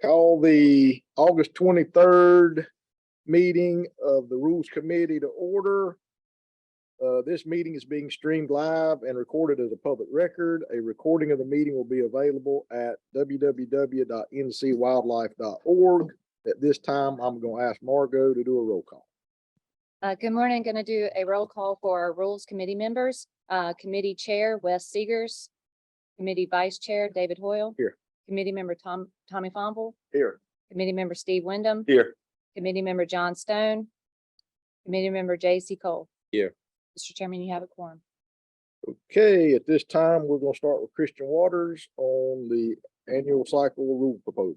Call the August 23rd meeting of the Rules Committee to order. This meeting is being streamed live and recorded as a public record. A recording of the meeting will be available at www.ncwildlife.org. At this time, I'm going to ask Margot to do a roll call. Good morning. Going to do a roll call for our Rules Committee members. Committee Chair Wes Seegers, Committee Vice Chair David Hoyle. Here. Committee Member Tommy Fomble. Here. Committee Member Steve Wyndham. Here. Committee Member John Stone. Committee Member J.C. Cole. Here. Mr. Chairman, you have a quorum. Okay, at this time, we're going to start with Christian Waters on the annual cycle of rule proposals.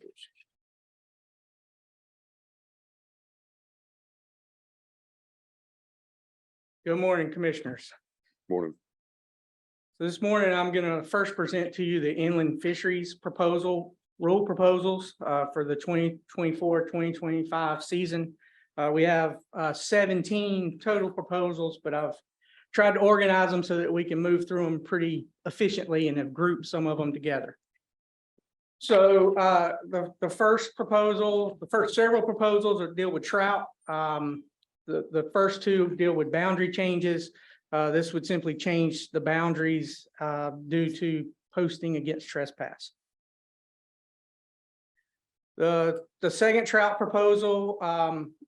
Good morning, Commissioners. Morning. So this morning, I'm going to first present to you the inland fisheries rule proposals for the 2024-2025 season. We have 17 total proposals, but I've tried to organize them so that we can move through them pretty efficiently and have grouped some of them together. So the first proposal, the first several proposals are deal with trout. The first two deal with boundary changes. This would simply change the boundaries due to posting against trespass. The second trout proposal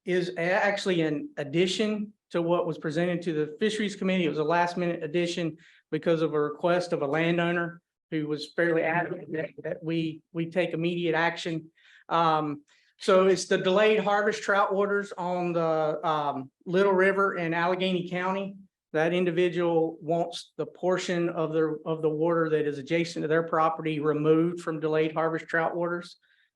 is actually an addition to what was presented to the Fisheries Committee. It was a last-minute addition because of a request of a landowner who was fairly adamant that we take immediate action. So it's the delayed harvest trout waters on the Little River in Allegheny County. That individual wants the portion of the water that is adjacent to their property removed from delayed harvest trout waters.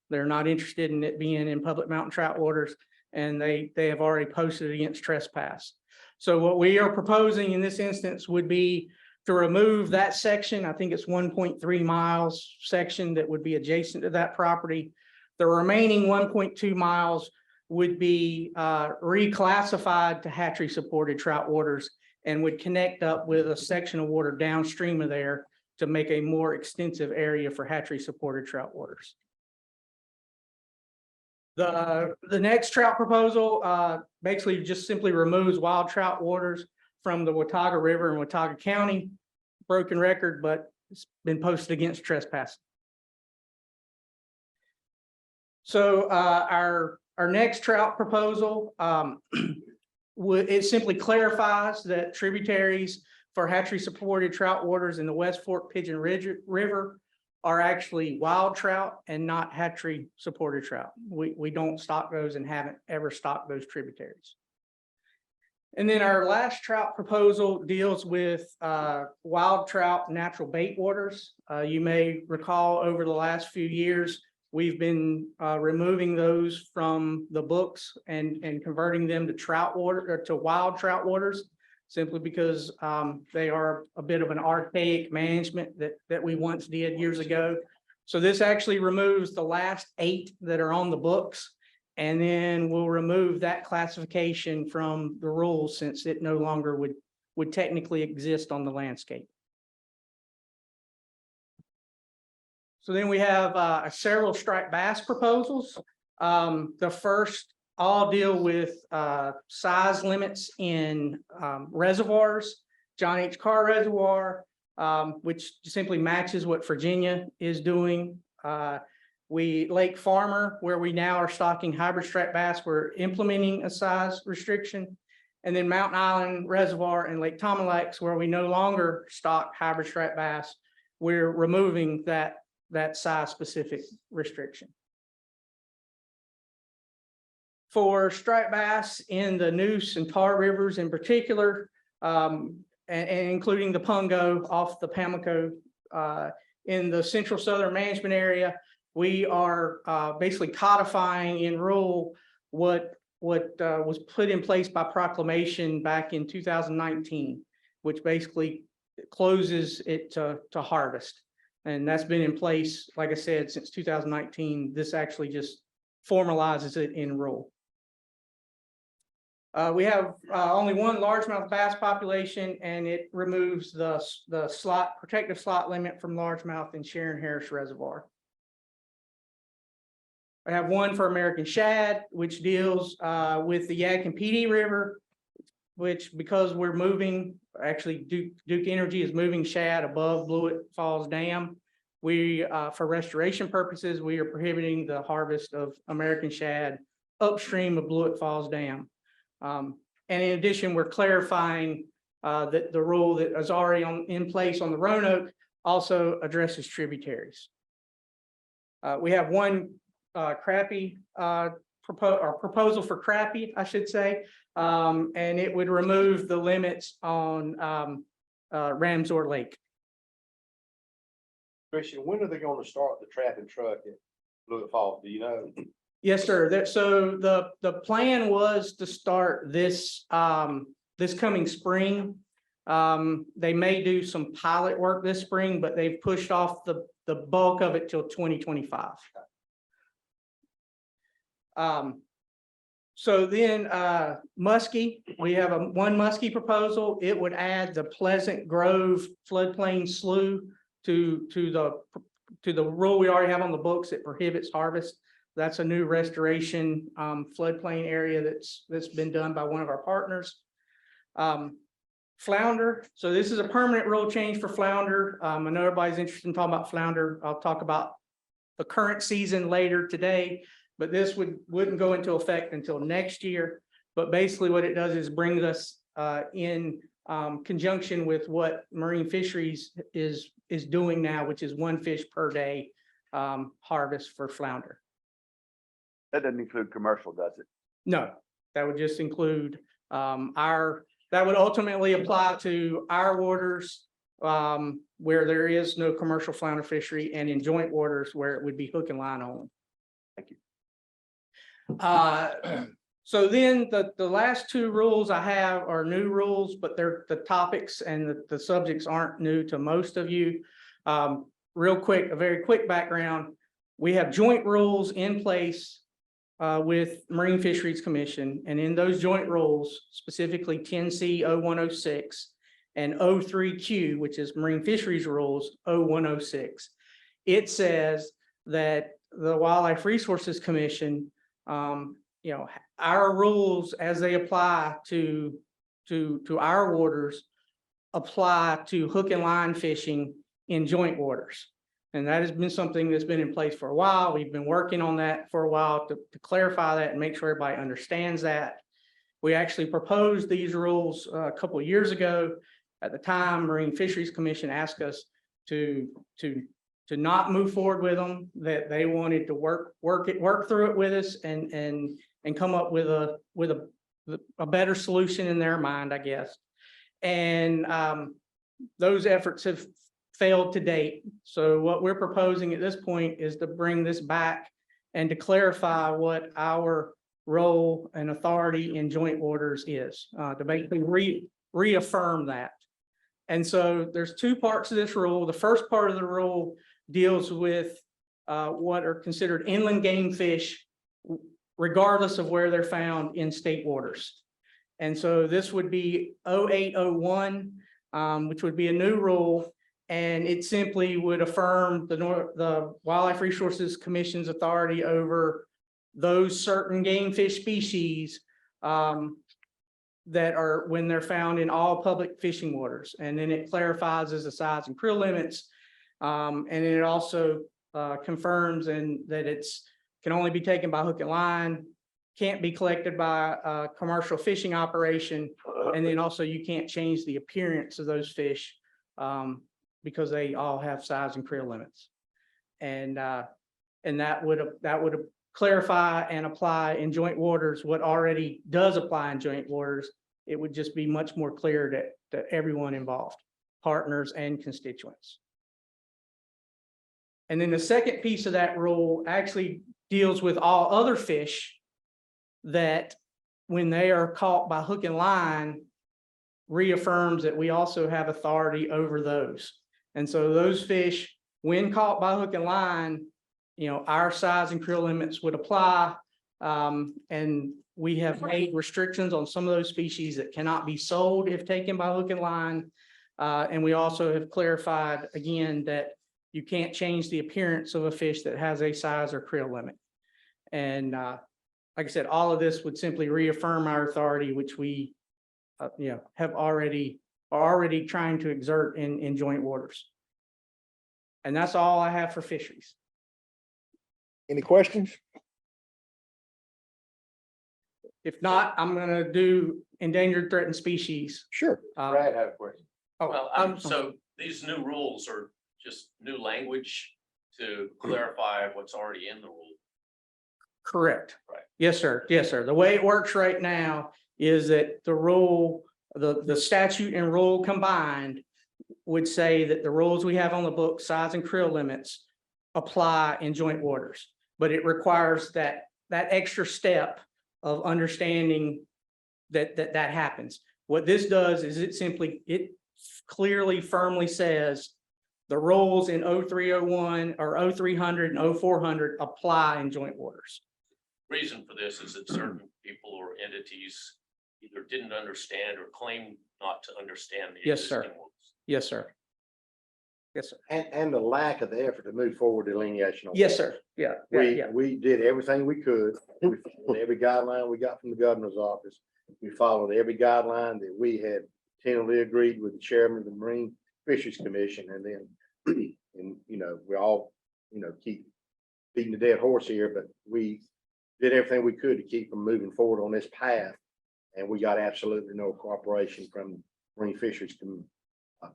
They're not interested in it being in public mountain trout waters, and they have already posted against trespass. So what we are proposing in this instance would be to remove that section. I think it's 1.3 miles section that would be adjacent to that property. The remaining 1.2 miles would be reclassified to hatchery supported trout waters and would connect up with a section of water downstream of there to make a more extensive area for hatchery supported trout waters. The next trout proposal basically just simply removes wild trout waters from the Watauga River in Watauga County. Broken record, but it's been posted against trespass. So our next trout proposal, it simply clarifies that tributaries for hatchery supported trout waters in the West Fork Pigeon Ridge River are actually wild trout and not hatchery supported trout. We don't stock those and haven't ever stocked those tributaries. And then our last trout proposal deals with wild trout natural bait waters. You may recall over the last few years, we've been removing those from the books and converting them to trout water or to wild trout waters, simply because they are a bit of an archaic management that we once did years ago. So this actually removes the last 8 that are on the books, and then we'll remove that classification from the rules since it no longer would technically exist on the landscape. So then we have several striped bass proposals. The first all deal with size limits in reservoirs. John H. Carr Reservoir, which simply matches what Virginia is doing. Lake Farmer, where we now are stocking hybrid striped bass, we're implementing a size restriction. And then Mountain Island Reservoir and Lake Tomilax, where we no longer stock hybrid striped bass, we're removing that size specific restriction. For striped bass in the Neuse and Tar rivers in particular, and including the Pungo off the Pamlico in the Central Southern Management Area, we are basically codifying in rule what was put in place by proclamation back in 2019, which basically closes it to harvest. And that's been in place, like I said, since 2019. This actually just formalizes it in rule. We have only one largemouth bass population, and it removes the protective slot limit from largemouth in Sharon Harris Reservoir. I have one for American Shad, which deals with the Yadkin River, which because we're moving, actually Duke Energy is moving shad above Blewett Falls Dam. We, for restoration purposes, we are prohibiting the harvest of American shad upstream of Blewett Falls Dam. And in addition, we're clarifying that the rule that is already in place on the Roanoke also addresses tributaries. We have one crappie proposal for crappie, I should say, and it would remove the limits on Ramsor Lake. Christian, when are they gonna start the trap and truck at Blewett Falls? Do you know? Yes, sir. So the plan was to start this this coming spring. They may do some pilot work this spring, but they've pushed off the bulk of it till 2025. So then Muskie, we have one Muskie proposal. It would add the Pleasant Grove floodplain slough to the rule we already have on the books that prohibits harvest. That's a new restoration floodplain area that's been done by one of our partners. Flounder. So this is a permanent rule change for flounder. I know everybody's interested in talking about flounder. I'll talk about the current season later today, but this wouldn't go into effect until next year. But basically what it does is brings us in conjunction with what Marine Fisheries is doing now, which is 1 fish per day harvest for flounder. That doesn't include commercial, does it? No, that would just include that would ultimately apply to our waters where there is no commercial flounder fishery, and in joint waters where it would be hook and line only. Thank you. So then the last two rules I have are new rules, but they're the topics and the subjects aren't new to most of you. Real quick, a very quick background. We have joint rules in place with Marine Fisheries Commission, and in those joint rules, specifically 10C 0106 and 03Q, which is Marine Fisheries Rules 0106, it says that the Wildlife Resources Commission, our rules as they apply to our waters apply to hook and line fishing in joint waters. And that has been something that's been in place for a while. We've been working on that for a while to clarify that and make sure everybody understands that. We actually proposed these rules a couple of years ago. At the time, Marine Fisheries Commission asked us to not move forward with them, that they wanted to work through it with us and come up with a better solution in their mind, I guess. And those efforts have failed to date. So what we're proposing at this point is to bring this back and to clarify what our role and authority in joint waters is, to basically reaffirm that. And so there's two parts of this rule. The first part of the rule deals with what are considered inland game fish, regardless of where they're found in state waters. And so this would be 0801, which would be a new rule. And it simply would affirm the Wildlife Resources Commission's authority over those certain game fish species that are when they're found in all public fishing waters. And then it clarifies as the size and creel limits. And it also confirms that it's can only be taken by hook and line, can't be collected by a commercial fishing operation, and then also you can't change the appearance of those fish because they all have size and creel limits. And that would clarify and apply in joint waters what already does apply in joint waters. It would just be much more clear to everyone involved, partners and constituents. And then the second piece of that rule actually deals with all other fish that when they are caught by hook and line, reaffirms that we also have authority over those. And so those fish, when caught by hook and line, our size and creel limits would apply. And we have made restrictions on some of those species that cannot be sold if taken by hook and line. And we also have clarified again that you can't change the appearance of a fish that has a size or creel limit. And like I said, all of this would simply reaffirm our authority, which we are already trying to exert in joint waters. And that's all I have for fisheries. Any questions? If not, I'm gonna do endangered threatened species. Sure. Brad had a question. Oh, So these new rules are just new language to clarify what's already in the rule. correct. Right. Yes, sir. Yes, sir. The way it works right now is that the rule, the statute and rule combined would say that the rules we have on the book, size and creel limits, apply in joint waters. But it requires that extra step of understanding that happens. What this does is it clearly firmly says the rules in 0301 or 0300 and 0400 apply in joint waters. Reason for this is that certain people or entities either didn't understand or claim not to understand the Yes, sir. existing rules. Yes, sir. Yes, sir. And the lack of the effort to move forward delineation. of Yes, waters. sir. Yeah, We, we did everything we could. We followed every guideline we got from the governor's office. We followed every guideline that we had tentatively agreed with the chairman of the Marine Fisheries Commission. And then, and, we all, keep beating the dead horse here, but we did everything we could to keep them moving forward on this path. And we got absolutely no cooperation from Marine Fisheries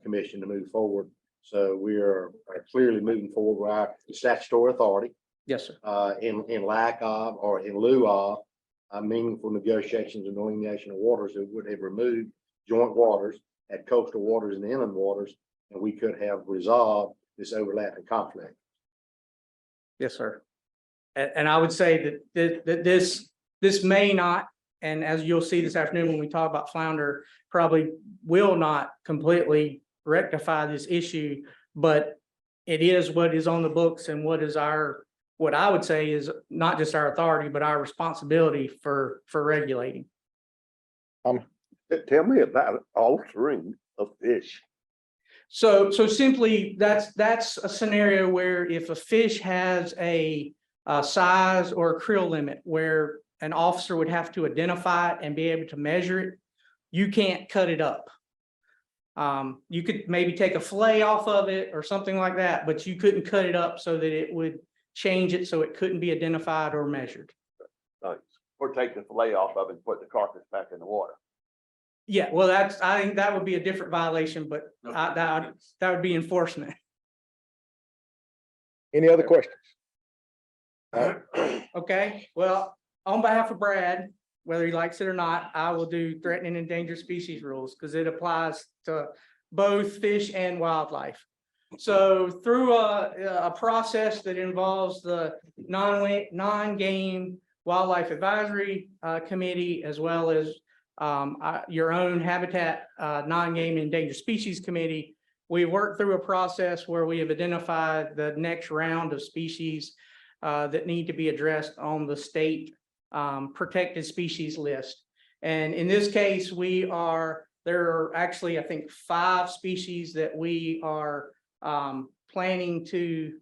Commission to move forward. So we are clearly moving forward with our statutory authority. Yes, sir. In lack of, or in lieu of, meaningful negotiations and delineation of waters that would have removed joint waters at coastal waters and inland waters, and we could have resolved this overlapping conflict. Yes, sir. And I would say that this may not, and as you'll see this afternoon when we talk about flounder, probably will not completely rectify this issue, but it is what is on the books and what I would say is not just our authority, but our responsibility for regulating. Tell me about altering a fish. So simply, that's a scenario where if a fish has a size or a creel limit where an officer would have to identify it and be able to measure it, you can't cut it up. You could maybe take a fillet off of it or something like that, but you couldn't cut it up so that it would change it so it couldn't be identified or measured. Or take the fillet off of it and put the carcass back in the water. Yeah, well, I think that would be a different violation, but that would be enforcement. Any other questions? Okay, well, on behalf of Brad, whether he likes it or not, I will do threatened and endangered species rules because it applies to both fish and wildlife. So through a process that involves the non-game wildlife advisory committee, as well as your own habitat non-game endangered species committee, we worked through a process where we have identified the next round of species that need to be addressed on the state protected species list. And in this case, there are actually, I think, 5 species that we are planning to,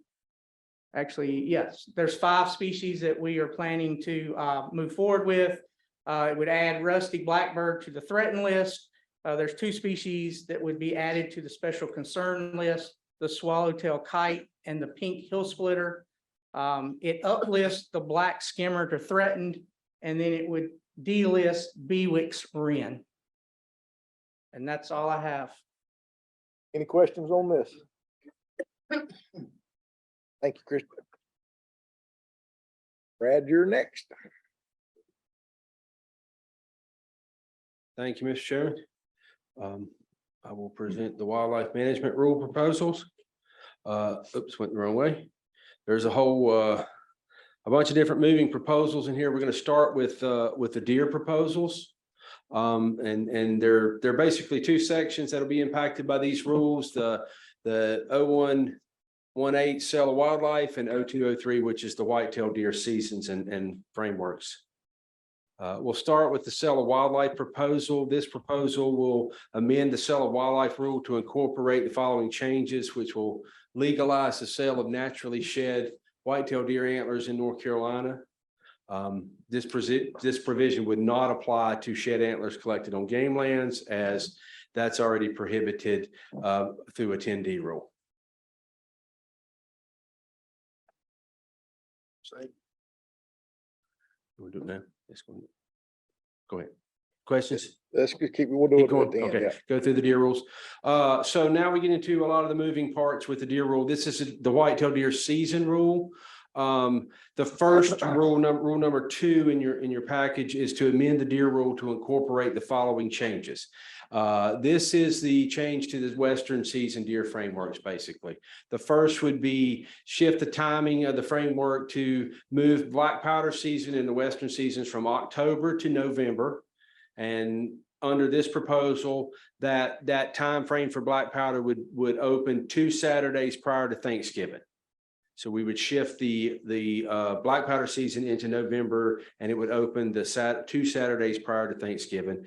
yes, there's 5 species that we are planning to move forward with. It would add rusty blackbird to the threatened list. There's 2 species that would be added to the special concern list, the swallowtail kite and the pink hill splitter. It uplists the black skimmer to threatened, and then it would delist Bewick's wren. And that's all I have. Any questions on this? Thank you, Chris. Brad, you're next. Thank you, Mr. Chairman. I will present the wildlife management rule proposals. Oops, went the wrong way. There's a bunch of different moving proposals in here. We're going to start with the deer proposals. And they're basically 2 sections that'll be impacted by these rules. The 0118 sale of wildlife and 0203, which is the whitetail deer seasons and frameworks. We'll start with the sale of wildlife proposal. This proposal will amend the sale of wildlife rule to incorporate the following changes, which will legalize the sale of naturally shed whitetail deer antlers in North Carolina. This provision would not apply to shed antlers collected on game lands, as that's already prohibited through a 10D rule. We'll do it now. Let's go ahead. Questions? Let's just we'll do Keep it going. at the end, Okay, yeah. go through the deer rules. So now we get into a lot of the moving parts with the deer rule. This is the whitetail deer season rule. The first rule number 2 in your package is to amend the deer rule to incorporate the following changes. This is the change to the Western season deer frameworks, basically. The first would be shift the timing of the framework to move black powder season and the Western seasons from October to November. And under this proposal, that time frame for black powder would open 2 Saturdays prior to Thanksgiving. So we would shift the black powder season into November, and it would open the 2 Saturdays prior to Thanksgiving.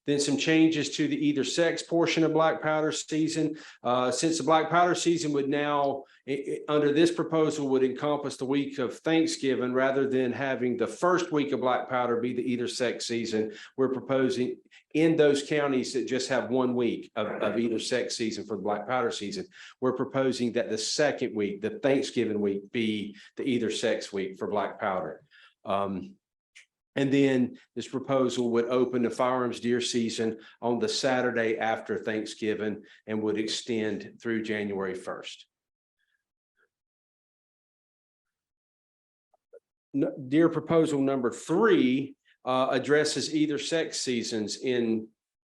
Then some changes to the either sex portion of black powder season. Since the black powder season would now, under this proposal, would encompass the week of Thanksgiving rather than having the first week of black powder be the either sex season. We're proposing in those counties that just have 1 week of either sex season for the black powder season, we're proposing that the second week, the Thanksgiving week, be the either sex week for black powder. And then this proposal would open the firearms deer season on the Saturday after Thanksgiving and would extend through January 1st. Deer proposal number 3 addresses either sex seasons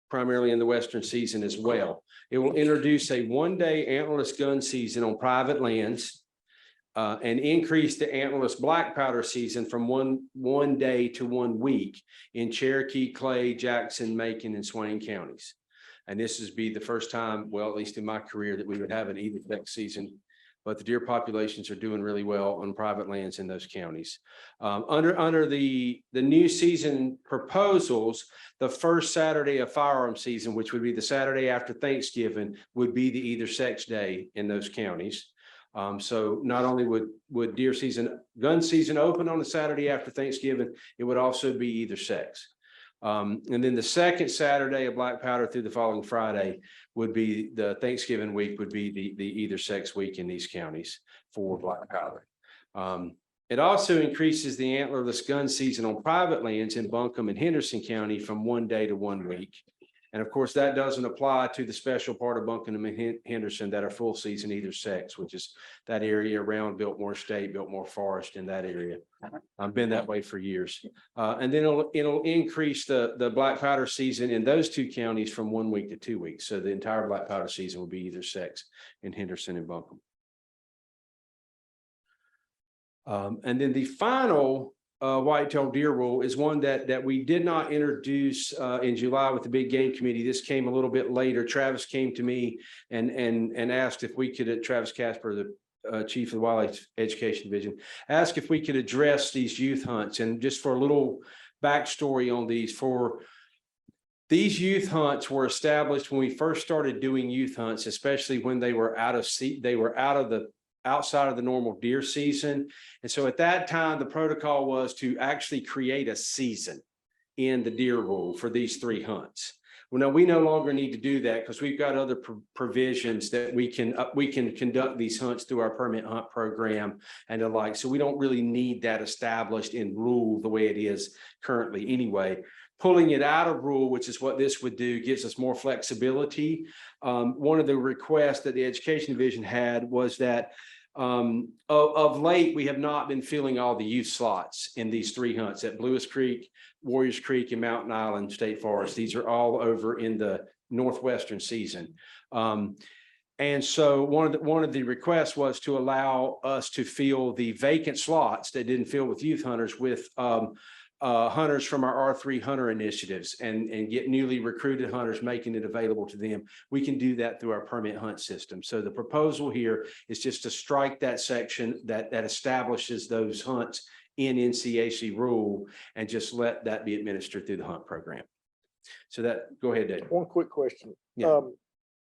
primarily in the Western season as well. It will introduce a 1-day antlerless gun season on private lands and increase the antlerless black powder season from one day to 1 week in Cherokee, Clay, Jackson, Macon, and Swain counties. And this would be the first time, well, at least in my career, that we would have an either sex season. But the deer populations are doing really well on private lands in those counties. Under the new season proposals, the first Saturday of firearm season, which would be the Saturday after Thanksgiving, would be the either sex day in those counties. So not only would deer season, gun season open on the Saturday after Thanksgiving, it would also be either sex. And then the second Saturday of black powder through the following Friday would be the Thanksgiving week, would be the either sex week in these counties for black powder. It also increases the antlerless gun season on private lands in Buncombe and Henderson County from 1 day to 1 week. And of course, that doesn't apply to the special part of Buncombe and Henderson that are full season either sex, which is that area around Biltmore State, Biltmore Forest, in that area. I've been that way for years. And then it'll increase the black powder season in those 2 counties from 1 week to 2 weeks. So the entire black powder season will be either sex in Henderson and Buncombe. And then the final whitetail deer rule is one that we did not introduce in July with the big game committee. This came a little bit later. Travis came to me and asked if we could, Travis Casper, the chief of the Wildlife Education Division, asked if we could address these youth hunts. And just for a little backstory on these youth hunts were established when we first started doing youth hunts, especially when they were outside of the normal deer season. And so at that time, the protocol was to actually create a season in the deer rule for these 3 hunts. Well, now we no longer need to do that because we've got other provisions that we can conduct these hunts through our permit hunt program and the like. So we don't really need that established in rule the way it is currently anyway. Pulling it out of rule, which is what this would do, gives us more flexibility. One of the requests that the Education Division had was that of late, we have not been filling all the youth slots in these 3 hunts at Lewis Creek, Warriors Creek, and Mountain Island State Forest. These are all over in the northwestern season. And so one of the requests was to allow us to fill the vacant slots that didn't fill with youth hunters with hunters from our R3 hunter initiatives and get newly recruited hunters, making it available to them. We can do that through our permit hunt system. So the proposal here is just to strike that section that establishes those hunts in NCAC rule and just let that be administered through the hunt program. So go ahead, Dave. One quick question. Yeah.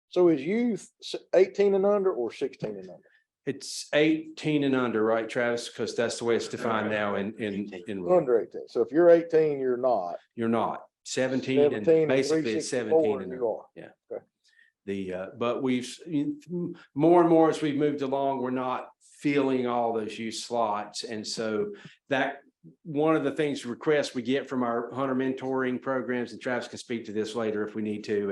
So is youth 18 and under or 16 and under? It's 18 and under, right, Travis? Because that's the way it's defined now in rule. Under 18. So if you're 18, you're not. You're not 17 and 17 and basically it's 17 364 and you are. yeah. Okay. But we've more and more as we've moved along, we're not filling all those youth slots. And so that one of the things requests we get from our hunter mentoring programs, and Travis can speak to this later if we need to,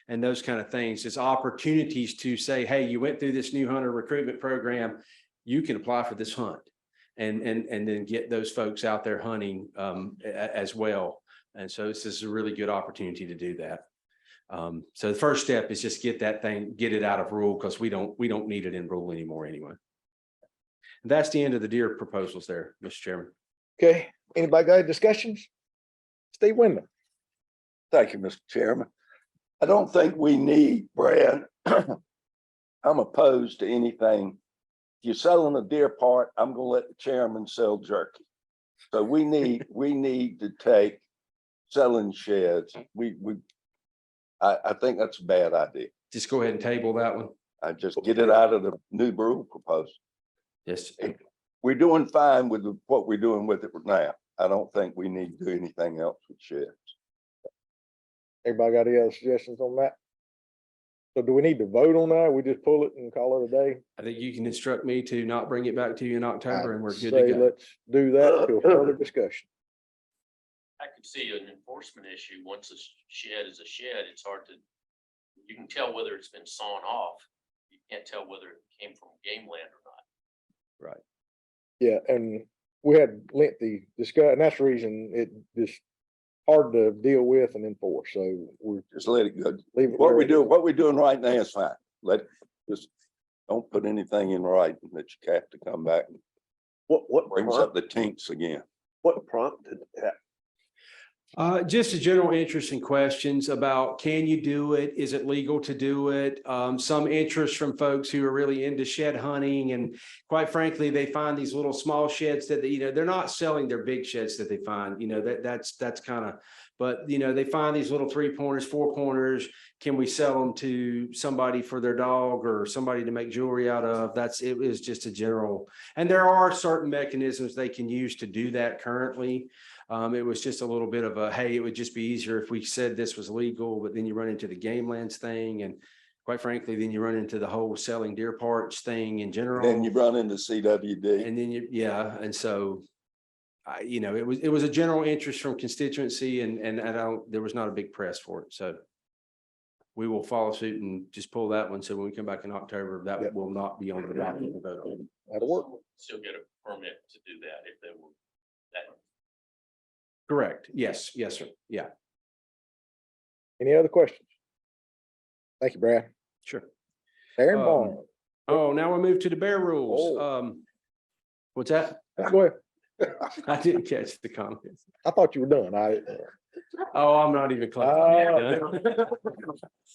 and those kind of things is opportunities to say, hey, you went through this new hunter recruitment program, you can apply for this hunt. And then get those folks out there hunting as well. And so this is a really good opportunity to do that. So the first step is just get it out of rule because we don't need it in rule anymore anyway. And that's the end of the deer proposals there, Mr. Chairman. Okay, anybody got any discussions? Steve Windman. Thank you, Mr. Chairman. I don't think we need, Brad. I'm opposed to anything. If you're selling a deer part, I'm gonna let the chairman sell jerky. So we need to take selling sheds. I think that's a bad idea. Just go ahead and table that one. I just get it out of the new rule proposal. Yes. We're doing fine with what we're doing with it now. I don't think we need to do anything else with sheds. Everybody got any other suggestions on that? So do we need to vote on that? We just pull it and call it a day? I think you can instruct me to not bring it back to you in October and we're good Say to go. let's do that till further discussion. I could see an enforcement issue. Once a shed is a shed, it's hard to, you can tell whether it's been sawn off. You can't tell whether it came from game land or not. Yeah, and we had lengthy discuss, and that's the reason it just hard to deal with and enforce. So we're Just let it go. leave it. What where we it do, is. what we're doing right now is fine. Just don't put anything in writing that you have to come back and What brings up the tinks again. what prompted that? Just a general interest in questions about, can you do it? Is it legal to do it? Some interest from folks who are really into shed hunting, and quite frankly, they find these little small sheds that, they're not selling their big sheds that they find, that's kind of, but they find these little 3-pointers, 4-pointers. Can we sell them to somebody for their dog or somebody to make jewelry out of? It was just a general, and there are certain mechanisms they can use to do that currently. It was just a little bit of a, hey, it would just be easier if we said this was legal, but then you run into the game lands thing. And quite frankly, then you run into the whole selling deer parts thing in general. Then you run into CWD. And then and so, it was a general interest from constituency and there was not a big press for it. So we will follow suit and just pull that one. So when we come back in October, that will not be on the docket to vote on. That'll work. Still get a permit to do that if they were that. Correct. Yes, sir. Yeah, Any other questions? Thank you, Brad. sure. Aaron Um, Barnes. Oh, now we move to the bear rules. Oh. What's that? Go ahead. I didn't catch the comments. I thought you were done. Oh, I'm not even close.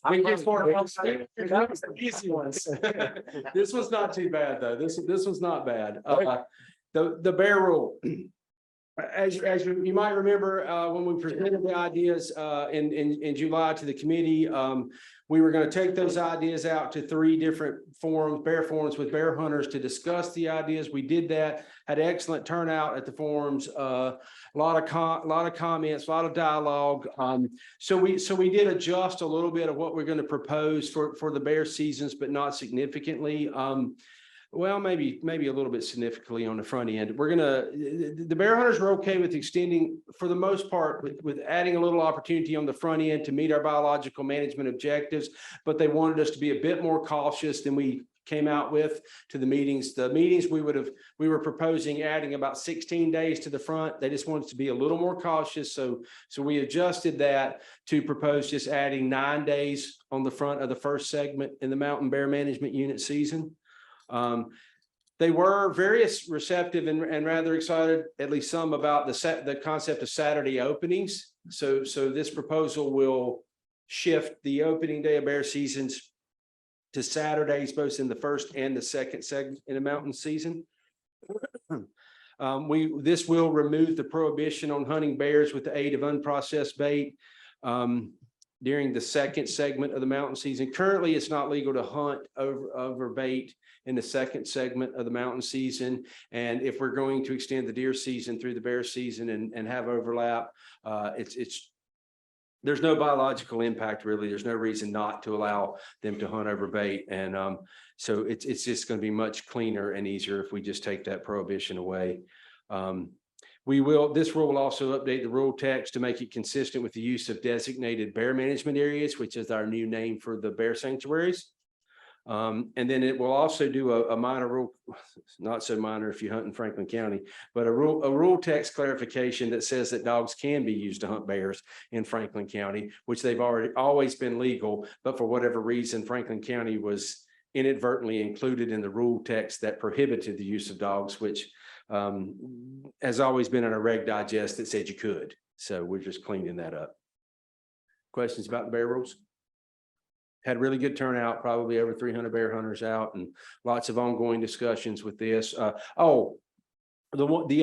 We get four. That was the easy ones. This was not too bad, though. This was not bad. The bear rule. As you might remember, when we presented the ideas in July to the committee, we were going to take those ideas out to 3 different forums, bear forums with bear hunters to discuss the ideas. We did that, had excellent turnout at the forums, a lot of comments, a lot of dialogue. So we did adjust a little bit of what we're going to propose for the bear seasons, but not significantly. Well, maybe a little bit significantly on the front end. The bear hunters were okay with extending, for the most part, with adding a little opportunity on the front end to meet our biological management objectives, but they wanted us to be a bit more cautious than we came out with to the meetings. The meetings we were proposing adding about 16 days to the front. They just wanted to be a little more cautious. So we adjusted that to propose just adding 9 days on the front of the first segment in the mountain bear management unit season. They were very receptive and rather excited, at least some, about the concept of Saturday openings. So this proposal will shift the opening day of bear seasons to Saturdays, both in the first and the second segment in the mountain season. This will remove the prohibition on hunting bears with the aid of unprocessed bait. during the second segment of the mountain season. Currently, it's not legal to hunt over bait in the second segment of the mountain season. And if we're going to extend the deer season through the bear season and have overlap, there's no biological impact really. There's no reason not to allow them to hunt over bait. And so it's just going to be much cleaner and easier if we just take that prohibition away. This rule will also update the rule text to make it consistent with the use of designated bear management areas, which is our new name for the bear sanctuaries. And then it will also do a minor rule, not so minor if you hunt in Franklin County, but a rule text clarification that says that dogs can be used to hunt bears in Franklin County, which they've always been legal, but for whatever reason, Franklin County was inadvertently included in the rule text that prohibited the use of dogs, which has always been in a reg digest that said you could. So we're just cleaning that up. Questions about the bear rules? Had really good turnout, probably over 300 bear hunters out, and lots of ongoing discussions with this. The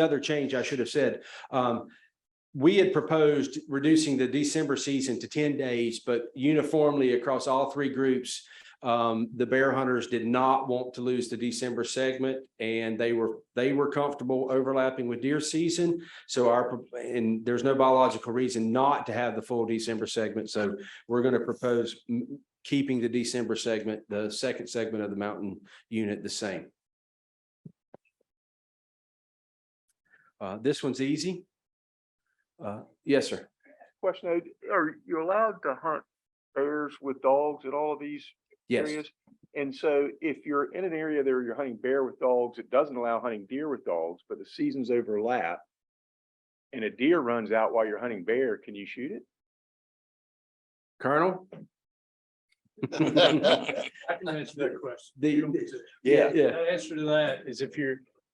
other change I should have said, we had proposed reducing the December season to 10 days, but uniformly across all three groups, the bear hunters did not want to lose the December segment, and they were comfortable overlapping with deer season. So and there's no biological reason not to have the full December segment. So we're going to propose keeping the December segment, the second segment of the mountain unit, the same. This one's easy. Yes, sir. Question, are you allowed to hunt bears with dogs at all of these Yes. areas? And so if you're in an area there, you're hunting bear with dogs, it doesn't allow hunting deer with dogs, but the seasons overlap and a deer runs out while you're hunting bear, can you shoot it? Colonel? I can answer that question. Yeah. The answer to that is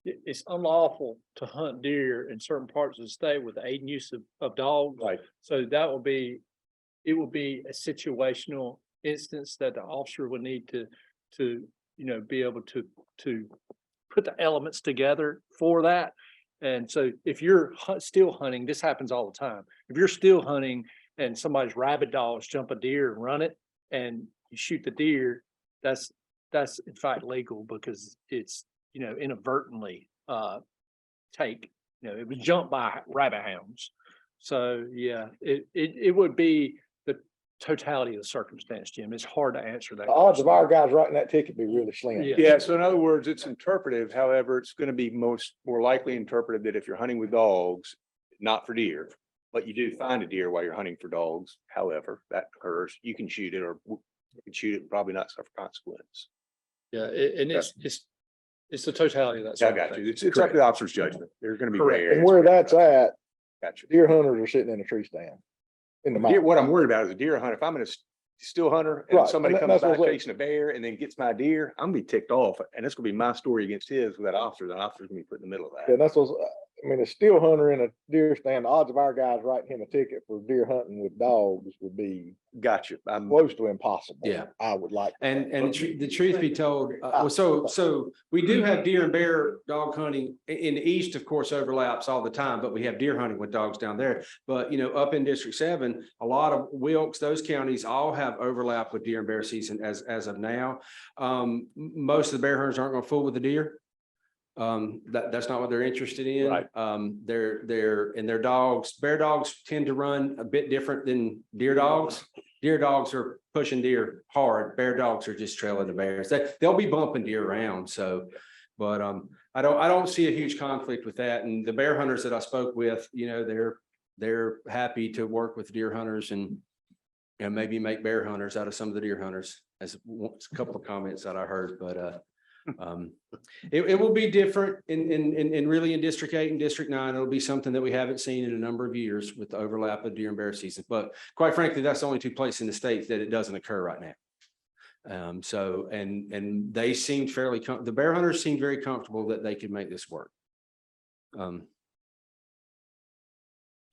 it's unlawful to hunt deer in certain parts of the state with the aid and use of dogs. Right. So it will be a situational instance that the officer would need to be able to put the elements together for that. And so if you're still hunting, this happens all the time. If you're still hunting and somebody's rabid dogs jump a deer and run it and you shoot the deer, that's in fact legal because it's, inadvertently it was jumped by rabbit hounds. So yeah, it would be the totality of the circumstance, Jim. It's hard to answer that. The odds of question. our guys writing that ticket be really slim. Yeah. Yeah, so in other words, it's interpretive. However, it's going to be more likely interpreted that if you're hunting with dogs, not for deer, but you do find a deer while you're hunting for dogs. However, that occurs, you can shoot it or you can shoot it and probably not suffer consequence. Yeah, and it's the totality of that. I got you. It's up to the officer's judgment. There's going to be gray And areas. where that's at, Got you. deer hunters are sitting in a tree stand. In the Deer, mountain. what I'm worried about is a deer hunt. If I'm in a still hunter and Right, somebody and comes that's by what- chasing a bear and then gets my deer, I'm gonna be ticked off. And it's gonna be my story against his with that officer. The officer's gonna be put in the middle of that. And that's what, a steel hunter in a deer stand, the odds of our guys writing him a ticket for deer hunting with dogs would be Got you. I'm close to impossible. Yeah. I would like. And the truth be told, so we do have deer and bear dog hunting in the east, of course, overlaps all the time, but we have deer hunting with dogs down there. But up in District 7, a lot of Wilkes, those counties all have overlap with deer and bear season as of now. Most of the bear hunters aren't going to fool with the deer. That's not what they're interested in. Right. Their dogs, bear dogs tend to run a bit different than deer dogs. Deer dogs are pushing deer hard. Bear dogs are just trailing the bears. They'll be bumping deer around. So, but I don't see a huge conflict with that. And the bear hunters that I spoke with, they're happy to work with deer hunters and maybe make bear hunters out of some of the deer hunters. As a couple of comments that I heard, but it will be different in really in District 8 and District 9. It'll be something that we haven't seen in a number of years with the overlap of deer and bear season. But quite frankly, that's the only two places in the state that it doesn't occur right now. So they seemed the bear hunters seemed very comfortable that they could make this work.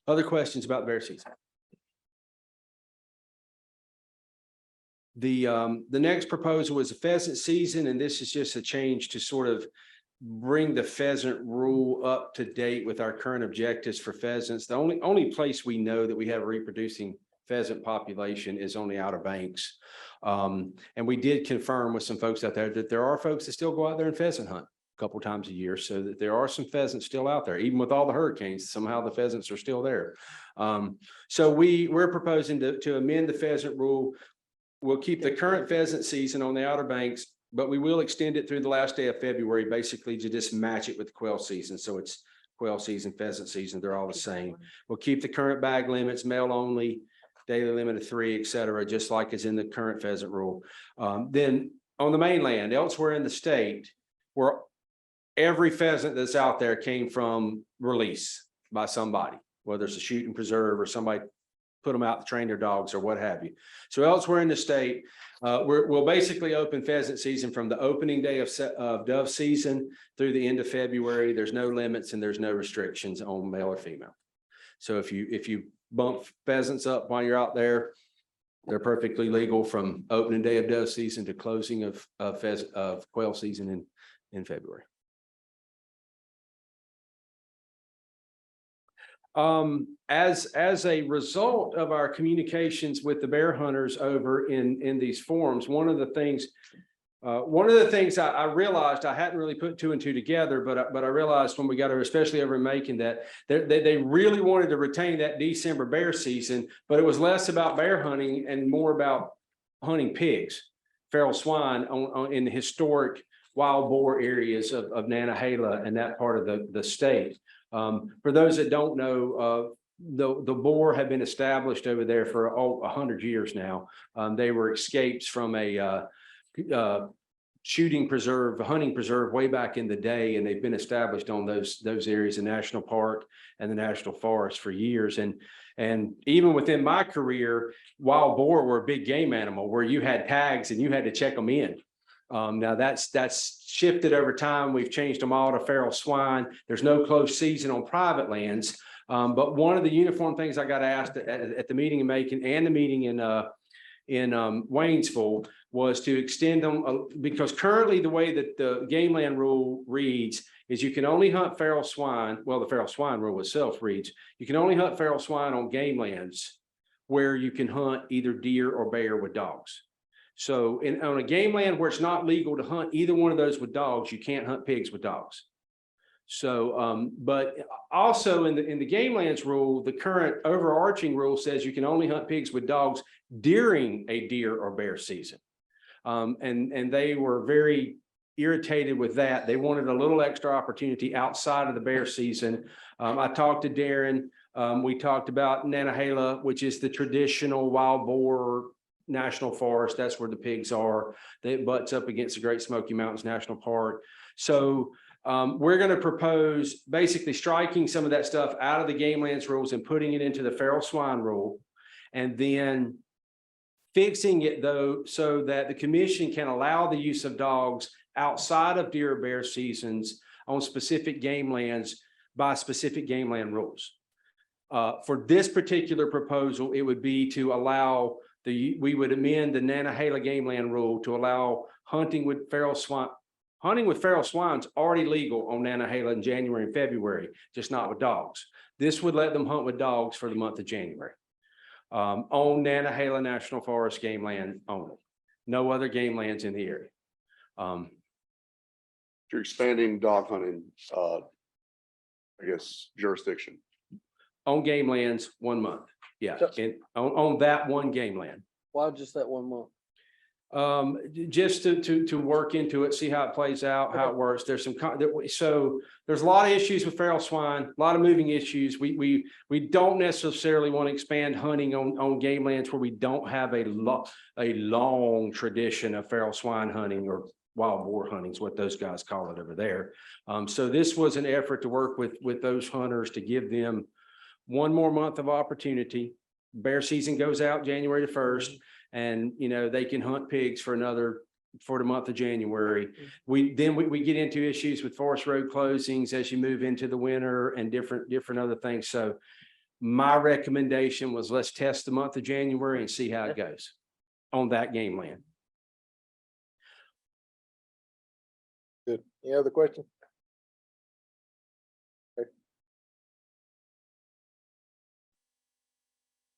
Other questions about bear season? The next proposal is a pheasant season, and this is just a change to sort of bring the pheasant rule up to date with our current objectives for pheasants. The only place we know that we have a reproducing pheasant population is on the Outer Banks. And we did confirm with some folks out there that there are folks that still go out there and pheasant hunt a couple times a year, so that there are some pheasants still out there, even with all the hurricanes, somehow the pheasants are still there. So we're proposing to amend the pheasant rule. We'll keep the current pheasant season on the Outer Banks, but we will extend it through the last day of February, basically to just match it with quail season. So it's quail season, pheasant season, they're all the same. We'll keep the current bag limits, male only, daily limit of 3, et cetera, just like is in the current pheasant rule. Then on the mainland, elsewhere in the state, where every pheasant that's out there came from release by somebody, whether it's a shooting preserve or somebody put them out to train their dogs or what have you. So elsewhere in the state, we'll basically open pheasant season from the opening day of dove season through the end of February. There's no limits and there's no restrictions on male or female. So if you bump pheasants up while you're out there, they're perfectly legal from opening day of dove season to closing of quail season in February. As a result of our communications with the bear hunters over in these forums, one of the things I realized, I hadn't really put 2 and 2 together, but I realized when we got over, especially over in Macon, that they really wanted to retain that December bear season, but it was less about bear hunting and more about hunting pigs, feral swine in the historic wild boar areas of Nantahala and that part of the state. For those that don't know, the boar have been established over there for 100 years now. They were escapes from a shooting preserve, a hunting preserve way back in the day, and they've been established on those areas, the national park and the national forest for years. And even within my career, wild boar were a big game animal where you had tags and you had to check them in. Now that's shifted over time. We've changed them all to feral swine. There's no closed season on private lands. But one of the uniform things I got asked at the meeting in Macon and the meeting in Waynesville was to extend them because currently the way that the game land rule reads is you can only hunt feral swine. Well, the feral swine rule itself reads, you can only hunt feral swine on game lands where you can hunt either deer or bear with dogs. So on a game land where it's not legal to hunt either one of those with dogs, you can't hunt pigs with dogs. So, but also in the game lands rule, the current overarching rule says you can only hunt pigs with dogs during a deer or bear season. And they were very irritated with that. They wanted a little extra opportunity outside of the bear season. I talked to Darren. We talked about Nantahala, which is the traditional wild boar national forest. That's where the pigs are. It butts up against the Great Smoky Mountains National Park. So we're going to propose basically striking some of that stuff out of the game lands rules and putting it into the feral swine rule, and then fixing it though so that the commission can allow the use of dogs outside of deer or bear seasons on specific game lands by specific game land rules. For this particular proposal, it would be to allow we would amend the Nantahala game land rule to allow hunting with feral swine. Hunting with feral swine is already legal on Nantahala in January and February, just not with dogs. This would let them hunt with dogs for the month of January on Nantahala National Forest game land only. No other game lands in the area. You're expanding dog hunting, I guess, jurisdiction. On game lands, 1 month. Yeah, So- and on that one game land. Why just that 1 month? Just to work into it, see how it plays out, how it works. There's so there's a lot of issues with feral swine, a lot of moving issues. We don't necessarily want to expand hunting on game lands where we don't have a long tradition of feral swine hunting or wild boar hunting is what those guys call it over there. So this was an effort to work with those hunters to give them 1 more month of opportunity. Bear season goes out January the 1st. And, you know, they can hunt pigs for the month of January. We get into issues with forest road closings as you move into the winter and different other things. So my recommendation was let's test the month of January and see how it goes on that game land. Good. Any other questions?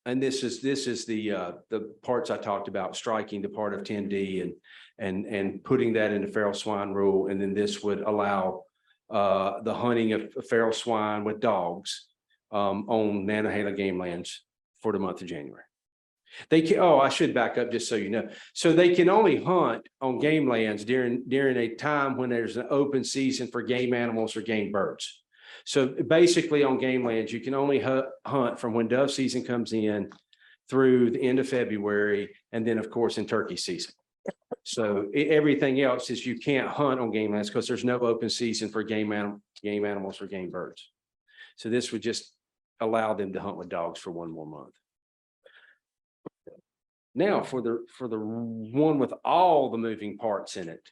and this is the parts I talked about, striking the part of 10D and putting that in the feral swine rule. And then this would allow the hunting of feral swine with dogs on Nantahala game lands for the month of January. They can, oh, I should back up just so you know. So they can only hunt on game lands during a time when there's an open season for game animals or game birds. So basically on game lands, you can only hunt from when dove season comes in through the end of February, and then of course in turkey season. So everything else is you can't hunt on game lands because there's no open season for game animals or game birds. So this would just allow them to hunt with dogs for one more month. Now for the one with all the moving parts in it.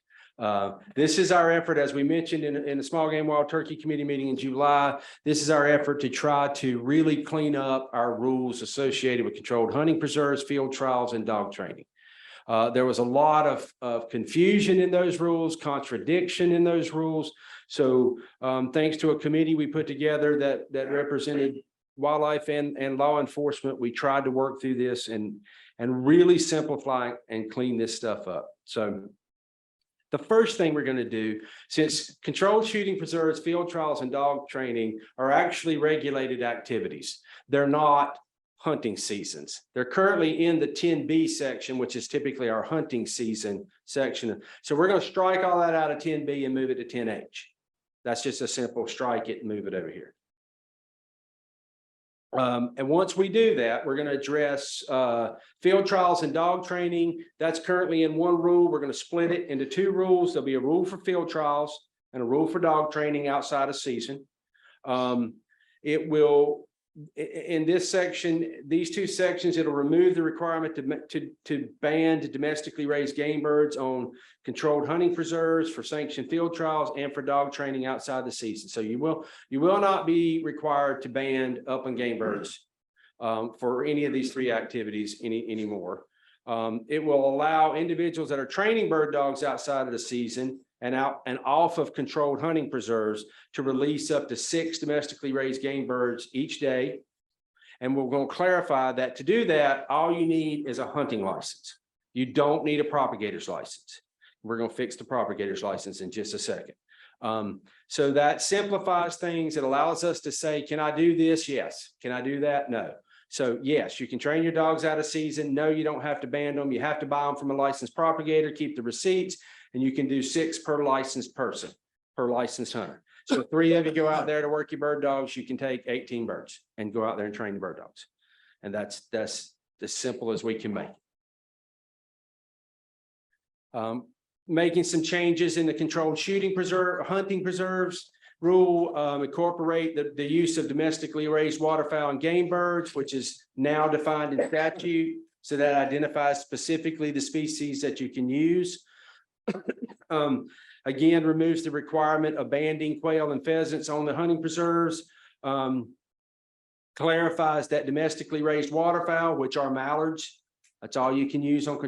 This is our effort, as we mentioned in the Small Game Wild Turkey Committee meeting in July. This is our effort to try to really clean up our rules associated with controlled hunting preserves, field trials, and dog training. There was a lot of confusion in those rules, contradiction in those rules. So thanks to a committee we put together that represented wildlife and law enforcement, we tried to work through this and really simplify and clean this stuff up. So the first thing we're going to do, since controlled shooting preserves, field trials, and dog training are actually regulated activities, they're not hunting seasons. They're currently in the 10B section, which is typically our hunting season section. So we're going to strike all that out of 10B and move it to 10H. That's just a simple strike it and move it over here. And once we do that, we're going to address field trials and dog training. That's currently in one rule. We're going to split it into two rules. There'll be a rule for field trials and a rule for dog training outside of season. It will, in this section, these two sections, it'll remove the requirement to ban domestically raised game birds on controlled hunting preserves for sanctioned field trials and for dog training outside the season. So you will not be required to ban upland game birds for any of these three activities anymore. It will allow individuals that are training bird dogs outside of the season and off of controlled hunting preserves to release up to 6 domestically raised game birds each day. And we're going to clarify that to do that, all you need is a hunting license. You don't need a propagator's license. We're going to fix the propagator's license in just a second. So that simplifies things. It allows us to say, can I do this? Yes. Can I do that? No. So yes, you can train your dogs out of season. No, you don't have to ban them. You have to buy them from a licensed propagator, keep the receipts, and you can do 6 per licensed person, per licensed hunter. So 3 of you go out there to work your bird dogs, you can take 18 birds and go out there and train the bird dogs. And that's as simple as we can make it. Making some changes in the controlled shooting hunting preserves rule, incorporate the use of domestically raised waterfowl and game birds, which is now defined in statute. So that identifies specifically the species that you can use. Again, removes the requirement of banding quail and pheasants on the hunting preserves. Clarifies that domestically raised waterfowl, which are mallards, that's all you can use on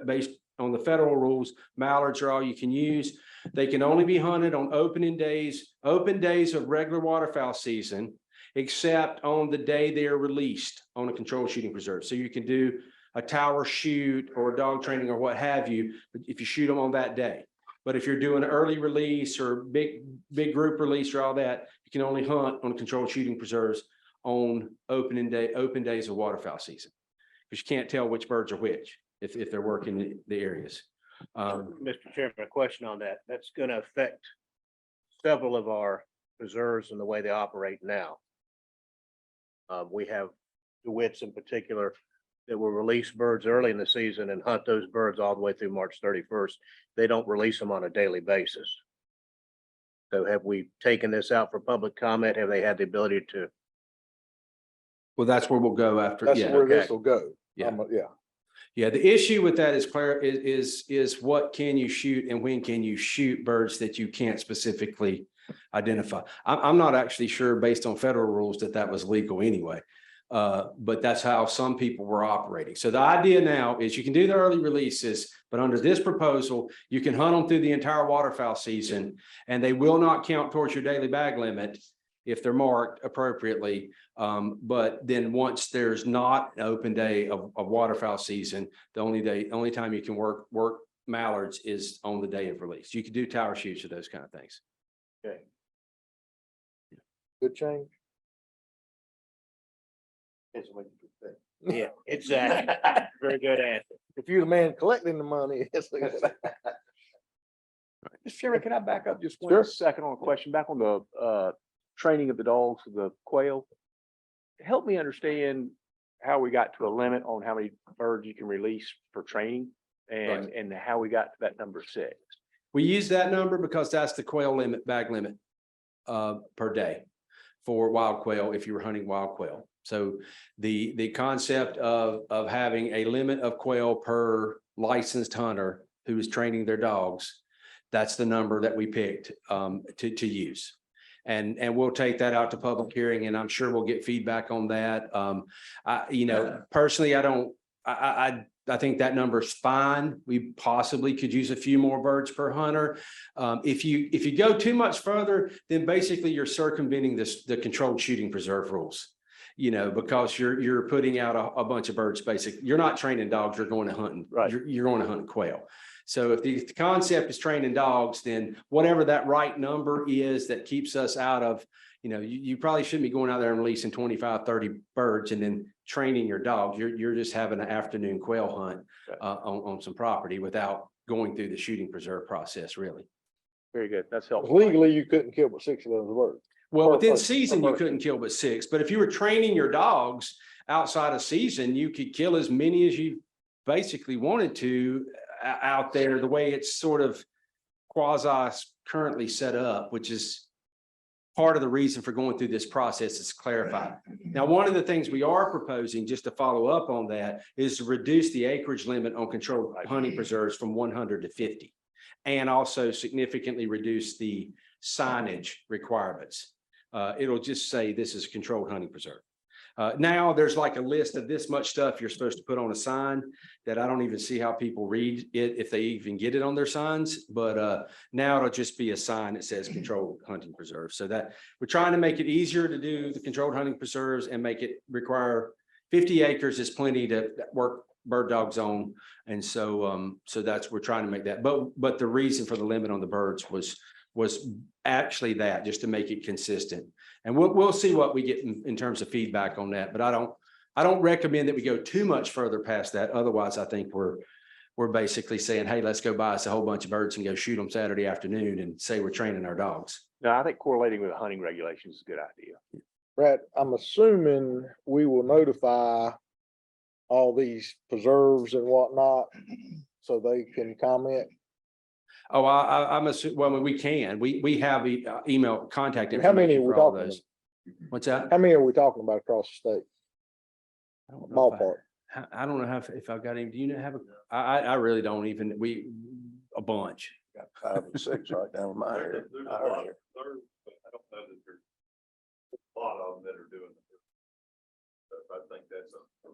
based on the federal rules. Mallards are all you can use. They can only be hunted on open days of regular waterfowl season, except on the day they are released on a controlled shooting preserve. So you can do a tower shoot or dog training or what have you, if you shoot them on that day. But if you're doing early release or big group release or all that, you can only hunt on controlled shooting preserves on open days of waterfowl season, because you can't tell which birds are which if they're working the areas. Mr. Chairman, a question on that. That's going to affect several of our preserves and the way they operate now. We have DeWitt's in particular that will release birds early in the season and hunt those birds all the way through March 31st. They don't release them on a daily basis. So have we taken this out for public comment? Have they had the ability to? Well, that's where we'll go after. That's Yeah. where this will go. Yeah. Yeah. Yeah, the issue with that is what can you shoot and when can you shoot birds that you can't specifically identify. I'm not actually sure based on federal rules that was legal anyway. But that's how some people were operating. So the idea now is you can do the early releases, but under this proposal, you can hunt them through the entire waterfowl season and they will not count towards your daily bag limit if they're marked appropriately. But then once there's not an open day of waterfowl season, the only time you can work mallards is on the day of release. You could do tower shoots or those kind of things. Okay. Good change. It's what you think. Yeah, exactly. Very good answer. If you're the man collecting the money, it's a good- Mr. Chairman, can I back up just Sure. 1 second on a question back on the training of the dogs, of the quail? Help me understand how we got to a limit on how many birds you can release for training and how we got to that number 6. We use that number because that's the quail limit, bag limit per day for wild quail, if you were hunting wild quail. So the concept of having a limit of quail per licensed hunter who is training their dogs, that's the number that we picked to use. And we'll take that out to public hearing, and I'm sure we'll get feedback on that. Personally, I think that number's fine. We possibly could use a few more birds per hunter. If you go too much further, then basically you're circumventing the controlled shooting preserve rules. Because you're putting out a bunch of birds, basically. You're not training dogs, you're going to hunting. Right. You're going to hunt quail. So if the concept is training dogs, then whatever that right number is that keeps us out of, you probably shouldn't be going out there and releasing 25, 30 birds and then training your dogs. You're just having an afternoon quail hunt on some property without going through the shooting preserve process, really. Very good. That's helpful. Legally, you couldn't kill but 6 of those birds. Well, Per within person, season, per you person. couldn't kill but 6, but if you were training your dogs outside of season, you could kill as many as you basically wanted to out there, the way it's sort of quasi currently set up, which is part of the reason for going through this process is clarified. Now, one of the things we are proposing, just to follow up on that, is to reduce the acreage limit on controlled hunting preserves from 100 to 50, and also significantly reduce the signage requirements. It'll just say this is a controlled hunting preserve. Now there's like a list of this much stuff you're supposed to put on a sign that I don't even see how people read it, if they even get it on their signs. But now it'll just be a sign that says controlled hunting preserve. So that we're trying to make it easier to do the controlled hunting preserves and make it require 50 acres is plenty to work bird dogs on. And so that's, we're trying to make that. But the reason for the limit on the birds was actually that, just to make it consistent. And we'll see what we get in terms of feedback on that, but I don't recommend that we go too much further past that. Otherwise, I think we're basically saying, hey, let's go buy us a whole bunch of birds and go shoot them Saturday afternoon and say we're training our dogs. No, I think correlating with the hunting regulations is a good idea. Brad, I'm assuming we will notify all these preserves and whatnot so they can comment. Oh, I'm assuming, well, we can, we have email contact How many information are we for all talking those. What's that? How many are we talking about across the state? I don't know if Ballpark. I don't know if I've got any, do you have I really don't even, a bunch. Got 5 or 6 right down my area. There's a lot, I don't know that there's a lot of them that are doing it. But I think that's a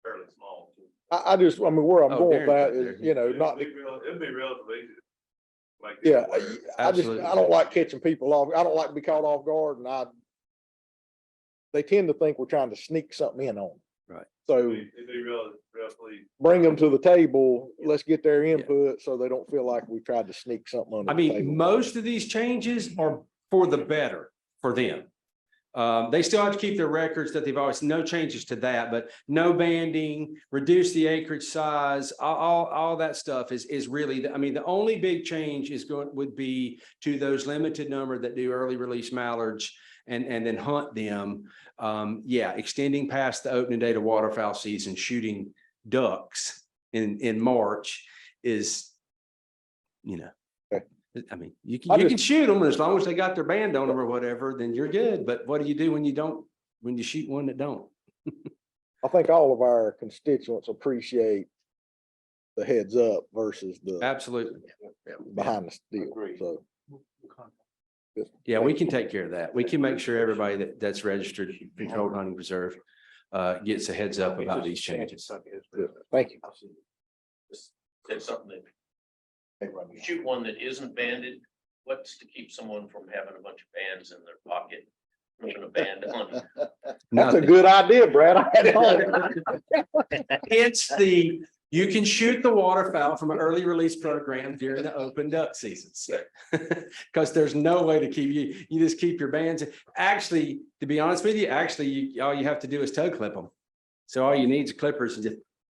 fairly small. Where I'm Oh, going with that Darren's is, back not, It'd be relatively easy. Make yeah, it aware. Absolutely. I don't like catching people off. I don't like to be caught off guard, and they tend to think we're trying to sneak something in on them. Right. So It'd be relatively. bring them to the table. Let's get their input so they don't feel like we tried to sneak something under I the table. mean, most of these changes are for the better for them. They still have to keep their records that they've always, no changes to that, but no banding, reduce the acreage size, all that stuff is really, the only big change would be to those limited number that do early release mallards and then hunt them. Extending past the opening day to waterfowl season, shooting ducks in March is, you can shoot them as long as they got their band on them or whatever, then you're good. But what do you do when you shoot one that don't? I think all of our constituents appreciate the heads up versus the Absolutely. behind the steel. Agreed. So. Yeah, we can take care of that. We can make sure everybody that's registered controlled hunting preserve gets a heads up about these changes. Thank you. Said something that you shoot one that isn't banded, what's to keep someone from having a bunch of bands in their pocket We're gonna ban hunting. That's a Nothing. good idea, Brad. I hadn't thought of it. It's the, you can shoot the waterfowl from an early release program during the open duck seasons. Because there's no way to keep you just keep your bands. Actually, to be honest with you, all you have to do is toe clip them. So all you need is clippers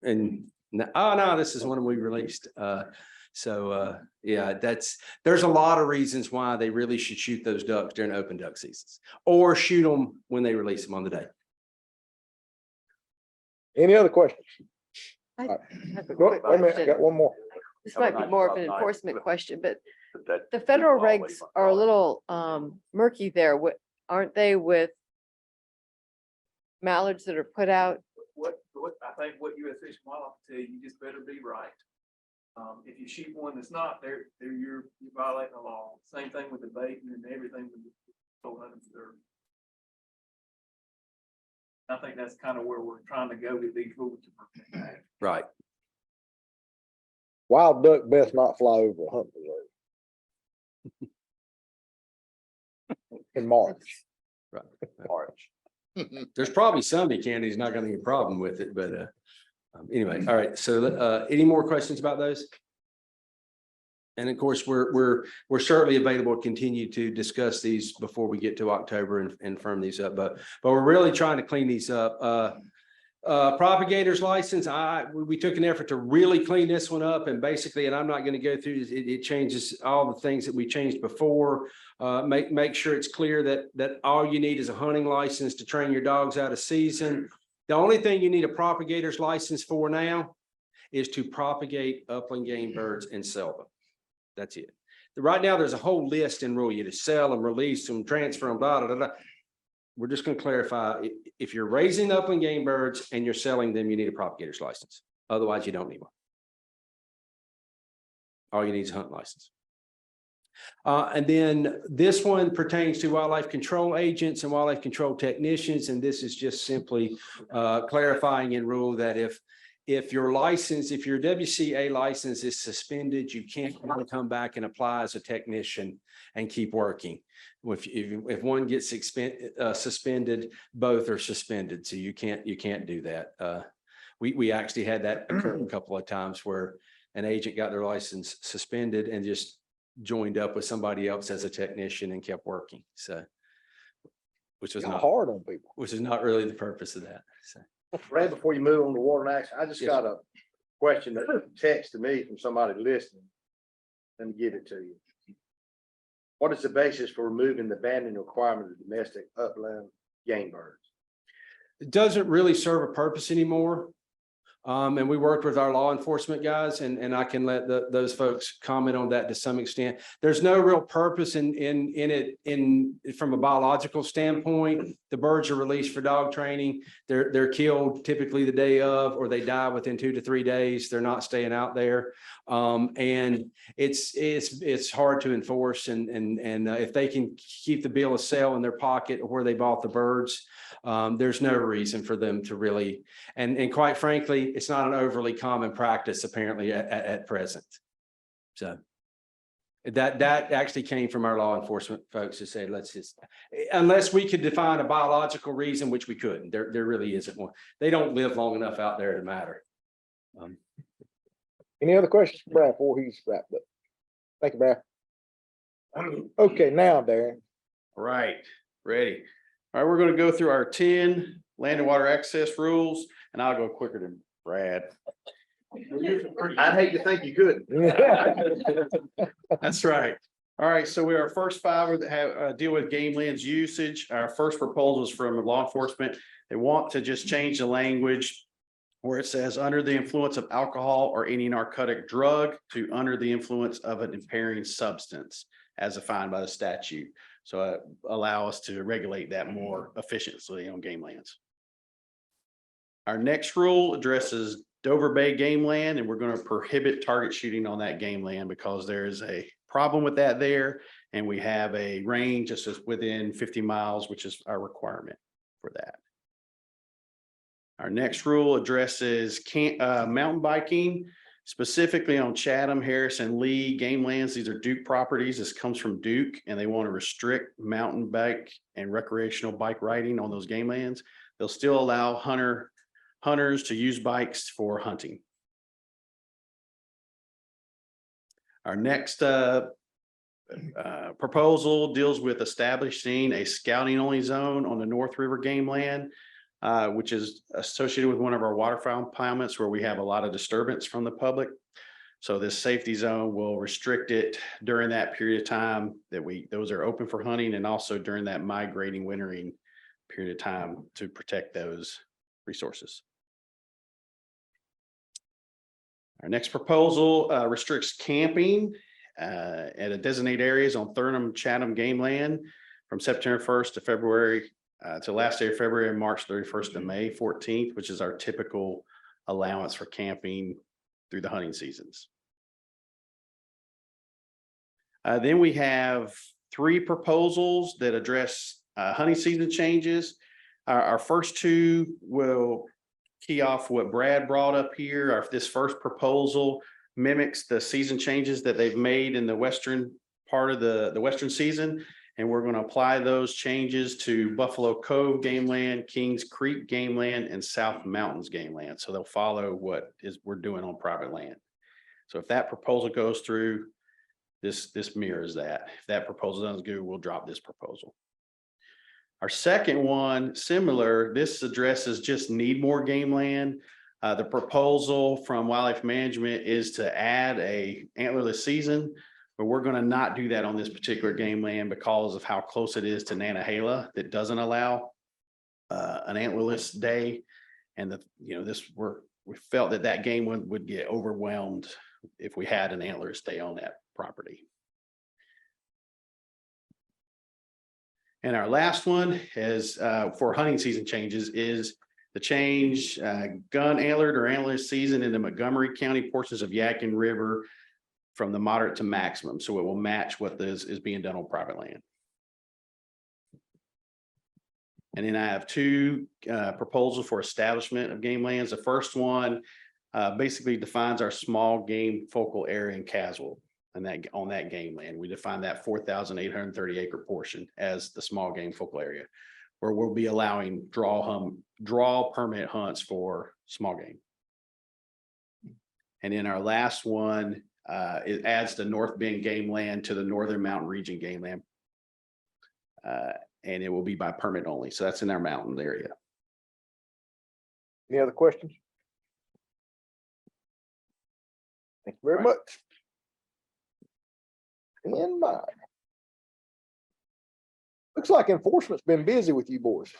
oh no, this is one we released. Yeah, there's a lot of reasons why they really should shoot those ducks during open duck seasons or shoot them when they release them on the day. Any other questions? I All right. have a Wait quick a minute, I question. got one more. This might be more of an enforcement question, but That- the federal always regs are a little murky there. Aren't they with mallards that are put out? I think what US Fish and Wildlife tell you, you just better be right. If you shoot one that's not, you're violating the law. Same thing with the bait and everything with the whole hunting for. I think that's kind of where we're trying to go with these rules to protect that. Right. Wild duck best not fly over a hunt reserve. In March. March. There's probably some he can, he's not gonna have a problem with it, but anyway, all right, so any more questions about those? And of course, we're certainly available to continue to discuss these before we get to October and firm these up, but we're really trying to clean these up. Propagator's license, we took an effort to really clean this one up, and basically, and I'm not going to go through this, it changes all the things that we changed before. Make sure it's clear that all you need is a hunting license to train your dogs out of season. The only thing you need a propagator's license for now is to propagate upland game birds and sell them. That's it. Right now, there's a whole list in rule. You to sell them, release them, transfer them, blah, blah, blah, blah. We're just going to clarify, if you're raising upland game birds and you're selling them, you need a propagator's license. Otherwise, you don't need one. All you need is a hunting license. And then this one pertains to wildlife control agents and wildlife control technicians. And this is just simply clarifying in rule that if your license, if your WCA license is suspended, you can't come back and apply as a technician and keep working. If one gets suspended, both are suspended. So you can't do that. We actually had that occur a couple of times where an agent got their license suspended and just joined up with somebody else as a technician and kept working. So, which was not hard on people. which is not really the purpose of that. So. Brad, before you move on to water and action, I just Yes, got a question that text to me from somebody listening. Let me give it to you. What is the basis for removing the banning requirement of domestic upland game birds? It doesn't really serve a purpose anymore. And we worked with our law enforcement guys, and I can let those folks comment on that to some extent. There's no real purpose in it from a biological standpoint. The birds are released for dog training. They're killed typically the day of, or they die within 2 to 3 days. They're not staying out there. And it's hard to enforce, and if they can keep the bill of sale in their pocket where they bought the birds, there's no reason for them to really, and quite frankly, it's not an overly common practice apparently at present. So that actually came from our law enforcement folks who said, let's just, unless we could define a biological reason, which we couldn't, there really isn't one. They don't live long enough out there to matter. Any other questions for Brad before he's wrapped up? Thank you, Brad. Okay, now, Darren. All right, ready. All right, we're going to go through our 10 land and water access rules, and I'll go quicker than Brad. I'd hate to think you couldn't. That's right. All right, so we are first 5 that have deal with game lands usage. Our first proposal is from law enforcement. They want to just change the language where it says under the influence of alcohol or any narcotic drug to under the influence of an impairing substance as defined by the statute. So allow us to regulate that more efficiently on game lands. Our next rule addresses Dover Bay game land, and we're going to prohibit target shooting on that game land because there is a problem with that there. And we have a range just as within 50 miles, which is our requirement for that. Our next rule addresses mountain biking. specifically on Chatham, Harrison, Lee, Game Lands. These are Duke properties. This comes from Duke, and they want to restrict mountain bike and recreational bike riding on those game lands. They'll still allow hunters to use bikes for hunting. Our next proposal deals with establishing a scouting only zone on the North River Game Land, which is associated with one of our waterfowl impoundments where we have a lot of disturbance from the public. So this safety zone will restrict it during that period of time that those are open for hunting, and also during that migrating wintering period of time to protect those resources. Our next proposal restricts camping at a designated areas on Thurnham Chatham Game Land from September 1st to February to last day of February and March 31st to May 14th, which is our typical allowance for camping through the hunting seasons. Then we have 3 proposals that address hunting season changes. Our first 2 will key off what Brad brought up here. This first proposal mimics the season changes that they've made in the western part of the western season. And we're going to apply those changes to Buffalo Cove Game Land, Kings Creek Game Land, and South Mountains Game Land. So they'll follow what we're doing on private land. So if that proposal goes through, this mirrors that. If that proposal doesn't go, we'll drop this proposal. Our second one, similar, this addresses just need more game land. The proposal from Wildlife Management is to add a antlerless season, but we're going to not do that on this particular game land because of how close it is to Nantahala that doesn't allow an antlerless day. And we felt that game would get overwhelmed if we had an antlerless day on that property. And our last one is for hunting season changes is the change gun antlered or antlerless season in the Montgomery County portions of Yadkin River from the moderate to maximum. So it will match what is being done on private land. And then I have 2 proposals for establishment of game lands. The first one basically defines our small game focal area in Caswell. And that on that game land, we define that 4,830 acre portion as the small game focal area, where we'll be allowing draw permit hunts for small game. And then our last one, it adds the North Bend Game Land to the Northern Mountain Region Game Land. And it will be by permit only. So that's in our mountain area. Any other questions? Thank you very much. In mind. Looks like enforcement's been busy with you boys.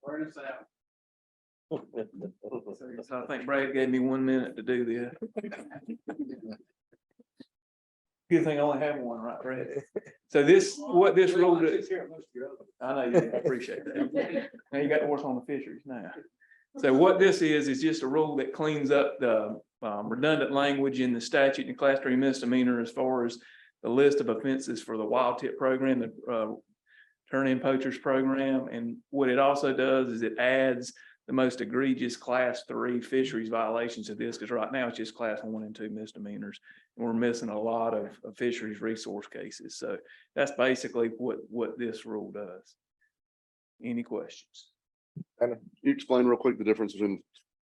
Word us out. So I think Brad gave me 1 minute to do this. Good thing I only have one, right, Brad? So what this rule does. I know you appreciate that. Now you got to work on the fisheries now. So what this is just a rule that cleans up the redundant language in the statute and class 3 misdemeanor as far as the list of offenses for the wild tip program, the turn-in poachers program. And what it also does is it adds the most egregious class 3 fisheries violations to this, because right now it's just class 1 and 2 misdemeanors. And we're missing a lot of fisheries resource cases. So that's basically what this rule does. Any questions? And You explain real quick the difference between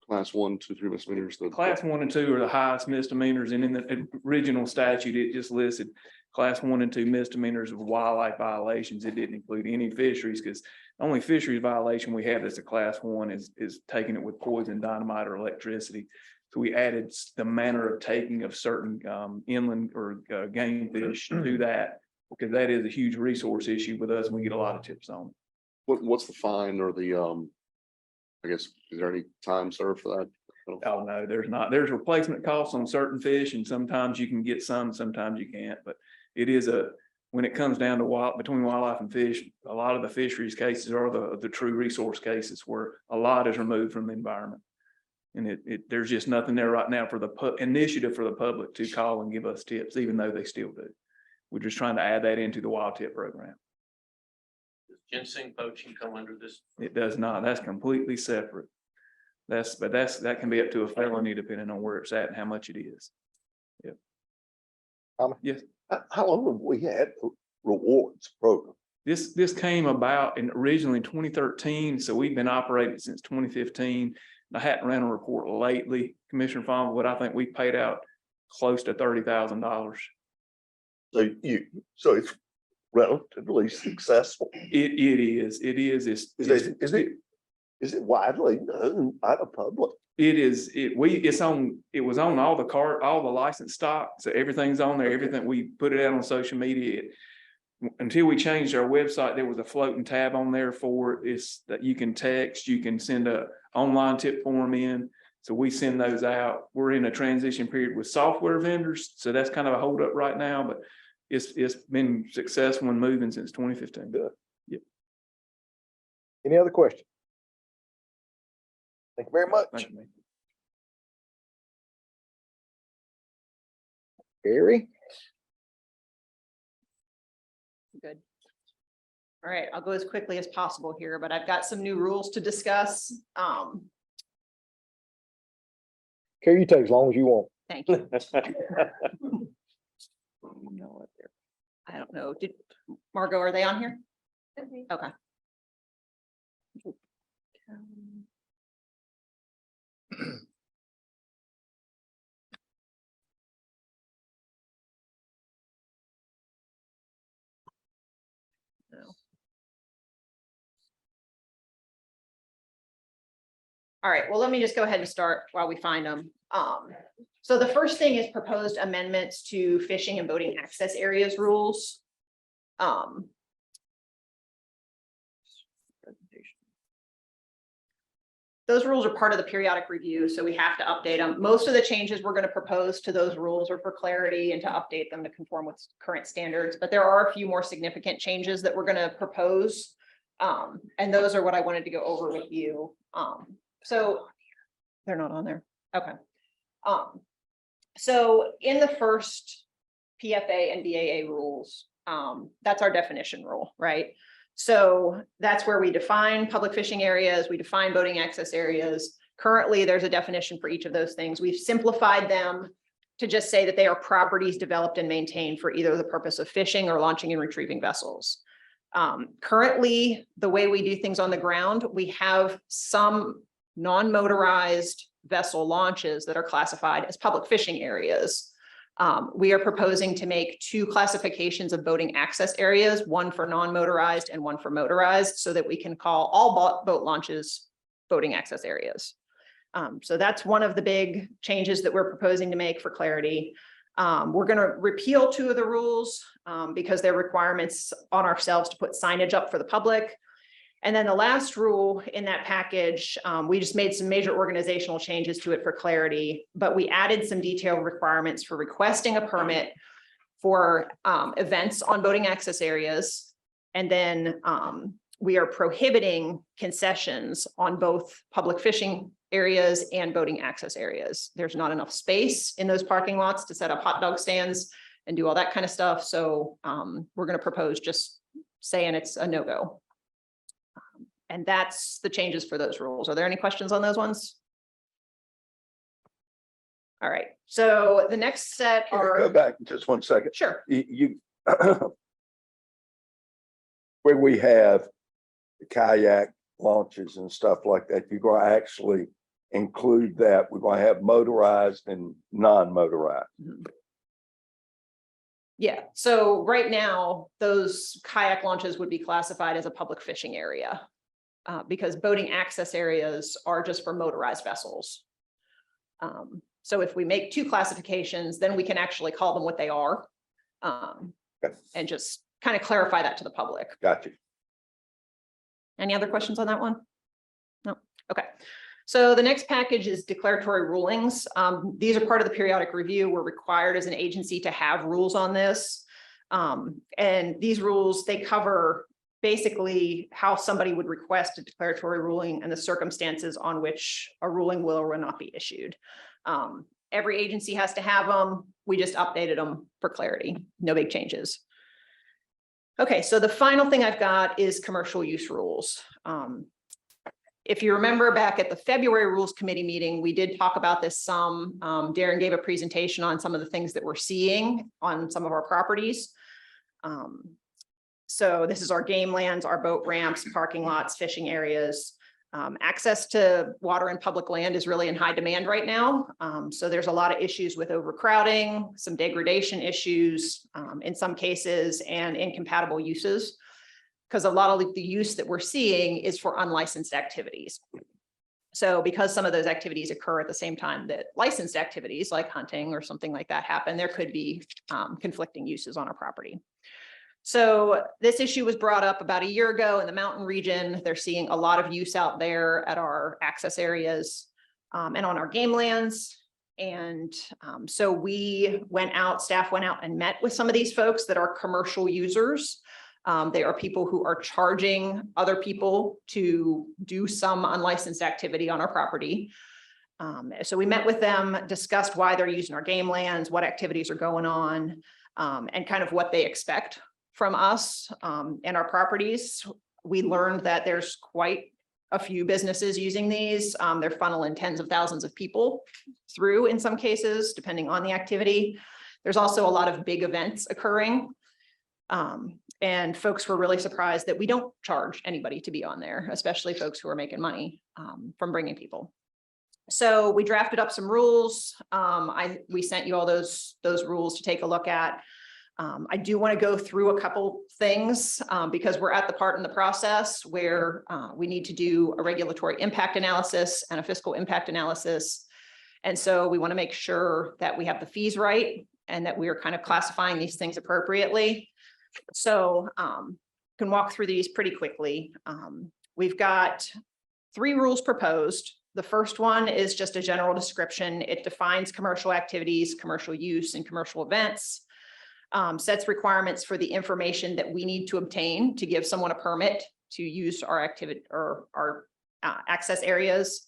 class 1, 2, 3 misdemeanors. Class 1 and 2 are the highest misdemeanors, and in the original statute, it just listed class 1 and 2 misdemeanors of wildlife violations. It didn't include any fisheries, because the only fisheries violation we have as a class 1 is taking it with poison, dynamite, or electricity. So we added the manner of taking of certain inland or game fish to that, because that is a huge resource issue with us, and we get a lot of tips on it. What's the fine or the, I guess, is there any time served for that? Oh, no, there's not. There's replacement costs on certain fish, and sometimes you can get some, sometimes you can't. But it is when it comes down to between wildlife and fish, a lot of the fisheries cases are the true resource cases where a lot is removed from the environment. And there's just nothing there right now for the initiative for the public to call and give us tips, even though they still do. We're just trying to add that into the wild tip program. Does ginseng poaching come under this? It does not. That's completely separate. That can be up to a felony depending on where it's at and how much it is. Yes, How long have we had rewards program? this came about originally in 2013, so we've been operating since 2015. I hadn't ran a report lately, Commissioner Fong, but I think we paid out close to $30,000. So it's relatively successful. It is. Is it widely known by the public? It is, it was on all the license stock, so everything's on there, everything, we put it out on social media. Until we changed our website, there was a floating tab on there for it. It's that you can text, you can send a online tip form in. So we send those out. We're in a transition period with software vendors, so that's kind of a holdup right now, but it's been successful and moving since 2015. Good. Yep. Any other questions? Thank you very much. Thank you, man. Gary? Good. All right, I'll go as quickly as possible here, but I've got some new rules to discuss. Care you take as long as you want. Thank you. I don't know. Did Margot, are they on here? Okay. No. All right, well, let me just go ahead and start while we find them. So the first thing is proposed amendments to fishing and boating access areas rules. Those rules are part of the periodic review, so we have to update them. Most of the changes we're going to propose to those rules are for clarity and to update them to conform with current standards, but there are a few more significant changes that we're going to propose. And those are what I wanted to go over with you. So they're not on there. Okay. So in the first PFA and BAA rules, that's our definition rule, right? So that's where we define public fishing areas, we define boating access areas. Currently, there's a definition for each of those things. We've simplified them to just say that they are properties developed and maintained for either the purpose of fishing or launching and retrieving vessels. Currently, the way we do things on the ground, we have some non-motorized vessel launches that are classified as public fishing areas. We are proposing to make two classifications of boating access areas, one for non-motorized and one for motorized, so that we can call all boat launches boating access areas. So that's one of the big changes that we're proposing to make for clarity. We're going to repeal two of the rules because they're requirements on ourselves to put signage up for the public. And then the last rule in that package, we just made some major organizational changes to it for clarity, but we added some detailed requirements for requesting a permit for events on boating access areas. And then we are prohibiting concessions on both public fishing areas and boating access areas. There's not enough space in those parking lots to set up hot dog stands and do all that kind of stuff. So we're going to propose just saying it's a no-go. And that's the changes for those rules. Are there any questions on those ones? All right, so the next set Go are, back just 1 second. sure, Where we have the kayak launches and stuff like that, you're going to actually include that. We're going to have motorized and non-motorized. yeah. So right now, those kayak launches would be classified as a public fishing area because boating access areas are just for motorized vessels. So if we make two classifications, then we can actually call them what they are and just kind of clarify that to the public. Gotcha. Any other questions on that one? No. Okay. So the next package is declaratory rulings. These are part of the periodic review. We're required as an agency to have rules on this. And these rules, they cover basically how somebody would request a declaratory ruling and the circumstances on which a ruling will or will not be issued. Every agency has to have them. We just updated them for clarity. No big changes. Okay, so the final thing I've got is commercial use rules. if you remember back at the February Rules Committee meeting, we did talk about this some. Darren gave a presentation on some of the things that we're seeing on some of our properties. So this is our game lands, our boat ramps, parking lots, fishing areas. Access to water and public land is really in high demand right now. So there's a lot of issues with overcrowding, some degradation issues in some cases, and incompatible uses. Because a lot of the use that we're seeing is for unlicensed activities. So because some of those activities occur at the same time that licensed activities like hunting or something like that happen, there could be conflicting uses on our property. So this issue was brought up about a year ago in the mountain region. They're seeing a lot of use out there at our access areas and on our game lands. And so we went out, staff went out and met with some of these folks that are commercial users. They are people who are charging other people to do some unlicensed activity on our property. So we met with them, discussed why they're using our game lands, what activities are going on, and kind of what they expect from us and our properties. We learned that there's quite a few businesses using these. They're funneling tens of thousands of people through in some cases, depending on the activity. There's also a lot of big events occurring. And folks were really surprised that we don't charge anybody to be on there, especially folks who are making money from bringing people. So we drafted up some rules. We sent you all those rules to take a look at. I do want to go through a couple things because we're at the part in the process where we need to do a regulatory impact analysis and a fiscal impact analysis. And so we want to make sure that we have the fees right and that we are kind of classifying these things appropriately. So can walk through these pretty quickly. We've got 3 rules proposed. The first one is just a general description. It defines commercial activities, commercial use, and commercial events. Sets requirements for the information that we need to obtain to give someone a permit to use our activity or our access areas.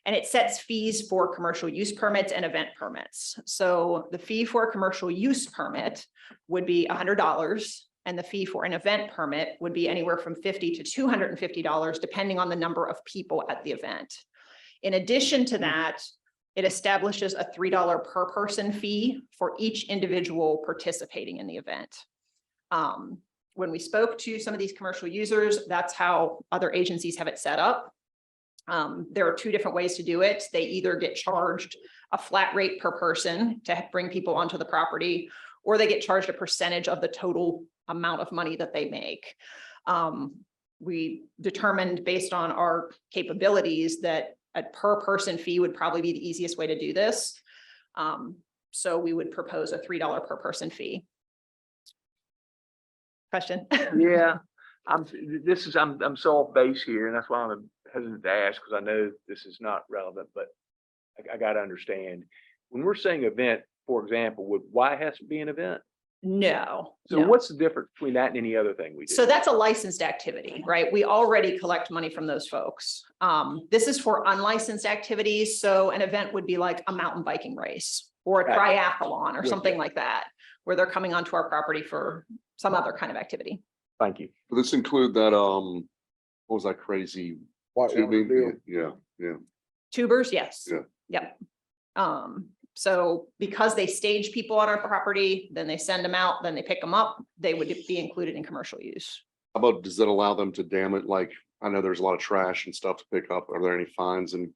And it sets fees for commercial use permits and event permits. So the fee for a commercial use permit would be $100, and the fee for an event permit would be anywhere from $50 to $250, depending on the number of people at the event. In addition to that, it establishes a $3 per person fee for each individual participating in the event. When we spoke to some of these commercial users, that's how other agencies have it set up. There are 2 different ways to do it. They either get charged a flat rate per person to bring people onto the property, or they get charged a percentage of the total amount of money that they make. We determined based on our capabilities that a per person fee would probably be the easiest way to do this. So we would propose a $3 per person fee. Question? Yeah, I'm so off base here, and that's why I'm hesitant to ask, because I know this is not relevant, but I got to understand. When we're saying event, for example, why it has to be an event? No. So no. what's the difference between that and any other thing we do? So that's a licensed activity, right? We already collect money from those folks. This is for unlicensed activities. So an event would be like a mountain biking race or a triathlon or something like that, where they're coming onto our property for some other kind of activity. Thank you. Does this include that, what was that crazy? Tubing? Yeah. Tubers, yes. Yeah. Yep. So because they stage people on our property, then they send them out, then they pick them up, they would be included in commercial use. How about, does that allow them to dam it? Like, I know there's a lot of trash and stuff to pick up. Are there any fines and?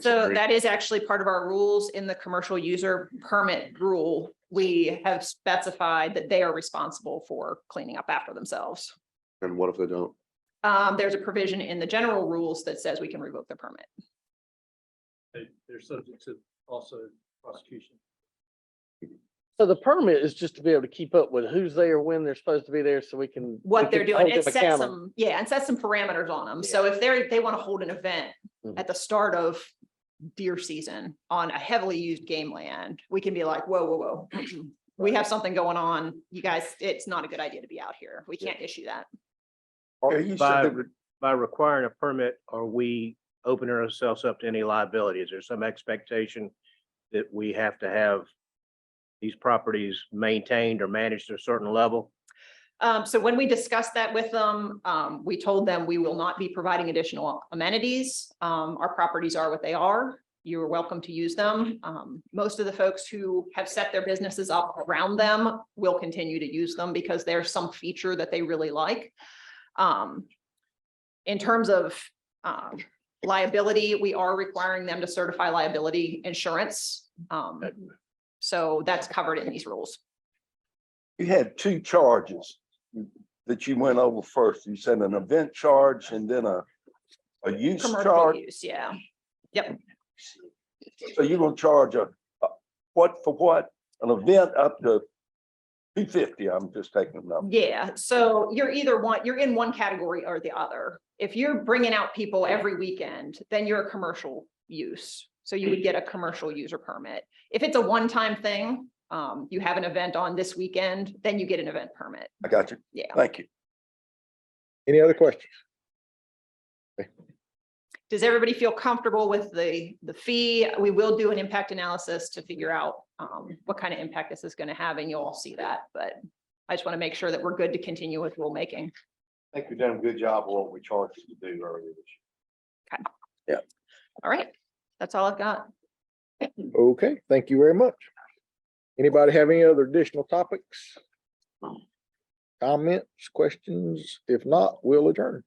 So that is actually part of our rules in the commercial user permit rule. We have specified that they are responsible for cleaning up after themselves. And what if they don't? There's a provision in the general rules that says we can revoke the permit. They're subject to also prosecution. So the permit is just to be able to keep up with who's there, when they're supposed to be there, so we can. What they're doing, it hold them sets accountable. and sets some parameters on them. So if they want to hold an event at the start of deer season on a heavily used game land, we can be like, whoa. We have something going on. You guys, it's not a good idea to be out here. We can't issue that. By requiring a permit, are we opening ourselves up to any liability? Is there some expectation that we have to have these properties maintained or managed to a certain level? So when we discussed that with them, we told them we will not be providing additional amenities. Our properties are what they are. You are welcome to use them. Most of the folks who have set their businesses up around them will continue to use them because there's some feature that they really like. In terms of liability, we are requiring them to certify liability insurance. So that's covered in these rules. You had two charges that you went over first. You said an event charge and then a use Commercial charge. use, yeah. Yep. So you're gonna charge what for what? An event up to $250. I'm just taking a number. Yeah, so you're you're in one category or the other. If you're bringing out people every weekend, then you're a commercial use. So you would get a commercial user permit. If it's a one-time thing, you have an event on this weekend, then you get an event permit. I got you. Yeah. Thank you. Any other questions? Does everybody feel comfortable with the fee? We will do an impact analysis to figure out what kind of impact this is going to have, and you'll all see that. But I just want to make sure that we're good to continue with rulemaking. I think we've done a good job of what we charged you to do earlier this year. All right, that's all I've got. Okay, thank you very much. Anybody have any other additional topics? Comments, questions? If not, we'll adjourn.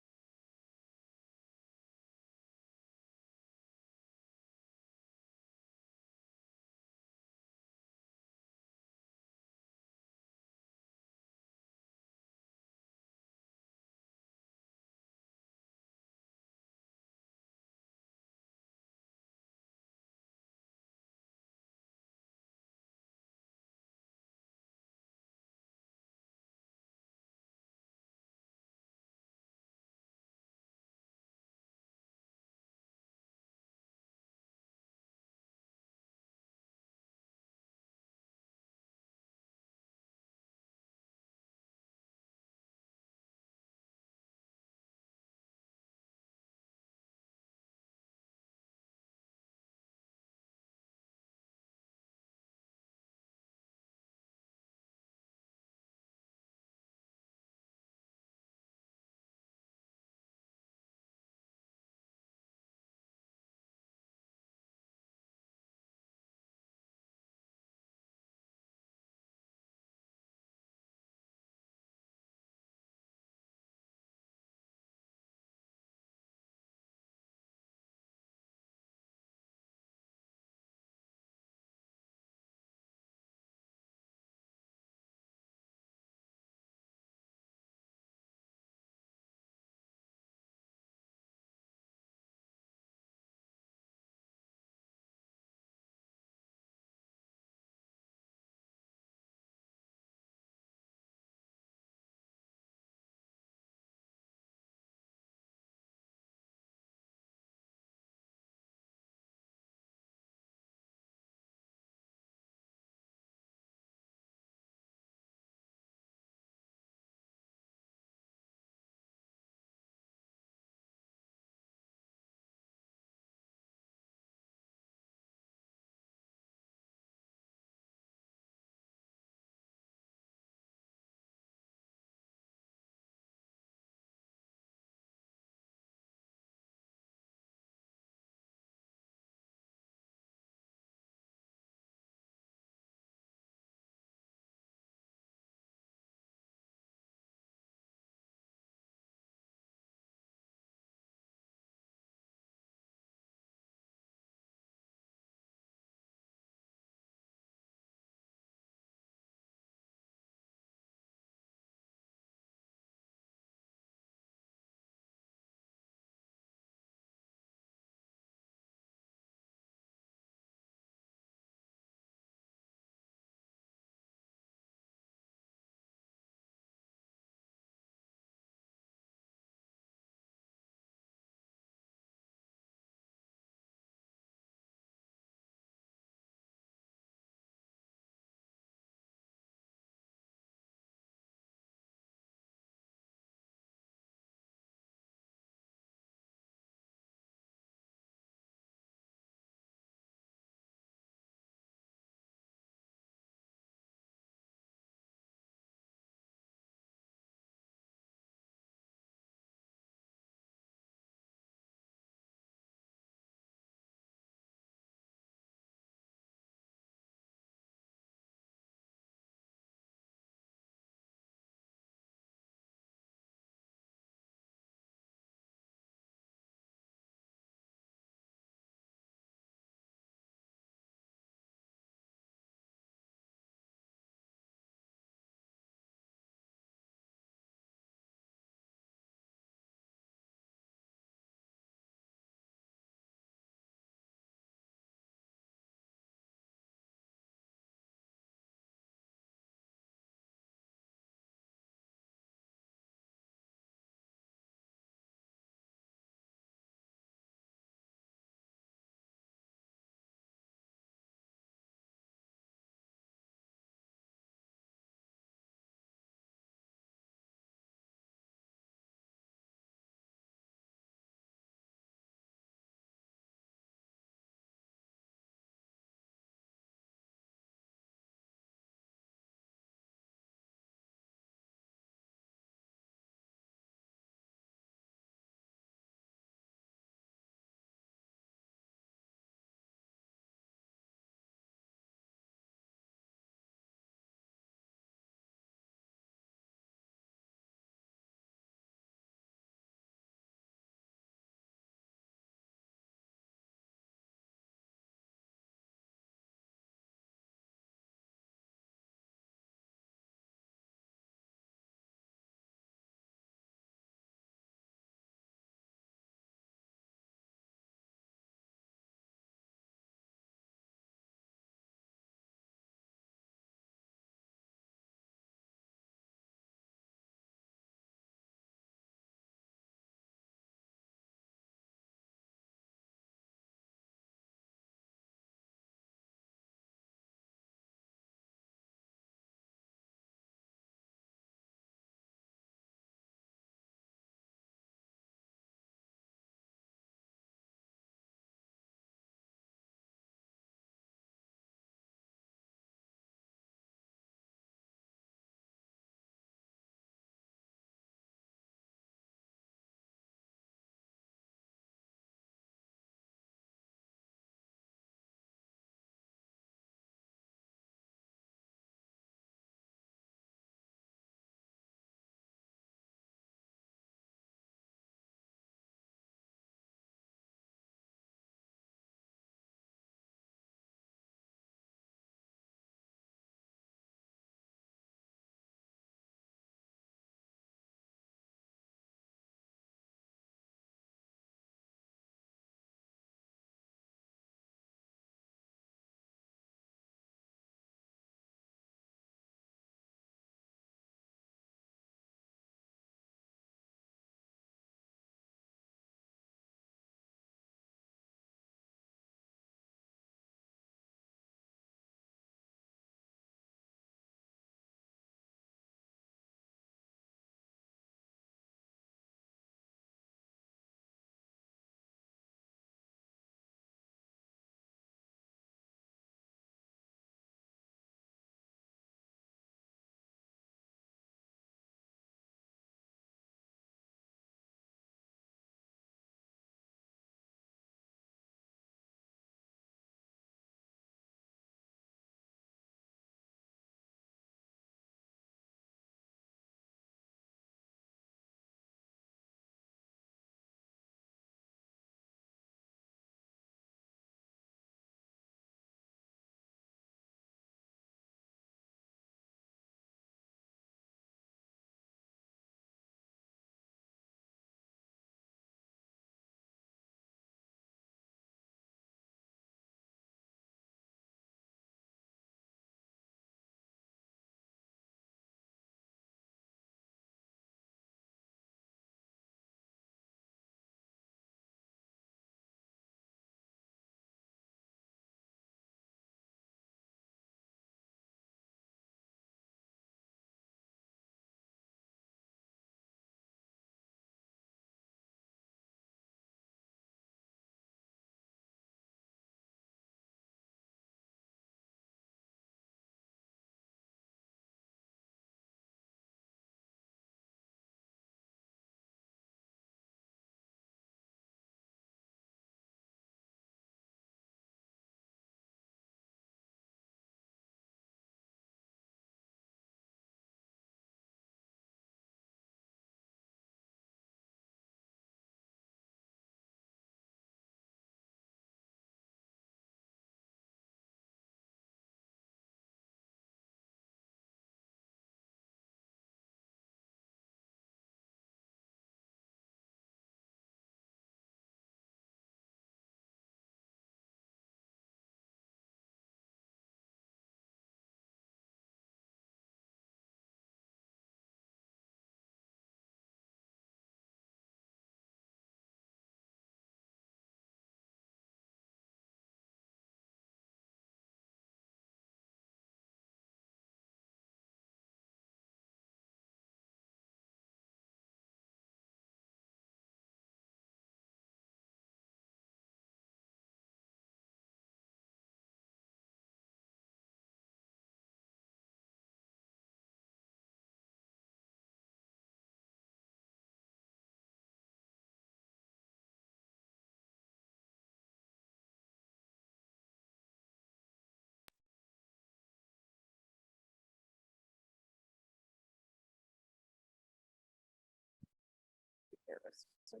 Good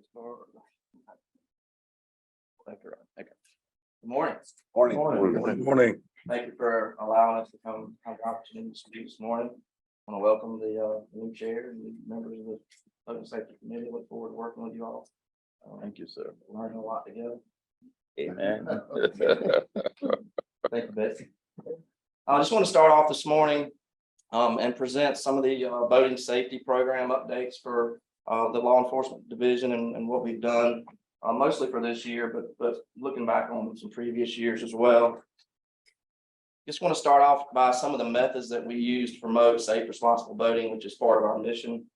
morning. Morning. Thank you for allowing us to come, have the opportunity to speak this morning. I want to welcome the new chair and the members of the Public Safety Committee. Look forward to working with you all. Thank you, sir. Learning a lot together. Amen. Thank you, Betsy. I just want to start off this morning and present some of the boating safety program updates for the law enforcement division and what we've done mostly for this year, but looking back on some previous years as well. Just want to start off by some of the methods that we use to promote safe, responsible boating, which is part of our mission.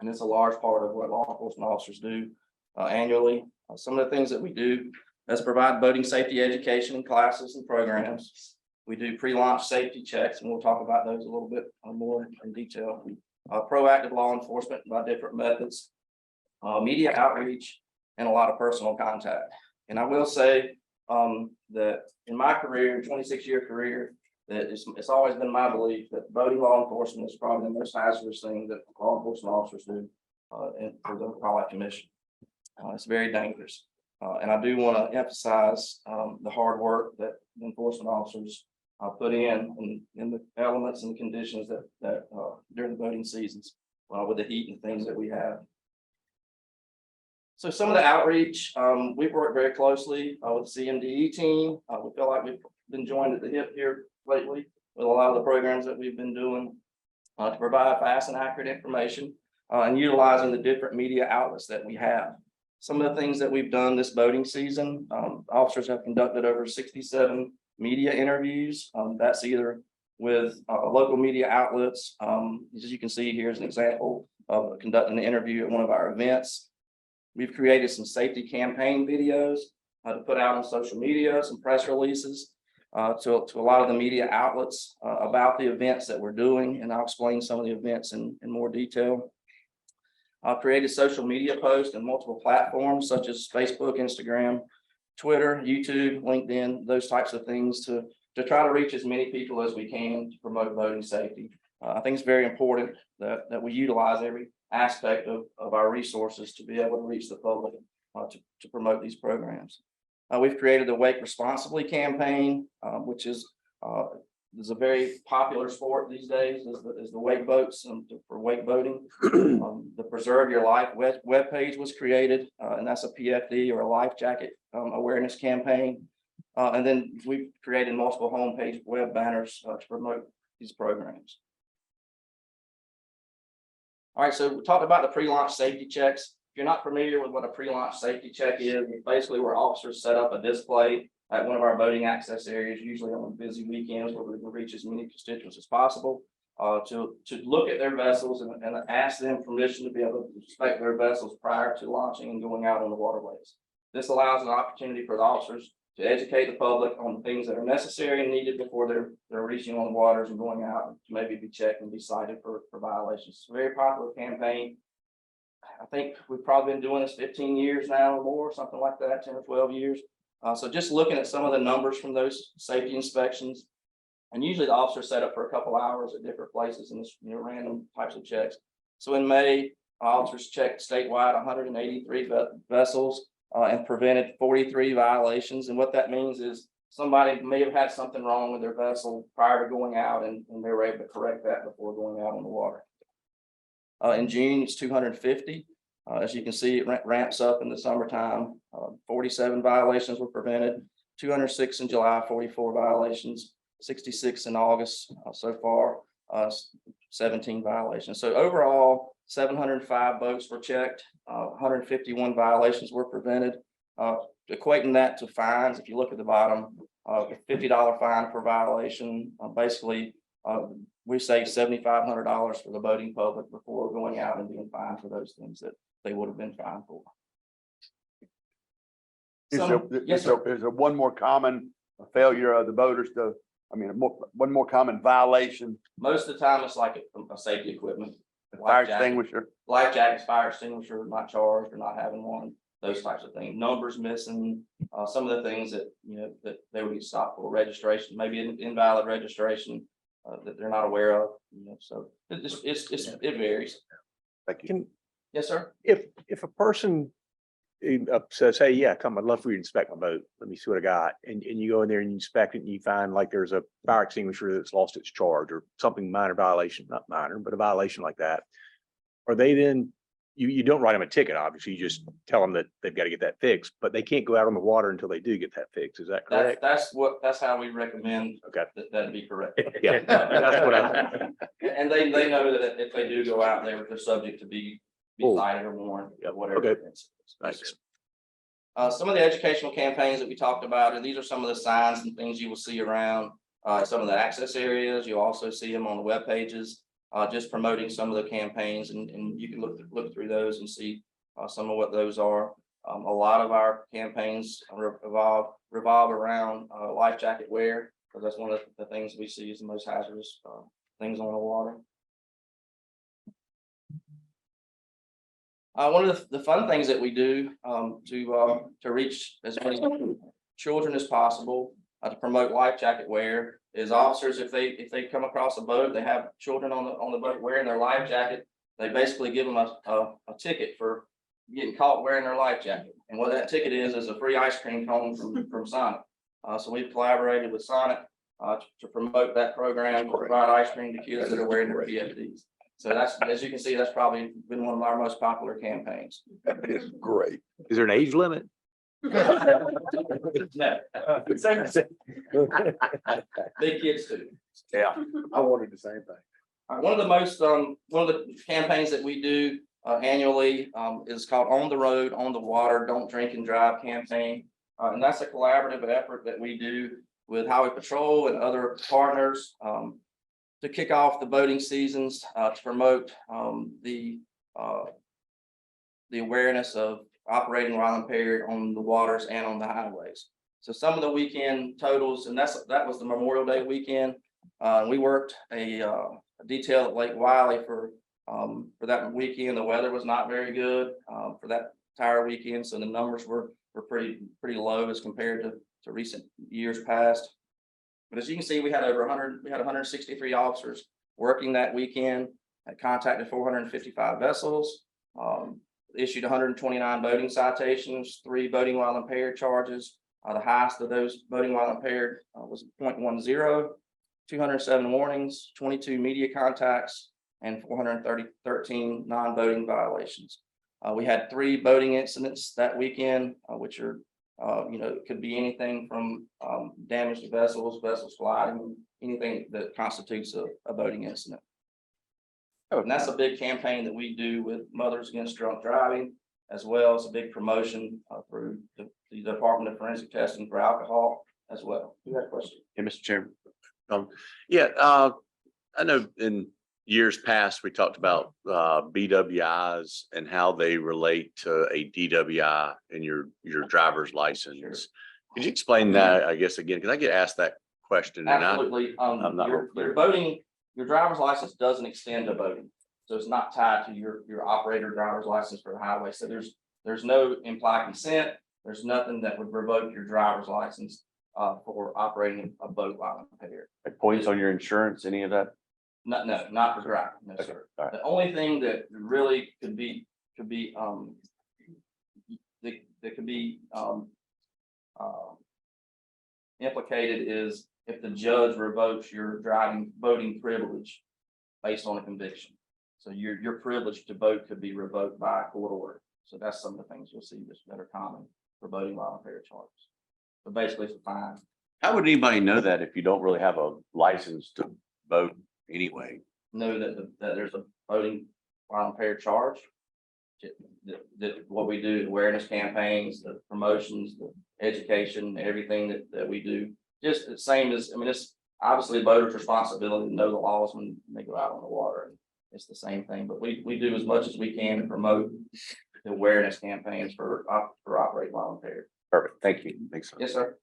And it's a large part of what law enforcement officers do annually. Some of the things that we do is provide boating safety education in classes and programs. We do pre-launch safety checks, and we'll talk about those a little bit more in detail. Proactive law enforcement by different methods, media outreach, and a lot of personal contact. And I will say that in my career, 26-year career, that it's always been my belief that boating law enforcement is probably the most hazardous thing that law enforcement officers do for the Wildlife Commission. It's very dangerous. And I do want to emphasize the hard work that the enforcement officers put in the elements and conditions that during the boating seasons with the heat and things that we have. So some of the outreach, we've worked very closely with the CMDE team. We feel like we've been joined at the hip here lately with a lot of the programs that we've been doing to provide fast and accurate information and utilizing the different media outlets that we have. Some of the things that we've done this boating season, officers have conducted over 67 media interviews. That's either with local media outlets. As you can see, here's an example of conducting an interview at one of our events. We've created some safety campaign videos to put out on social media, some press releases to a lot of the media outlets about the events that we're doing. And I'll explain some of the events in more detail. I've created social media posts on multiple platforms such as Facebook, Instagram, Twitter, YouTube, LinkedIn, those types of things to try to reach as many people as we can to promote boating safety. I think it's very important that we utilize every aspect of our resources to be able to reach the public to promote these programs. We've created the Wake Responsibly campaign, which is a very popular sport these days, is the wake boats for wake boating. The Preserve Your Life webpage was created, and that's a PFD or a life jacket awareness campaign. And then we've created multiple homepage web banners to promote these programs. All right, so we talked about the pre-launch safety checks. If you're not familiar with what a pre-launch safety check is, it's basically where officers set up a display at one of our boating access areas, usually on busy weekends where we can reach as many constituents as possible, to look at their vessels and ask them permission to be able to inspect their vessels prior to launching and going out on the waterways. This allows an opportunity for the officers to educate the public on the things that are necessary and needed before they're reaching on the waters and going out to maybe be checked and be cited for violations. It's a very popular campaign. I think we've probably been doing this 15 years now or more, something like that, 10 or 12 years. So just looking at some of the numbers from those safety inspections, and usually the officers set up for a couple hours at different places and it's random types of checks. So in May, officers checked statewide 183 vessels and prevented 43 violations. And what that means is somebody may have had something wrong with their vessel prior to going out and they were able to correct that before going out on the water. In June, it's 250. As you can see, it ramps up in the summertime. 47 violations were prevented, 206 in July, 44 violations, 66 in August so far, 17 violations. So overall, 705 boats were checked, 151 violations were prevented. Equating that to fines, if you look at the bottom, a $50 fine per violation, basically we save $7,500 for the boating public before going out and being fined for those things that they would have been fined for. Is Yes, sir. there one more common failure of the boaters one more common violation? Most of the time, it's like a safety equipment. Fire extinguisher. Life jackets, fire extinguisher, not charged or not having one, those types of things. Numbers missing, some of the things that, that they would get stopped for, registration, maybe an invalid registration that they're not aware of, so it varies. Thank you. Yes, sir. If a person says, hey, yeah, come, I'd love for you to inspect my boat. Let me see what I got. And you go in there and you inspect it and you find like there's a fire extinguisher that's lost its charge or something minor violation, not minor, but a violation like that. Are they then, you don't write them a ticket, obviously, you just tell them that they've got to get that fixed, but they can't go out on the water until they do get that fixed. Is that correct? That's how we recommend Okay. that'd be correct. Yeah, that's what I. And they know that if they do go out there, they're subject to be cited or warned, whatever. Okay. it is. Thanks. Some of the educational campaigns that we talked about, and these are some of the signs and things you will see around some of the access areas. You'll also see them on the web pages, just promoting some of the campaigns, and you can look through those and see some of what those are. A lot of our campaigns revolve around life jacket wear, because that's one of the things we see as the most hazardous things on the water. One of the fun things that we do to reach as many children as possible to promote life jacket wear is officers, if they come across a boat, they have children on the boat wearing their life jacket, they basically give them a ticket for getting caught wearing their life jacket. And what that ticket is a free ice cream cone from Sonic. So we've collaborated with Sonic to promote that program, to provide ice cream to kids that are wearing their PFDs. So that's, as you can see, that's probably been one of our most popular campaigns. That is great. Is there an age limit? No. Big kids too. Yeah. I wanted the same thing. One of the campaigns that we do annually is called On the Road, On the Water, Don't Drink and Drive campaign. And that's a collaborative effort that we do with Highway Patrol and other partners to kick off the boating seasons, to promote the awareness of operating while impaired on the waters and on the highways. So some of the weekend totals, and that was the Memorial Day weekend. We worked a detail at Lake Wiley for that weekend. The weather was not very good for that entire weekend, so the numbers were pretty low as compared to recent years past. But as you can see, we had 163 officers working that weekend, had contacted 455 vessels, issued 129 boating citations, 3 boating while impaired charges. The highest of those boating while impaired was 0.10, 207 warnings, 22 media contacts, and 413 non-boating violations. We had 3 boating incidents that weekend, which are could be anything from damage to vessels sliding, anything that constitutes a boating incident. And that's a big campaign that we do with Mothers Against Drunk Driving, as well as a big promotion through the Department of Forensic Testing for alcohol as well. You had a question? Hey, Mr. Chairman. I know in years past, we talked about BWIs and how they relate to a DWI in your driver's license. Sure. Could you explain that, I guess, again? Because I get asked that question. And Absolutely. I'm not real clear. Your boating, your driver's license doesn't extend to boating. So it's not tied to your operator driver's license for the highway. So there's no implied consent. There's nothing that would revoke your driver's license for operating a boat while impaired. Like points on your insurance, any of that? No, not for driving, no, sir. All right. The only thing that really could be implicated is if the judge revokes your boating privilege based on a conviction. So your privilege to boat could be revoked by a court order. So that's some of the things you'll see that are common for boating while impaired charges. So basically it's a fine. How would anybody know that if you don't really have a license to boat anyway? Know that there's a boating while impaired charge. That what we do, awareness campaigns, the promotions, the education, everything that we do, just the same as, it's obviously a boater's responsibility to know the laws when they go out on the water. And it's the same thing, but we do as much as we can to promote the awareness campaigns for operating while impaired. Perfect. Thank you. Thanks. Yes, sir.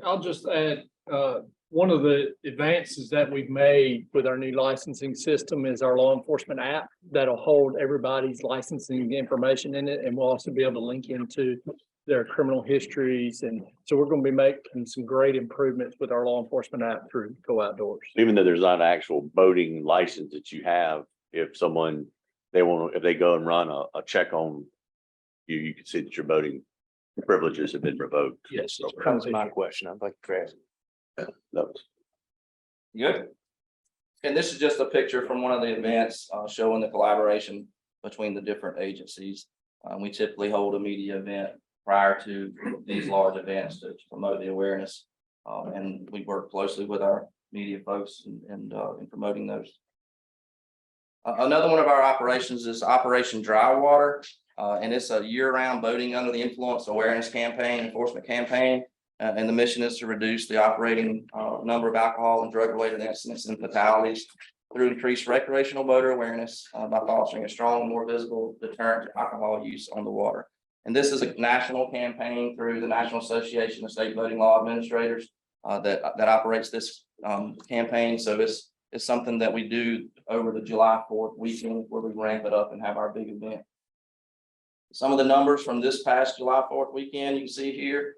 I'll just add, one of the advances that we've made with our new licensing system is our law enforcement app that'll hold everybody's licensing information in it. And we'll also be able to link into their criminal histories. And so we're going to be making some great improvements with our law enforcement app through Go Outdoors. Even though there's not an actual boating license that you have, if they go and run a check on you can see that your voting privileges have been revoked. Yes, that comes my question. I'd like to ask. Those. Good. And this is just a picture from one of the events showing the collaboration between the different agencies. We typically hold a media event prior to these large events to promote the awareness. And we work closely with our media folks in promoting those. Another one of our operations is Operation Dry Water. And it's a year-round boating under the influence awareness campaign, enforcement campaign. And the mission is to reduce the operating number of alcohol and drug-related incidents and fatalities through increased recreational boater awareness by fostering a strong, more visible deterrent to alcohol use on the water. And this is a national campaign through the National Association of State Boating Law Administrators that operates this campaign. So it's something that we do over the July 4th weekend where we ramp it up and have our big event. Some of the numbers from this past July 4th weekend, you can see here,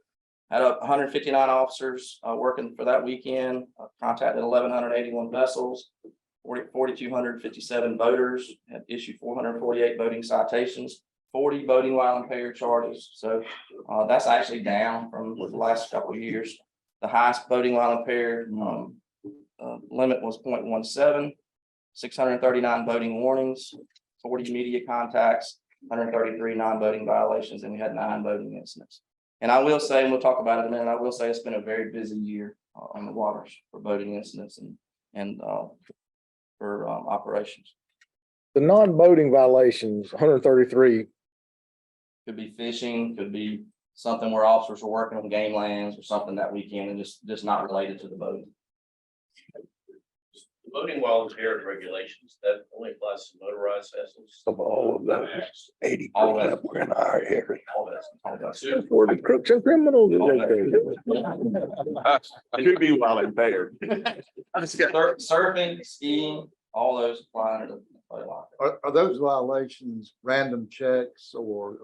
had 159 officers working for that weekend, contacted 1,181 vessels, 4,257 boaters, had issued 448 boating citations, 40 boating while impaired charges. So that's actually down from the last couple of years. The highest boating while impaired limit was 0.17, 639 boating warnings, 40 media contacts, 133 non-boating violations, and we had 9 boating incidents. And I will say, and we'll talk about it in a minute, I will say it's been a very busy year on the waters for boating incidents and for operations. The non-boating violations, 133. Could be fishing, could be something where officers are working on game lands or something that weekend and just not related to the boating. The boating while impaired regulations, that only applies to motorized vessels. Of all of those, 80% All that. were in our area. All that's. For the crooks and criminals. Could be while impaired. Surfing, skiing, all those apply under the boat law. Are those violations random checks or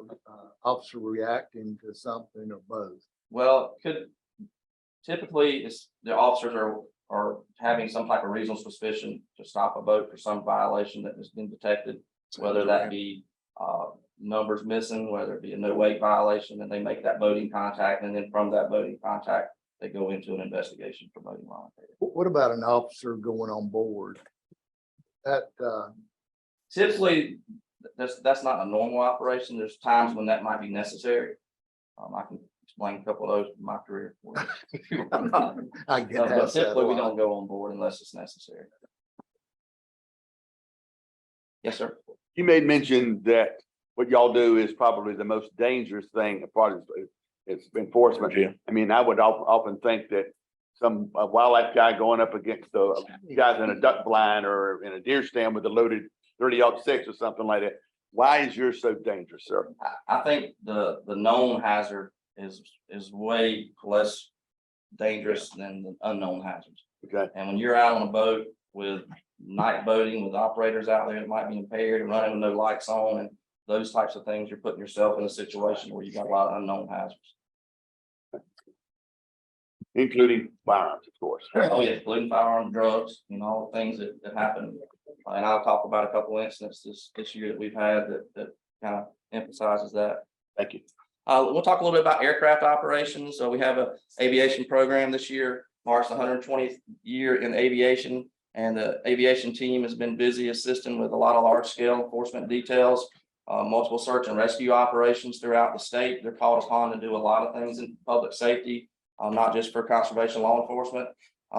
officer reacting to something or both? Well, typically it's the officers are having some type of reasonable suspicion to stop a boat for some violation that has been detected, whether that be numbers missing, whether it be a no wake violation, and they make that boating contact, and then from that boating contact, they go into an investigation for boating while impaired. What about an officer going on board? That Typically, that's not a normal operation. There's times when that might be necessary. I can explain a couple of those from my career. I get But that. typically, we don't go on board unless it's necessary. Yes, sir. You made mention that what y'all do is probably the most dangerous thing, part of it's enforcement. Yeah. I mean, I would often think that some wildlife guy going up against the guys in a duck blind or in a deer stand with a loaded 30-06 or something like that. Why is yours so dangerous, sir? I think the known hazard is way less dangerous than the unknown hazards. Okay. And when you're out on a boat with night boating with operators out there that might be impaired and running with no lights on and those types of things, you're putting yourself in a situation where you got a lot of unknown hazards. Including firearms, of course. Oh, yeah, including firearm, drugs, all the things that happen. And I'll talk about a couple of incidents this year that we've had that kind of emphasizes that. Thank you. We'll talk a little bit about aircraft operations. So we have an aviation program this year, marks the 120th year in aviation. And the aviation team has been busy assisting with a lot of large scale enforcement details, multiple search and rescue operations throughout the state. They're called upon to do a lot of things in public safety, not just for conservation law enforcement.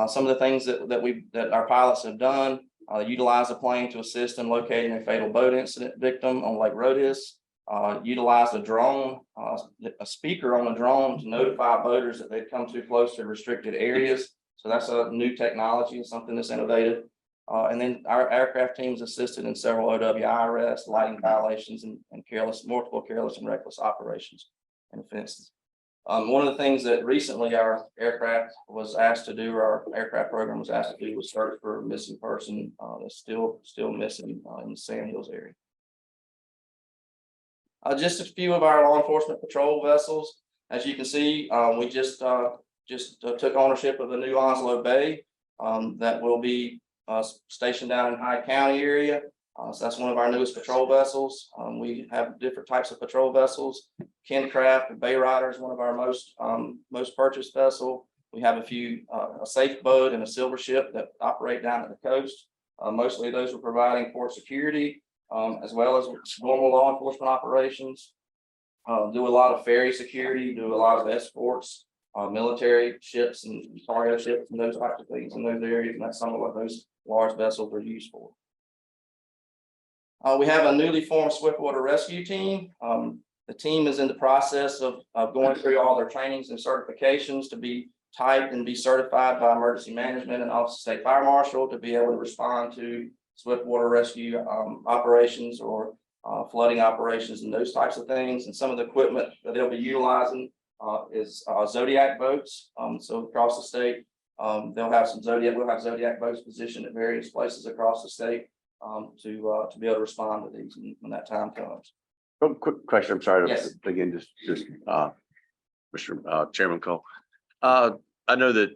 Some of the things that our pilots have done, utilize a plane to assist in locating a fatal boat incident victim on Lake Rhodus. Utilize a drone, a speaker on a drone to notify boaters that they've come too close to restricted areas. So that's a new technology and something that's innovative. And then our aircraft teams assisted in several OWI arrests, lighting violations, and multiple careless and reckless operations and offenses. One of the things that recently our aircraft was asked to do, our aircraft program was asked to do, was search for a missing person that's still missing in the Sand Hills area. Just a few of our law enforcement patrol vessels. As you can see, we just took ownership of the new Onslow Bay that will be stationed down in Hyde County area. So that's one of our newest patrol vessels. We have different types of patrol vessels. Kincraft, Bay Rider is one of our most purchased vessel. We have a few, a Safe Boat and a Silver Ship that operate down at the coast. Mostly those are providing port security, as well as normal law enforcement operations. Do a lot of ferry security, do a lot of escorts, military ships and cargo ships and those types of things in those areas. And that's some of what those large vessels are used for. We have a newly formed Swiftwater Rescue Team. The team is in the process of going through all their trainings and certifications to be typed and be certified by emergency management and Office of State Fire Marshal to be able to respond to swiftwater rescue operations or flooding operations and those types of things. And some of the equipment that they'll be utilizing is Zodiac boats. So across the state, they'll have some we'll have Zodiac boats positioned at various places across the state to be able to respond to these when that time comes. One quick question, I'm sorry. Yes. Again, just Mr. Chairman Cole. I know that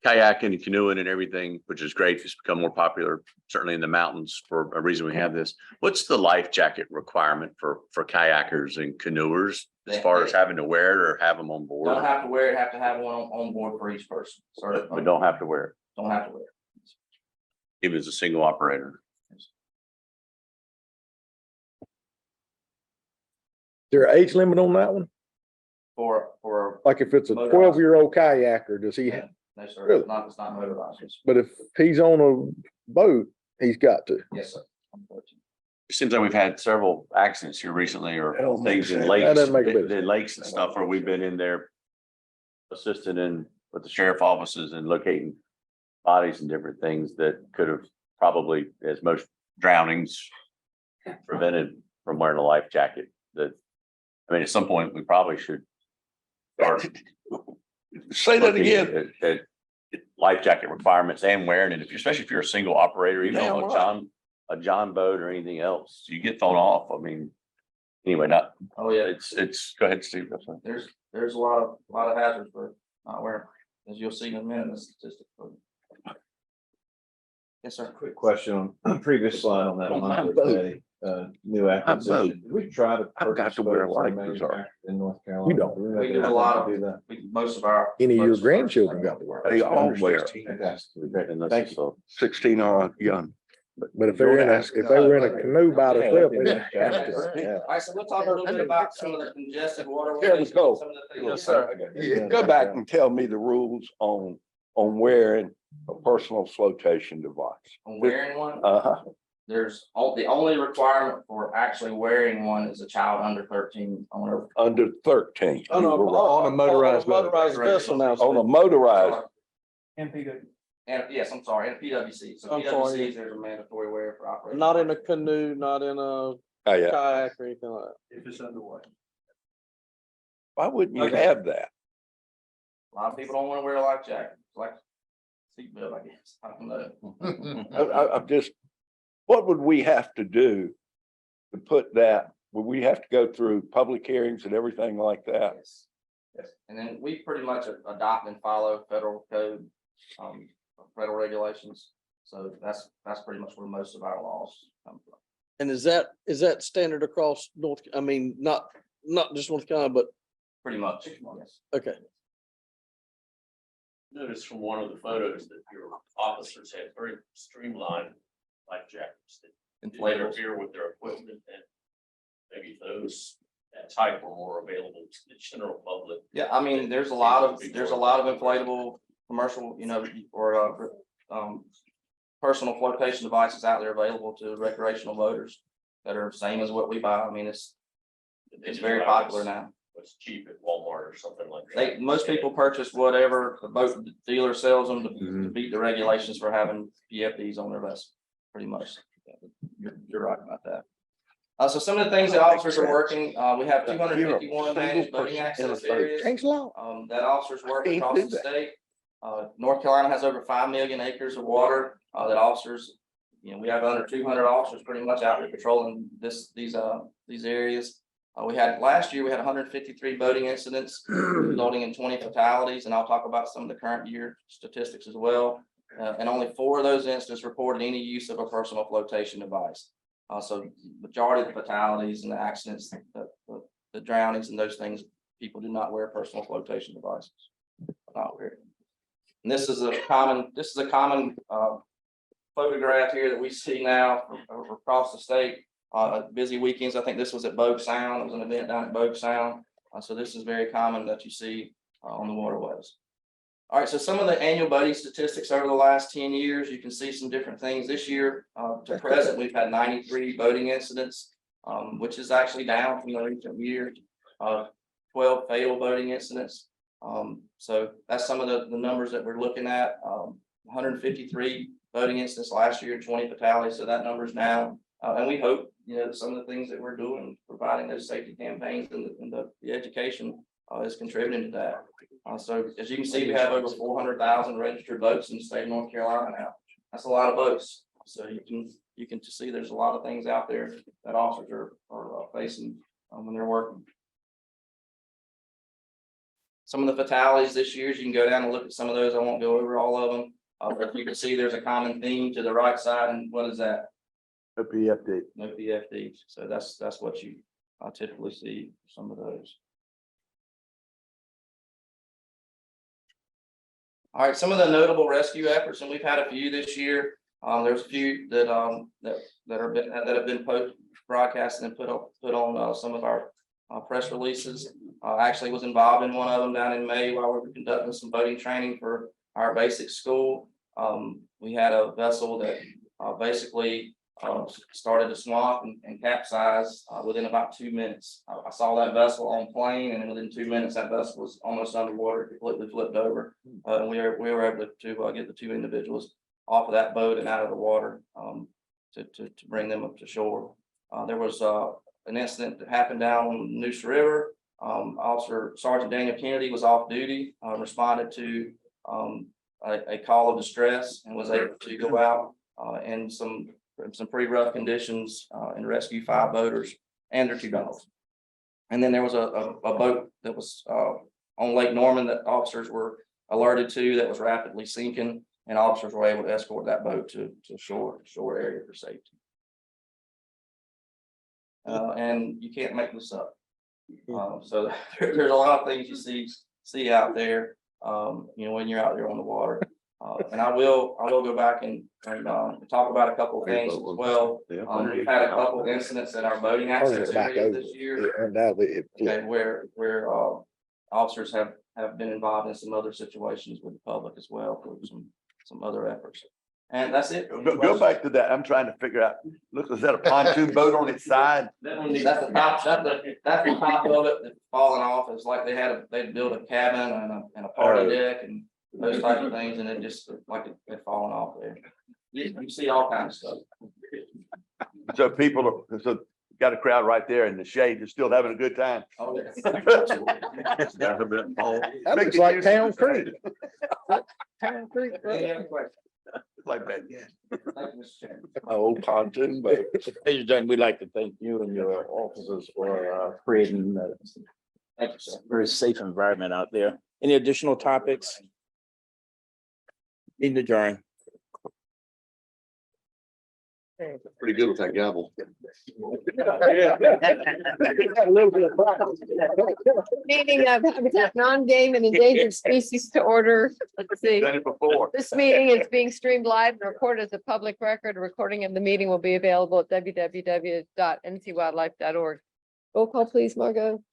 kayaking and canoeing and everything, which is great, it's become more popular, certainly in the mountains for a reason we have this. What's the life jacket requirement for kayakers and canoers as far as having to wear it or have them on board? Don't have to wear it, have to have one on board for each person. But don't have to wear it, Don't have to wear it. even as a single operator. Is there an age limit on that one? For Like if it's a Motorized. 12-year-old kayaker, does he, no, sir, Really? it's not motorized. but if he's on a boat, he's got to. Yes, sir. It seems like we've had several accidents here recently or That don't make things in sense. lakes, That doesn't make a bit of in lakes and stuff where we've been in there assisting in with the sheriff offices and locating bodies and different things that could have probably, as most drownings, prevented from wearing a life jacket. That, I mean, at some point, we probably should start Say that looking again. at life jacket requirements and wearing it, especially if you're a single operator, even Damn on right. a John boat or anything else, you get thrown off. I mean, anyway, not, Oh, yeah. it's, go ahead, Steve. That's fine. There's a lot of hazards for not wearing, as you'll see in a minute, in the statistic. Yes, sir. Quick question on previous slide on that Don't one, mind today, new acquisition. Did we try to? I've got purchase to wear a boats that are life preserver. manufactured in North Carolina? You don't. We do a lot of, most of our. Any of your most- grandchildren got to wear it. They all wear. Fantastic. And that's Thank you. so- 16 or young. But if they're in a, if they were in a canoe by themselves, they have to. All right, so we'll talk a little bit about some of the congested waterways. Here we go. Some of the things- Yes, sir. Yeah, go back and tell me the rules on wearing a personal flotation device. On wearing one, Uh-huh. there's, the only requirement for actually wearing one is a child under 13 owner. Under 13. On a motorized vessel now. On a motorized, MPW. And yes, I'm sorry, and PWC. So I'm sorry. PWCs, there's a mandatory wear for operation. Not in a canoe, not in a oh yeah, kayak or anything like that. If it's underway. why wouldn't you Okay. have that? A lot of people don't want to wear a life jacket, it's like seatbelt, I guess. I don't know. I'm just, what would we have to do to put that? Would we have to go through public hearings and everything like that? Yes. Yes. And then we pretty much adopt and follow federal code, federal regulations. So that's pretty much where most of our laws come from. And is that standard across North, I mean, not just North Carolina, but, Pretty much, yes. okay. Noticed from one of the photos that your officers had very streamlined life jackets that didn't Inflatables. interfere with their equipment, and maybe those that type were more available to the general public. Yeah, I mean, there's a lot of inflatable commercial, or personal flotation devices out there available to recreational voters that are same as what we buy. I mean, it's very popular now. What's cheap at Walmart or something like that. Most people purchase whatever the boat dealer sells them to beat the regulations for having PFDs on their vessel, pretty much. You're right about that. So some of the things that officers are working, we have 251 managed boating access areas. Change the law. That officers work Can't across do the that. state. North Carolina has over 5 million acres of water, that officers, we have under 200 officers pretty much out there patrolling these areas. Last year, we had 153 boating incidents resulting in 20 fatalities, and I'll talk about some of the current year statistics as well. And only 4 of those incidents reported any use of a personal flotation device. So majority of the fatalities and the accidents, the drownings and those things, people do not wear personal flotation devices. Not wear it. And this is a common photograph here that we see now across the state. Busy weekends. I think this was at Bogue Sound. It was an event down at Bogue Sound. So this is very common that you see on the waterways. All right, so some of the annual boating statistics over the last 10 years, you can see some different things. This year to present, we've had 93 boating incidents, which is actually down from the recent years. 12 fatal boating incidents. So that's some of the numbers that we're looking at. 153 boating incidents last year, 20 fatalities. So that number's down. And we hope, some of the things that we're doing, providing those safety campaigns and the education is contributing to that. So as you can see, we have over 400,000 registered boats in the state of North Carolina now. That's a lot of boats. So you can see there's a lot of things out there that officers are facing when they're working. Some of the fatalities this year, you can go down and look at some of those. I won't go over all of them. But you can see there's a common theme to the right side. And what is that? No PFD. No PFD. So that's what you typically see for some of those. All right, some of the notable rescue efforts, and we've had a few this year. There's a few that have been broadcasted and put on some of our press releases. Actually was involved in one of them down in May while we were conducting some boating training for our basic school. We had a vessel that basically started to swamp and capsize within about 2 minutes. I saw that vessel on plane, and within 2 minutes, that vessel was almost underwater, completely flipped over. And we were able to get the 2 individuals off of that boat and out of the water to bring them up to shore. There was an incident that happened down on Noosa River. Officer Sergeant Daniel Kennedy was off duty, responded to a call of distress and was able to go out in some pretty rough conditions and rescue 5 boaters and their 2 dogs. And then there was a boat that was on Lake Norman that officers were alerted to that was rapidly sinking, and officers were able to escort that boat to shore area for safety. And you can't make this up. So there's a lot of things you see out there, when you're out there on the water. And I will go back and talk about a couple of things as well. We've had a couple of incidents in our boating access area this year, where officers have been involved in some other situations with the public as well for some other efforts. And that's it. Go back to that. I'm trying to figure out, look, is that a pontoon boat on its side? That's the top of it that's falling off. It's like they'd built a cabin and a party deck and those types of things, and it just like it falling off there. You see all kinds of stuff. So people got a crowd right there in the shade. They're still having a good time. Oh, yeah. That looks like Town Creek. Town Creek. Like that, yeah. Thank you, Mr. Chairman. Old pontoon boat. Ladies and gentlemen, we'd like to thank you and your officers for creating a very safe environment out there. Any additional topics? Need to adjourn. Pretty good with that gavel. Meeting of Habitat non-game and endangered species to order. Let's see. Done it before. This meeting is being streamed live and recorded as a public record. A recording of the meeting will be available at www.ncwildlife.org. Roll call, please, Margot.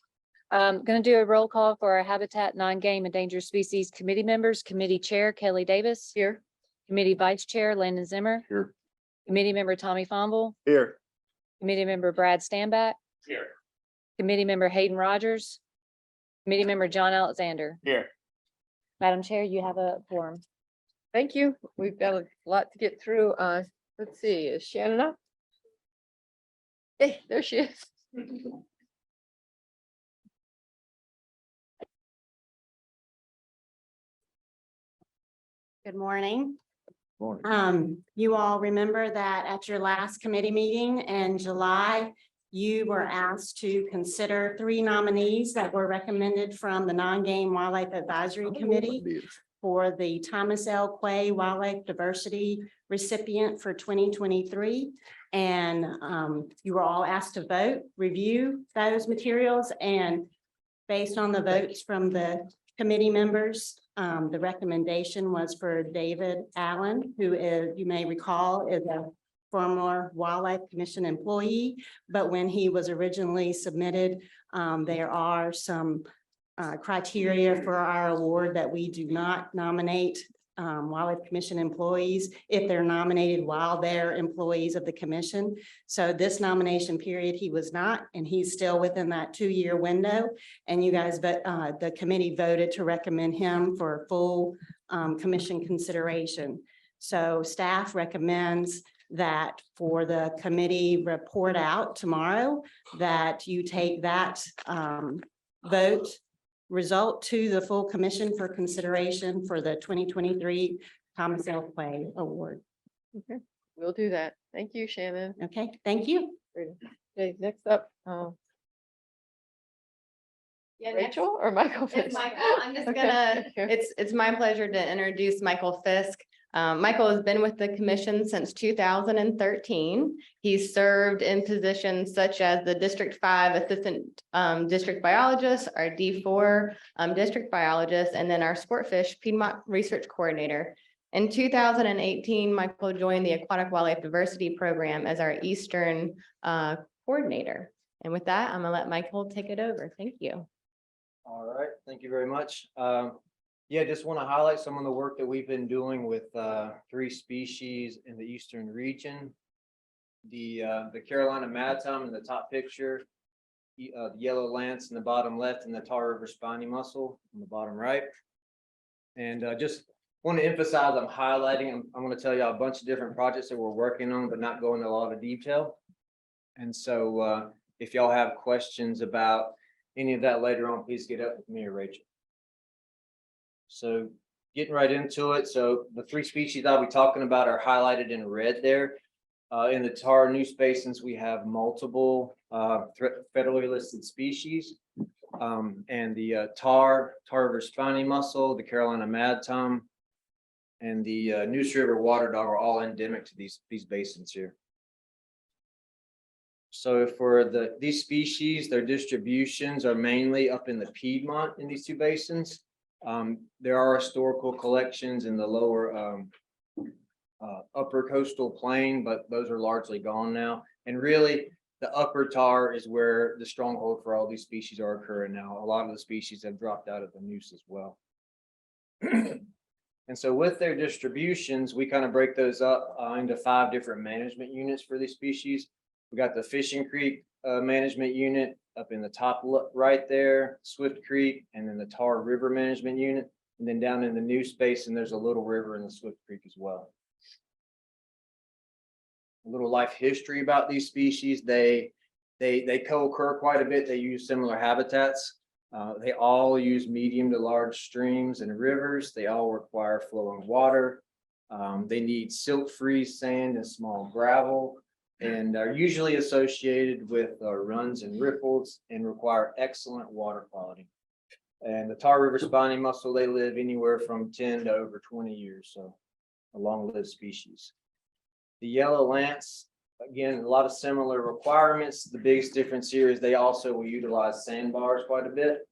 Going to do a roll call for our Habitat Non-Game Endangered Species Committee members. Committee Chair Kelly Davis. Here. Committee Vice Chair Landon Zimmer. Here. Committee Member Tommy Fumble. Here. Committee Member Brad Standback. Here. Committee Member Hayden Rogers. Committee Member John Alexander. Here. Madam Chair, you have a forum. Thank you. We've got a lot to get through. Let's see, is Shannon up? Hey, there she is. Good morning. Morning. You all remember that at your last committee meeting in July, you were asked to consider 3 nominees that were recommended from the Non-Game Wildlife Advisory Committee. for the Thomas L. Quay Wildlife Diversity recipient for 2023. And you were all asked to vote, review those materials, and based on the votes from the committee members, the recommendation was for David Allen, who is, you may recall, is a former Wildlife Commission employee, but when he was originally submitted, there are some criteria for our award that we do not nominate Wildlife Commission employees if they're nominated while they're employees of the commission. So this nomination period, he was not, and he's still within that 2-year window. And you guys, the committee voted to recommend him for full commission consideration. So staff recommends that for the committee report out tomorrow, that you take that vote result to the full commission for consideration for the 2023 Thomas L. Quay Award. Okay, we'll do that. Thank you, Shannon. Okay, thank you. Okay, next up, Rachel or Michael? It's first? Michael. I'm just Okay, gonna, thank you. it's my pleasure to introduce Michael Fisk. Michael has been with the commission since 2013. He's served in positions such as the District 5 Assistant District Biologist, our D4 District Biologist, and then our Sportfish Piedmont Research Coordinator. In 2018, Michael joined the Aquatic Wildlife Diversity Program as our Eastern Coordinator. And with that, I'm gonna let Michael take it over. Thank you. All right, thank you very much. Yeah, just want to highlight some of the work that we've been doing with 3 species in the eastern region. The Carolina Mad Tom in the top picture, the yellow lance in the bottom left, and the Tar River spiny mussel in the bottom right. And just want to emphasize, I'm highlighting, I'm going to tell you a bunch of different projects that we're working on, but not go into a lot of detail. And so if y'all have questions about any of that later on, please get up with me or Rachel. So getting right into it. So the 3 species I'll be talking about are highlighted in red there. In the tar Neuse basins, we have multiple federally listed species. And the tar River spiny mussel, the Carolina Mad Tom, and the Neuse River water dog are all endemic to these basins here. So for these species, their distributions are mainly up in the Piedmont in these 2 basins. There are historical collections in the lower upper coastal plain, but those are largely gone now. And really, the upper tar is where the stronghold for all these species are occurring now. A lot of the species have dropped out of the Neuse as well. And so with their distributions, we kind of break those up into 5 different management units for these species. We got the Fishing Creek management unit up in the top right there, Swift Creek, and then the Tar River management unit. And then down in the Neuse Basin, there's a little river in the Swift Creek as well. A little life history about these species. They co-occur quite a bit. They use similar habitats. They all use medium to large streams and rivers. They all require flowing water. They need silt-free sand and small gravel, and are usually associated with runs and riffles and require excellent water quality. And the Tar River spiny mussel, they live anywhere from 10 to over 20 years, so a long-lived species. The yellow lance, again, a lot of similar requirements. The biggest difference here is they also will utilize sandbars quite a bit.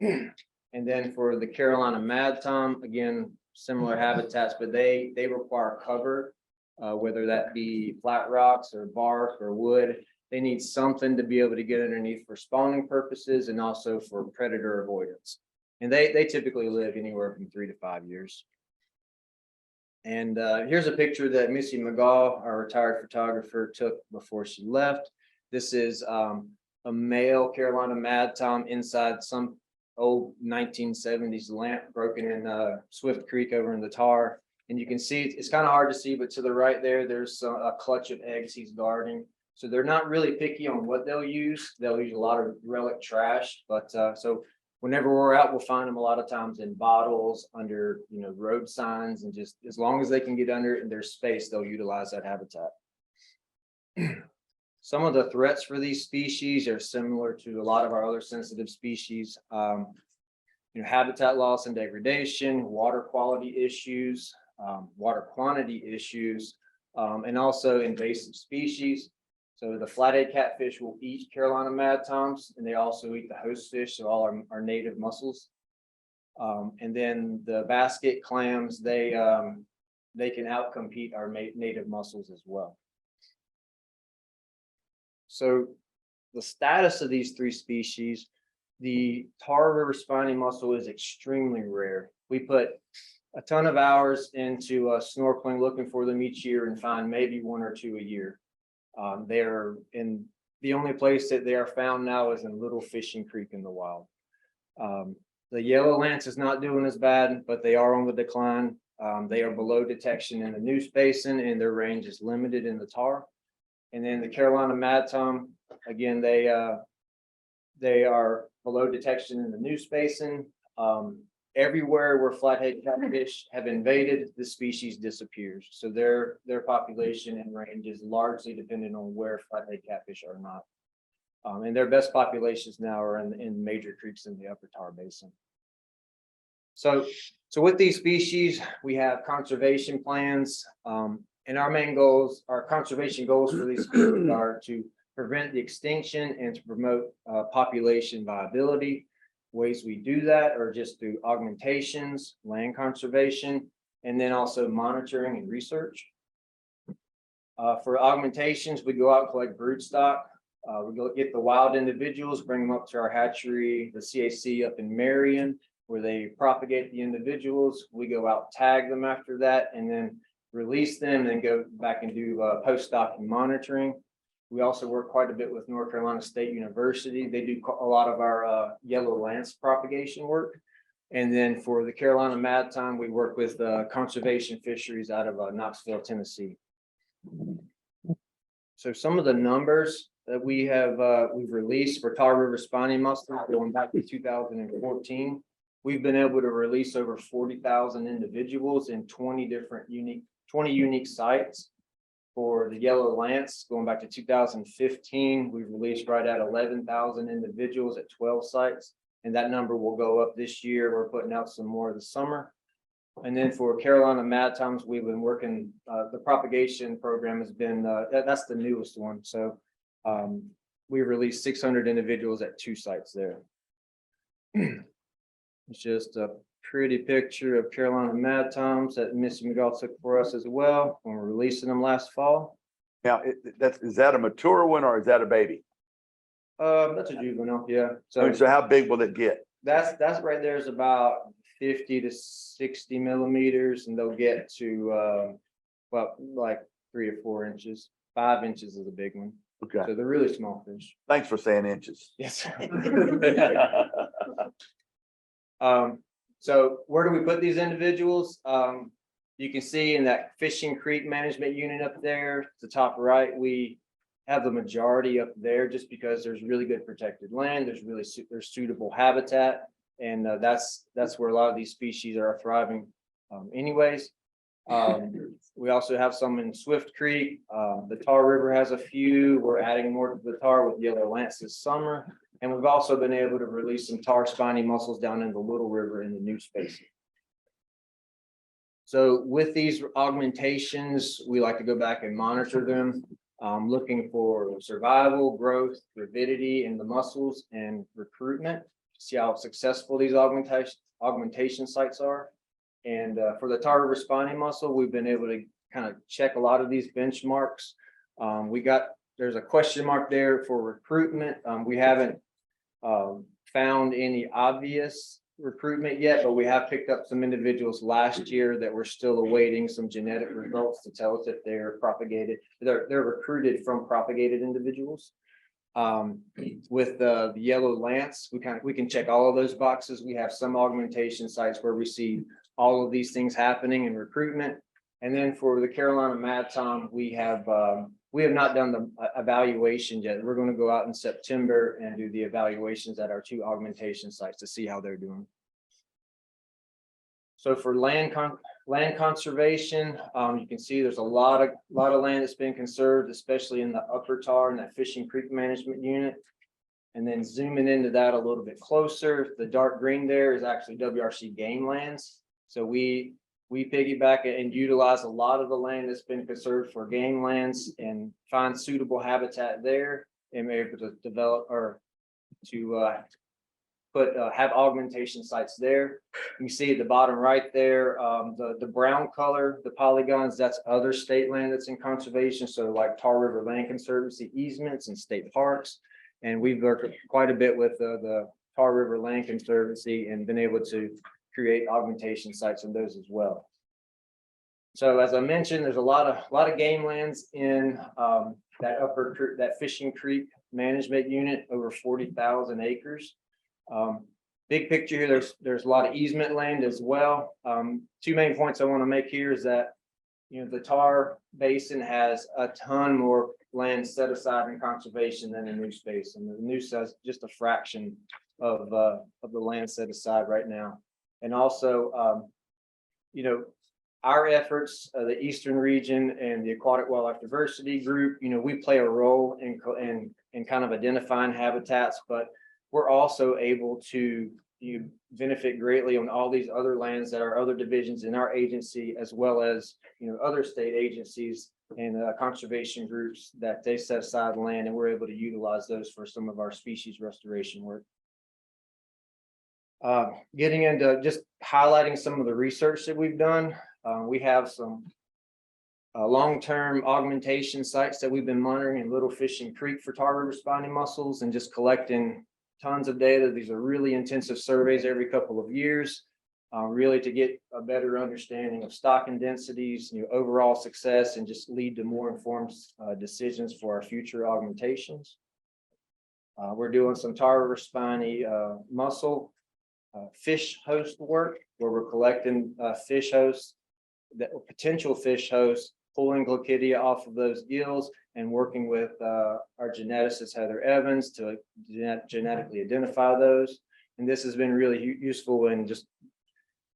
And then for the Carolina Mad Tom, again, similar habitats, but they require cover. Whether that be flat rocks or bark or wood, they need something to be able to get underneath for spawning purposes and also for predator avoidance. And they typically live anywhere from 3 to 5 years. And here's a picture that Missy McGaw, our retired photographer, took before she left. This is a male Carolina Mad Tom inside some old 1970s lamp broken in Swift Creek over in the tar. And you can see it's kind of hard to see, but to the right there, there's a clutch of eggs he's guarding. So they're not really picky on what they'll use. They'll use a lot of relic trash. But so whenever we're out, we'll find them a lot of times in bottles, under road signs, and just as long as they can get under it in their space, they'll utilize that habitat. Some of the threats for these species are similar to a lot of our other sensitive species. habitat loss and degradation, water quality issues, water quantity issues, and also invasive species. So the flathead catfish will eat Carolina mad toms, and they also eat the host fish, so all our native mussels. And then the basket clams, they can outcompete our native mussels as well. So the status of these three species, the Tar River spiny mussel is extremely rare. We put a ton of hours into snorkeling, looking for them each year, and find maybe one or two a year. They're in the only place that they are found now is in Little Fishing Creek in the wild. The yellow lance is not doing as bad, but they are on the decline. They are below detection in the Neuse Basin, and their range is limited in the tar. And then the Carolina mad tom, again, they are below detection in the Neuse Basin. Everywhere where flathead catfish have invaded, the species disappears. So their population and range is largely dependent on where flathead catfish are not. And their best populations now are in major creeks in the upper Tar Basin. So with these species, we have conservation plans, and our main goals, our conservation goals for these species are to prevent the extinction and to promote population viability. Ways we do that are just through augmentations, land conservation, and then also monitoring and research. For augmentations, we go out and collect broodstock. We go get the wild individuals, bring them up to our hatchery, the CAC up in Marion, where they propagate the individuals. We go out, tag them after that, and then release them, and then go back and do post-stocking monitoring. We also work quite a bit with North Carolina State University. They do a lot of our yellow lance propagation work. And then for the Carolina mad tom, we work with conservation fisheries out of Knoxville, Tennessee. So some of the numbers that we have we've released for Tar River spiny mussel going back to 2014. We've been able to release over 40,000 individuals in 20 unique sites. For the yellow lance, going back to 2015, we released right at 11,000 individuals at 12 sites, and that number will go up this year. We're putting out some more this summer. And then for Carolina mad toms, we've been working, the propagation program has been, that's the newest one. So we released 600 individuals at 2 sites there. It's just a pretty picture of Carolina mad toms that Missy McGall took for us as well when we're releasing them last fall. Now, is that a mature one or is that a baby? That's a juvenile, yeah. So how big will it get? That's right there is about 50 to 60 millimeters, and they'll get to well, like 3 or 4 inches. 5 inches is a big one. Okay. So they're really small fish. Thanks for saying inches. Yes. So where do we put these individuals? You can see in that Fishing Creek Management Unit up there, the top right, we have the majority up there just because there's really good protected land. There's suitable habitat, and that's where a lot of these species are thriving anyways. We also have some in Swift Creek. The Tar River has a few. We're adding more to the tar with yellow lance this summer. And we've also been able to release some tar spiny mussels down in the Little River in the Neuse Basin. So with these augmentations, we like to go back and monitor them, looking for survival, growth, gravidity in the mussels, and recruitment. See how successful these augmentation sites are. And for the Tar River spiny mussel, we've been able to kind of check a lot of these benchmarks. There's a question mark there for recruitment. We haven't found any obvious recruitment yet, but we have picked up some individuals last year that we're still awaiting some genetic results to tell us if they're propagated. They're recruited from propagated individuals. With the yellow lance, we can check all of those boxes. We have some augmentation sites where we see all of these things happening in recruitment. And then for the Carolina mad tom, we have not done the evaluation yet. We're going to go out in September and do the evaluations at our 2 augmentation sites to see how they're doing. So for land conservation, you can see there's a lot of land that's been conserved, especially in the upper Tar and that Fishing Creek Management Unit. And then zooming into that a little bit closer, the dark green there is actually WRC game lands. So we piggyback and utilize a lot of the land that's been conserved for game lands and find suitable habitat there and be able to develop or to have augmentation sites there. You can see at the bottom right there, the brown color, the polygons, that's other state land that's in conservation. So like Tar River Land Conservancy easements and state parks. And we've worked quite a bit with the Tar River Land Conservancy and been able to create augmentation sites on those as well. So as I mentioned, there's a lot of game lands in that Fishing Creek Management Unit, over 40,000 acres. Big picture here, there's a lot of easement land as well. Two main points I want to make here is that, the Tar Basin has a ton more land set aside in conservation than the Neuse Basin. The Neuse has just a fraction of the land set aside right now. And also, our efforts, the Eastern region and the Aquatic Wildlife Diversity Group, we play a role in kind of identifying habitats, but we're also able to benefit greatly on all these other lands that are other divisions in our agency, as well as, other state agencies and conservation groups that they set aside land, and we're able to utilize those for some of our species restoration work. Getting into just highlighting some of the research that we've done. We have some long-term augmentation sites that we've been monitoring in Little Fishing Creek for Tar River spiny mussels and just collecting tons of data. These are really intensive surveys every couple of years, really to get a better understanding of stocking densities, overall success, and just lead to more informed decisions for our future augmentations. We're doing some Tar River spiny mussel fish host work, where we're collecting fish hosts, that potential fish hosts, pulling Glaucidia off of those gills and working with our geneticist Heather Evans to genetically identify those. And this has been really useful in just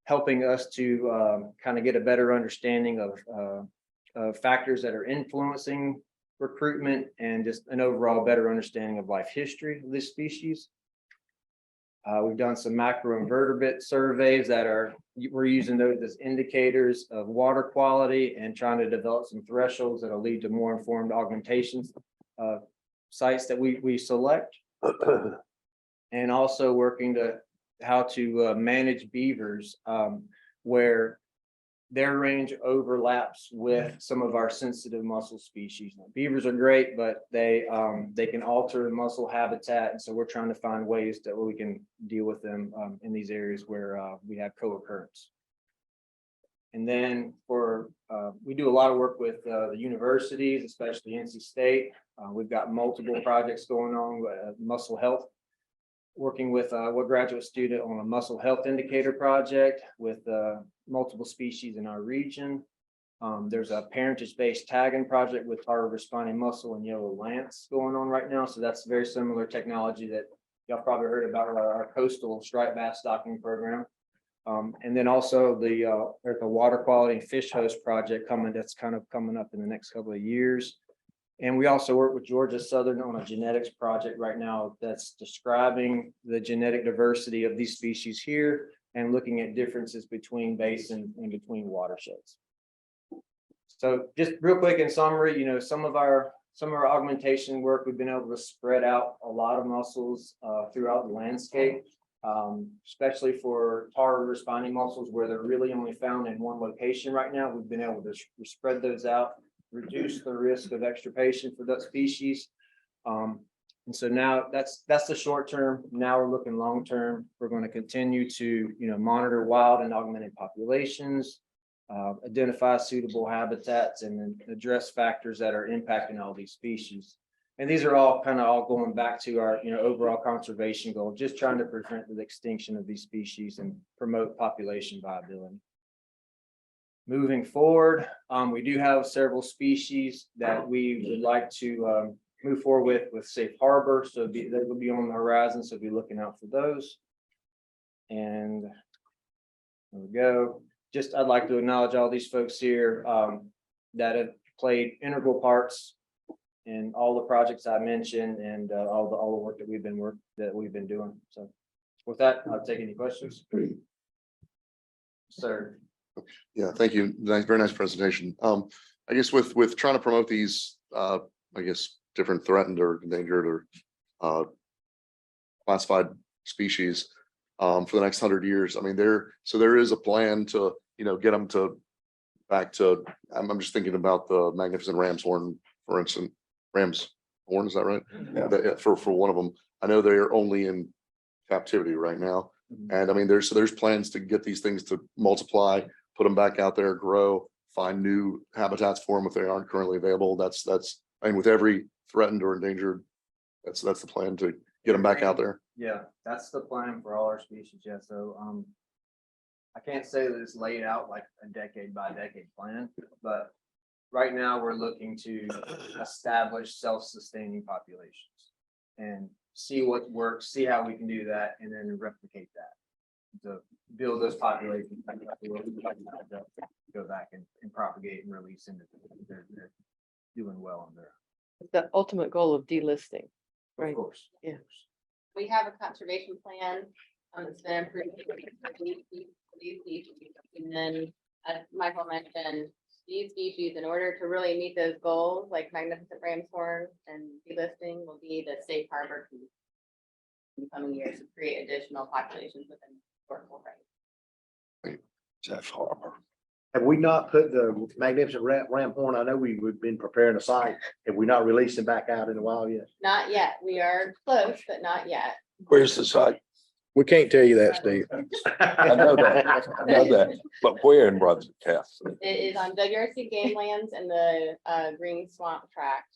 helping us to kind of get a better understanding of factors that are influencing recruitment and just an overall better understanding of life history of this species. We've done some macroinvertebrate surveys we're using those as indicators of water quality and trying to develop some thresholds that'll lead to more informed augmentations sites that we select. And also working to how to manage beavers where their range overlaps with some of our sensitive mussel species. Beavers are great, but they can alter the mussel habitat, and so we're trying to find ways that we can deal with them in these areas where we have co-occurrence. And then we do a lot of work with the universities, especially NC State. We've got multiple projects going on with mussel health, working with a graduate student on a mussel health indicator project with multiple species in our region. There's a parentage-based tagging project with Tar River spiny mussel and yellow lance going on right now. So that's very similar technology that y'all probably heard about our coastal striped bass stocking program. And then also there's a water quality fish host project that's kind of coming up in the next couple of years. And we also work with Georgia Southern on a genetics project right now that's describing the genetic diversity of these species here and looking at differences between basin and between watersheds. So just real quick in summary, some of our augmentation work, we've been able to spread out a lot of mussels throughout the landscape, especially for Tar River spiny mussels where they're really only found in one location right now. We've been able to spread those out, reduce the risk of extirpation for that species. And so now that's the short term. Now we're looking long term. We're going to continue to monitor wild and augmented populations, identify suitable habitats, and then address factors that are impacting all these species. And these are all going back to our overall conservation goal, just trying to prevent the extinction of these species and promote population viability. Moving forward, we do have several species that we would like to move forward with safe harbor. So they will be on the horizon. So be looking out for those. And there we go. I'd like to acknowledge all these folks here that have played integral parts in all the projects I mentioned and all the work that we've been doing. So with that, I'll take any questions. Sir. Yeah, thank you. Nice, very nice presentation. I guess with trying to promote these, I guess, different threatened or endangered or classified species for the next 100 years. I mean, there is a plan to, get them to back to, I'm just thinking about the magnificent ram's horn, for instance, ram's horn, is that right? Yeah. For one of them. I know they're only in captivity right now. And I mean, there's plans to get these things to multiply, put them back out there, grow, find new habitats for them if they aren't currently available. That's, I mean, with every threatened or endangered, that's the plan to get them back out there. Yeah, that's the plan for all our species. Yeah, so I can't say that it's laid out like a decade by decade plan, but right now we're looking to establish self-sustaining populations and see what works, see how we can do that, and then replicate that. To build those populations, back up the way we like to go back and propagate and release into they're doing well on their. The ultimate goal of delisting, right? Of course. Yeah. We have a conservation plan, it's been approved for these species. And then, as Michael mentioned, these species, in order to really meet those goals, like magnificent ram's horn and delisting, will be the safe harbor in the coming years to create additional populations within historical rights. Jeff Harbor. Have we not put the magnificent ram horn? I know we've been preparing a site. Have we not released them back out in the wild yet? Not yet, we are close, but not yet. Where's the site? We can't tell you that, Steve. I know that, but where in Brunswick Castle? It is on WRC Game Lands and the Green Swamp Tract,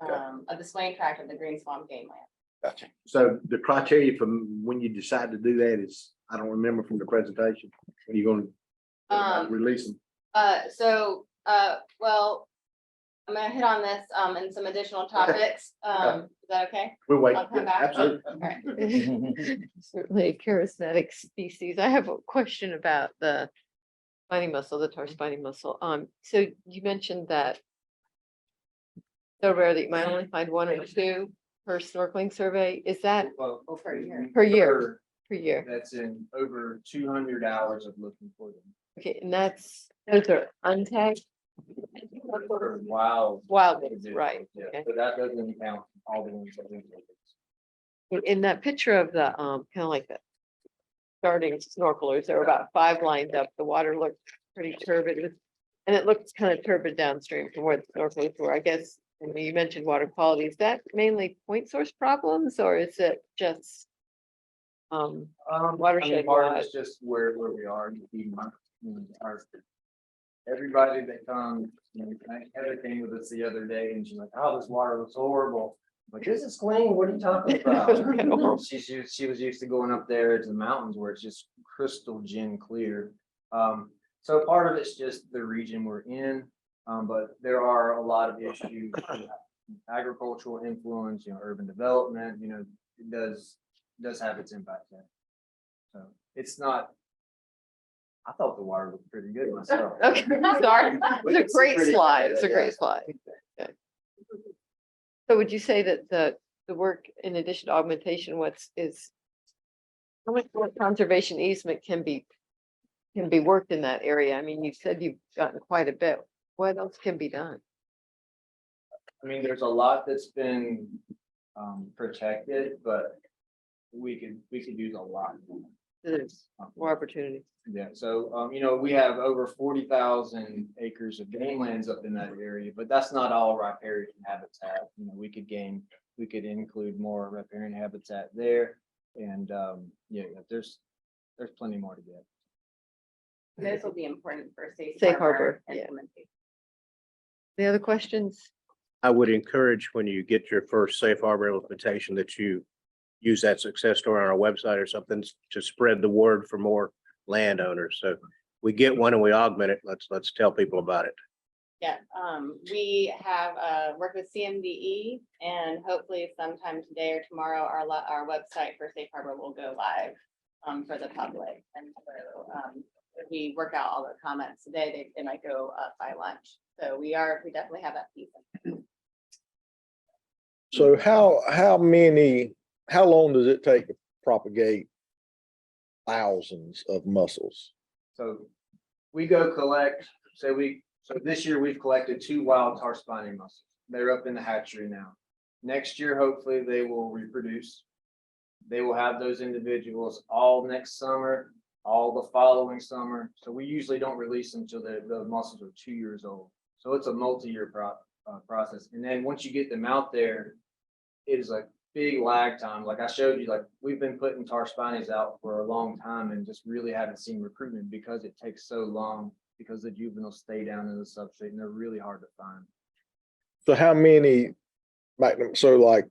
of the Swain Tract of the Green Swamp Game Land. Gotcha. So the criteria from when you decide to do that is, I don't remember from the presentation, when you're gonna release them. Well, I'm gonna hit on this in some additional topics. Is that okay? We're waiting. I'll come back. Absolutely. All right. Certainly a charismatic species. I have a question about the spiny mussel, the tar spiny mussel. So you mentioned that so rare that you might only find one or two per snorkeling survey. Is that Well, Per year. per year? Per year. That's in over 200 hours of looking for them. Okay, and those are untagged? For wild. Wild ones, right, Yeah, okay. but that doesn't count all the ones that we. In that picture of the, kind of like the starting snorkelers, there were about 5 lined up. The water looked pretty turbid. And it looked kind of turbid downstream from where the snorkelers were. I guess, you mentioned water quality. Is that mainly point source problems or is it just watershed Part of wide? it's just where we are. Everybody that comes, Heather came with us the other day and she's like, oh, this water looks horrible. I'm like, this is clean. What are you talking about? She was used to going up there to the mountains where it's just crystal gin clear. So part of it's just the region we're in, but there are a lot of issues. Agricultural influence, urban development, it does have its impact there. So it's not. I thought the water looked pretty good myself. Okay, sorry. It's a great slide. It's a great slide. Okay. So would you say that the work, in addition to augmentation, how much more conservation easement can be worked in that area? I mean, you said you've gotten quite a bit. What else can be done? I mean, there's a lot that's been protected, but we could use a lot more. There's more opportunity. Yeah, so we have over 40,000 acres of game lands up in that area, but that's not all riparian habitat. We could include more riparian habitat there. And there's plenty more to get. This will be important for safe Harbor, yeah. implementation. Any other questions? I would encourage when you get your first safe harbor implementation that you use that success story on our website or something to spread the word for more landowners. So we get one and we augment it. Let's tell people about it. Yeah, we have worked with CMDE and hopefully sometime today or tomorrow, our website for Safe Harbor will go live for the public. And so if we work out all the comments today, they might go up by lunch. So we definitely have that piece. So how long does it take to propagate thousands of mussels? So we go collect, so this year we've collected 2 wild tar spiny mussels. They're up in the hatchery now. Next year, hopefully they will reproduce. They will have those individuals all next summer, all the following summer. So we usually don't release them until the mussels are 2 years old. So it's a multi-year process. And then once you get them out there, it is a big lag time. Like I showed you, like we've been putting tar spinies out for a long time and just really haven't seen recruitment because it takes so long, because the juveniles stay down in the substrate and they're really hard to find. So how many, so like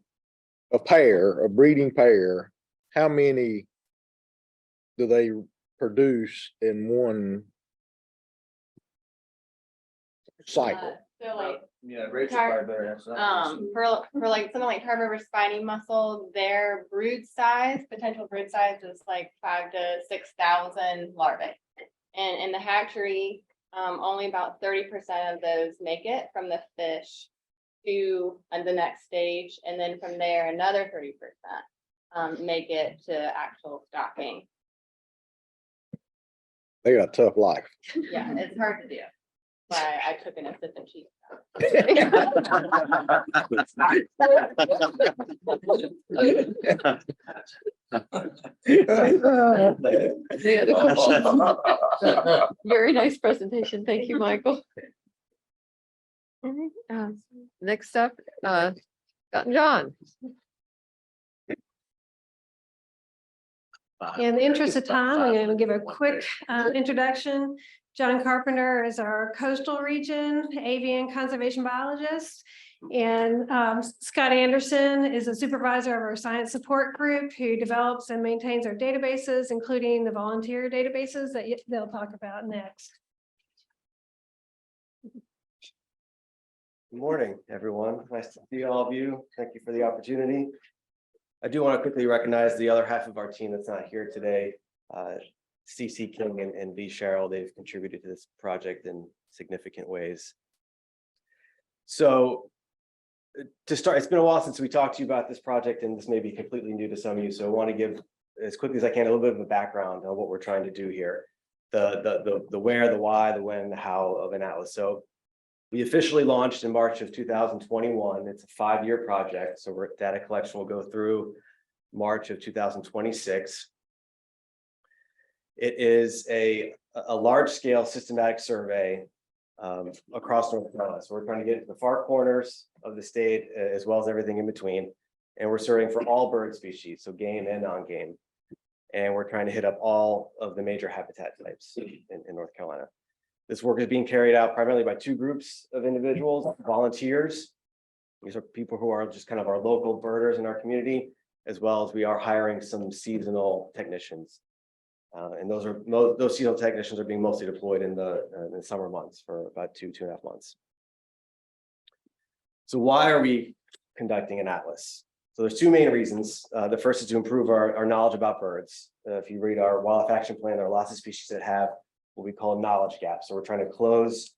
a breeding pair, how many do they produce in one cycle? So like, Yeah, Rachel Tar- probably better answer that question. for like something like Tar River spiny mussel, their brood size, potential brood size is like 5,000 to 6,000 larvae. And in the hatchery, only about 30% of those make it from the fish to the next stage. And then from there, another 30% make it to actual stocking. They got a tough life. Yeah, it's hard to do. Why I took an assistant chief. Very nice presentation. Thank you, Michael. Next up, Scott and John. In the interest of time, I'm going to give a quick introduction. John Carpenter is our coastal region avian conservation biologist. And Scott Anderson is a supervisor of our science support group who develops and maintains our databases, including the volunteer databases that they'll talk about next. Good morning, everyone. Nice to see all of you. Thank you for the opportunity. I do want to quickly recognize the other half of our team that's not here today. CC King and V Cheryl, they've contributed to this project in significant ways. So to start, it's been a while since we talked to you about this project, and this may be completely new to some of you. So I want to give, as quickly as I can, a little bit of a background on what we're trying to do here. The where, the why, the when, the how of an atlas. So we officially launched in March of 2021. It's a 5-year project. So data collection will go through March of 2026. It is a large-scale systematic survey across North Carolina. So we're trying to get into the far corners of the state as well as everything in between. And we're surveying for all bird species, so game and non-game. And we're trying to hit up all of the major habitat types in North Carolina. This work is being carried out primarily by 2 groups of individuals, volunteers. These are people who are just kind of our local birders in our community, as well as we are hiring some seasonal technicians. And those seasonal technicians are being mostly deployed in the summer months for about 2.5 months. So why are we conducting an atlas? So there's 2 main reasons. The first is to improve our knowledge about birds. If you read our wildlife action plan, there are lots of species that have what we call knowledge gaps. So we're trying to close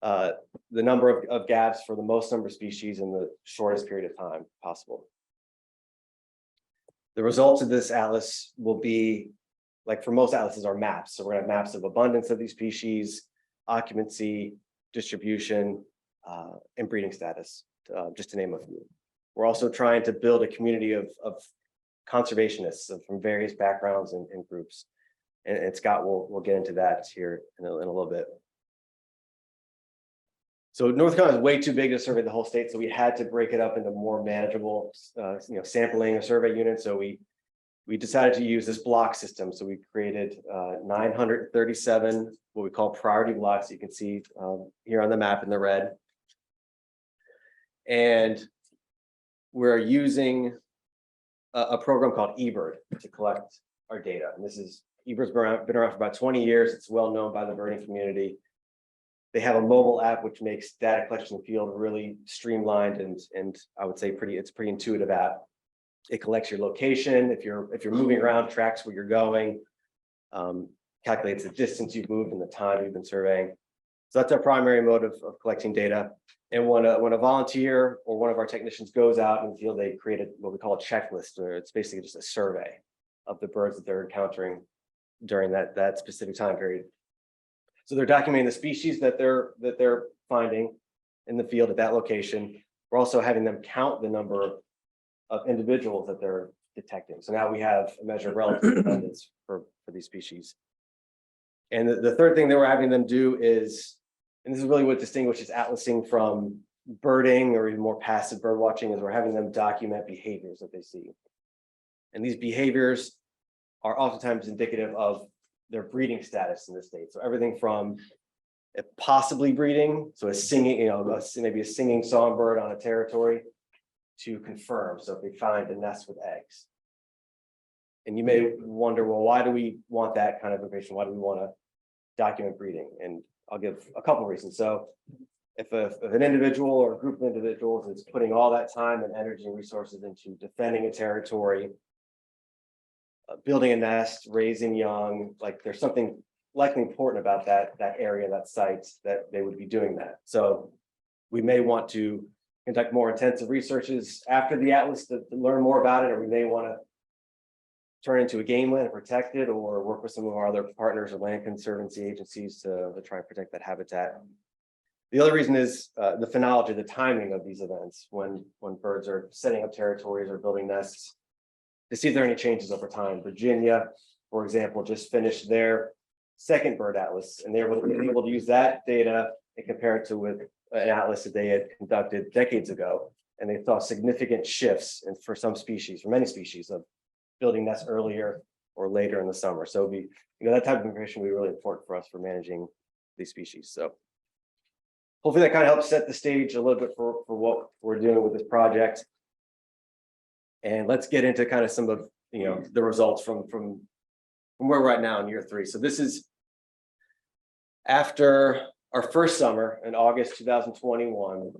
the number of gaps for the most number of species in the shortest period of time possible. The results of this atlas will be, like for most atlases, are maps. So we're gonna have maps of abundance of these species, occupancy, distribution, and breeding status, just to name a few. We're also trying to build a community of conservationists from various backgrounds and groups. And Scott will get into that here in a little bit. So North Carolina is way too big to survey the whole state, so we had to break it up into more manageable, sampling or survey units. So we decided to use this block system. So we created 937 what we call priority blocks. You can see here on the map in the red. And we're using a program called eBird to collect our data. And this is eBird's been around for about 20 years. It's well known by the birding community. They have a mobile app which makes data collection in the field really streamlined and I would say it's a pretty intuitive app. It collects your location. If you're moving around, tracks where you're going, calculates the distance you've moved and the time you've been surveying. So that's our primary mode of collecting data. And when a volunteer or one of our technicians goes out in the field, they create what we call a checklist, or it's basically just a survey of the birds that they're encountering during that specific time period. So they're documenting the species that they're finding in the field at that location. We're also having them count the number of individuals that they're detecting. So now we have a measure of relative abundance for these species. And the third thing that we're having them do is, and this is really what distinguishes atlasing from birding or even more passive bird watching, is we're having them document behaviors that they see. And these behaviors are oftentimes indicative of their breeding status in the state. So everything from possibly breeding, so a singing, maybe a singing songbird on a territory, to confirm. So if they find a nest with eggs. And you may wonder, well, why do we want that kind of information? Why do we want to document breeding? And I'll give a couple of reasons. So if an individual or a group of individuals is putting all that time and energy and resources into defending a territory, building a nest, raising young, like there's something likely important about that area, that site, that they would be doing that. So we may want to conduct more intensive researches after the atlas to learn more about it, or we may want to turn into a game land and protect it, or work with some of our other partners or land conservancy agencies to try and protect that habitat. The other reason is the phenology, the timing of these events, when birds are setting up territories or building nests, to see if there are any changes over time. Virginia, for example, just finished their second bird atlas, and they were able to use that data and compare it to with an atlas that they had conducted decades ago. And they saw significant shifts for some species, for many species, of building nests earlier or later in the summer. So that type of information will be really important for us for managing these species. So hopefully that kind of helps set the stage a little bit for what we're doing with this project. And let's get into kind of some of the results from where we're at now in year 3. So this is after our first summer in August 2021.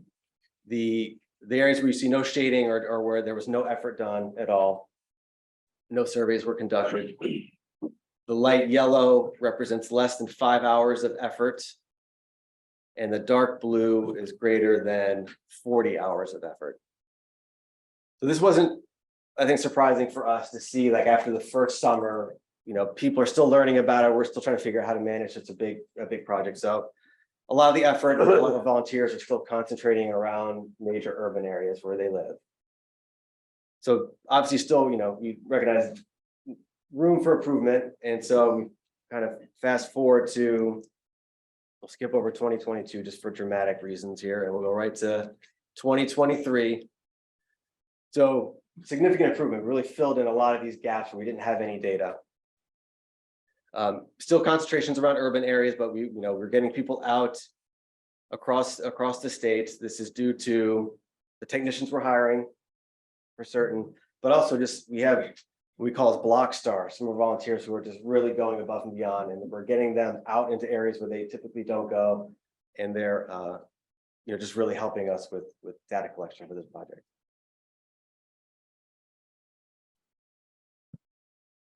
The areas where you see no shading or where there was no effort done at all, no surveys were conducted. The light yellow represents less than 5 hours of effort, and the dark blue is greater than 40 hours of effort. So this wasn't, I think, surprising for us to see, like after the first summer, people are still learning about it. We're still trying to figure out how to manage. It's a big project. So a lot of the effort, a lot of volunteers are still concentrating around major urban areas where they live. So obviously still, we recognize room for improvement. And so we kind of fast forward to, we'll skip over 2022 just for dramatic reasons here, and we'll go right to 2023. So significant improvement, really filled in a lot of these gaps where we didn't have any data. Still concentrations around urban areas, but we're getting people out across the states. This is due to the technicians we're hiring for certain, but also just we have what we call as block stars, some of our volunteers who are just really going above and beyond, and we're getting them out into areas where they typically don't go, and they're just really helping us with data collection for this project.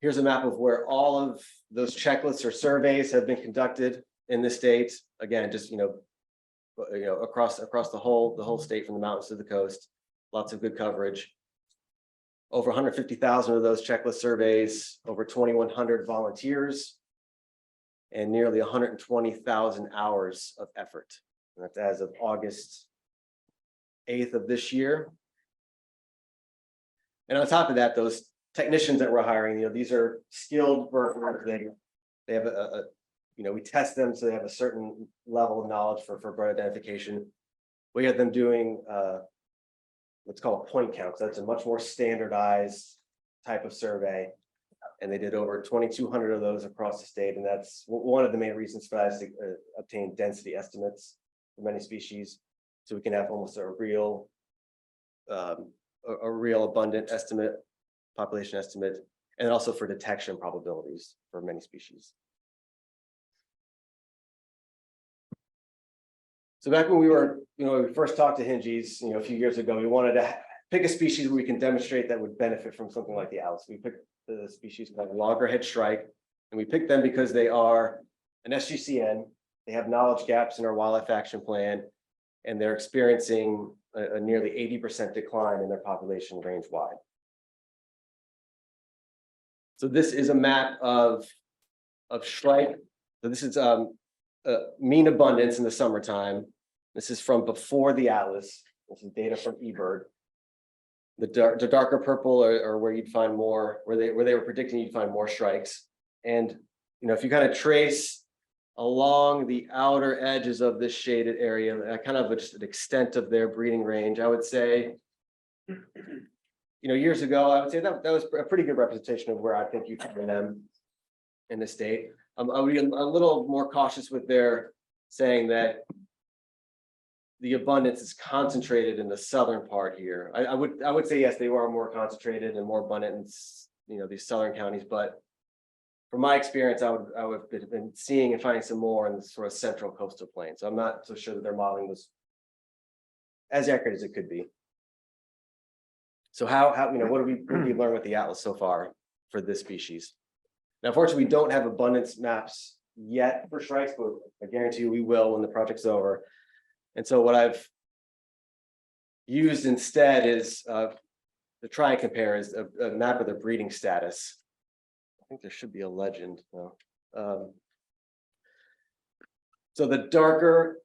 Here's a map of where all of those checklists or surveys have been conducted in the state. Again, just across the whole state, from the mountains to the coast. Lots of good coverage. Over 150,000 of those checklist surveys, over 2,100 volunteers, and nearly 120,000 hours of effort. And that's as of August 8th of this year. And on top of that, those technicians that we're hiring, these are skilled workers. They have we test them so they have a certain level of knowledge for bird identification. We have them doing what's called a point count. So that's a much more standardized type of survey. And they did over 2,200 of those across the state. And that's one of the main reasons for that, is to obtain density estimates for many species. So we can have almost a real abundant estimate, population estimate, and also for detection probabilities for many species. So back when we were, we first talked to Hinges, a few years ago, we wanted to pick a species where we can demonstrate that would benefit from something like the atlas. We picked the species called loggerhead shrike, and we picked them because they are an SGCN, They have knowledge gaps in our wildlife action plan, and they're experiencing a nearly 80% decline in their population range wide. So this is a map of shrike. So this is mean abundance in the summertime. This is from before the atlas. This is data from eBird. The darker purple are where you'd find more, where they were predicting you'd find more strikes. And if you kind of trace along the outer edges of this shaded area, kind of just an extent of their breeding range, I would say, years ago, I would say that was a pretty good representation of where I think you find them in the state. I would be a little more cautious with their saying that the abundance is concentrated in the southern part here. I would say, yes, they are more concentrated and more abundant in these southern counties, but from my experience, I would have been seeing and finding some more in the sort of central coastal plain. So I'm not so sure that their modeling was as accurate as it could be. So how what did we learn with the atlas so far for this species? Now, unfortunately, we don't have abundance maps yet for shrikes, but I guarantee you we will when the project's over. And so what I've used instead is to try and compare is a map of their breeding status. I think there should be a legend. No. So the darker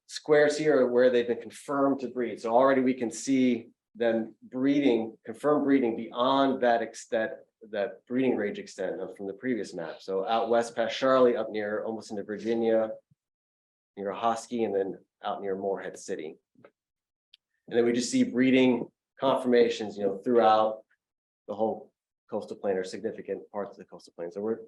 squares here are where they've been confirmed to breed. So already we can see them confirmed breeding beyond that breeding range extent from the previous map. So out west past Charlotte, up near almost into Virginia, near Hosky, and then out near Morehead City. And then we just see breeding confirmations, throughout the whole coastal plain or significant parts of the coastal plain. So we're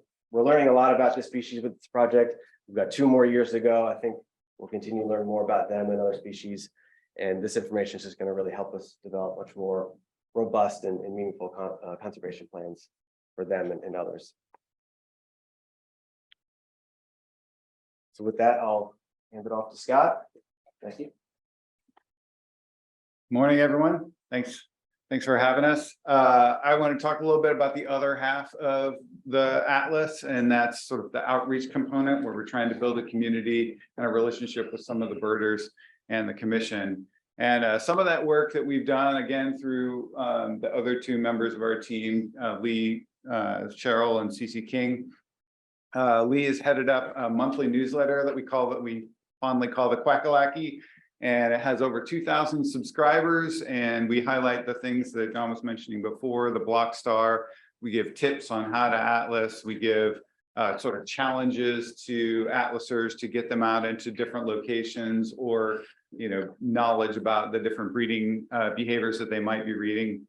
learning a lot about this species with this project. We've got 2 more years to go. I think we'll continue to learn more about them and other species. And this information is just going to really help us develop much more robust and meaningful conservation plans for them and others. So with that, I'll hand it off to Scott. Thank you. Morning, everyone. Thanks for having us. I want to talk a little bit about the other half of the atlas, and that's sort of the outreach component where we're trying to build a community and a relationship with some of the birders and the commission. And some of that work that we've done, again, through the other 2 members of our team, Lee Sherrill and CC King. Lee has headed up a monthly newsletter that we fondly call the Quackalackie, and it has over 2,000 subscribers. And we highlight the things that John was mentioning before, the Block Star. We give tips on how to atlas. We give sort of challenges to atlasers to get them out into different locations, or knowledge about the different breeding behaviors that they might be reading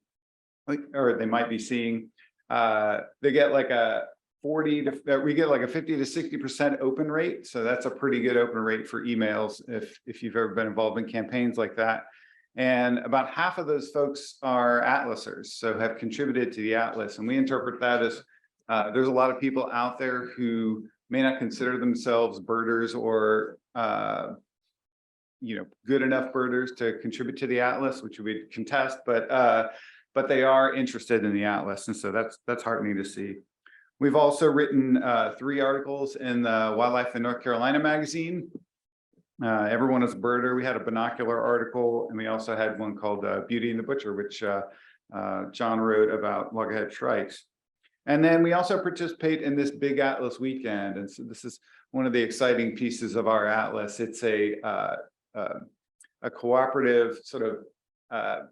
or they might be seeing. They get like a 50 to 60% open rate. So that's a pretty good open rate for emails if you've ever been involved in campaigns like that. And about half of those folks are atlasers, so have contributed to the atlas. And we interpret that as there's a lot of people out there who may not consider themselves birders or good enough birders to contribute to the atlas, which we contest, but they are interested in the atlas, and so that's heartening to see. We've also written 3 articles in the Wildlife in North Carolina magazine. Everyone is a birder. We had a binocular article, and we also had one called Beauty and the Butcher, which John wrote about loggerhead shrikes. And then we also participate in this big atlas weekend, and so this is one of the exciting pieces of our atlas. It's a cooperative sort of,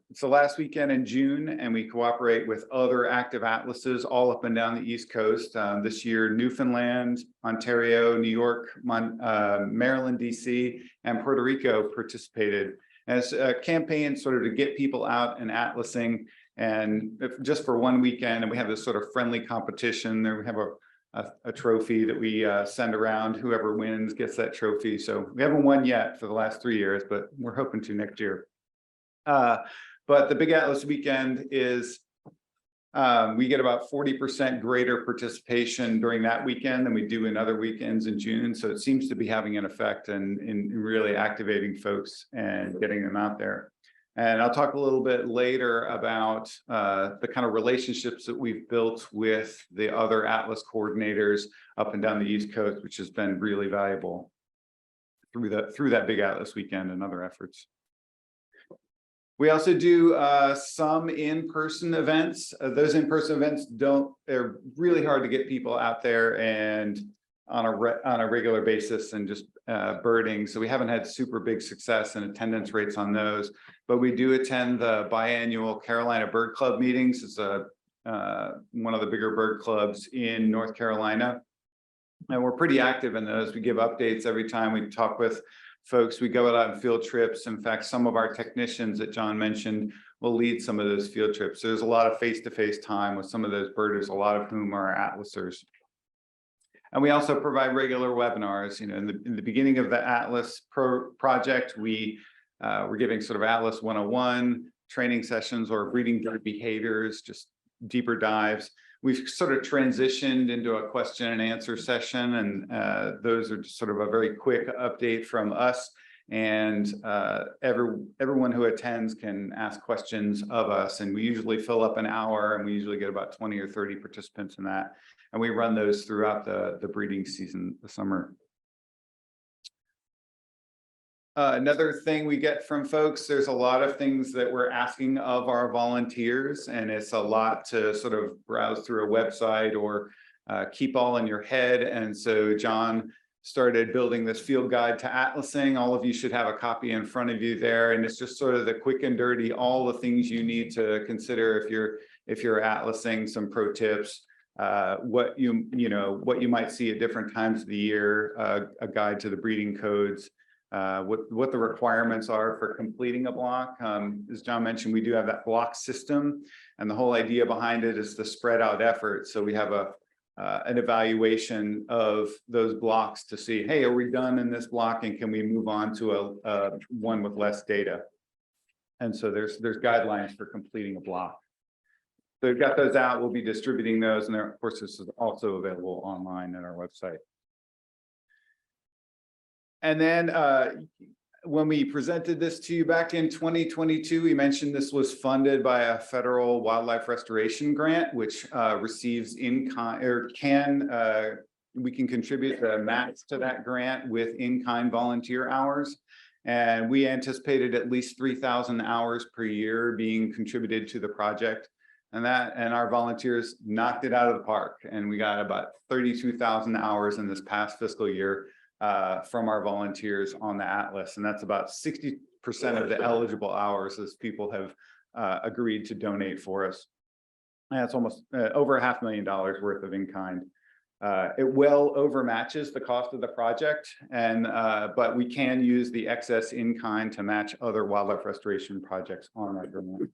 it's the last weekend in June, and we cooperate with other active atlases all up and down the East Coast. This year, Newfoundland, Ontario, New York, Maryland, DC, and Puerto Rico participated as a campaign sort of to get people out and atlasing, and just for one weekend. And we have this sort of friendly competition there. We have a trophy that we send around. Whoever wins gets that trophy. So we haven't won yet for the last 3 years, but we're hoping to next year. But the Big Atlas Weekend is, we get about 40% greater participation during that weekend than we do in other weekends in June. So it seems to be having an effect in really activating folks and getting them out there. And I'll talk a little bit later about the kind of relationships that we've built with the other Atlas coordinators up and down the East Coast, which has been really valuable through that big Atlas weekend and other efforts. We also do some in-person events. Those in-person events they're really hard to get people out there and on a regular basis and just birding. So we haven't had super big success in attendance rates on those, but we do attend the biannual Carolina Bird Club meetings. It's one of the bigger bird clubs in North Carolina. And we're pretty active in those. We give updates every time we talk with folks. We go out on field trips. In fact, some of our technicians that John mentioned will lead some of those field trips. There's a lot of face-to-face time with some of those birders, a lot of whom are Atlasers. And we also provide regular webinars. You know, in the beginning of the Atlas project, we were giving sort of Atlas 101 training sessions or breeding bird behaviors, just deeper dives. We've sort of transitioned into a question and answer session, and those are just sort of a very quick update from us. And everyone who attends can ask questions of us, and we usually fill up an hour, and we usually get about 20 or 30 participants in that. And we run those throughout the breeding season, the summer. Another thing we get from folks, there's a lot of things that we're asking of our volunteers, and it's a lot to sort of browse through a website or keep all in your head. And so John started building this field guide to atlasing. All of you should have a copy in front of you there. And it's just sort of the quick and dirty, all the things you need to consider if you're atlasing, some pro tips, what you might see at different times of the year, a guide to the breeding codes, what the requirements are for completing a block. As John mentioned, we do have that block system, and the whole idea behind it is to spread out effort. So we have an evaluation of those blocks to see, hey, are we done in this block, and can we move on to a one with less data? And so there's guidelines for completing a block. So we've got those out. We'll be distributing those, and of course, this is also available online at our website. And then when we presented this to you back in 2022, we mentioned this was funded by a federal wildlife restoration grant, which receives in-kind or we can contribute the match to that grant with in-kind volunteer hours. And we anticipated at least 3,000 hours per year being contributed to the project. And our volunteers knocked it out of the park. And we got about 32,000 hours in this past fiscal year from our volunteers on the Atlas. And that's about 60% of the eligible hours as people have agreed to donate for us. And that's almost over $500,000 worth of in-kind. It well overmatches the cost of the project, and but we can use the excess in-kind to match other wildlife restoration projects on our grant.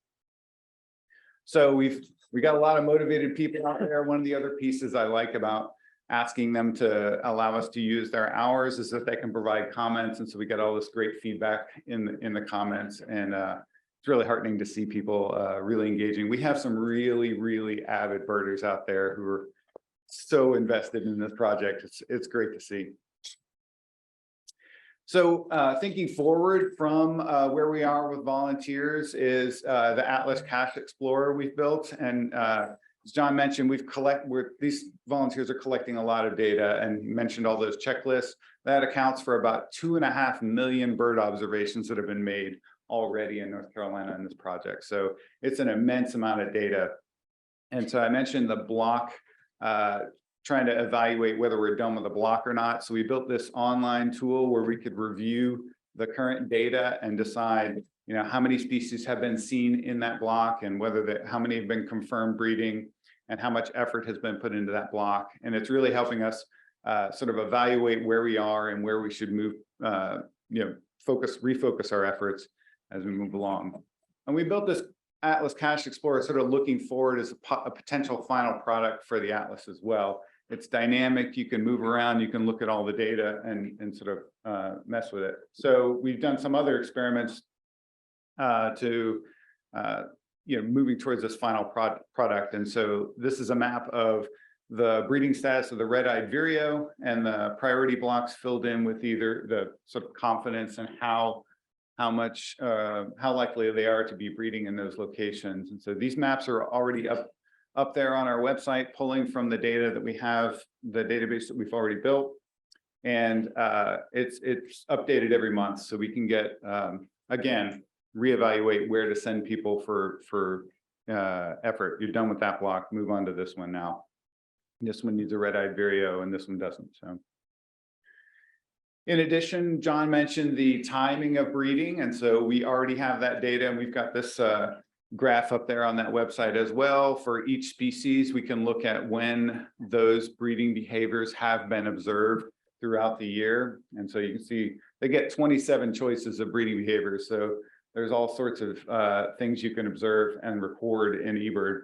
So we got a lot of motivated people out there. One of the other pieces I like about asking them to allow us to use their hours is that they can provide comments. And so we get all this great feedback in the comments, and it's really heartening to see people really engaging. We have some really avid birders out there who are so invested in this project. It's great to see. So thinking forward from where we are with volunteers is the Atlas Cache Explorer we've built. And as John mentioned, these volunteers are collecting a lot of data, and he mentioned all those checklists. That accounts for about 2.5 million bird observations that have been made already in North Carolina in this project. So it's an immense amount of data. And so I mentioned the block, trying to evaluate whether we're done with the block or not. So we built this online tool where we could review the current data and decide, how many species have been seen in that block, and how many have been confirmed breeding, and how much effort has been put into that block. And it's really helping us sort of evaluate where we are and where we should move, refocus our efforts as we move along. And we built this Atlas Cache Explorer sort of looking forward as a potential final product for the Atlas as well. It's dynamic. You can move around. You can look at all the data and sort of mess with it. So we've done some other experiments to moving towards this final product. And so this is a map of the breeding status of the red-eyed vireo, and the priority blocks filled in with either the sort of confidence and how how much, how likely they are to be breeding in those locations. And so these maps are already up there on our website, pulling from the data that we have, the database that we've already built. And it's updated every month, so we can get, again, reevaluate where to send people for effort. You're done with that block, move on to this one now. This one needs a red-eyed vireo and this one doesn't, so. In addition, John mentioned the timing of breeding, and so we already have that data, and we've got this graph up there on that website as well. For each species, we can look at when those breeding behaviors have been observed throughout the year. And so you can see they get 27 choices of breeding behaviors. So there's all sorts of things you can observe and record in eBird.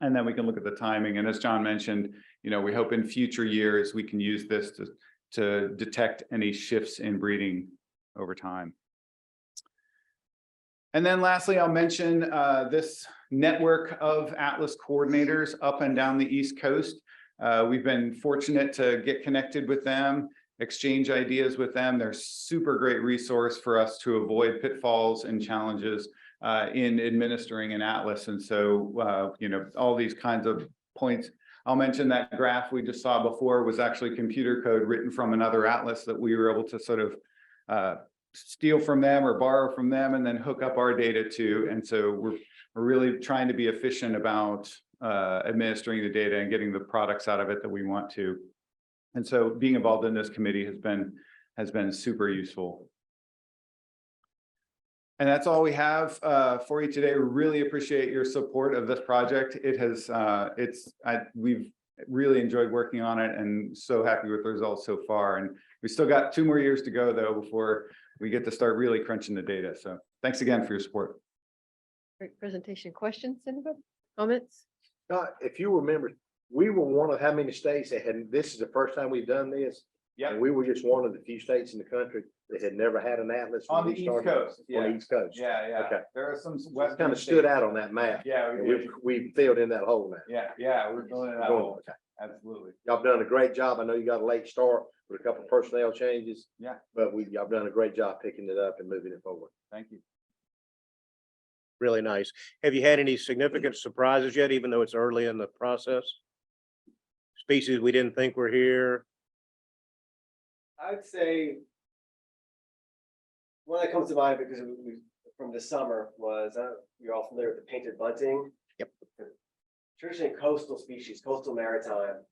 And then we can look at the timing. And as John mentioned, you know, we hope in future years we can use this to detect any shifts in breeding over time. And then lastly, I'll mention this network of Atlas coordinators up and down the East Coast. We've been fortunate to get connected with them, exchange ideas with them. They're super great resource for us to avoid pitfalls and challenges in administering an Atlas. And so, you know, all these kinds of points. I'll mention that graph we just saw before was actually computer code written from another Atlas that we were able to sort of steal from them or borrow from them and then hook up our data to. And so we're really trying to be efficient about administering the data and getting the products out of it that we want to. And so being involved in this committee has been super useful. And that's all we have for you today. We really appreciate your support of this project. It has, we've really enjoyed working on it and so happy with the results so far. And we still got 2 more years to go though before we get to start really crunching the data. So thanks again for your support. Great presentation. Questions, anybody? Comments? If you remember, we were one of how many states that had, this is the first time we've done this? Yeah. And we were just one of the few states in the country that had never had an Atlas. when On the we East started. Coast, On yeah. the East Coast. Yeah. Okay. There are some It kind of stood out on that map. Yeah, And we filled in that hole now. Yeah, we're filling it Going, okay. Absolutely. Y'all done a great job. I know you got a late start with a couple of personnel changes. Yeah. But y'all done a great job picking it up and moving it forward. Thank you. Really nice. Have you had any significant surprises yet, even though it's early in the process? Species we didn't think were here? I would say one that comes to mind because we from the summer was, you're all familiar with the painted bunting. Yep. Traditionally coastal species, coastal maritime.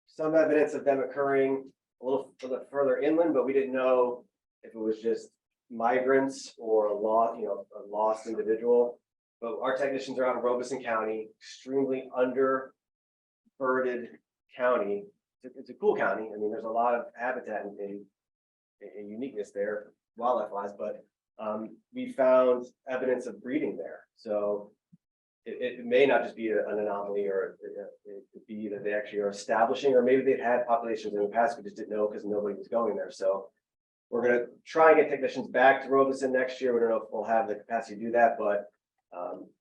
Some evidence of them occurring a little further inland, but we didn't know if it was just migrants or a lost individual. But our technicians are out in Robeson County, extremely underbirded county. It's a cool county. I mean, there's a lot of habitat and uniqueness there, wildlife wise, but we found evidence of breeding there. So it may not just be an anomaly, or it could be that they actually are establishing, or maybe they've had populations in the past, we just didn't know because nobody was going there. So we're going to try and get technicians back to Robeson next year. We don't know if we'll have the capacity to do that, but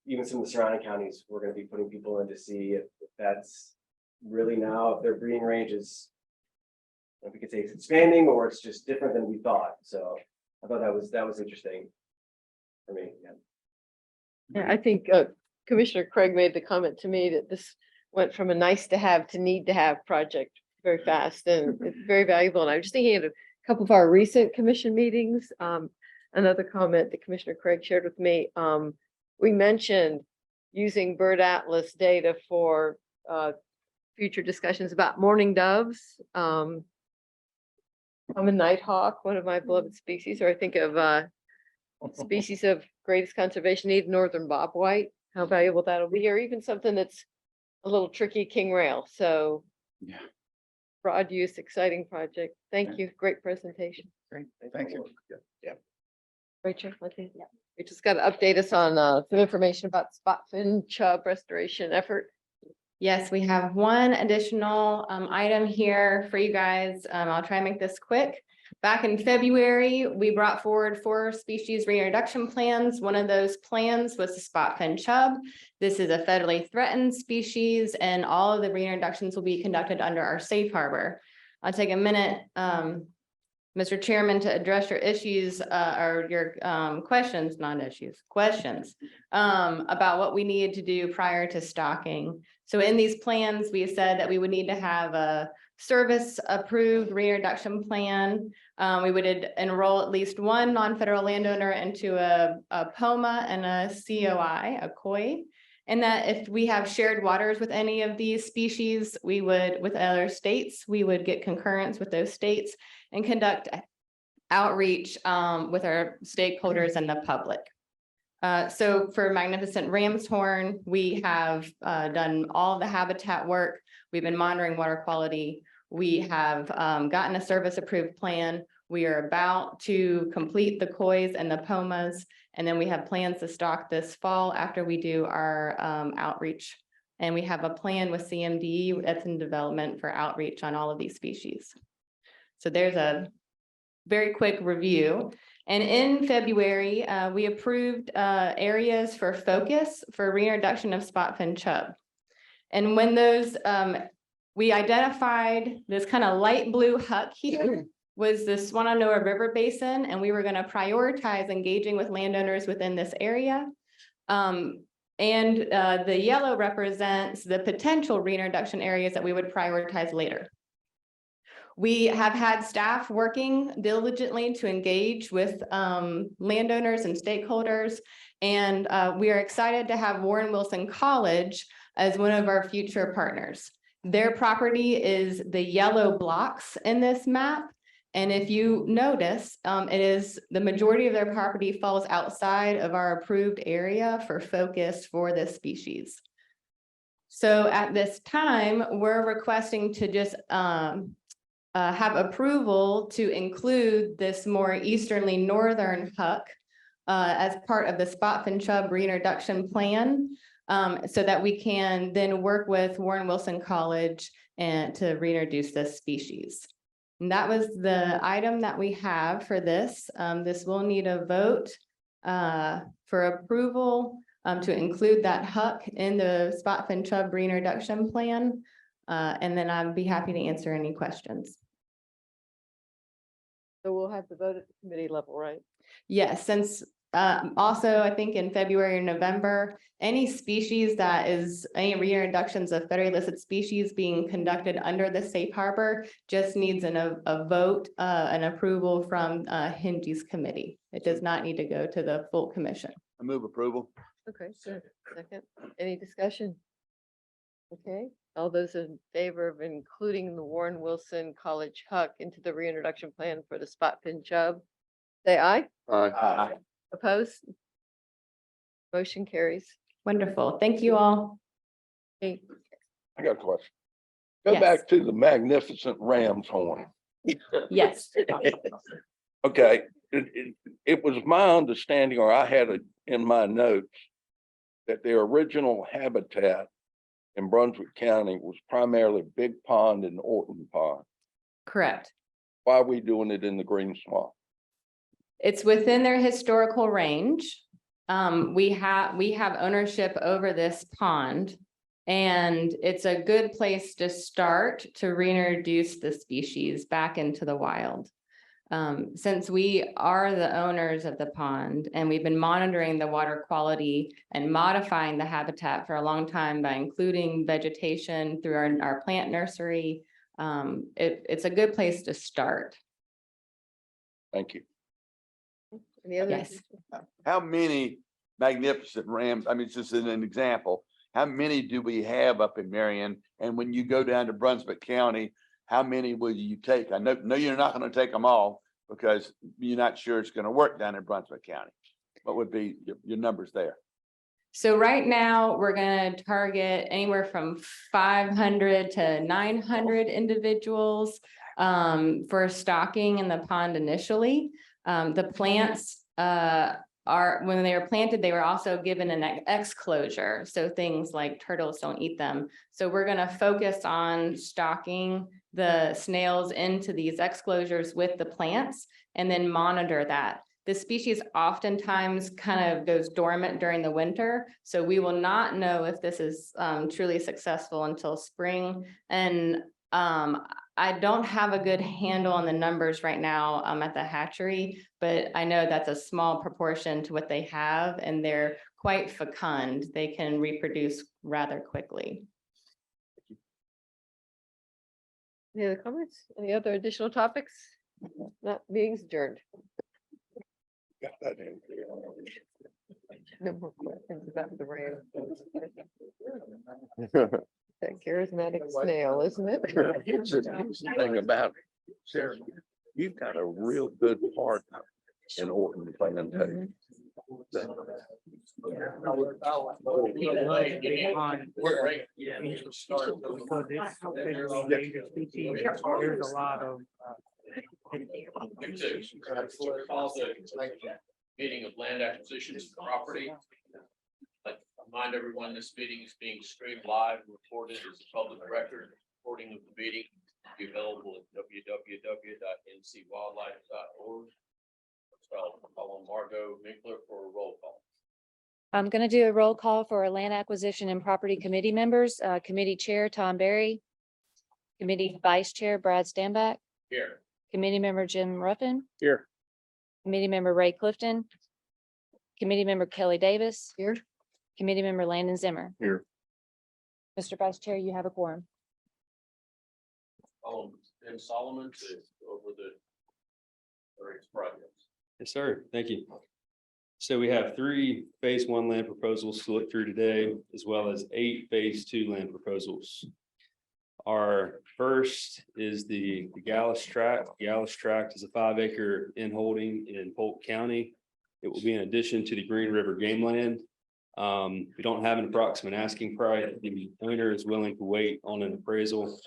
even some of the surrounding counties, we're going to be putting people in to see if that's really now, if their breeding range is, if we could say it's expanding or it's just different than we thought. So I thought that was interesting for me. Yeah, I think Commissioner Craig made the comment to me that this went from a nice to have to need to have project very fast, and it's very valuable. And I was just thinking of a couple of our recent commission meetings. Another comment that Commissioner Craig shared with me, we mentioned using Bird Atlas data for future discussions about mourning doves. I'm a nighthawk, one of my beloved species, or I think of species of greatest conservation need, northern bobwhite, how valuable that'll be, or even something that's a little tricky, king rail. So yeah, broad use, exciting project. Thank you. Great presentation. Great. Thank you. Yeah. Rachel, I think, yeah. We just got to update us on some information about spot fin chub restoration effort. Yes, we have one additional item here for you guys. I'll try and make this quick. Back in February, we brought forward 4 species reintroduction plans. One of those plans was the spot fin chub. This is a federally threatened species, and all of the reintroductions will be conducted under our safe harbor. I'll take a minute. Mr. Chairman, to address your issues, or your, questions, not issues, questions, about what we needed to do prior to stocking. So in these plans, we said that we would need to have a service approved reintroduction plan. We would enroll at least one non-federal landowner into a POMA and a COI, a COI. And that if we have shared waters with any of these species, we would, with other states, we would get concurrence with those states and conduct outreach with our stakeholders and the public. So for Magnificent Ram's Horn, we have done all the habitat work. We've been monitoring water quality. We have gotten a service approved plan. We are about to complete the COIs and the POMAs, and then we have plans to stock this fall after we do our outreach. And we have a plan with CMD that's in development for outreach on all of these species. So there's a very quick review. And in February, we approved areas for focus for reintroduction of spot fin chub. And when those, we identified this kind of light blue huck here was the Swannanoa River Basin, and we were going to prioritize engaging with landowners within this area. And the yellow represents the potential reintroduction areas that we would prioritize later. We have had staff working diligently to engage with landowners and stakeholders, and we are excited to have Warren Wilson College as one of our future partners. Their property is the yellow blocks in this map. And if you notice, it is the majority of their property falls outside of our approved area for focus for this species. So at this time, we're requesting to just have approval to include this more easterly northern huck as part of the spot fin chub reintroduction plan, so that we can then work with Warren Wilson College and to reintroduce this species. And that was the item that we have for this. This will need a vote for approval to include that huck in the spot fin chub reintroduction plan. And then I'd be happy to answer any questions. So we'll have the vote at the committee level, right? Yes, since also, I think in February or November, any species that is any reintroductions of federally listed species being conducted under the safe harbor just needs a vote, an approval from Henry's committee. It does not need to go to the full commission. I move approval. Okay, good. Second, any discussion? Okay, all those in favor of including the Warren Wilson College huck into the reintroduction plan for the spot fin chub, say aye. Aye. Opposed? Motion carries. Wonderful. Thank you all. Okay. I got a question. Go Yes. back to the Magnificent Ram's Horn. Yes. Okay, it was my understanding, or I had it in my notes, that their original habitat in Brunswick County was primarily Big Pond and Orton Pond. Correct. Why are we doing it in the Green Swamp? It's within their historical range. We have ownership over this pond. And it's a good place to start to reintroduce the species back into the wild. Since we are the owners of the pond and we've been monitoring the water quality and modifying the habitat for a long time by including vegetation through our plant nursery, it's a good place to start. Thank you. Any other? Yes. How many Magnificent Rams, I mean, just as an example, how many do we have up in Marion? And when you go down to Brunswick County, how many will you take? I know you're not going to take them all because you're not sure it's going to work down in Brunswick County. What would be your numbers there? So right now, we're going to target anywhere from 500 to 900 individuals for stocking in the pond initially. The plants when they were planted, they were also given an exclosure. So things like turtles don't eat them. So we're going to focus on stocking the snails into these exclosures with the plants and then monitor that. The species oftentimes kind of goes dormant during the winter. So we will not know if this is truly successful until spring. And I don't have a good handle on the numbers right now at the hatchery, but I know that's a small proportion to what they have, and they're quite fecund. They can reproduce rather quickly. Any other comments? Any other additional topics? Not meetings adjourned. Got that in. No more questions about the rail. That charismatic snail, isn't it? Here's the thing about it, Sarah, you've got a real good partner in Orton Plantation. There's a lot of. Call the meeting of land acquisitions and property. Like, remind everyone, this meeting is being streamed live and recorded as a public record. Recording of the meeting will be available at www.ncwildlife.org. So call on Margot Minkler for a roll call. I'm going to do a roll call for our land acquisition and property committee members. Committee Chair Tom Berry. Committee Vice Chair Brad Stanback. Here. Committee Member Jim Ruffin. Here. Committee Member Ray Clifton. Committee Member Kelly Davis. Here. Committee Member Landon Zimmer. Here. Mr. Vice Chair, you have a quorum. Ben Solomon to go over the various projects. Yes, sir. Thank you. So we have 3 phase 1 land proposals to look through today, as well as 8 phase 2 land proposals. Our first is the Gallus tract. Gallus tract is a 5-acre inholding in Polk County. It will be in addition to the Green River Game Land. We don't have an approximate asking price. The owner is willing to wait on an appraisal.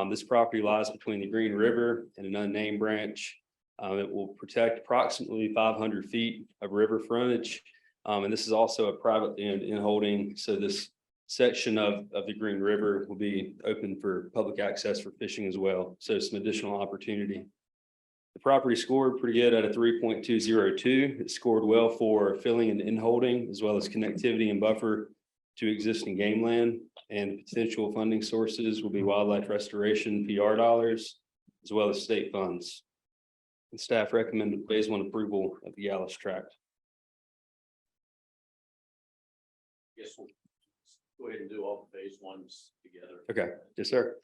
This property lies between the Green River and an unnamed branch. It will protect approximately 500 feet of river frontage. And this is also a privately owned inholding. So this section of the Green River will be open for public access for fishing as well. So some additional opportunity. The property scored pretty good at a 3.202. It scored well for filling and inholding, as well as connectivity and buffer to existing game land. And potential funding sources will be wildlife restoration PR dollars, as well as state funds. And staff recommended phase 1 approval of the Gallus tract. Yes, we'll go ahead and do all the phase 1s together. Okay, yes, sir.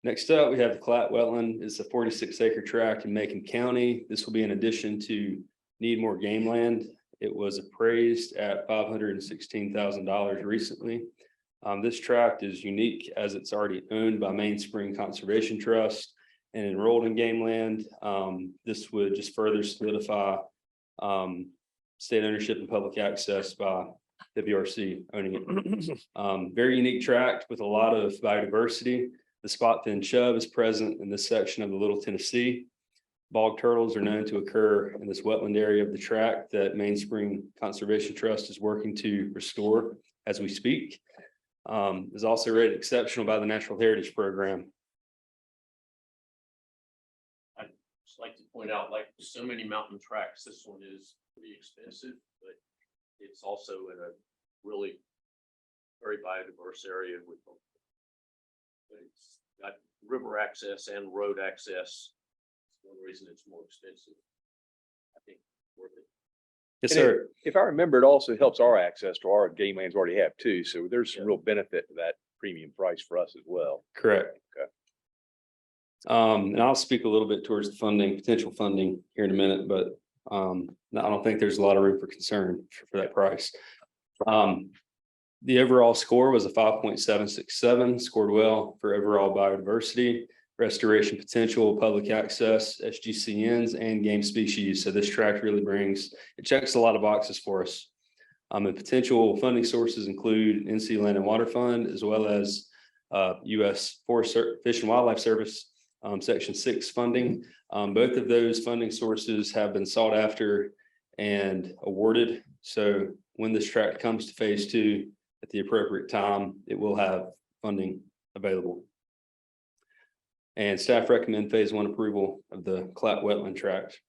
Next up, we have the Clat Wetland. It's a 46-acre tract in Macon County. This will be in addition to Need More Game Land. It was appraised at $516,000 recently. This tract is unique as it's already owned by Mainspring Conservation Trust and enrolled in game land. This would just further solidify state ownership and public access by WRC owning it. Very unique tract with a lot of biodiversity. The spot-fin chub is present in this section of the Little Tennessee. Bog turtles are known to occur in this wetland area of the tract that Mainspring Conservation Trust is working to restore as we speak. Is also rated exceptional by the Natural Heritage Program. I'd just like to point out, like so many mountain tracks, this one is pretty expensive, but it's also in a really very biodiverse area with it's got river access and road access. That's one reason it's more expensive. I think worth it. Yes, And sir. If I remember, it also helps our access to our game lands we already have too. So there's some real benefit to that premium price for us as well. Correct. Okay. And I'll speak a little bit towards the funding, potential funding here in a minute, but I don't think there's a lot of room for concern for that price. The overall score was a 5.767, scored well for overall biodiversity, restoration potential, public access, SGCNs, and game species. So this tract really it checks a lot of boxes for us. And potential funding sources include NC Land and Water Fund, as well as U.S. Forest Fish and Wildlife Service Section 6 funding. Both of those funding sources have been sought after and awarded. So when this tract comes to phase 2 at the appropriate time, it will have funding available. And staff recommend phase 1 approval of the Clat Wetland tract.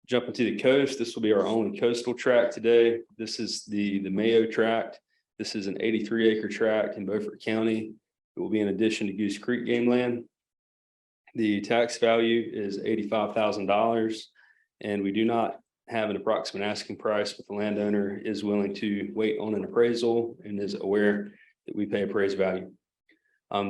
Jumping to the coast, this will be our only coastal tract today. This is the Mayo tract. This is an 83-acre tract in Beaufort County. It It will be in addition to Goose Creek Game Land. The tax value is $85,000, and we do not have an approximate asking price, but the landowner is willing to wait on an appraisal and is aware that we pay appraised value.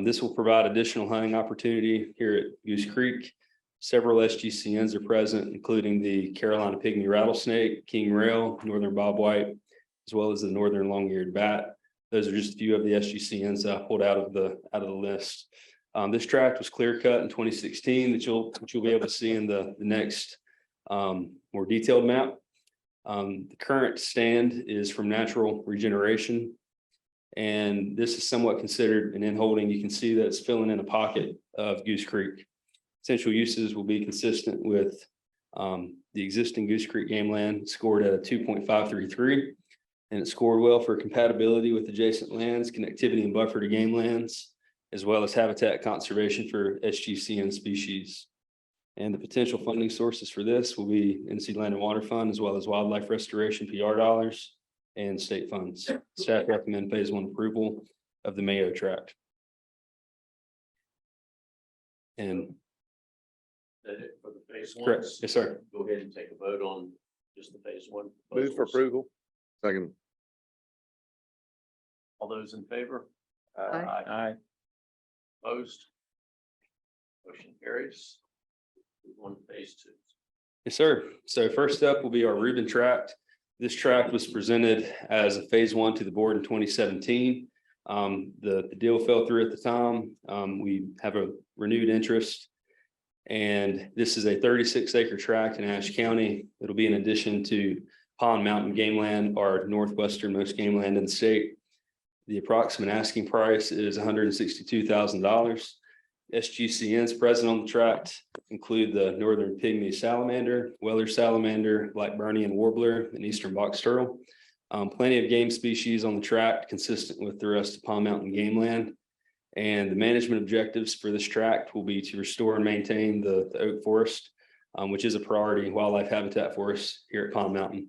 This will provide additional hunting opportunity here at Goose Creek. Several SGCNs are present, including the Carolina Pygmy Rattlesnake, King Rail, Northern Bobwhite, as well as the Northern Long-Eared Bat. Those are just a few of the SGCNs that I pulled out of the list. This tract was clear cut in 2016 that you'll be able to see in the next more detailed map. The current stand is from natural regeneration, and this is somewhat considered an in-holding. You can see that it's filling in a pocket of Goose Creek. Potential uses will be consistent with the existing Goose Creek game land, scored at a 2.533, and it scored well for compatibility with adjacent lands, connectivity and buffer to game lands, as well as habitat conservation for SGCN species. And the potential funding sources for this will be NC Land and Water Fund, as well as wildlife restoration PR dollars and state funds. Staff recommend phase 1 approval of the Mayo tract. And That it for the phase one? correct, yes, sir. Go ahead and take a vote on just the phase 1. Move for proposals. approval. Second. All those in favor? Aye. Opposed? Motion carries. Move on to phase 2. Yes, sir. So first up will be our Reuben tract. This tract was presented as a phase 1 to the board in 2017. The deal fell through at the time. We have a renewed interest. And this is a 36-acre tract in Ashe County. It'll be in addition to Pond Mountain Game Land, our northwesternmost game land in the state. The approximate asking price is $162,000. SGCNs present on the tract include the Northern Pygmy Salamander, Weller Salamander, Blackburnian Warbler, and Eastern Box Turtle. Plenty of game species on the tract consistent with the rest of Pond Mountain Game Land. And the management objectives for this tract will be to restore and maintain the oak forest, which is a priority wildlife habitat for us here at Pond Mountain.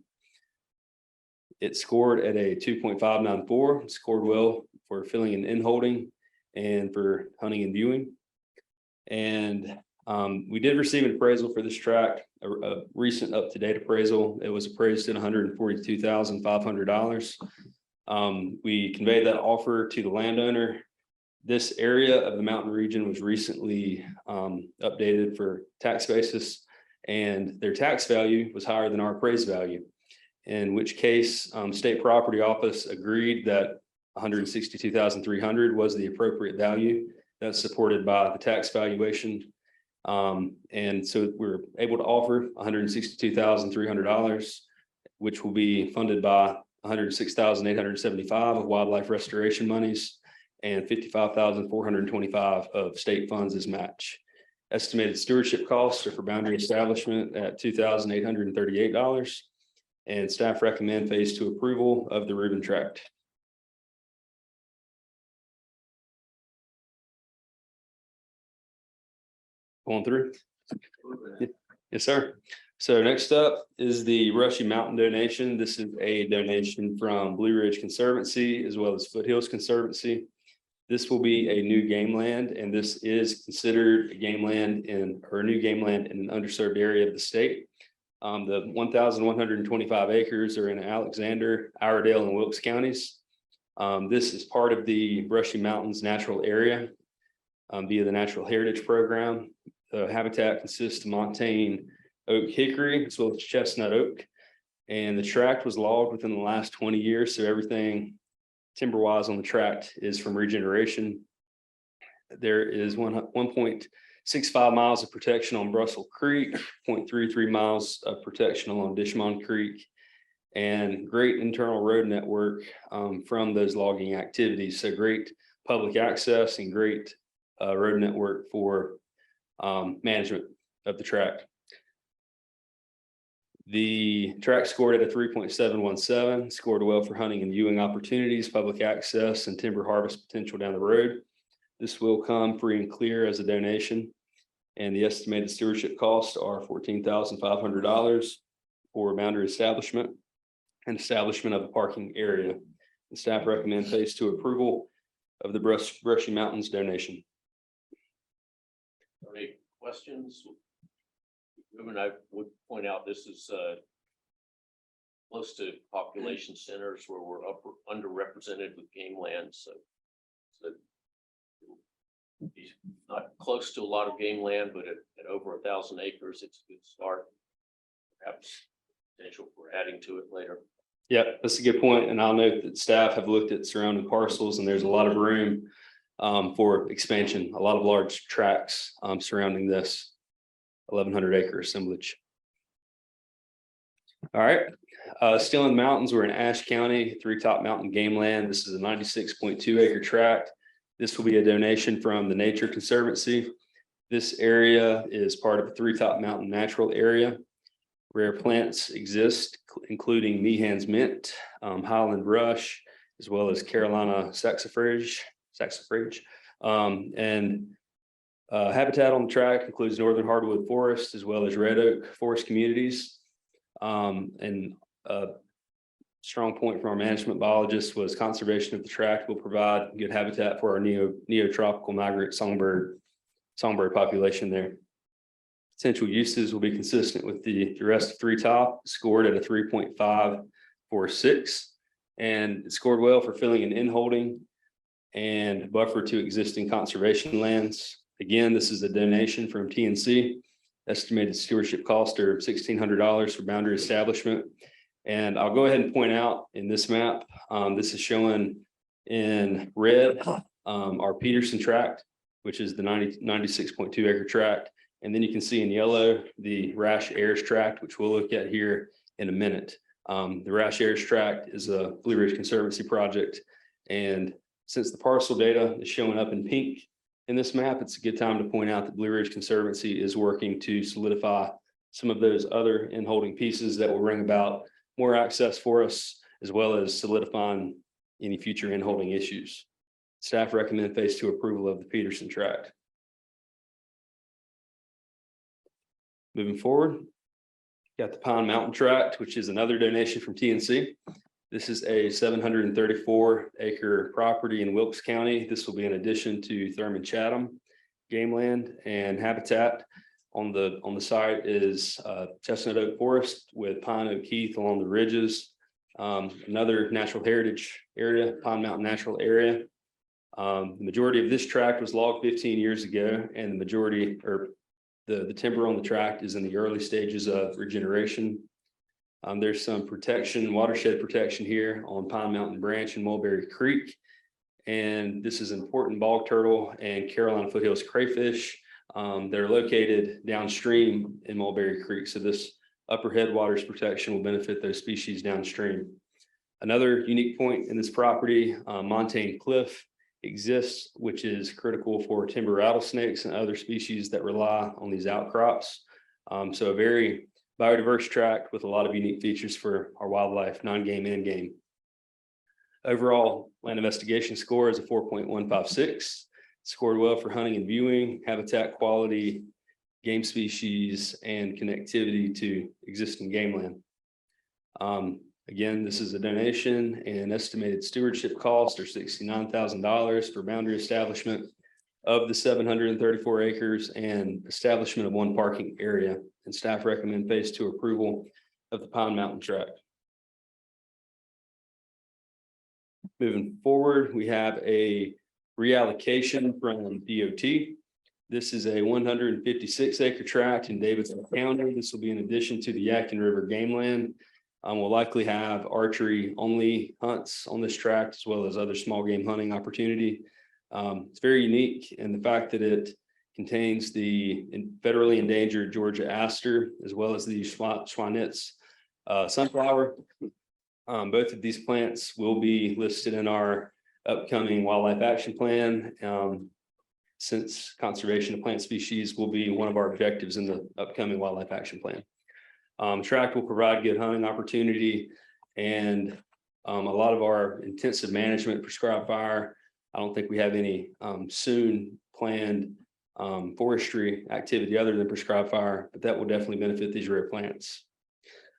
It scored at a 2.594, scored well for filling and in-holding and for hunting and viewing. And we did receive an appraisal for this tract, a recent up-to-date appraisal. It was appraised at $142,500. We conveyed that offer to the landowner. This area of the mountain region was recently updated for tax basis, and their tax value was higher than our appraised value. In which case, state property office agreed that $162,300 was the appropriate value. That's supported by the tax valuation. And so we're able to offer $162,300, which will be funded by $106,875 of wildlife restoration monies and $55,425 of state funds as match. Estimated stewardship costs are for boundary establishment at $2,838. And staff recommend phase 2 approval of the Reuben tract. Going through. Yes, sir. So next up is the Rushy Mountain donation. This is a donation from Blue Ridge Conservancy as well as Foothills Conservancy. This will be a new game land, and this is considered a game land or a new game land in an underserved area of the state. The 1,125 acres are in Alexander, Iredell, and Wilkes counties. This is part of the Brushy Mountains Natural Area via the Natural Heritage Program. The habitat consists of montane oak hickory as well as chestnut oak. And the tract was logged within the last 20 years. So everything timber-wise on the tract is from regeneration. There is 1.65 miles of protection on Brussel Creek, 0.33 miles of protection along Dishmond Creek, and great internal road network from those logging activities. So great public access and great road network for management of the tract. The tract scored at a 3.717, scored well for hunting and viewing opportunities, public access, and timber harvest potential down the road. This will come free and clear as a donation, and the estimated stewardship costs are $14,500 for boundary establishment and establishment of a parking area. The staff recommend phase 2 approval of the Brushy Mountains donation. Any questions? And I would point out, this is close to population centers where we're underrepresented with game land, so he's not close to a lot of game land, but at over 1,000 acres, it's a good start. Perhaps potential for adding to it later. Yeah, that's a good point. And I'll note that staff have looked at surrounding parcels and there's a lot of room for expansion, a lot of large tracts surrounding this 1,100 acre assemblage. All right, still in the mountains, we're in Ashe County, Three Top Mountain Game Land. This is a 96.2 acre tract. This will be a donation from the Nature Conservancy. This area is part of the Three Top Mountain Natural Area. Rare plants exist, including Meehan's mint, Highland rush, as well as Carolina saxifrage. Habitat on the tract includes northern hardwood forest, as well as red oak forest communities. And a strong point from our management biologist was conservation of the tract will provide good habitat for our neotropical migrant songbird population there. Potential uses will be consistent with the rest of Three Top, scored at a 3.546, and it scored well for filling an in-holding and buffer to existing conservation lands. Again, this is a donation from TNC. Estimated stewardship cost are $1,600 for boundary establishment. And I'll go ahead and point out in this map, this is showing in red our Peterson tract, which is the 96.2 acre tract. And then you can see in yellow the Rash Airs tract, which we'll look at here in a minute. The Rash Airs tract is a Blue Ridge Conservancy project. And since the parcel data is showing up in pink in this map, it's a good time to point out that Blue Ridge Conservancy is working to solidify some of those other in-holding pieces that will bring about more access for us, as well as solidifying any future in-holding issues. Staff recommend phase 2 approval of the Peterson tract. Moving forward, got the Pine Mountain tract, which is another donation from TNC. This is a 734 acre property in Wilkes County. This will be in addition to Thurman Chatham game land and habitat. On the site is chestnut oak forest with pine oak heath along the ridges. Another natural heritage area, Pine Mountain Natural Area. The majority of this tract was logged 15 years ago, and the majority or the timber on the tract is in the early stages of regeneration. There's some protection, watershed protection here on Pine Mountain Branch and Mulberry Creek. And this is important bog turtle and Carolina foothills crayfish. They're located downstream in Mulberry Creek. So this upper headwaters protection will benefit those species downstream. Another unique point in this property, Montane Cliff exists, which is critical for timber rattlesnakes and other species that rely on these outcrops. So a very biodiverse tract with a lot of unique features for our wildlife, non-game and game. Overall land investigation score is a 4.156. Scored well for hunting and viewing, habitat quality, game species, and connectivity to existing game land. Again, this is a donation, and estimated stewardship costs are $69,000 for boundary establishment of the 734 acres and establishment of one parking area. And staff recommend phase 2 approval of the Pine Mountain tract. Moving forward, we have a reallocation from DOT. This is a 156 acre tract in Davidson County. This will be in addition to the Yadkin River game land. We'll likely have archery only hunts on this tract, as well as other small game hunting opportunity. It's very unique in the fact that it contains the federally endangered Georgia aster, as well as the Schwanitz sunflower. Both of these plants will be listed in our upcoming wildlife action plan, since conservation of plant species will be one of our objectives in the upcoming wildlife action plan. Tract will provide good hunting opportunity, and a lot of our intensive management prescribed fire. I don't think we have any soon planned forestry activity other than prescribed fire, but that will definitely benefit these rare plants.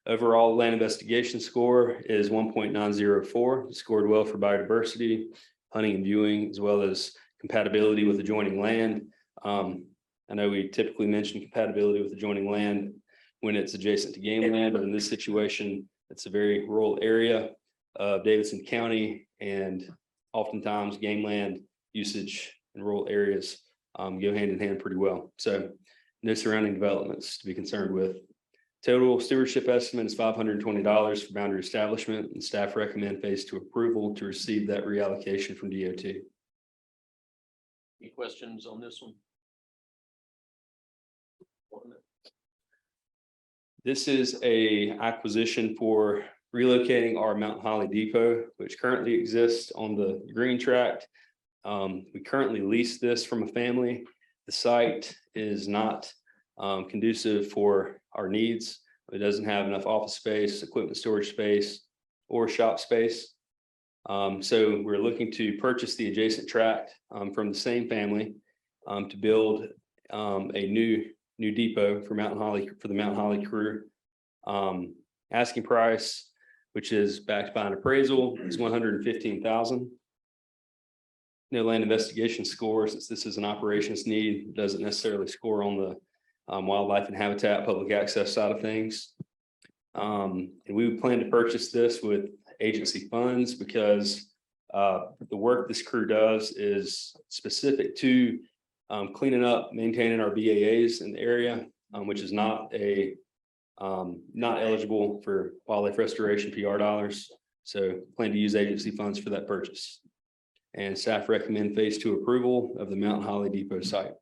Overall land investigation score is 1.904, scored well for biodiversity, hunting and viewing, as well as compatibility with adjoining land. I know we typically mention compatibility with adjoining land when it's adjacent to game land, but in this situation, it's a very rural area of Davidson County, and oftentimes game land usage in rural areas go hand in hand pretty well. So no surrounding developments to be concerned with. Total stewardship estimate is $520 for boundary establishment, and staff recommend phase 2 approval to receive that reallocation from DOT. Any questions on this one? This is a acquisition for relocating our Mount Holly Depot, which currently exists on the green tract. We currently lease this from a family. The site is not conducive for our needs. It doesn't have enough office space, equipment storage space, or shop space. So we're looking to purchase the adjacent tract from the same family to build a new depot for Mountain Holly, for the Mountain Holly crew. Asking price, which is backed by an appraisal, is $115,000. No land investigation score, since this is an operations need, doesn't necessarily score on the wildlife and habitat public access side of things. And we would plan to purchase this with agency funds because the work this crew does is specific to cleaning up, maintaining our BAAs in the area, which is not eligible for wildlife restoration PR dollars. So plan to use agency funds for that purchase. And staff recommend phase 2 approval of the Mountain Holly Depot site.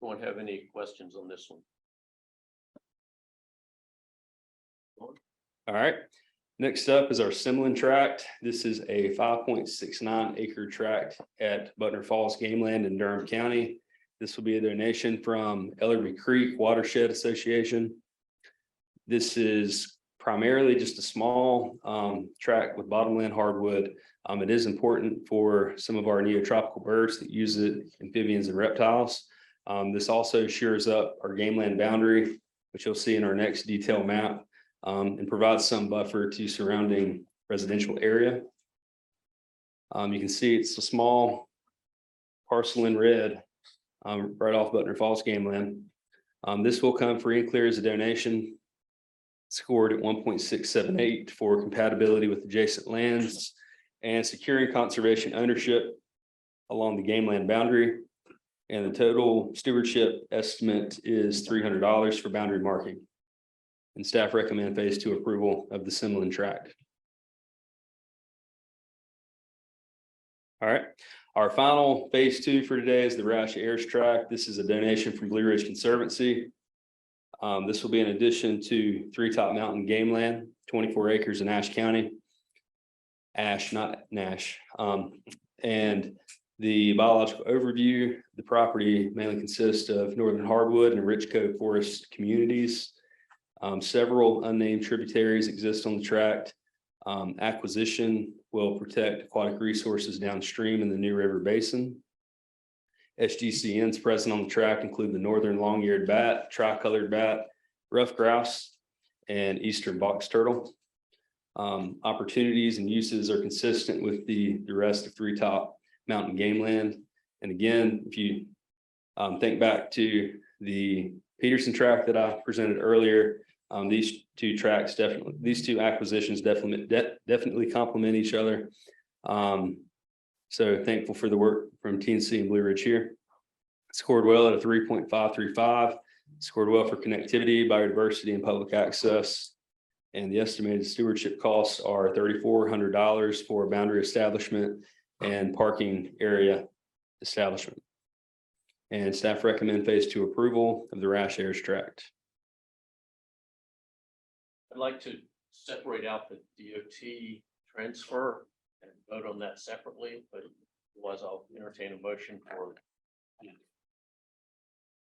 Anyone have any questions on this one? All right, next up is our Simlin tract. This is a 5.69 acre tract at Butner Falls Game Land in Durham County. This will be a donation from Ellerby Creek Watershed Association. This is primarily just a small tract with bottomland hardwood. It is important for some of our neotropical birds that use it, amphibians and reptiles. This also shores up our game land boundary, which you'll see in our next detail map, and provides some buffer to surrounding residential area. You can see it's a small parcel in red right off Butner Falls Game Land. This will come free and clear as a donation, scored at 1.678 for compatibility with adjacent lands and securing conservation ownership along the game land boundary. And the total stewardship estimate is $300 for boundary marking. And staff recommend phase 2 approval of the Simlin tract. All right, our final phase 2 for today is the Roush Ayers tract. This is a donation from Blue Ridge Conservancy. This will be in addition to Three-Top Mountain Game Land, 24 acres in Ashe County. Ashe, not Nash. And the biological overview, the property mainly consists of northern hardwood and rich cove forest communities. Several unnamed tributaries exist on the tract. Acquisition will protect aquatic resources downstream in the New River Basin. SGCNs present on the tract include the northern long-eared bat, tricolored bat, rough grouse, and eastern box turtle. Opportunities and uses are consistent with the rest of Three-Top Mountain Game Land. And again, if you think back to the Peterson tract that I presented earlier, these two tracts these two acquisitions definitely complement each other. So thankful for the work from TNC and Blue Ridge here. Scored well at a 3.535, scored well for connectivity, biodiversity, and public access. And the estimated stewardship costs are $3,400 for boundary establishment and parking area establishment. And staff recommend phase 2 approval of the Roush Ayers tract. I'd like to separate out the DOT transfer and vote on that separately, but otherwise I'll entertain a motion for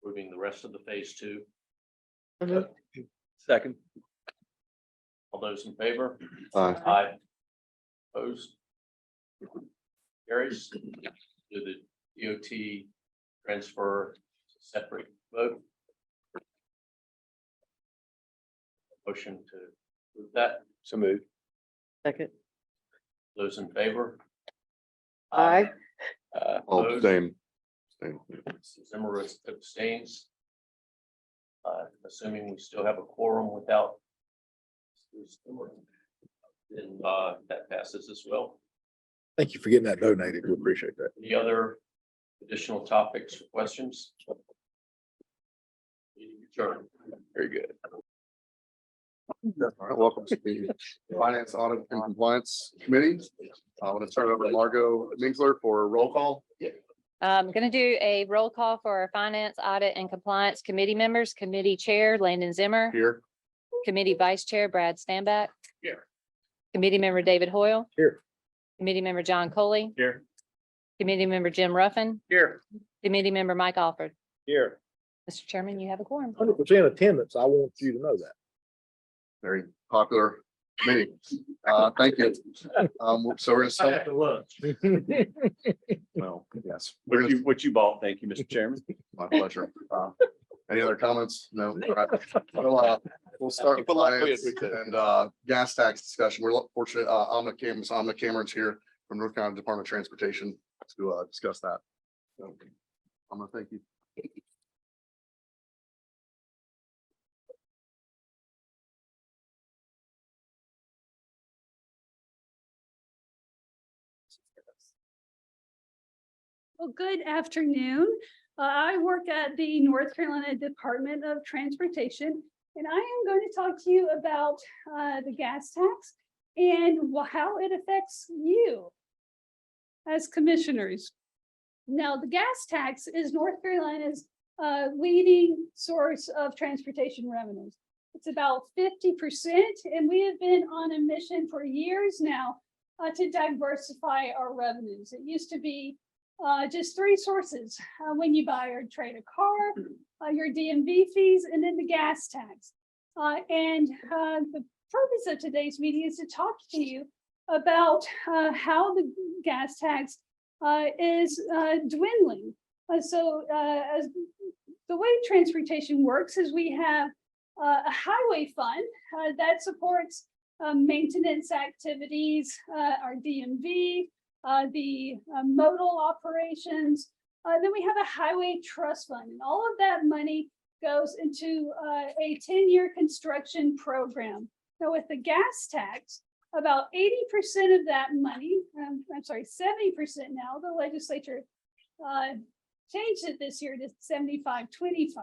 approving the rest of the phase 2. Second. All those in favor? Aye. Aye. Opposed? Carries. Do the DOT transfer separate vote? Motion to approve that. So moved. Second. Those in favor? Aye. All Opposed? same. Zimmer abstains. Assuming we still have a quorum without. Then, that passes as well. Thank you for getting that donated. We appreciate that. Any other additional topics or questions? Meeting adjourned. Very good. All right, welcome to the Finance Audit and Compliance Committee. I want to turn it over to Margot Minkler for a roll call. I'm going to do a roll call for our Finance, Audit and Compliance Committee members. Committee Chair Landon Zimmer. Here. Committee Vice Chair Brad Stanback. Here. Committee Member David Hoyle. Here. Committee Member John Coley. Here. Committee Member Jim Ruffin. Here. Committee Member Mike Alford. Here. Mr. Chairman, you have a quorum. 100% attendance. I want you to know that. Very popular committee. Thank you. So we're gonna start. Well, yes. We're gonna- What you bought. Thank you, Mr. Chairman. My pleasure. Any other comments? No. All right. We'll start with finance and gas tax discussion. We're fortunate, Amna Cameron's here from North Carolina Department of Transportation to discuss that. So, Amna, thank you. Well, good afternoon. I work at the North Carolina Department of Transportation, and I am going to talk to you about the gas tax and how it affects you as commissioners. Now, the gas tax is North Carolina's leading source of transportation revenues. It's about 50%, and we have been on a mission for years now to diversify our revenues. It used to be just three sources when you buy or trade a car, your DMV fees, and then the gas tax. The purpose of today's meeting is to talk to you about how the gas tax is dwindling. As the way transportation works is we have a highway fund that supports maintenance activities, our DMV, the modal operations. Then we have a highway trust fund, and all of that money goes into a 10-year construction program. Now, with the gas tax, about 80% of that money, I'm sorry, 70% now, the legislature changed it this year to 75-25.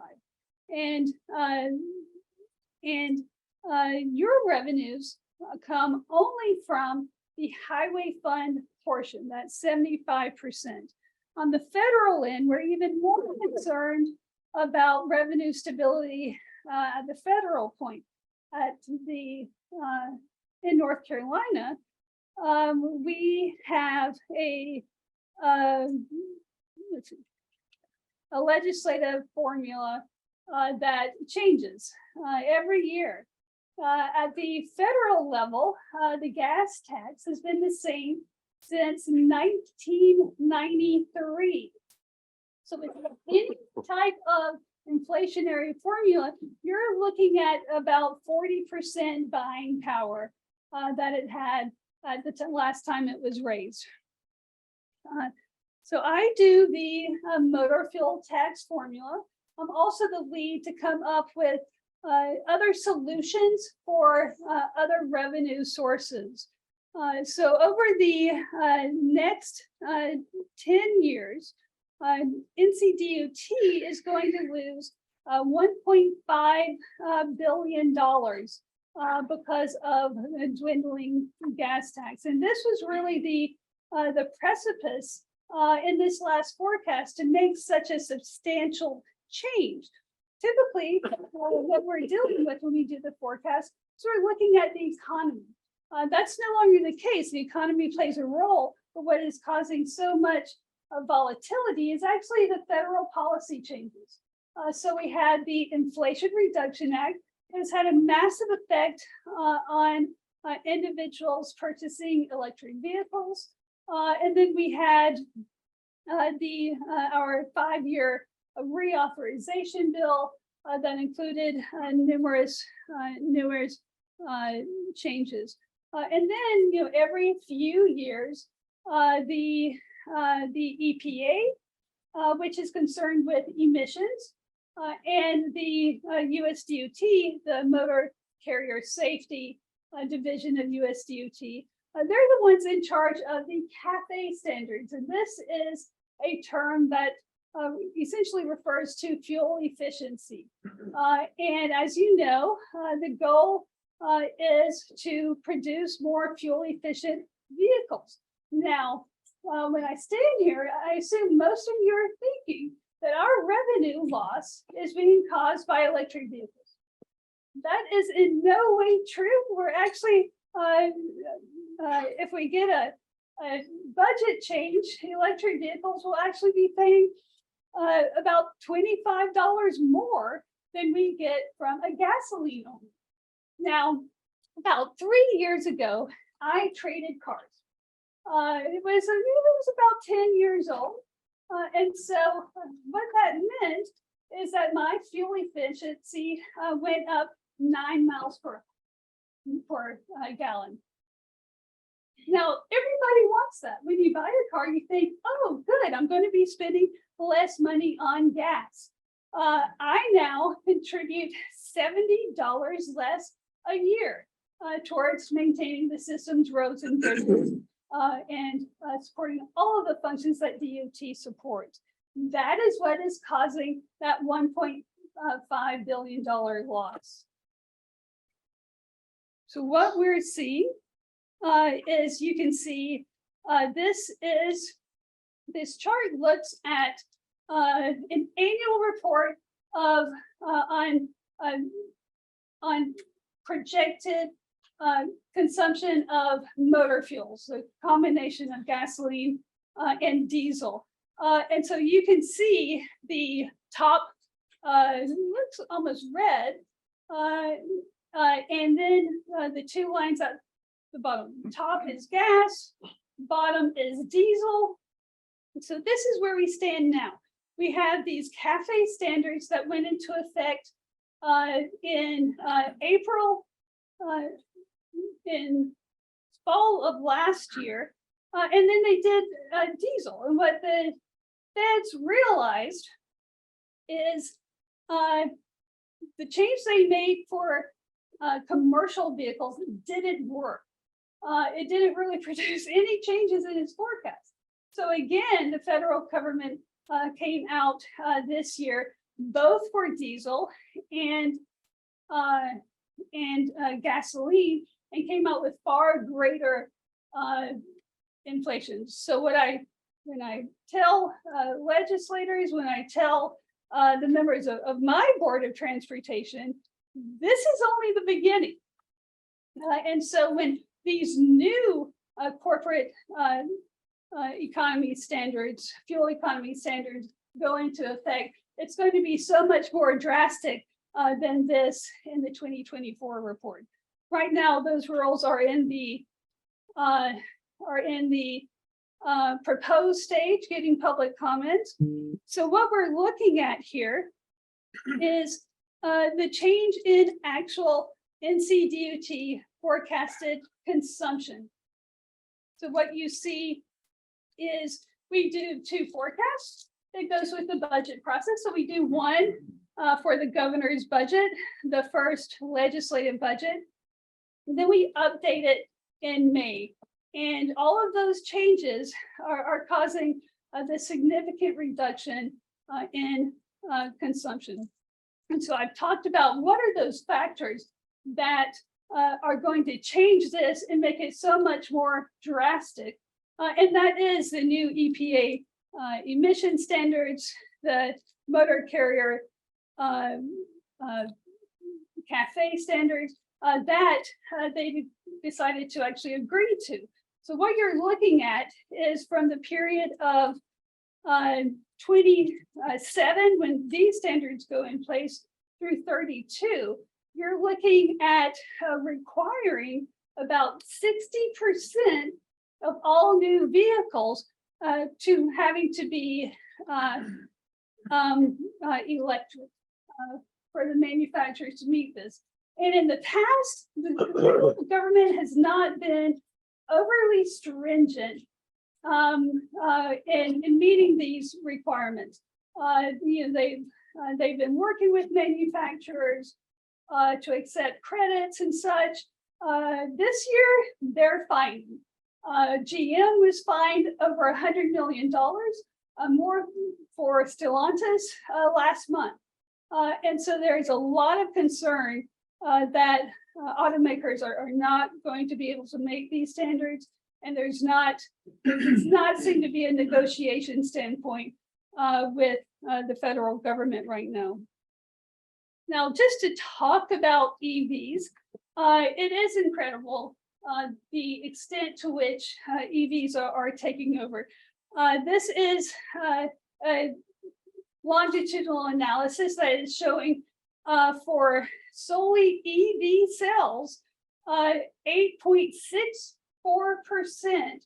Your revenues come only from the highway fund portion, that's 75%. On the federal end, we're even more concerned about revenue stability at the federal point. At the in North Carolina, we have a legislative formula that changes every year. At the federal level, the gas tax has been the same since 1993. So with any type of inflationary formula, you're looking at about 40% buying power that it had at the last time it was raised. So I do the motor fuel tax formula. I'm also the lead to come up with other solutions for other revenue sources. So over the next 10 years, NCDOT is going to lose $1.5 billion because of the dwindling gas tax. And this was really the precipice in this last forecast to make such a substantial change. Typically, what we're dealing with when we do the forecast is we're looking at the economy. That's no longer the case. The economy plays a role, but what is causing so much volatility is actually the federal policy changes. So we had the Inflation Reduction Act. It has had a massive effect on individuals purchasing electric vehicles. And then we had our 5-year reauthorization bill that included numerous changes. And then, every few years, the the EPA, which is concerned with emissions, and the USDOT, the Motor Carrier Safety Division of USDOT. They're the ones in charge of the CAFE standards, and this is a term that essentially refers to fuel efficiency. And as you know, the goal is to produce more fuel efficient vehicles. Now, when I stand here, I assume most of you are thinking that our revenue loss is being caused by electric vehicles. That is in no way true. We're actually, if we get a budget change, electric vehicles will actually be paying about $25 more than we get from a gasoline only. Now, about 3 years ago, I traded cars. It was about 10 years old. And so what that meant is that my fuel efficiency went up 9 miles per gallon. Now, everybody wants that. When you buy a car, you think, oh, good, I'm going to be spending less money on gas. I now contribute $70 less a year towards maintaining the system's roads and bridges and supporting all of the functions that DOT supports. That is what is causing that $1.5 billion loss. So what we're seeing is, you can see this chart looks at an annual report of on projected consumption of motor fuels, a combination of gasoline and diesel. And so you can see the top looks almost red, and then the two lines at the bottom. Top is gas, bottom is diesel. So this is where we stand now. We have these CAFE standards that went into effect in April, in fall of last year, and then they did diesel. And what the feds realized is the change they made for commercial vehicles didn't work. It didn't really produce any changes in its forecast. So again, the federal government came out this year, both for diesel and gasoline, and came out with far greater inflation. So when I tell legislators, when I tell the members of my board of transportation, this is only the beginning. And so when these new corporate economy standards, fuel economy standards go into effect, it's going to be so much more drastic than this in the 2024 report. Right now, those rules are in the proposed stage, getting public comments. So what we're looking at here is the change in actual NCDOT forecasted consumption. So what you see is we do two forecasts that goes with the budget process. So we do one for the governor's budget, the first legislative budget. And then we update it in May. And all of those changes are causing the significant reduction in consumption. And so I've talked about what are those factors that are going to change this and make it so much more drastic. And that is the new EPA emission standards, the motor carrier CAFE standards that they decided to actually agree to. So what you're looking at is from the period of 27, when these standards go in place, through 32, you're looking at requiring about 60% of all new vehicles to having to be electric for the manufacturers to meet this. And in the past, the government has not been overly stringent in meeting these requirements. They've been working with manufacturers to accept credits and such. This year, they're fighting. GM was fined over $100 million, more for Stellantis last month. And so there's a lot of concern that automakers are not going to be able to make these standards. And there does not seem to be a negotiation standpoint with the federal government right now. Now, just to talk about EVs, it is incredible the extent to which EVs are taking over. This is a longitudinal analysis that is showing for solely EV sales, 8.64%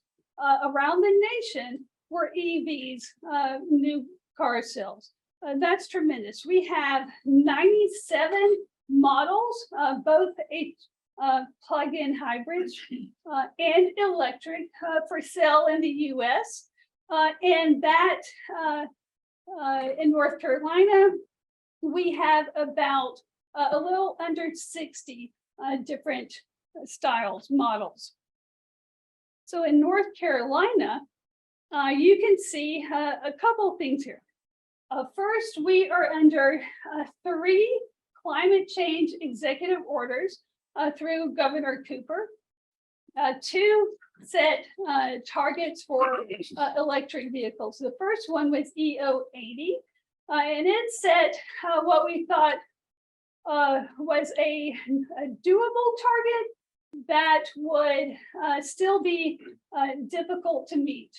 around the nation were EVs, new car sales. That's tremendous. We have 97 models, both plug-in hybrids and electric for sale in the US. And that in North Carolina, we have about a little under 60 different styles, models. So in North Carolina, you can see a couple things here. First, we are under 3 climate change executive orders through Governor Cooper. 2 set targets for electric vehicles. The first one was EO80, and it set what we thought was a doable target that would still be difficult to meet.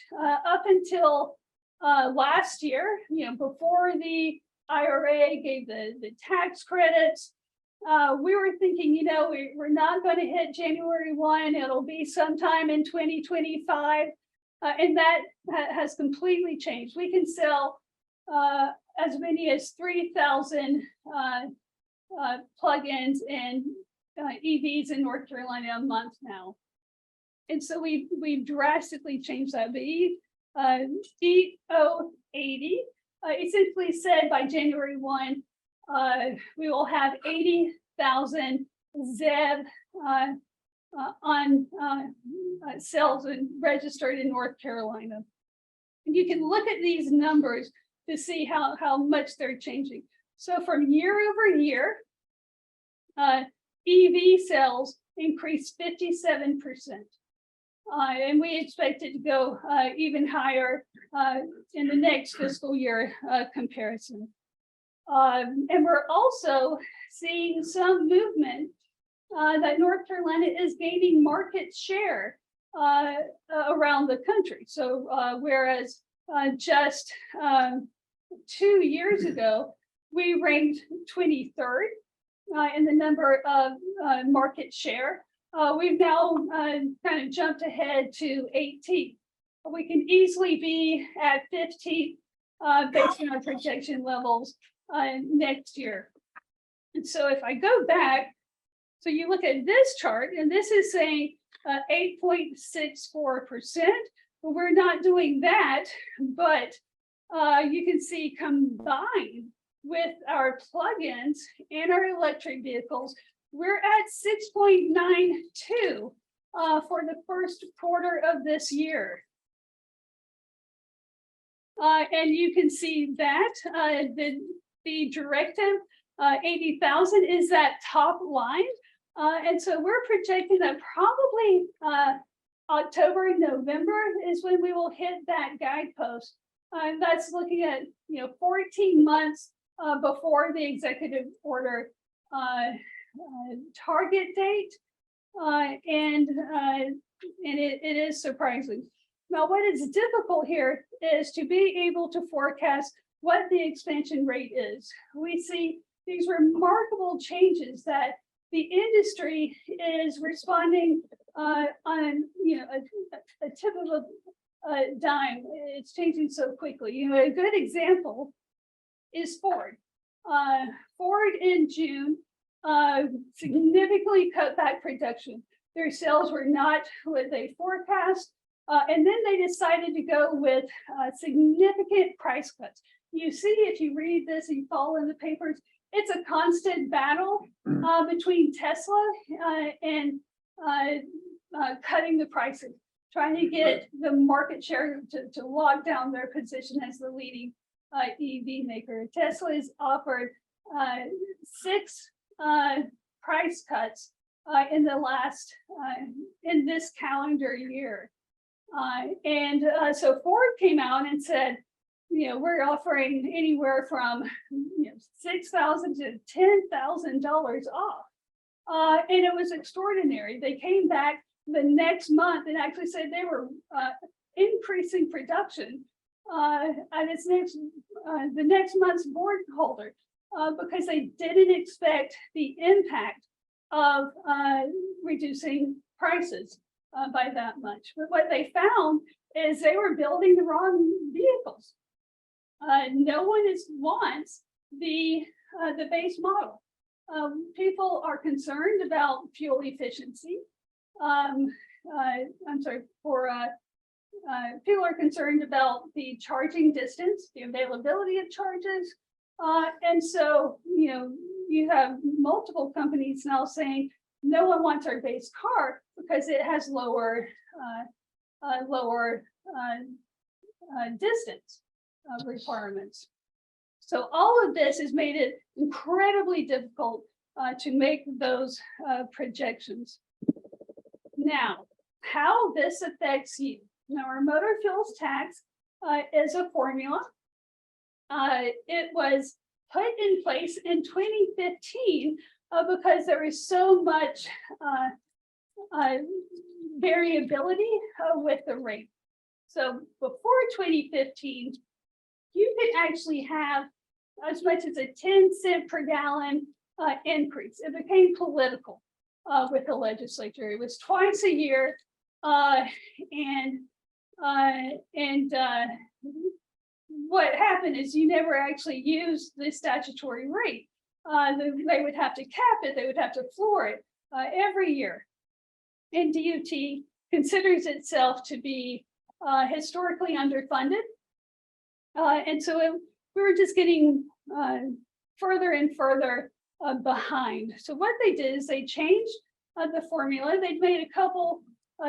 Up until last year, before the IRA gave the tax credits, we were thinking, we're not going to hit January 1, it'll be sometime in 2025. And that has completely changed. We can sell as many as 3,000 plugins and EVs in North Carolina a month now. And so we've drastically changed that. The EO80 essentially said by January 1, we will have 80,000 ZEV on cells and registered in North Carolina. And you can look at these numbers to see how much they're changing. So from year over year, EV sales increased 57%. And we expect it to go even higher in the next fiscal year comparison. And we're also seeing some movement that North Carolina is gaining market share around the country. So whereas just 2 years ago, we ranked 23rd in the number of market share, we've now kind of jumped ahead to 18th. We can easily be at 15th based on our projection levels next year. And so if I go back, so you look at this chart, and this is saying 8.64%, but we're not doing that, but you can see combined with our plugins and our electric vehicles, we're at 6.92 for the first quarter of this year. And you can see that the directive 80,000 is that top line. And so we're projecting that probably October and November is when we will hit that guidepost. And that's looking at 14 months before the executive order target date, and it is surprising. Now, what is difficult here is to be able to forecast what the expansion rate is. We see these remarkable changes that the industry is responding on a tip of a dime. It's changing so quickly. A good example is Ford. Ford in June significantly cut back production. Their sales were not what they forecast. And then they decided to go with significant price cuts. You see, if you read this and you follow in the papers, it's a constant battle between Tesla and cutting the prices, trying to get the market share to lock down their position as the leading EV maker. Tesla has offered 6 price cuts in the last in this calendar year. So Ford came out and said, we're offering anywhere from $6,000 to $10,000 off. And it was extraordinary. They came back the next month and actually said they were increasing production at the next month's board holder because they didn't expect the impact of reducing prices by that much. But what they found is they were building the wrong vehicles. No one wants the base model. People are concerned about fuel efficiency. People are concerned about the charging distance, the availability of charges. And so, you have multiple companies now saying, no one wants our base car because it has lower distance requirements. So all of this has made it incredibly difficult to make those projections. Now, how this affects you. Now, our motor fuels tax is a formula. It was put in place in 2015 because there is so much variability with the rate. So before 2015, you could actually have as much as a 10 cent per gallon increase. It became political with the legislature. It was twice a year, and what happened is you never actually used the statutory rate. They would have to cap it, they would have to floor it every year. And DOT considers itself to be historically underfunded. And so we were just getting further and further behind. So what they did is they changed the formula. They'd made a couple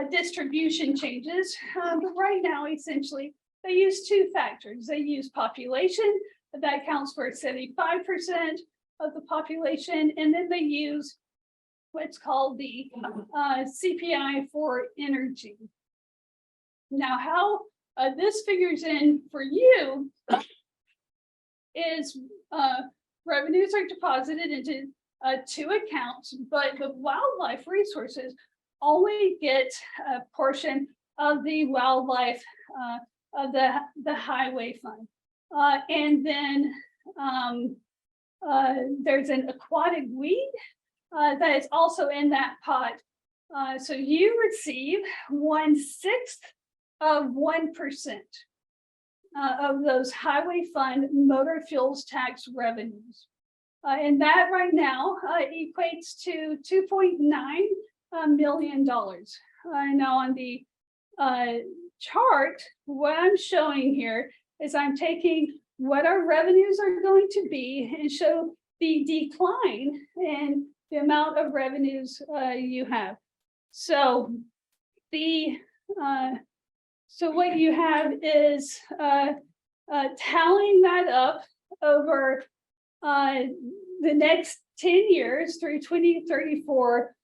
distribution changes, but right now, essentially, they use 2 factors. They use population, that accounts for 75% of the population, and then they use what's called the CPI for energy. Now, how this figures in for you is revenues are deposited into 2 accounts, but the wildlife resources only get a portion of the wildlife of the highway fund. And then there's an aquatic weed that is also in that pot. So you receive 1/6 of 1% of those highway fund motor fuels tax revenues. And that right now equates to $2.9 million. Now on the chart, what I'm showing here is I'm taking what our revenues are going to be and show the decline in the amount of revenues you have. So what you have is tallying that up over the next 10 years through 2034.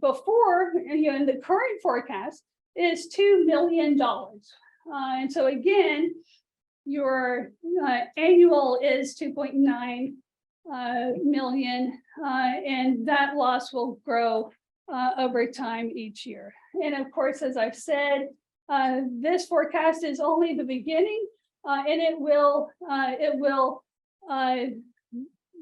Before, in the current forecast is $2 million. And so again, your annual is 2.9 million, and that loss will grow over time each year. And of course, as I've said, this forecast is only the beginning, and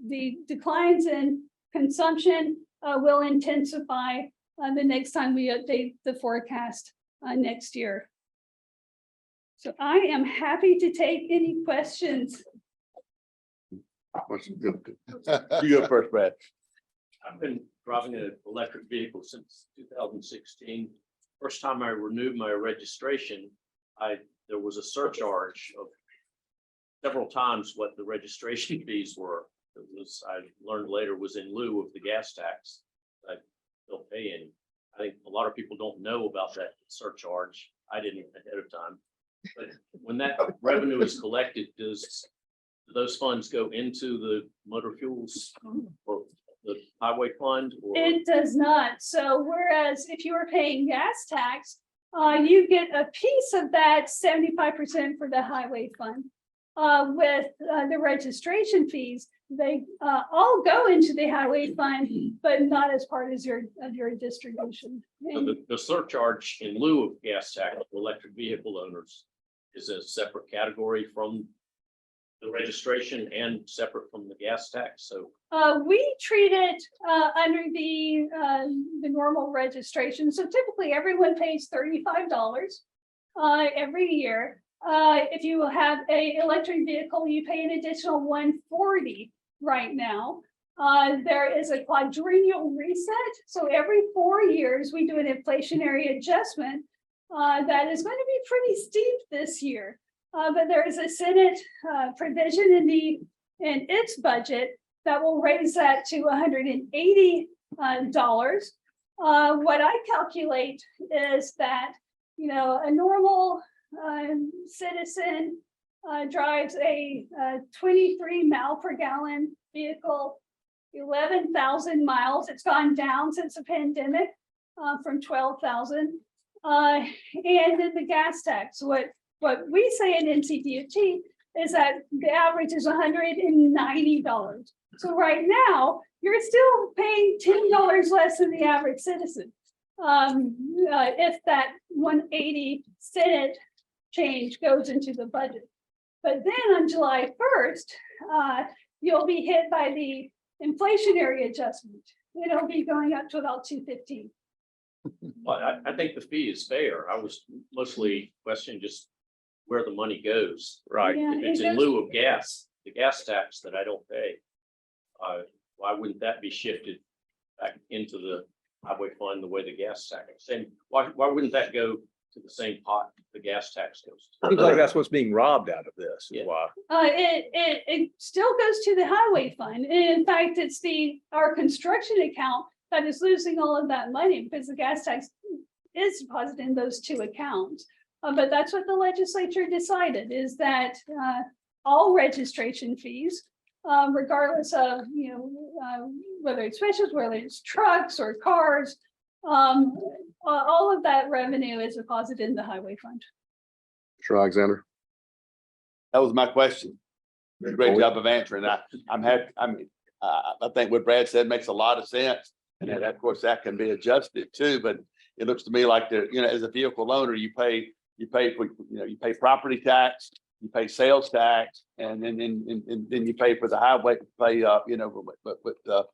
the declines in consumption will intensify the next time we update the forecast next year. So I am happy to take any questions. You go first, Brad. I've been driving an electric vehicle since 2016. first time I renewed my registration, there was a surcharge of several times what the registration fees were. It was, I learned later, was in lieu of the gas tax. I don't pay any. I think a lot of people don't know about that surcharge. I didn't ahead of time. But when that revenue is collected, do those funds go into the motor fuels or the highway fund? Or It does not. So whereas if you are paying gas tax, you get a piece of that 75% for the highway fund. With the registration fees, they all go into the highway fund, but not as part of your distribution. so the surcharge in lieu of gas tax for electric vehicle owners is a separate category from the registration and separate from the gas tax. So We treat it under the normal registration. So typically everyone pays $35 every year. If you have a electric vehicle, you pay an additional $140 right now. There is a quadrennial reset. So every 4 years, we do an inflationary adjustment that is going to be pretty steep this year. But there is a Senate provision in its budget that will raise that to $180. What I calculate is that, you know, a normal citizen drives a 23 mile per gallon vehicle, 11,000 miles. It's gone down since the pandemic from 12,000. And then the gas tax, what we say in NCDOT is that the average is $190. So right now, you're still paying $10 less than the average citizen. If that 180 Senate change goes into the budget. But then on July 1st, you'll be hit by the inflationary adjustment. It'll be going up to about $2.15. well, I think the fee is fair. I was mostly questioning just where the money goes. Right. Yeah, If it's in lieu of gas, the gas tax that I don't pay, why wouldn't that be shifted back into the highway fund the way the gas tax? And why wouldn't that go to the same pot the gas tax goes to? Seems like that's what's being robbed out of this. Yeah. Is why. It still goes to the highway fund. In fact, it's our construction account that is losing all of that money because the gas tax is deposited in those two accounts. But that's what the legislature decided, is that all registration fees, regardless of, whether it's specials, whether it's trucks or cars, all of that revenue is deposited in the highway fund. Mr. Alexander. That was my question. Great job of answering. I'm happy. I think what Brad said makes a lot of sense. And then, of course, that can be adjusted too, but it looks to me like as a vehicle owner, you pay for, you pay property tax, you pay sales tax, and then you pay for the highway, the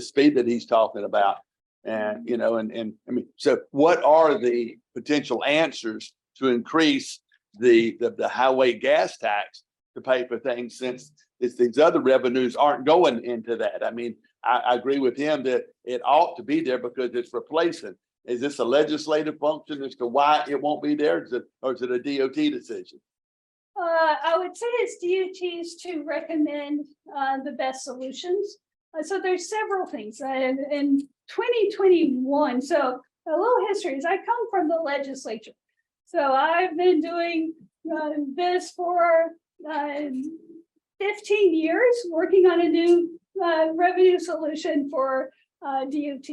speed that he's talking about. And, I mean, so what are the potential answers to increase the highway gas tax to pay for things, since these other revenues aren't going into that? I mean, I agree with him that it ought to be there because it's replacing. Is this a legislative function as to why it won't be there? Or is it a DOT decision? I would say it's DOT's to recommend the best solutions. So there's several things. In 2021, so a little history is I come from the legislature. So I've been doing this for 15 years, working on a new revenue solution for DOT.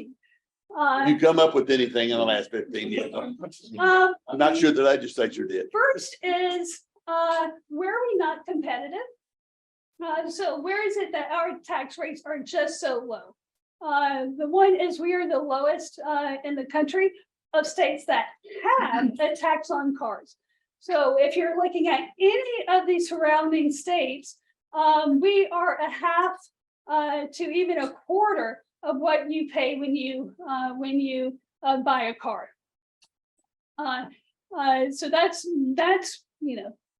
You come up with anything in the last 15 years? I'm not sure the legislature did. First is, where are we not competitive? So where is it that our tax rates are just so low? The one is we are the lowest in the country of states that have a tax on cars. So if you're looking at any of the surrounding states, we are a half to even a quarter of what you pay when you buy a car. So that's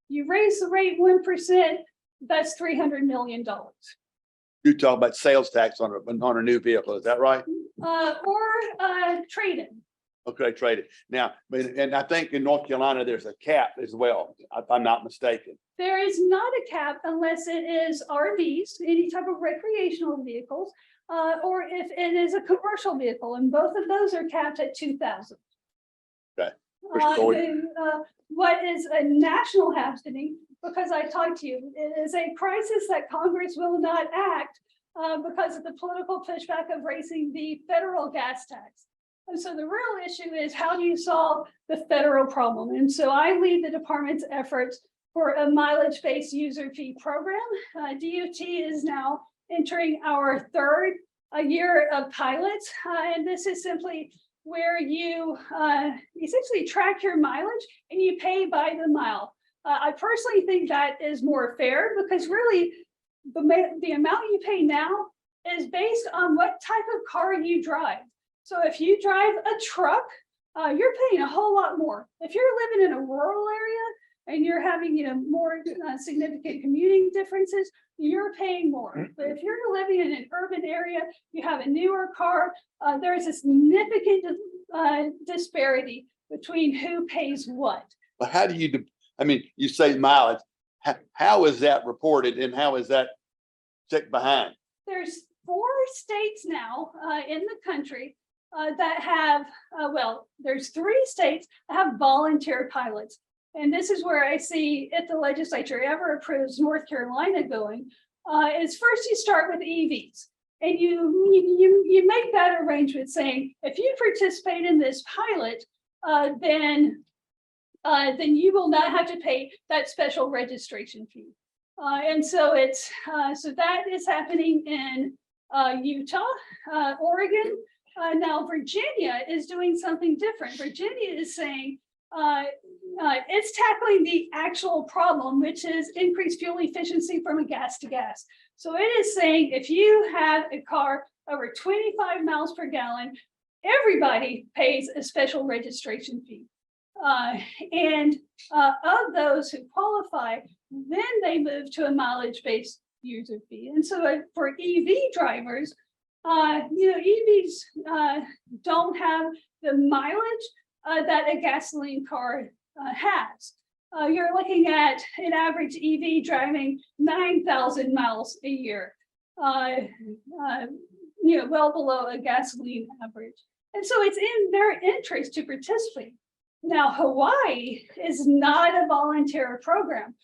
you raise the rate 1%, that's $300 million. You talk about sales tax on a new vehicle, is that right? Or trade-in. Okay, traded. Now, and I think in North Carolina, there's a cap as well, if I'm not mistaken. There is not a cap unless it is RVs, any type of recreational vehicles, or if it is a commercial vehicle, and both of those are capped at 2,000. Okay. Mr. Toy. What is a national happening, because I talked to you, it is a crisis that Congress will not act because of the political pushback of raising the federal gas tax. And so the real issue is, how do you solve the federal problem? And so I lead the department's efforts for a mileage-based user fee program. DOT is now entering our third year of pilots. And this is simply where you essentially track your mileage and you pay by the mile. I personally think that is more fair, because really the amount you pay now is based on what type of car you drive. So if you drive a truck, you're paying a whole lot more. If you're living in a rural area and you're having, more significant commuting differences, you're paying more. But if you're living in an urban area, you have a newer car, there's a significant disparity between who pays what. But how do you, you say mileage, how is that reported and how is that checked behind? There's 4 states now in the country that have, there's 3 states that have volunteer pilots. And this is where I see, if the legislature ever approves North Carolina going, is first you start with EVs. And you make that arrangement saying, if you participate in this pilot, then you will not have to pay that special registration fee. And so so that is happening in Utah, Oregon. Now Virginia is doing something different. Virginia is saying it's tackling the actual problem, which is increased fuel efficiency from a gas to gas. So it is saying, if you have a car over 25 miles per gallon, everybody pays a special registration fee. And of those who qualify, then they move to a mileage-based user fee. And so for EV drivers, EVs don't have the mileage that a gasoline car has. You're looking at an average EV driving 9,000 miles a year, well below a gasoline average. And so it's in their interest to participate. Now, Hawaii is not a volunteer program,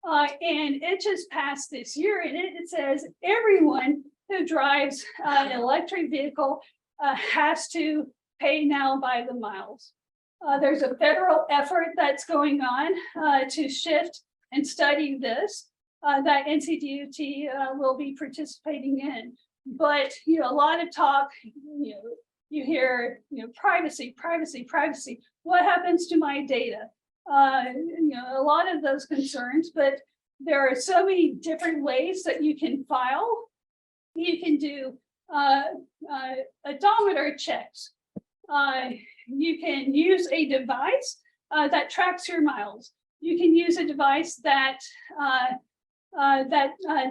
and it just passed this year, and it says everyone who drives an electric vehicle has to pay now by the miles. There's a federal effort that's going on to shift and study this that NCDOT will be participating in. But a lot of talk, you hear privacy. What happens to my data? A lot of those concerns, but there are so many different ways that you can file. You can do odometer checks. You can use a device that tracks your miles. You can use a device that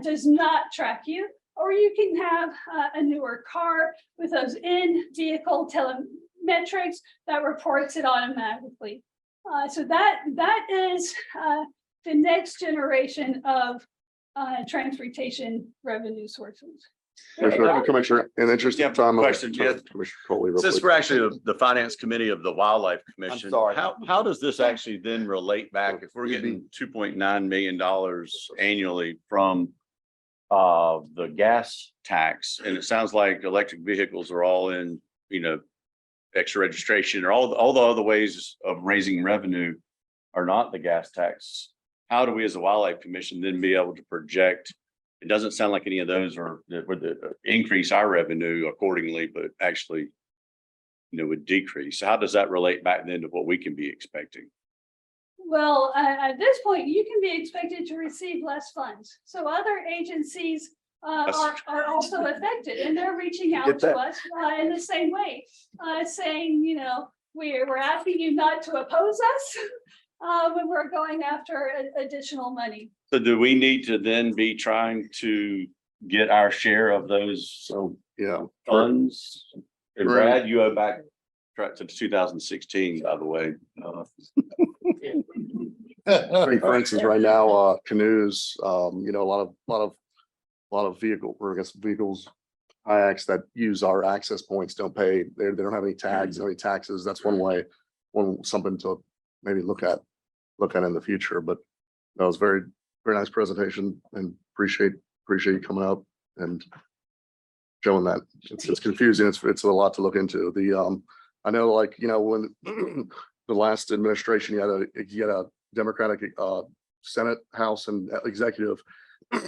does not track you, or you can have a newer car with those in-vehicle telemetrics that reports it automatically. So that is the next generation of transportation revenue sources. Commissioner, in the interest of time. Question, Jed. Commissioner Coley, real Since quick. we're actually the Finance Committee of the Wildlife Commission, sorry. how does this actually then relate back if we're getting $2.9 million annually from the gas tax? And it sounds like electric vehicles are all in, extra registration or all the other ways of raising revenue are not the gas tax. How do we as a Wildlife Commission then be able to project? It doesn't sound like any of those would increase our revenue accordingly, but actually, would decrease. So how does that relate back then to what we can be expecting? Well, at this point, you can be expected to receive less funds. So other agencies are also affected, and they're reaching out to us in the same way, saying, we're asking you not to oppose us when we're going after additional money. So do we need to then be trying to get our share of those funds? And Brad, you owe back Track to 2016, by the way. For instance, right now, canoes, you know, a lot of vehicle, or I guess vehicles, kayaks that use our access points don't pay, they don't have any tags, any taxes. That's one way, something to maybe look at in the future, but that was very nice presentation, and appreciate you coming up and showing that. It's confusing. It's a lot to look into. I know, like, you know, when the last administration, you had a Democratic Senate, House, and executive,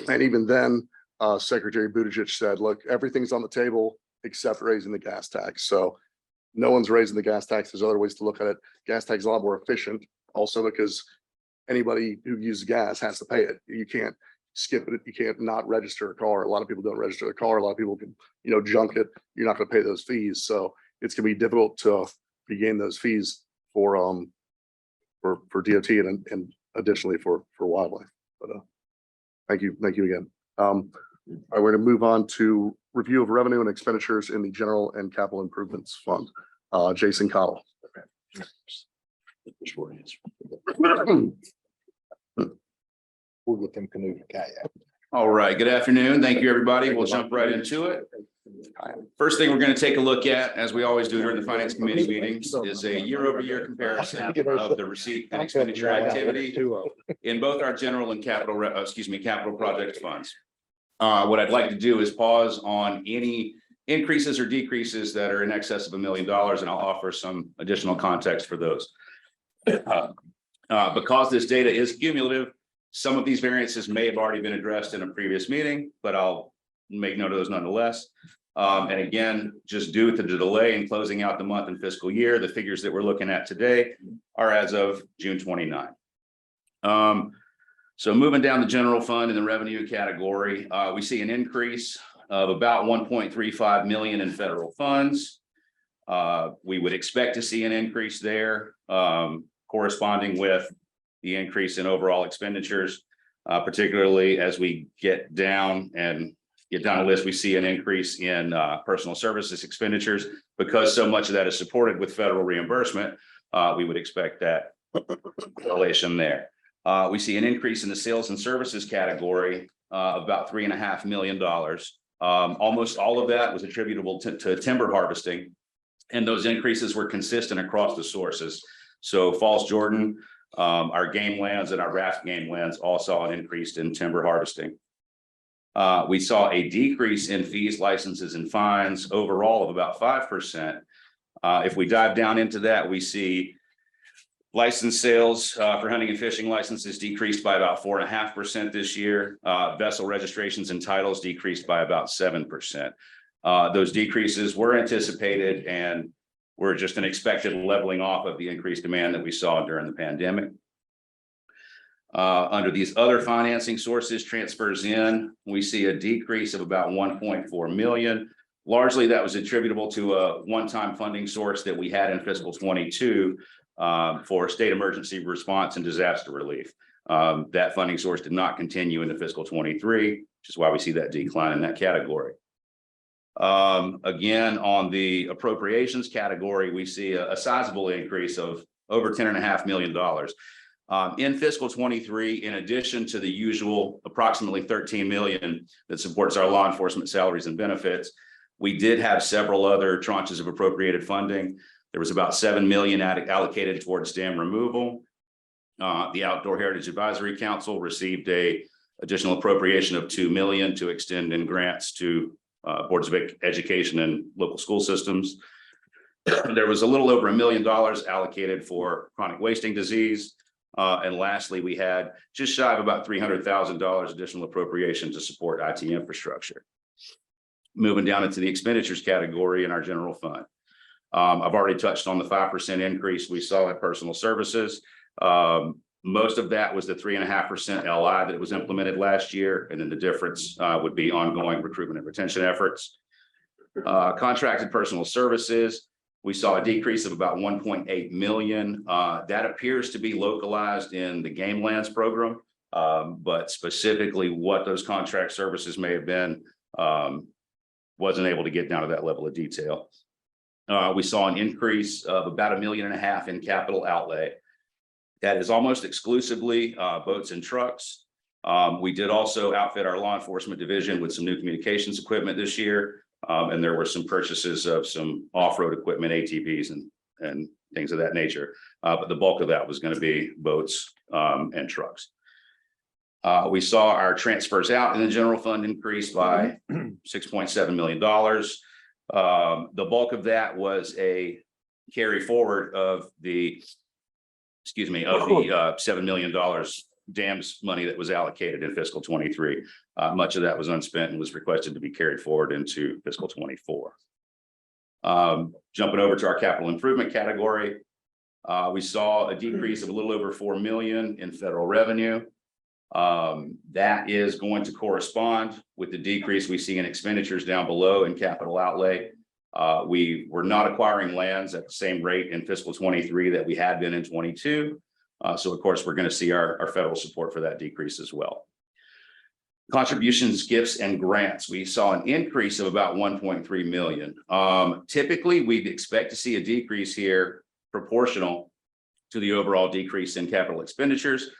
and even then, Secretary Buttigieg said, look, everything's on the table except raising the gas tax. So no one's raising the gas tax. There's other ways to look at it. Gas tax is a lot more efficient, also because anybody who uses gas has to pay it. You can't skip it. You can't not register a car. A lot of people don't register a car. A lot of people can, you know, junk it. You're not going to pay those fees. So it's going to be difficult to regain those fees for DOT and additionally for wildlife. But thank you again. All right, we're going to move on to review of revenue and expenditures in the general and capital improvements fund. Jason Cottle. We'll get them canoe and kayak. All right, good afternoon. Thank you, everybody. We'll jump right into it. First thing we're going to take a look at, as we always do during the finance committee meetings, is a year-over-year comparison of the receipt and expenditure activity in both our general and capital project funds. What I'd like to do is pause on any increases or decreases that are in excess of $1 million, and I'll offer some additional context for those. Because this data is cumulative, some of these variances may have already been addressed in a previous meeting, but I'll make note of those nonetheless. And again, just due to the delay in closing out the month and fiscal year, the figures that we're looking at today are as of June 29. So moving down the general fund in the revenue category, we see an increase of about 1.35 million in federal funds. We would expect to see an increase there, corresponding with the increase in overall expenditures, particularly as we get down a list, we see an increase in personal services expenditures. Because so much of that is supported with federal reimbursement, we would expect that correlation there. We see an increase in the sales and services category of about $3.5 million. Almost all of that was attributable to timber harvesting, and those increases were consistent across the sources. So Falls Jordan, our game lands, and our raft game lands all saw an increase in timber harvesting. We saw a decrease in fees, licenses, and fines overall of about 5%. If we dive down into that, we see license sales for hunting and fishing licenses decreased by about 4.5% this year. Vessel registrations and titles decreased by about 7%. Those decreases were anticipated and were just an expected leveling off of the increased demand that we saw during the pandemic. Under these other financing sources, transfers in, we see a decrease of about 1.4 million. Largely that was attributable to a one-time funding source that we had in fiscal 22 for state emergency response and disaster relief. That funding source did not continue into fiscal 23, which is why we see that decline in that category. Again, on the appropriations category, we see a sizable increase of over $10.5 million. In fiscal 23, in addition to the usual approximately 13 million that supports our law enforcement salaries and benefits, we did have several other tranches of appropriated funding. There was about 7 million allocated towards dam removal. The Outdoor Heritage Advisory Council received a additional appropriation of 2 million to extend in grants to boards of education and local school systems. There was a little over $1 million allocated for chronic wasting disease. And lastly, we had just shy of about $300,000 additional appropriation to support IT infrastructure. Moving down into the expenditures category in our general fund. I've already touched on the 5% increase we saw in personal services. Most of that was the 3.5% LI that was implemented last year. And then the difference would be ongoing recruitment and retention efforts. Contracted personal services, we saw a decrease of about 1.8 million. That appears to be localized in the Game Lands program, but specifically what those contract services may have been, wasn't able to get down to that level of detail. we saw an increase of about $1.5 million in capital outlay. That is almost exclusively boats and trucks. We did also outfit our law enforcement division with some new communications equipment this year. And there were some purchases of some off-road equipment, ATVs and things of that nature. But the bulk of that was going to be boats and trucks. We saw our transfers out in the general fund increase by $6.7 million. The bulk of that was a carry forward of the $7 million dams money that was allocated in fiscal 23. Much of that was unspent and was requested to be carried forward into fiscal 24. Jumping over to our capital improvement category, we saw a decrease of a little over 4 million in federal revenue. That is going to correspond with the decrease we see in expenditures down below in capital outlay. We were not acquiring lands at the same rate in fiscal 23 that we had been in 22. So of course, we're going to see our federal support for that decrease as well. Contributions, gifts, and grants. We saw an increase of about 1.3 million. Typically, we'd expect to see a decrease here proportional to the overall decrease in capital expenditures.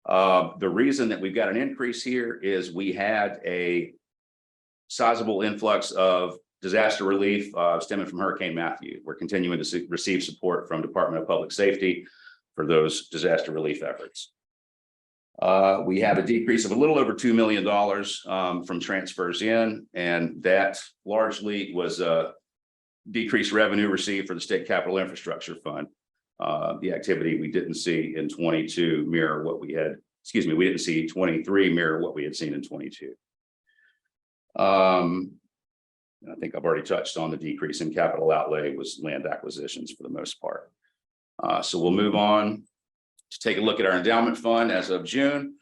The reason that we've got an increase here is we had a sizable influx of disaster relief stemming from Hurricane Matthew. We're continuing to receive support from Department of Public Safety for those disaster relief efforts. We have a decrease of a little over $2 million from transfers in, and that largely was decreased revenue received for the State Capital Infrastructure Fund. The activity we didn't see in 22 mirror what we had, we didn't see 23 mirror what we had seen in 22. I think I've already touched on the decrease in capital outlay was land acquisitions for the most part. So we'll move on to take a look at our endowment fund as of June.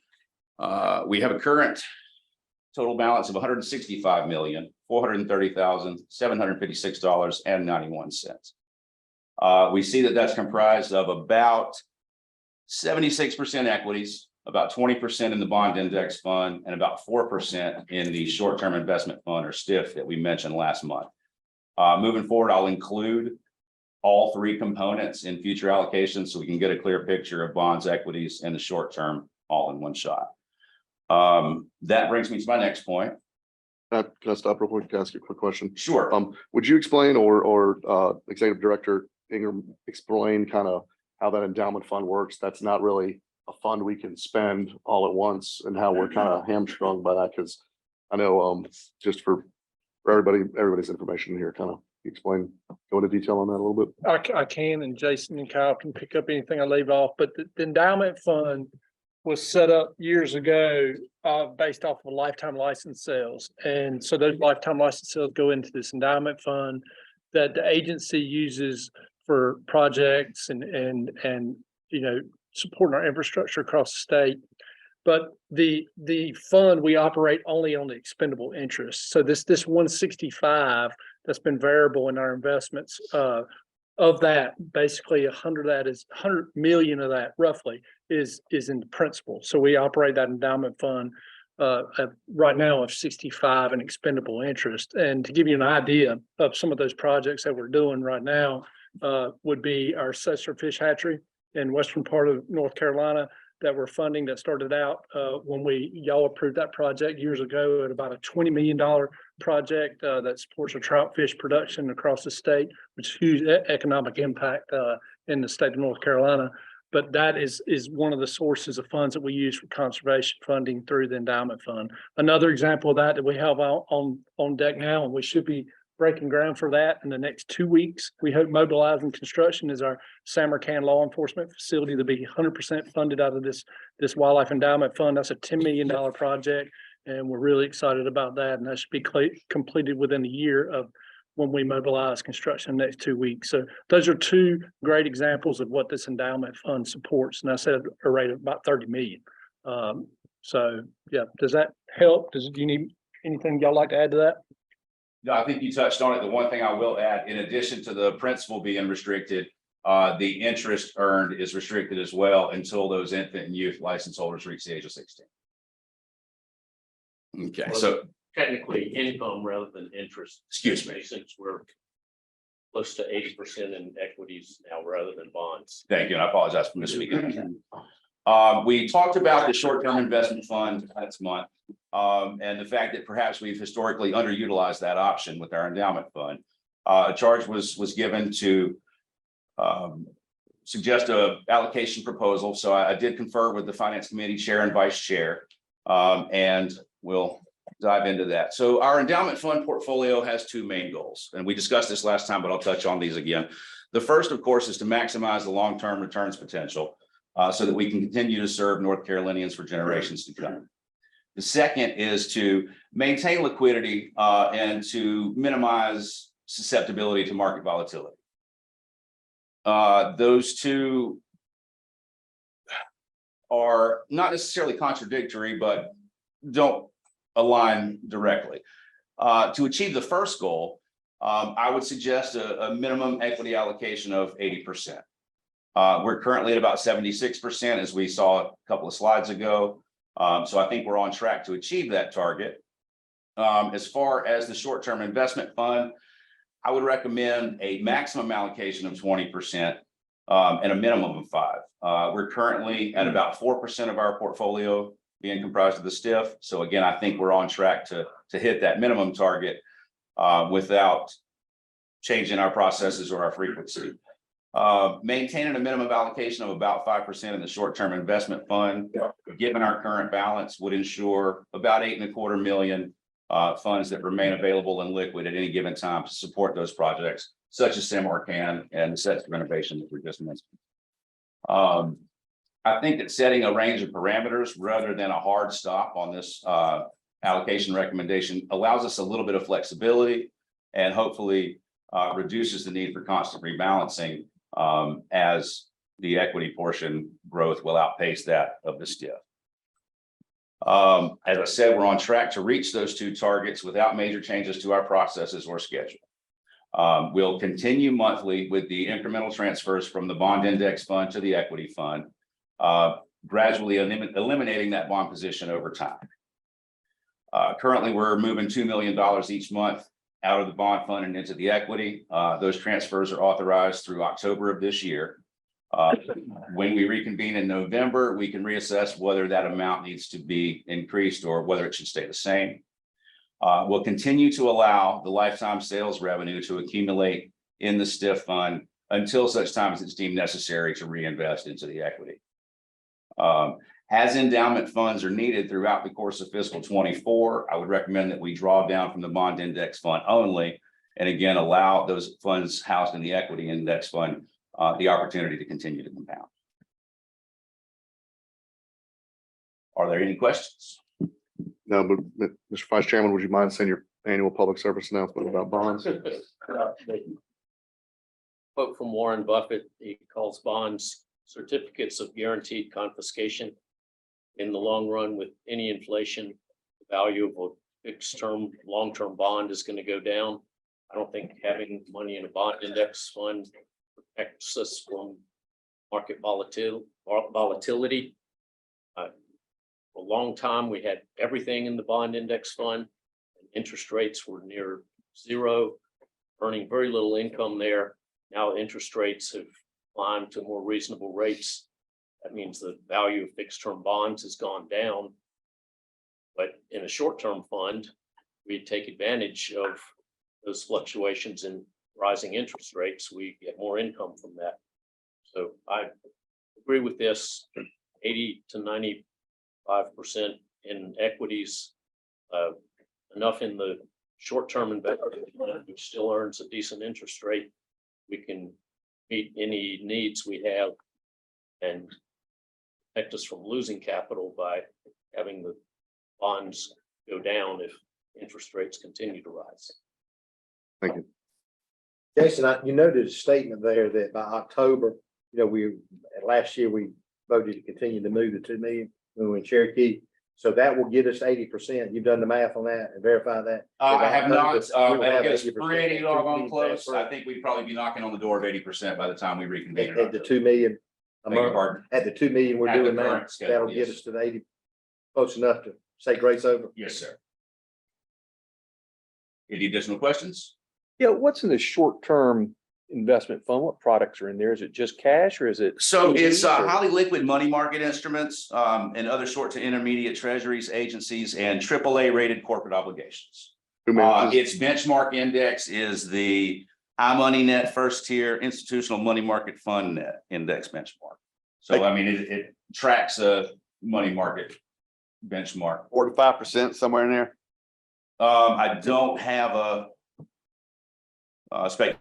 We have a current total balance of $165,430,756.91. We see that that's comprised of about 76% equities, about 20% in the bond index fund, and about 4% in the short-term investment fund, or STIF, that we mentioned last month. Moving forward, I'll include all three components in future allocations so we can get a clear picture of bonds, equities, and the short-term all in one shot. That brings me to my next point. Can I stop real quick? Can I ask you a quick question? Sure. Would you explain or Executive Director Ingram explain kind of how that endowment fund works? That's not really a fund we can spend all at once, and how we're kind of hamstrung by that, because I know just for everybody's information here, kind of explain, go into detail on that a little bit. I can, and Jason and Kyle can pick up anything I leave off, but the endowment fund was set up years ago based off of lifetime license sales. And so those lifetime license sales go into this endowment fund that the agency uses for projects and supporting our infrastructure across the state. But the fund, we operate only on the expendable interest. So this 165 that's been variable in our investments, of that, basically 100 million of that roughly is in the principal. So we operate that endowment fund right now of 65 in expendable interest. And to give you an idea of some of those projects that we're doing right now, would be our Setzer Fish Hatchery in western part of North Carolina that we're funding, that started out when y'all approved that project years ago at about a $20 million project that supports a trout fish production across the state, which is huge economic impact in the state of North Carolina. But that is one of the sources of funds that we use for conservation funding through the endowment fund. Another example of that we have on deck now, and we should be breaking ground for that in the next 2 weeks. We hope mobilizing construction is our Samarkand law enforcement facility to be 100% funded out of this wildlife endowment fund. That's a $10 million project, and we're really excited about that. And that should be completed within a year of when we mobilize construction in the next 2 weeks. So those are two great examples of what this endowment fund supports. And I said a rate of about 30 million. So yeah, does that help? Do you need anything y'all like to add to that? No, I think you touched on it. The one thing I will add, in addition to the principal being restricted, the interest earned is restricted as well until those infant and youth license holders reach the age of 16. Okay, Well, so technically income rather than interest. Excuse me. Since we're close to 80% in equities now rather than bonds. Thank you, and I apologize for misspeaking. We talked about the short-term investment fund last month, and the fact that perhaps we've historically underutilized that option with our endowment fund. A charge was given to suggest a allocation proposal, so I did confer with the Finance Committee Chair and Vice Chair, and we'll dive into that. So our endowment fund portfolio has two main goals, and we discussed this last time, but I'll touch on these again. The first, of course, is to maximize the long-term returns potential so that we can continue to serve North Carolinians for generations to come. The second is to maintain liquidity and to minimize susceptibility to market volatility. Those two are not necessarily contradictory, but don't align directly. To achieve the first goal, I would suggest a minimum equity allocation of 80%. We're currently at about 76%, as we saw a couple of slides ago. So I think we're on track to achieve that target. As far as the short-term investment fund, I would recommend a maximum allocation of 20% and a minimum of 5%. We're currently at about 4% of our portfolio being comprised of the STIF. So again, I think we're on track to hit that minimum target without changing our processes or our frequency. Maintaining a minimum allocation of about 5% in the short-term investment fund, given our current balance, would ensure about 8.25 million funds that remain available and liquid at any given time to support those projects, such as San Marcan and the sets of renovation that we just mentioned. I think that setting a range of parameters rather than a hard stop on this allocation recommendation allows us a little bit of flexibility and hopefully reduces the need for constant rebalancing as the equity portion growth will outpace that of the STIF. As I said, we're on track to reach those two targets without major changes to our processes or schedule. We'll continue monthly with the incremental transfers from the bond index fund to the equity fund, gradually eliminating that bond position over time. Currently, we're moving $2 million each month out of the bond fund and into the equity. Those transfers are authorized through October of this year. When we reconvene in November, we can reassess whether that amount needs to be increased or whether it should stay the same. We'll continue to allow the lifetime sales revenue to accumulate in the STIF fund until such time as it's deemed necessary to reinvest into the equity. As endowment funds are needed throughout the course of fiscal 24, I would recommend that we draw down from the bond index fund only, and again, allow those funds housed in the equity index fund the opportunity to continue to compound. Are there any questions? No, but Mr. Vice Chairman, would you mind saying your annual public service announcement about bonds? Quote from Warren Buffett, he calls bonds certificates of guaranteed confiscation. In the long run, with any inflation, the value of a fixed term, long-term bond is going to go down. I don't think having money in a bond index fund protects us from market volatility. For a long time, we had everything in the bond index fund. And interest rates were near zero, earning very little income there. Now interest rates have climbed to more reasonable rates. That means the value of fixed term bonds has gone down. But in a short-term fund, we take advantage of those fluctuations in rising interest rates. We get more income from that. So I agree with this, 80 to 95% in equities, enough in the short-term investment, which still earns a decent interest rate. We can meet any needs we have and protect us from losing capital by having the bonds go down if interest rates continue to rise. Thank you. Jason, you noted a statement there that by October, last year we voted to continue to move the 2 million when we were in Cherokee. So that will get us 80%. You've done the math on that and verified that? I have not. We'll have It's 80%. pretty doggone close. I think we'd probably be knocking on the door of 80% by the time we reconvene. At the 2 million. Beg your pardon? At the 2 million we're At the doing now, current schedule, that'll get yes. us to the 80, close enough to say grace over. Yes, sir. Any additional questions? Yeah, what's in the short term investment fund? What products are in there? Is it just cash or is it? So it's CDs or- highly liquid money market instruments, and other short to intermediate treasuries, agencies, and AAA rated corporate obligations. Who manages? Its benchmark index is the iMoney Net First Tier Institutional Money Market Fund Net Index benchmark. So I mean, it tracks a money market benchmark. 45% somewhere in there. I don't have a spec.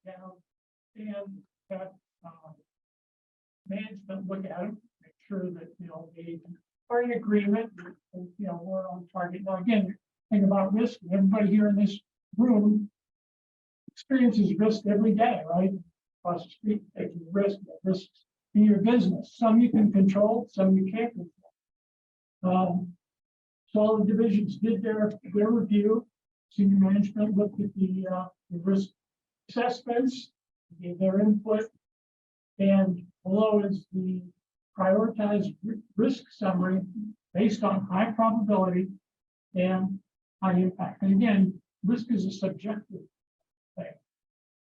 Down and that management look at it, make sure that, they are in agreement, and, we're on target. Now, again, think about risk. Everybody here in this room experiences risk every day, right? Across the street, taking risks in your business. Some you can control, some you can't control. So all the divisions did their review. Senior management looked at the risk assessments, gave their input, and below is the prioritized risk summary based on high probability and high impact. And again, risk is a subjective thing.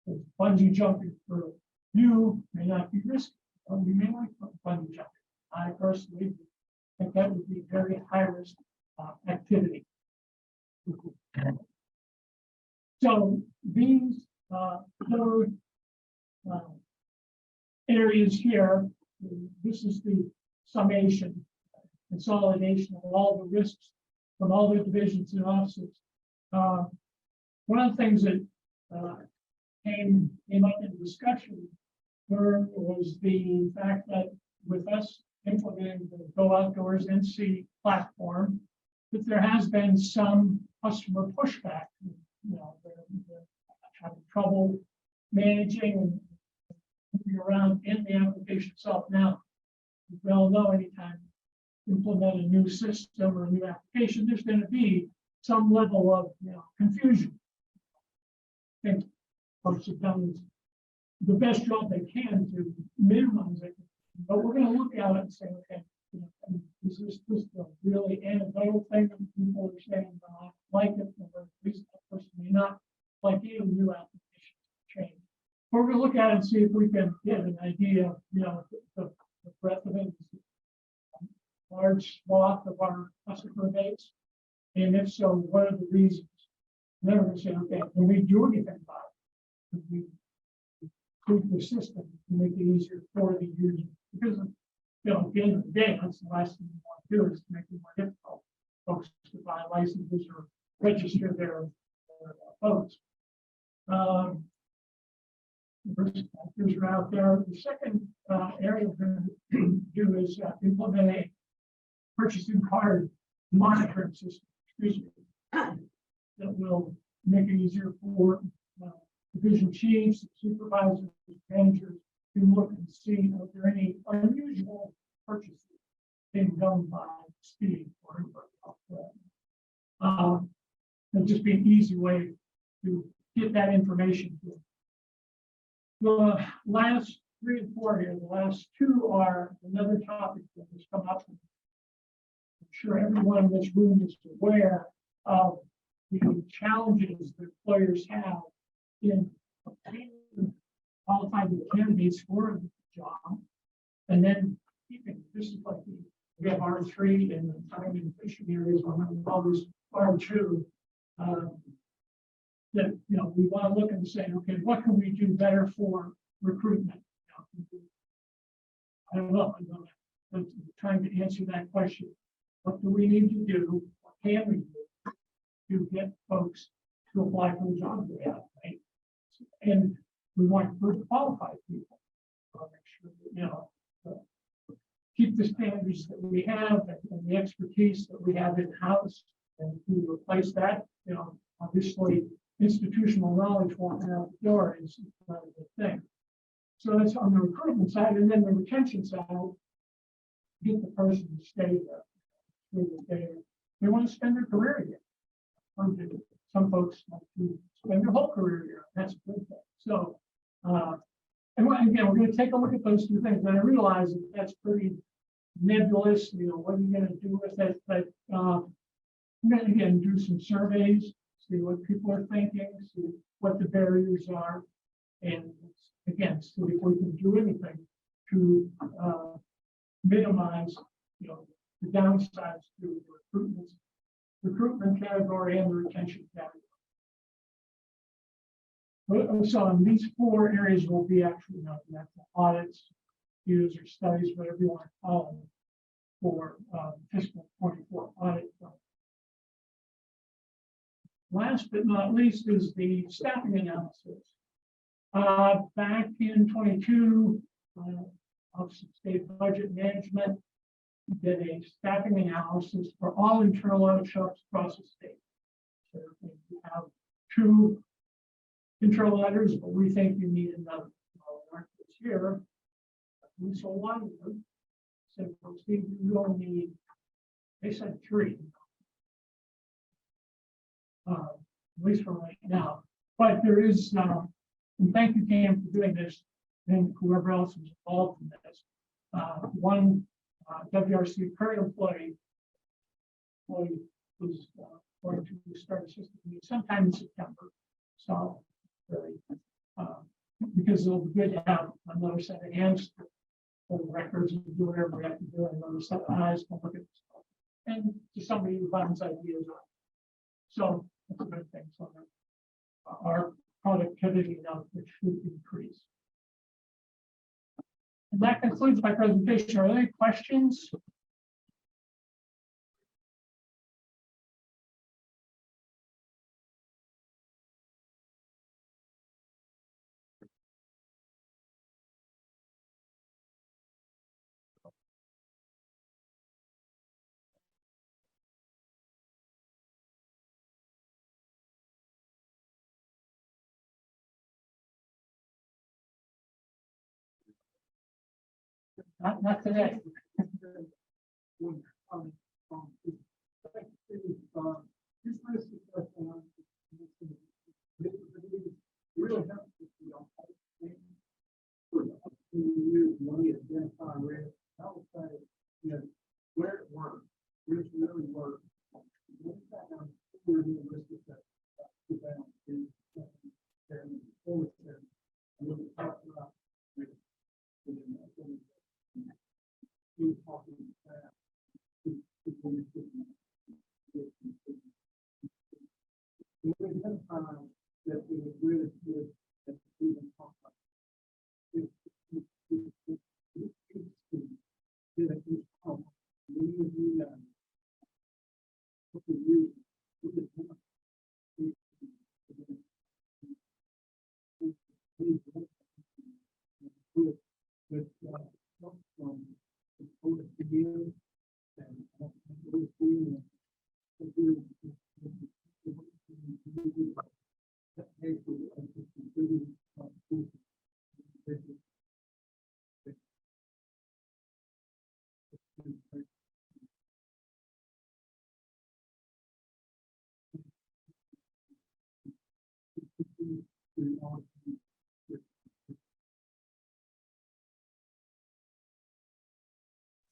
The bungee jumping for you may not be risky, or you may like bungee jumping. I personally think that would be very high risk activity. So these four areas here, this is the summation, consolidation of all the risks from all the divisions and offices. One of the things that came up in discussion was the fact that with us implementing the Go Outdoors NC platform, that there has been some customer pushback. They're having trouble managing and moving around in the application itself. Now, we all know anytime you implement a new system or a new application, there's going to be some level of confusion. I think folks have done the best job they can to minimize it, but we're going to look at it and say, okay, is this just a really anecdotal thing that people are saying, I like it, or at least that person may not like any new application change. We're going to look at it and see if we can get an idea of, the breadth of it. Large swath of our customer base, and if so, what are the reasons? And then we're going to say, okay, can we do anything about it? Can we improve the system to make it easier for the user? Because at the end of the day, that's the last thing we want to do is to make it more difficult for folks to buy licenses or register their boats. The risk factors are out there. The second area we're gonna do is implement a purchasing card monitoring system, excuse me, that will make it easier for division chiefs, supervisors, managers to look and see if there are any unusual purchases being done by Steve or anybody else. It'll just be an easy way to get that information to them. The last 3 and 4 here, the last 2 are another topic that has come up. I'm sure everyone in this room is aware of the challenges that employers have in obtaining qualified candidates for the job. And then keeping, this is like we have R3 and the time and fishing areas, all this R2. That, you know, we want to look and say, okay, what can we do better for recruitment? I don't know. I'm trying to answer that question. What do we need to do? What can we do to get folks to apply for the jobs we have, right? And we want good qualified people. Make sure that, you know, keep the standards that we have and the expertise that we have in-house, and to replace that, you know, obviously institutional knowledge won't have the door is not a good thing. So that's on the recruitment side, and then the retention side, get the person to stay there. They want to spend their career here. Some folks like to spend their whole career here. That's a good thing. So, and again, we're going to take a look at those 2 things. And I realize that that's pretty nebulous. You know, what are you going to do with it? But I'm going to again do some surveys, see what people are thinking, see what the barriers are, and again, see if we can do anything to minimize, you know, the downsides to the recruitment category and the retention category. So in these 4 areas will be actually, you know, audits, user studies, whatever you want to call them, for fiscal 24 audit. Last but not least is the staffing analysis. Back in 22, Office of State Budget Management did a staffing analysis for all internal audit shops across the state. So we have 2 internal auditors, but we think you need another. This year, we saw 1 of them. So Steve, you only need, they said 3. At least for right now. But there is, and thank you, Cam, for doing this, and whoever else is involved in this. One WRC current employee was going to start assisting me sometime in September. So, really, because it'll be good to have another set of hands for the records and do whatever we have to do, and another set of eyes to look at stuff. And to somebody who finds ideas on. So that's a good thing. So our productivity now should increase. And that concludes my presentation. Are there any questions? Not today. Really helps if you don't identify where I will say, you know, where it works, where it really works. That we would really good at even talk about.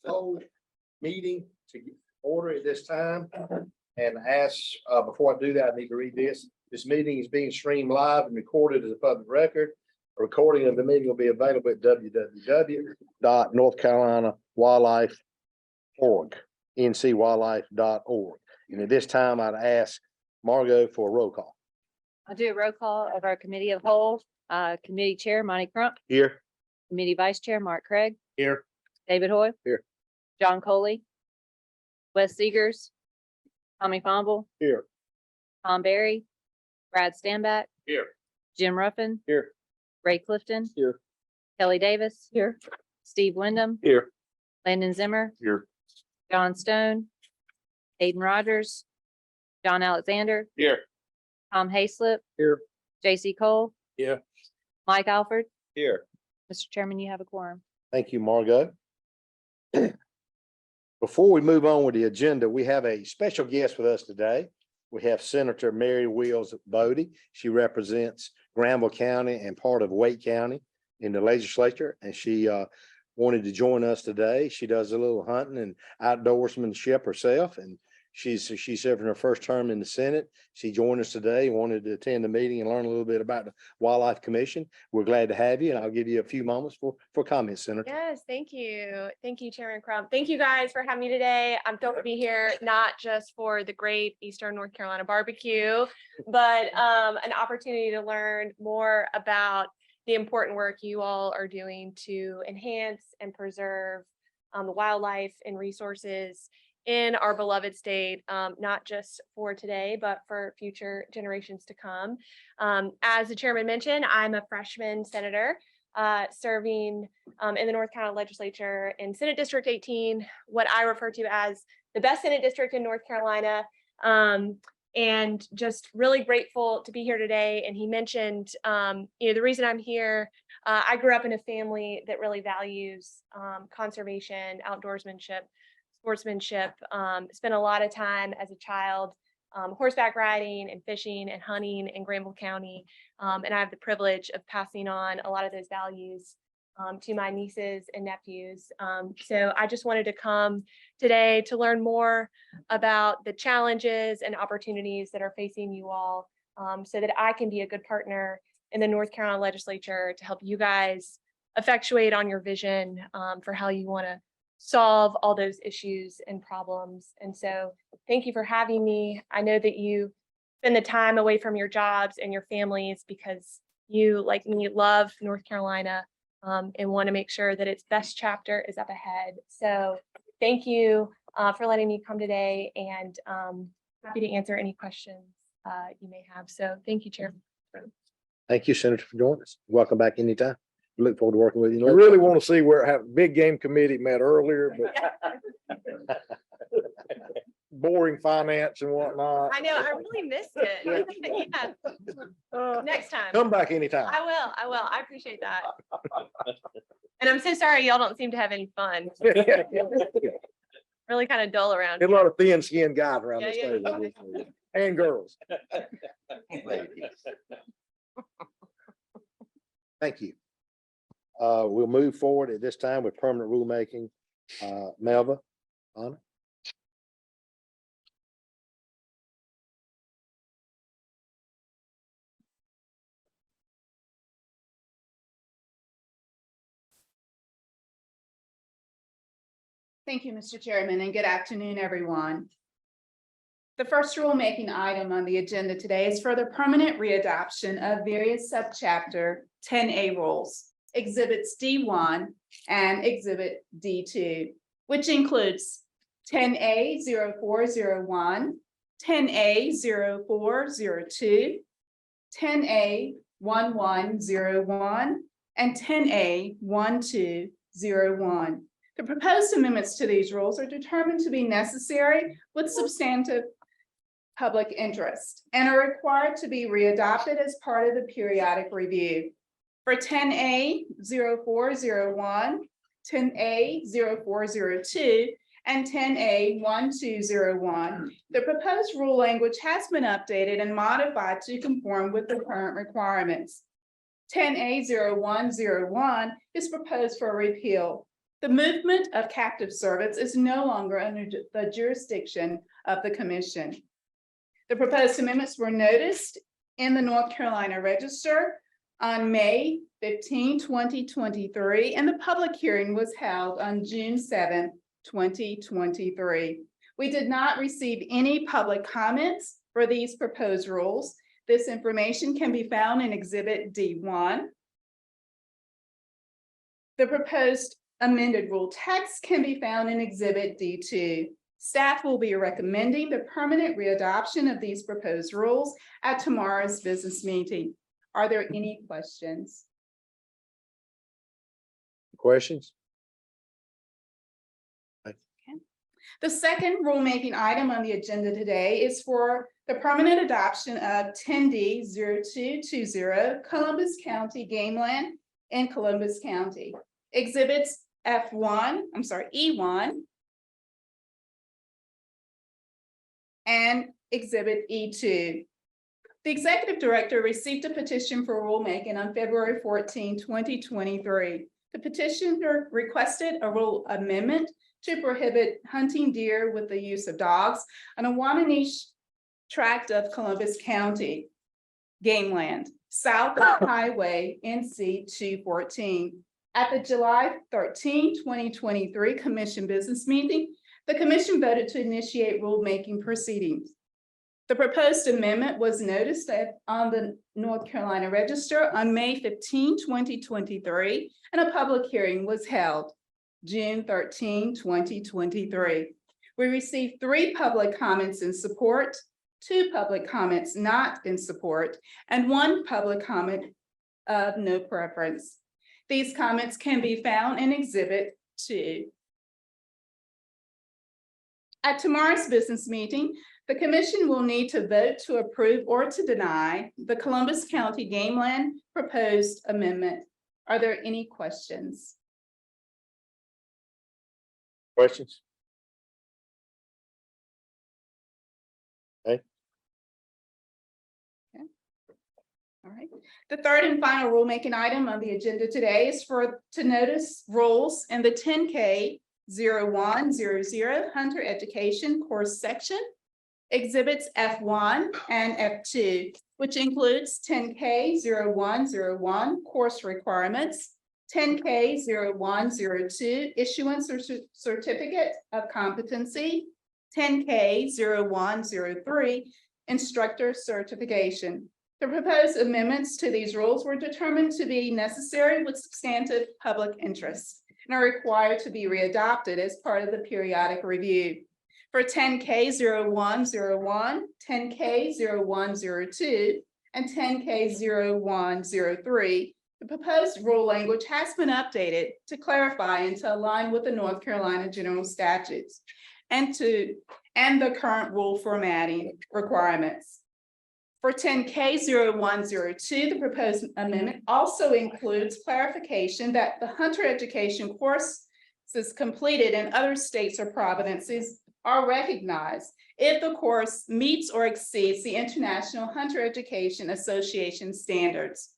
So meeting to order at this time and ask, before I do that, I need to read this. This meeting is being streamed live and recorded as a public record. A recording of the meeting will be available at www.northcarolina.wildlife.org, ncwildlife.org. And at this time, I'd ask Margot for a roll call. I'll do a roll call of our committee of whole, committee chair, Monty Crump, Here. committee vice chair, Mark Craig, Here. David Hoy. Here. John Coley, Wes Segers, Tommy Fumble, Here. Tom Barry, Brad Stanback, Here. Jim Ruffin, Here. Ray Clifton, Here. Kelly Davis. Here. Steve Wyndham, Here. Landon Zimmer, Here. John Stone, Aiden Rogers, John Alexander, Here. Tom Hayslip. Here. J.C. Cole. Here. Mike Alford. Here. Mr. Chairman, you have a quorum. Thank you, Margot. Before we move on with the agenda, we have a special guest with us today. We have Senator Mary Wills Bodie. She represents Granville County and part of Wake County in the legislature, and she wanted to join us today. She does a little hunting and outdoorsmanship herself, and she's serving her first term in the Senate. She joined us today, wanted to attend the meeting and learn a little bit about the Wildlife Commission. We're glad to have you, and I'll give you a few moments for comments, Senator. Yes, thank you. Thank you, Chairman Crump. Thank you guys for having me today. I'm thrilled to be here, not just for the great Eastern North Carolina barbecue, but an opportunity to learn more about the important work you all are doing to enhance and preserve the wildlife and resources in our beloved state, not just for today, but for future generations to come. As the chairman mentioned, I'm a freshman senator serving in the North Carolina legislature in Senate District 18, what I refer to as the best Senate district in North Carolina. And just really grateful to be here today. And he mentioned, the reason I'm here, I grew up in a family that really values conservation, outdoorsmanship, sportsmanship, spent a lot of time as a child horseback riding and fishing and hunting in Granville County. And I have the privilege of passing on a lot of those values to my nieces and nephews. So I just wanted to come today to learn more about the challenges and opportunities that are facing you all, so that I can be a good partner in the North Carolina legislature to help you guys effectuate on your vision for how you want to solve all those issues and problems. And so thank you for having me. I know that you spend the time away from your jobs and your families because you, like me, love North Carolina and want to make sure that its best chapter is up ahead. So thank you for letting me come today, and happy to answer any questions you may have. So thank you, Chair. Thank you, Senator, for joining us. Welcome back anytime. We look forward to working with you. I really want to see where big game committee met earlier, but boring finance and whatnot. I know, I really missed it. Yeah. Next time. Come back anytime. I will. I appreciate that. And I'm so sorry y'all don't seem to have any fun. Really kind of dull around. A lot of thin skinned guys around this Yeah, table and girls. Thank you. We'll move forward at this time with permanent rulemaking. Melva, Anna. Thank you, Mr. Chairman, and good afternoon, everyone. The first rulemaking item on the agenda today is for the permanent readoption of various subchapter 10A rules, Exhibits D1 and Exhibit D2, which includes 10A 0401, 10A 0402, 10A 1101, and 10A 1201. The proposed amendments to these rules are determined to be necessary with substantive public interest and are required to be readopted as part of the periodic review. For 10A 0401, 10A 0402, and 10A 1201, the proposed rule language has been updated and modified to conform with the current requirements. 10A 0101 is proposed for repeal. The movement of captive servants is no longer under the jurisdiction of the commission. The proposed amendments were noticed in the North Carolina Register on May 15, 2023, and the public hearing was held on June 7, 2023. We did not receive any public comments for these proposed rules. This information can be found in Exhibit D1. The proposed amended rule text can be found in Exhibit D2. Staff will be recommending the permanent readoption of these proposed rules at tomorrow's business meeting. Are there any questions? Questions? The second rulemaking item on the agenda today is for the permanent adoption of 10D 0220 Columbus County Gameland in Columbus County. Exhibits E1 and Exhibit E2. The executive director received a petition for rulemaking on February 14, 2023. The petitioner requested a rule amendment to prohibit hunting deer with the use of dogs on a Wananiche tract of Columbus County Gameland, south of Highway NC 214. At the July 13, 2023 Commission business meeting, the commission voted to initiate rulemaking proceedings. The proposed amendment was noticed on the North Carolina Register on May 15, 2023, and a public hearing was held June 13, 2023. We received 3 public comments in support, 2 public comments not in support, and 1 public comment of no preference. These comments can be found in Exhibit 2. At tomorrow's business meeting, the commission will need to vote to approve or to deny the Columbus County Gameland proposed amendment. Are there any questions? Questions? Okay. Okay. All right. The third and final rulemaking item on the agenda today is to notice rules in the 10K 0100 Hunter Education course section, exhibits F1 and F2, which includes 10K 0101 course requirements, 10K 0102 issuance or certificate of competency, 10K 0103 instructor certification. The proposed amendments to these rules were determined to be necessary with substantive public interest and are required to be readopted as part of the periodic review. For 10K 0101, 10K 0102, and 10K 0103, the proposed rule language has been updated to clarify and to align with the North Carolina general statutes and the current rule formatting requirements. For 10K 0102, the proposed amendment also includes clarification that the Hunter Education courses completed in other states or provinces are recognized if the course meets or exceeds the International Hunter Education Association standards.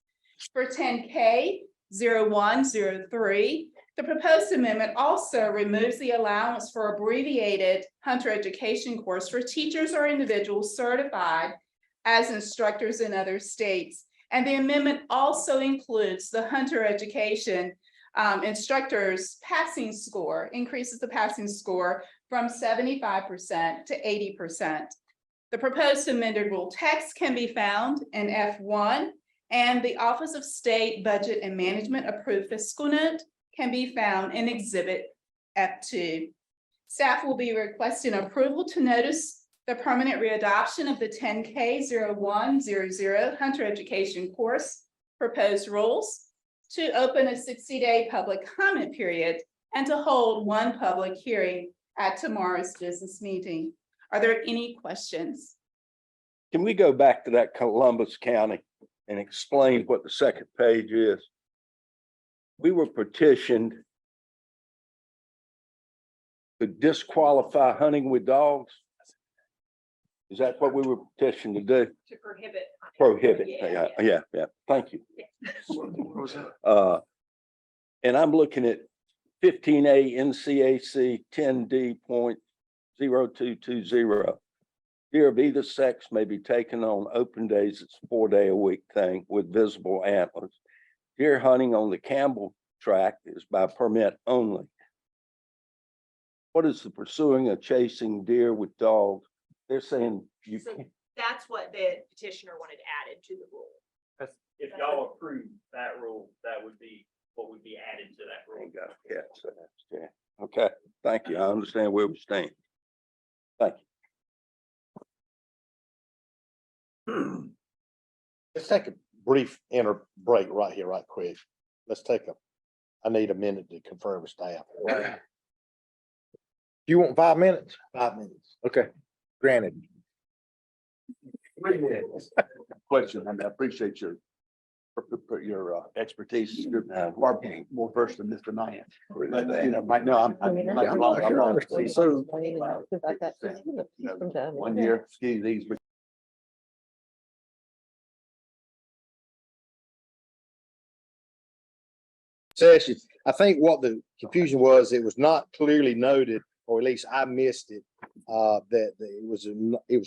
For 10K 0103, the proposed amendment also removes the allowance for abbreviated Hunter Education course for teachers or individuals certified as instructors in other states. And the amendment also includes the Hunter Education instructors passing score, increases the passing score from 75% to 80%. The proposed amended rule text can be found in F1, and the Office of State Budget and Management approved fiscal note can be found in Exhibit F2. Staff will be requesting approval to notice the permanent readoption of the 10K 0100 Hunter Education course proposed rules, to open a 60-day public comment period and to hold one public hearing at tomorrow's business meeting. Are there any questions? Can we go back to that Columbus County and explain what the second page is? We were petitioned to disqualify hunting with dogs. Is that what we were petitioned to do? To prohibit. Prohibit, yeah, thank you. And I'm looking at 15A NCAC 10D.0220. Deer of either sex may be taken on open days. It's a 4-day-a-week thing with visible antlers. Deer hunting on the Campbell tract is by permit only. What is the pursuing or chasing deer with dogs? They're saying you So can't. that's what the petitioner wanted added to the rule. If y'all approve that rule, that would be what would be added to that rule. Ain't got a cat, so that's- yeah. Okay, thank you. I understand where we stand. Thank you. Let's take a brief break right here, right quick. I need a minute to confer with staff. You want 5 minutes? 5 minutes. Okay, granted. Question, and I appreciate your expertise. You're far more versed than Mr. Knight. But, you know, right now, I'm So- 1 year, excuse these. Session, I think what the confusion was, it was not clearly noted, or at least I missed it. That it was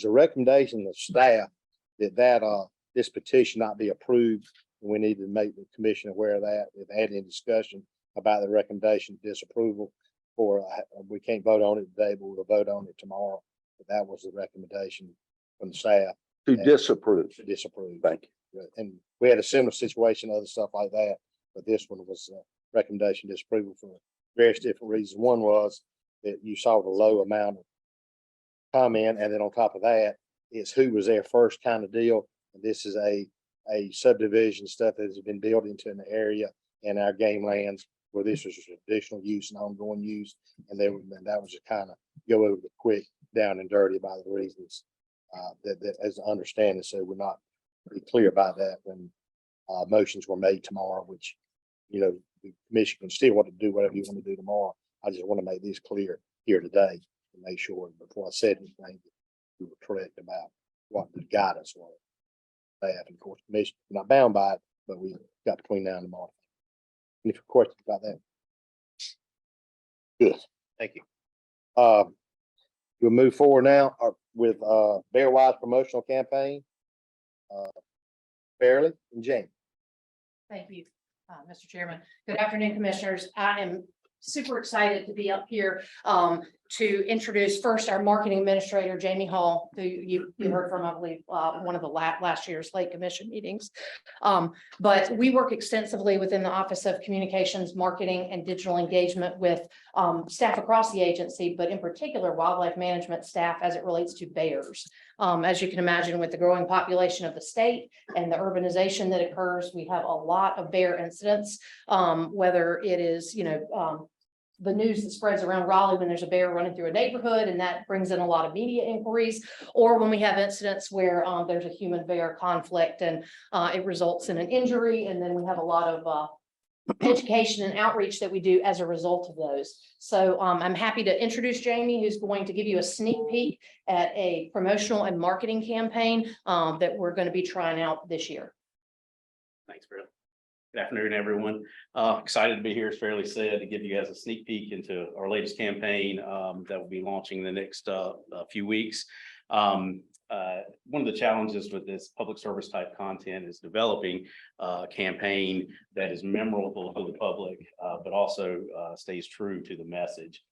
a recommendation of staff that this petition not be approved. We need to make the commission aware of that. If they had any discussion about the recommendation disapproval, or we can't vote on it today, but we'll vote on it tomorrow. But that was the recommendation from the staff. To disapprove. To disapprove. Thank you. And we had a similar situation, other stuff like that, but this one was recommendation disapproval for various different reasons. One was that you saw the low amount of comment, and then on top of that, it's who was there first kind of deal. And this is a subdivision stuff that has been built into an area in our game lands where this was traditional use and ongoing use. And that was just kind of go over the quick, down and dirty about the reasons that as I understand it. So we're not pretty clear about that when motions were made tomorrow, which, you know, the commission can still want to do whatever you want to do tomorrow. I just want to make this clear here today to make sure before I said anything, we were correct about what the guidance was. Staff and of course, commission, we're not bound by it, but we got between now and tomorrow. Any questions about that? Good, thank you. We'll move forward now with Bear Wise promotional campaign. Fairly and Jane. Thank you, Mr. Chairman. Good afternoon, Commissioners. I am super excited to be up here to introduce first our marketing administrator, Jamie Hall, who you heard from, I believe, one of the last year's Lake Commission meetings. But we work extensively within the Office of Communications, Marketing, and Digital Engagement with staff across the agency, but in particular wildlife management staff as it relates to bears. As you can imagine, with the growing population of the state and the urbanization that occurs, we have a lot of bear incidents, whether it is, the news that spreads around Raleigh when there's a bear running through a neighborhood, and that brings in a lot of media inquiries, or when we have incidents where there's a human bear conflict and it results in an injury, and then we have a lot of education and outreach that we do as a result of those. So I'm happy to introduce Jamie, who's going to give you a sneak peek at a promotional and marketing campaign that we're going to be trying out this year. Thanks, Bill. Good afternoon, everyone. Excited to be here, as Fairly said, to give you guys a sneak peek into our latest campaign that will be launching in the next few weeks. One of the challenges with this public service type content is developing a campaign that is memorable to the public, but also stays true to the message.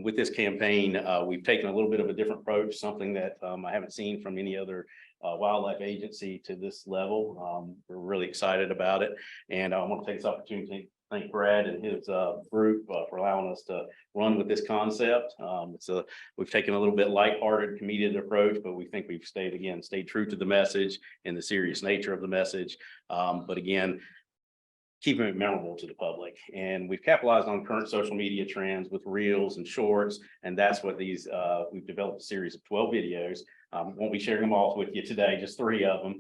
With this campaign, we've taken a little bit of a different approach, something that I haven't seen from any other wildlife agency to this level. We're really excited about it. And I want to take this opportunity to thank Brad and his group for allowing us to run with this concept. We've taken a little bit lighthearted, comedic approach, but we think we've stayed true to the message and the serious nature of the message. But again, keeping it memorable to the public. And we've capitalized on current social media trends with reels and shorts. And that's what these, we've developed a series of 12 videos. Won't be sharing them all with you today, just 3 of them.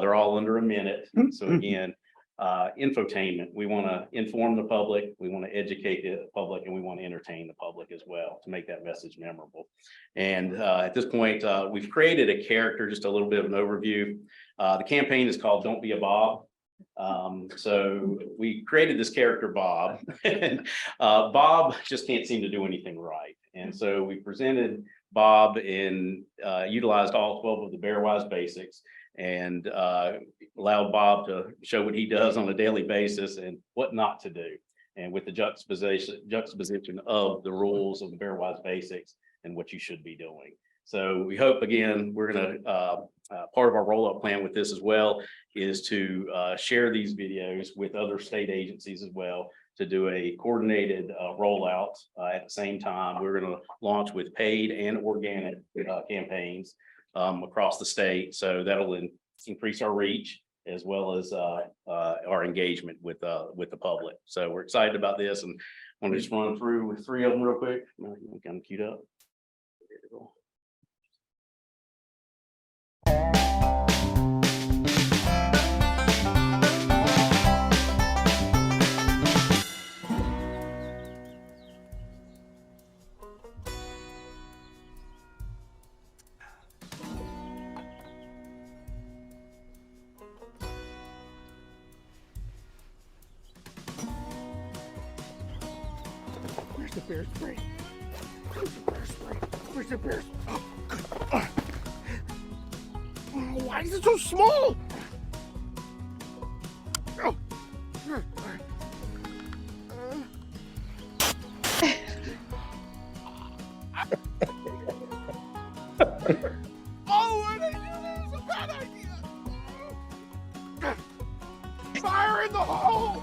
They're all under a minute. So again, infotainment, we want to inform the public, we want to educate the public, and we want to entertain the public as well to make that message memorable. And at this point, we've created a character, just a little bit of an overview. The campaign is called Don't Be a Bob. So we created this character, Bob, and Bob just can't seem to do anything right. And so we presented Bob and utilized all 12 of the Bearwise basics and allowed Bob to show what he does on a daily basis and what not to do. And with the juxtaposition of the rules of the Bearwise basics and what you should be doing. So we hope, again, we're going to, part of our roll-up plan with this as well is to share these videos with other state agencies as well to do a coordinated rollout. At the same time, we're going to launch with paid and organic campaigns across the state. So that'll increase our reach as well as our engagement with the public. So we're excited about this, and I want to just run through with 3 of them real quick. Got them queued up. Where's the bear spray? Where's the bear spray? Where's the bear? Oh, good. Oh, why is it so small? Oh. Oh, what did I do? That was a bad idea. Fire in the hole.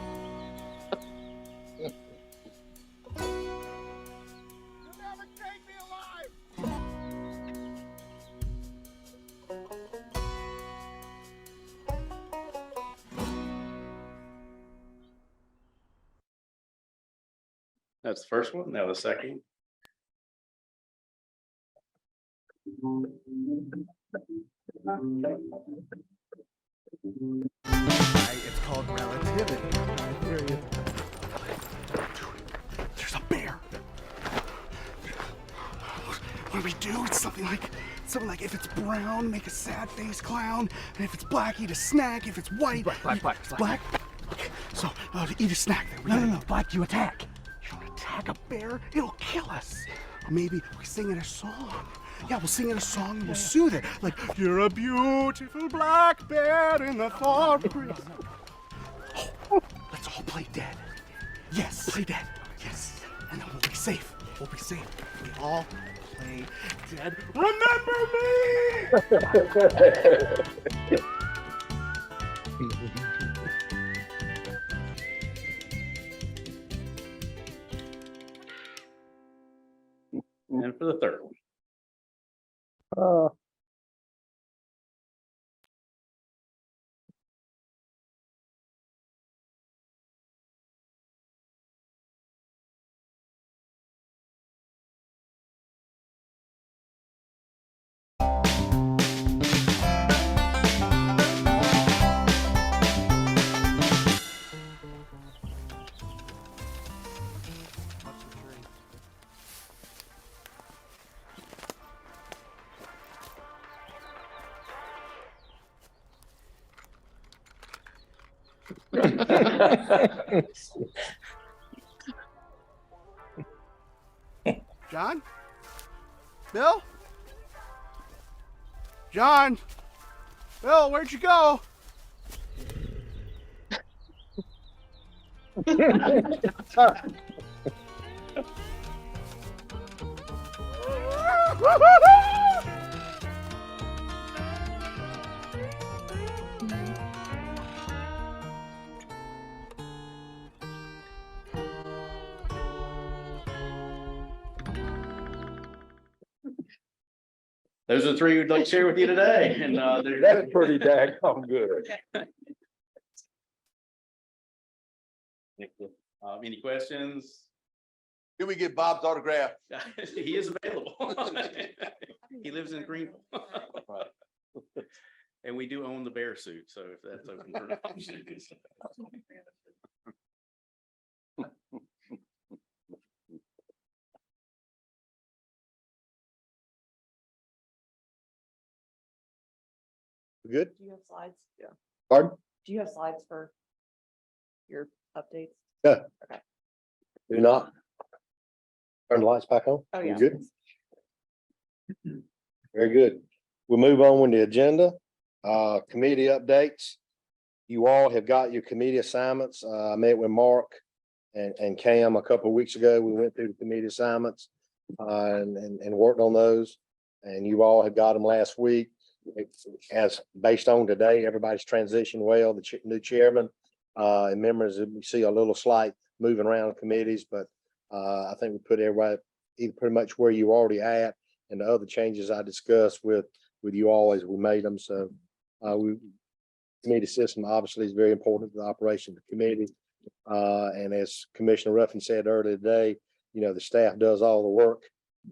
That's the first one. Now the second. It's called relativity. There's a bear. What do we do? It's something like if it's brown, make a sad face clown, and if it's black, eat a snack. If it's white, black. Okay, so eat a snack. Then. No, black. You attack. You don't attack a bear. It'll kill us. Or maybe we sing it a song. Yeah, we'll sing it a song and we'll soothe it. Like, you're a beautiful black bear in the forest. Oh, let's all play dead. Yes, play dead. Yes, and then we'll be safe. We'll be safe. We all play dead. Remember me! And for the third one. John? Bill? John? Bill, where'd you go? Those are the 3 we'd like to share with you today. And That's pretty daggone good. Any questions? Can we get Bob's autograph? He is available. He lives in Greenville. And we do own the bear suit, so if that's open for option. Good? Do you have slides? Yeah. Pardon? Do you have slides for your updates? Yeah. Okay. Do not. Turn the lights back on? Oh, You yeah. Good. Very good. We'll move on with the agenda. Committee updates. You all have got your committee assignments. I met with Mark and Cam a couple of weeks ago. We went through the committee assignments and worked on those. And you all have got them last week. As based on today, everybody's transitioned well, the new chairman and members, we see a little slight moving around committees, but I think we put everybody pretty much where you already at, and the other changes I discussed with you all as we made them. So committee system obviously is very important to the operation of the committee. And as Commissioner Ruffin said earlier today, the staff does all the work,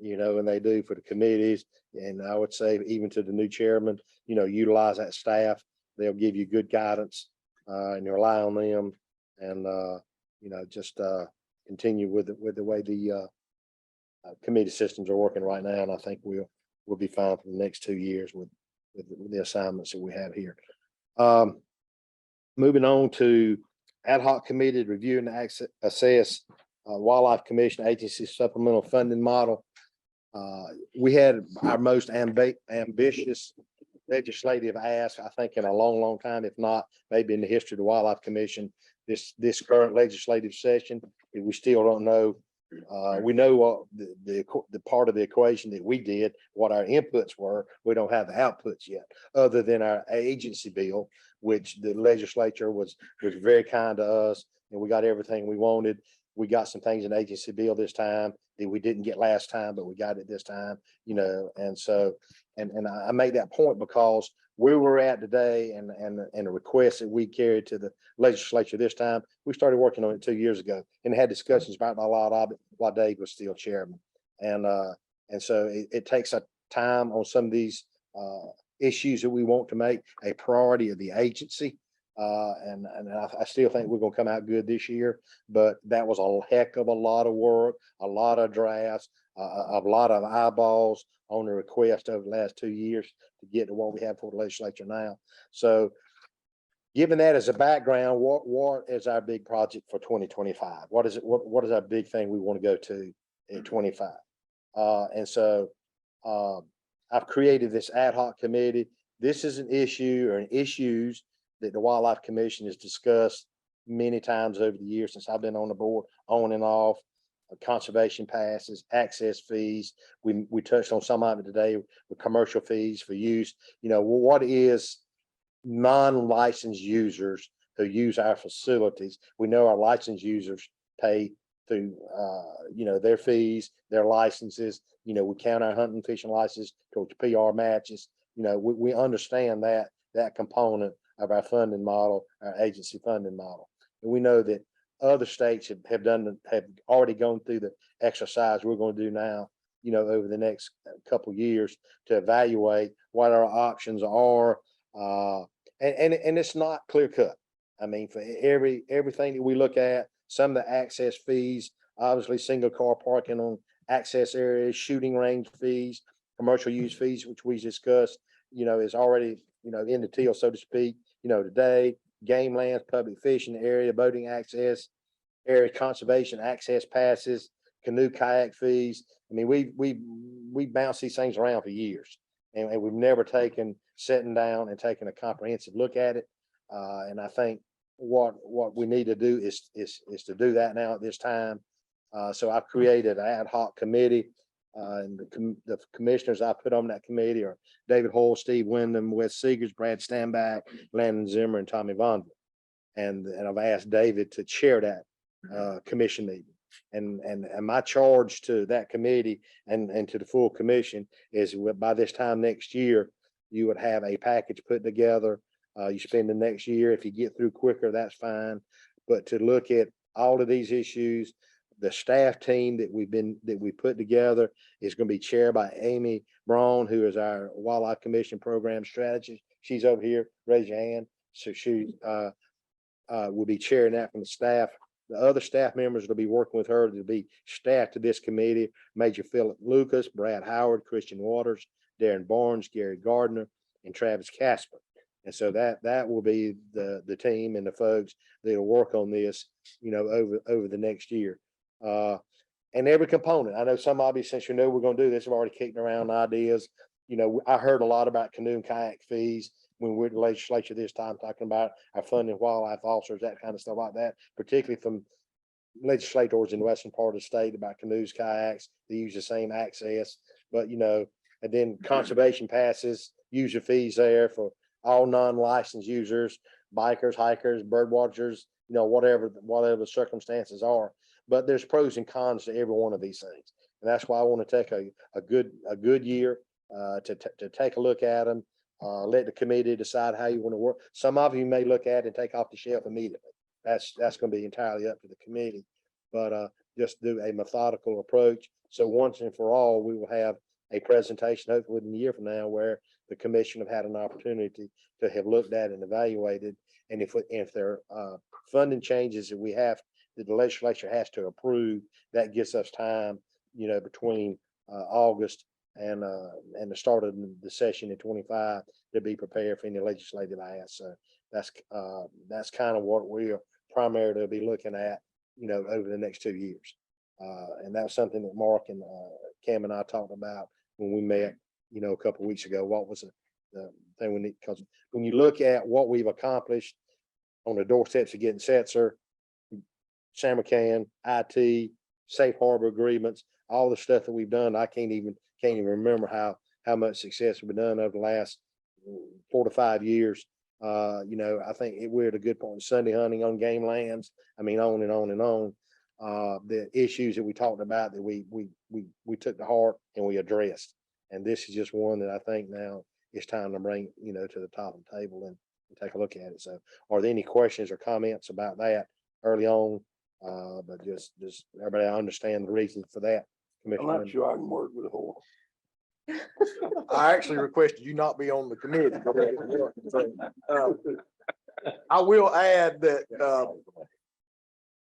and they do for the committees. And I would say even to the new chairman, utilize that staff. They'll give you good guidance and you rely on them, and just continue with the way the committee systems are working right now. And I think we'll be fine for the next 2 years with the assignments that we have here. Moving on to ad hoc committee to review and assess Wildlife Commission agency supplemental funding model. We had our most ambitious legislative ask, I think, in a long time, if not maybe in the history of the Wildlife Commission. This current legislative session, we still don't know. We know what the part of the equation that we did, what our inputs were. We don't have the outputs yet, other than our agency bill, which the legislature was very kind to us, and we got everything we wanted. We got some things in the agency bill this time that we didn't get last time, but we got it this time, and so, and I make that point because where we're at today and the request that we carried to the legislature this time, we started working on it 2 years ago and had discussions about a lot of it while Dave was still chairman. And so it takes a time on some of these issues that we want to make a priority of the agency. And I still think we're gonna come out good this year, but that was a heck of a lot of work, a lot of drafts, a lot of eyeballs on the request over the last 2 years to get to what we have for the legislature now. So given that as a background, what is our big project for 2025? What is it? What is our big thing we want to go to in 25? And so I've created this ad hoc committee. This is an issue or issues that the Wildlife Commission has discussed many times over the years since I've been on the board, on and off. Conservation passes, access fees. We touched on some of it today with commercial fees for use. What is non-licensed users who use our facilities? We know our licensed users pay through their fees, their licenses. We count our hunting, fishing licenses towards PR matches. We understand that component of our funding model, our agency funding model. And we know that other states have already gone through the exercise we're going to do now, over the next couple of years to evaluate what our options are. And it's not clear cut. I mean, for everything that we look at, some of the access fees, obviously single car parking on access areas, shooting range fees, commercial use fees, which we discussed, is already, in the teal, so to speak, today, game lands, public fishing area, boating access, area conservation access passes, canoe kayak fees. I mean, we bounce these things around for years, and we've never sitting down and taken a comprehensive look at it. And I think what we need to do is to do that now at this time. So I've created an ad hoc committee. And the commissioners I put on that committee are David Hall, Steve Wyndham, Wes Seegers, Brad Stanback, Landon Zimmer, and Tommy Vonda. And I've asked David to chair that commission meeting. And my charge to that committee and to the full commission is by this time next year, you would have a package put together. You spend the next year. If you get through quicker, that's fine. But to look at all of these issues. The staff team that we put together is going to be chaired by Amy Braun, who is our Wildlife Commission Program Strategist. She's over here. Raise your hand. So she will be chairing that from the staff. The other staff members will be working with her to be staff to this committee: Major Philip Lucas, Brad Howard, Christian Waters, Darren Barnes, Gary Gardner, and Travis Casper. And so that will be the team and the folks that'll work on this, over the next year. And every component. I know some of you, since we're going to do this, have already kicked around ideas. I heard a lot about canoe and kayak fees when we're at the legislature this time, talking about our funding wildlife officers, that kind of stuff like that, particularly from legislators in the western part of the state about canoes, kayaks. They use the same access, but and then conservation passes, user fees there for all non-licensed users, bikers, hikers, bird watchers, whatever the circumstances are. But there's pros and cons to every one of these things. And that's why I want to take a good year to take a look at them, let the committee decide how you want to work. Some of you may look at it and take off the shelf immediately. That's going to be entirely up to the committee, but just do a methodical approach. So once and for all, we will have a presentation, hopefully within a year from now, where the commission have had an opportunity to have looked at and evaluated. And if there are funding changes that that the legislature has to approve, that gives us time, between August and the start of the session in 25 to be prepared for any legislative ask. So that's kind of what we are primarily be looking at, over the next 2 years. And that's something that Mark and Cam and I talked about when we met, a couple of weeks ago. What was the thing we need? Because when you look at what we've accomplished on the doorsteps of getting Setzer, Samarkand, IT, safe harbor agreements, all the stuff that we've done, I can't even remember how much success we've done over the last 4 to 5 years. I think we're at a good point. Sunday hunting on game lands. I mean, on and on and on. The issues that we talked about that we took to heart and we addressed. And this is just one that I think now it's time to bring, to the top of the table and take a look at it. So are there any questions or comments about that early on? But just everybody understand the reason for that. I'm not sure I can work with a whole. I actually requested you not be on the committee. I will add that,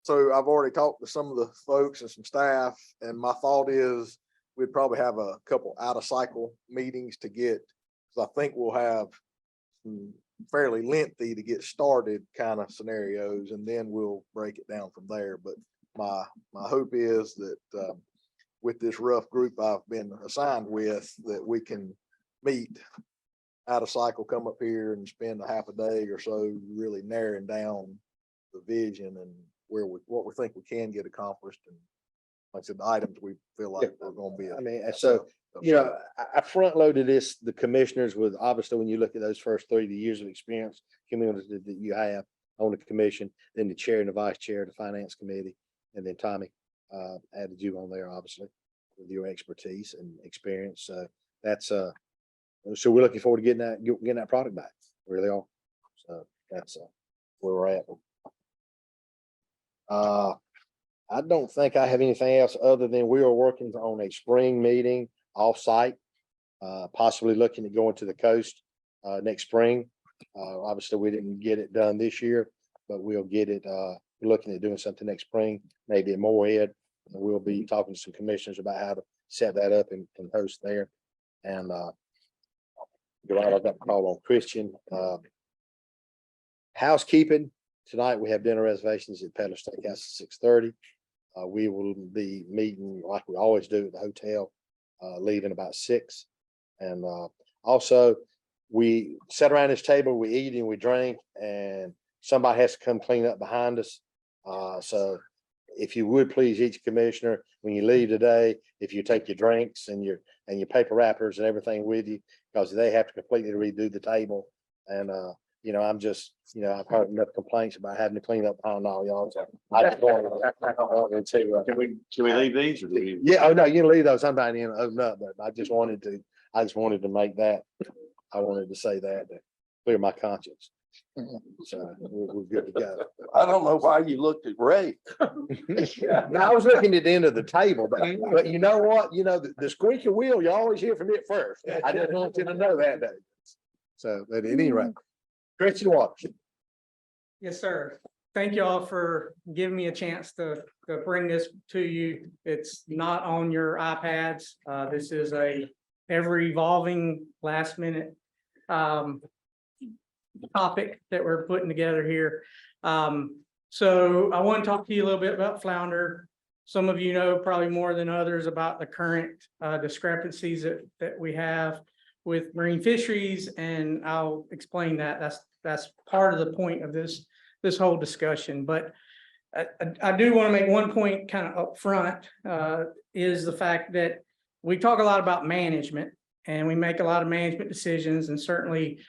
so I've already talked to some of the folks and some staff, and my thought is we'd probably have a couple out of cycle meetings to get, because I think we'll have some fairly lengthy to get started kind of scenarios, and then we'll break it down from there. But my hope is that with this rough group I've been assigned with, that we can meet out of cycle, come up here and spend a half a day or so really narrowing down the vision and what we think we can get accomplished. And like I said, the items we feel like are going to be. I mean, so, I front loaded the commissioners with, obviously, when you look at those first 30 years of experience, communities that you have on the commission, then the chair and the vice chair of the finance committee, and then Tommy added you on there, obviously, with your expertise and experience. So that's so we're looking forward to getting that product back. We really are. So that's where we're at. I don't think I have anything else other than we are working on a spring meeting off-site, possibly looking at going to the coast next spring. Obviously, we didn't get it done this year, but we'll get it. We're looking at doing something next spring, maybe at Moorhead. And we'll be talking to some commissioners about how to set that up and host there. And I've got to call on Christian. Housekeeping. Tonight, we have dinner reservations at Peddler Steakhouse at 6:30. We will be meeting like we always do at the hotel, leaving about 6. And also, we sat around this table, we eat and we drink, and somebody has to come clean up behind us. So if you would please, each commissioner, when you leave today, if you take your drinks and your paper wrappers and everything with you, because they have to completely redo the table. And I'm just, I've heard enough complaints about having to clean up behind all y'all. So I just wanted to, Can we leave these or do we? yeah, oh no, you can leave those. Somebody in open up, but I just wanted to make that. I wanted to say that to clear my conscience. So we're good to go. I don't know why you looked at Ray. Now, I was looking at the end of the table, but you know what? You know, the squeaky wheel, you always hear from it first. I just want you to know that. Dave. So at any rate, Christian Watson. Yes, sir. Thank you all for giving me a chance to bring this to you. It's not on your iPads. This is a ever evolving last minute topic that we're putting together here. So I want to talk to you a little bit about flounder. Some of you know probably more than others about the current discrepancies that we have with marine fisheries, and I'll explain that. That's part of the point of this whole discussion. But I do want to make one point kind of up front, is the fact that we talk a lot about management and we make a lot of management decisions, and certainly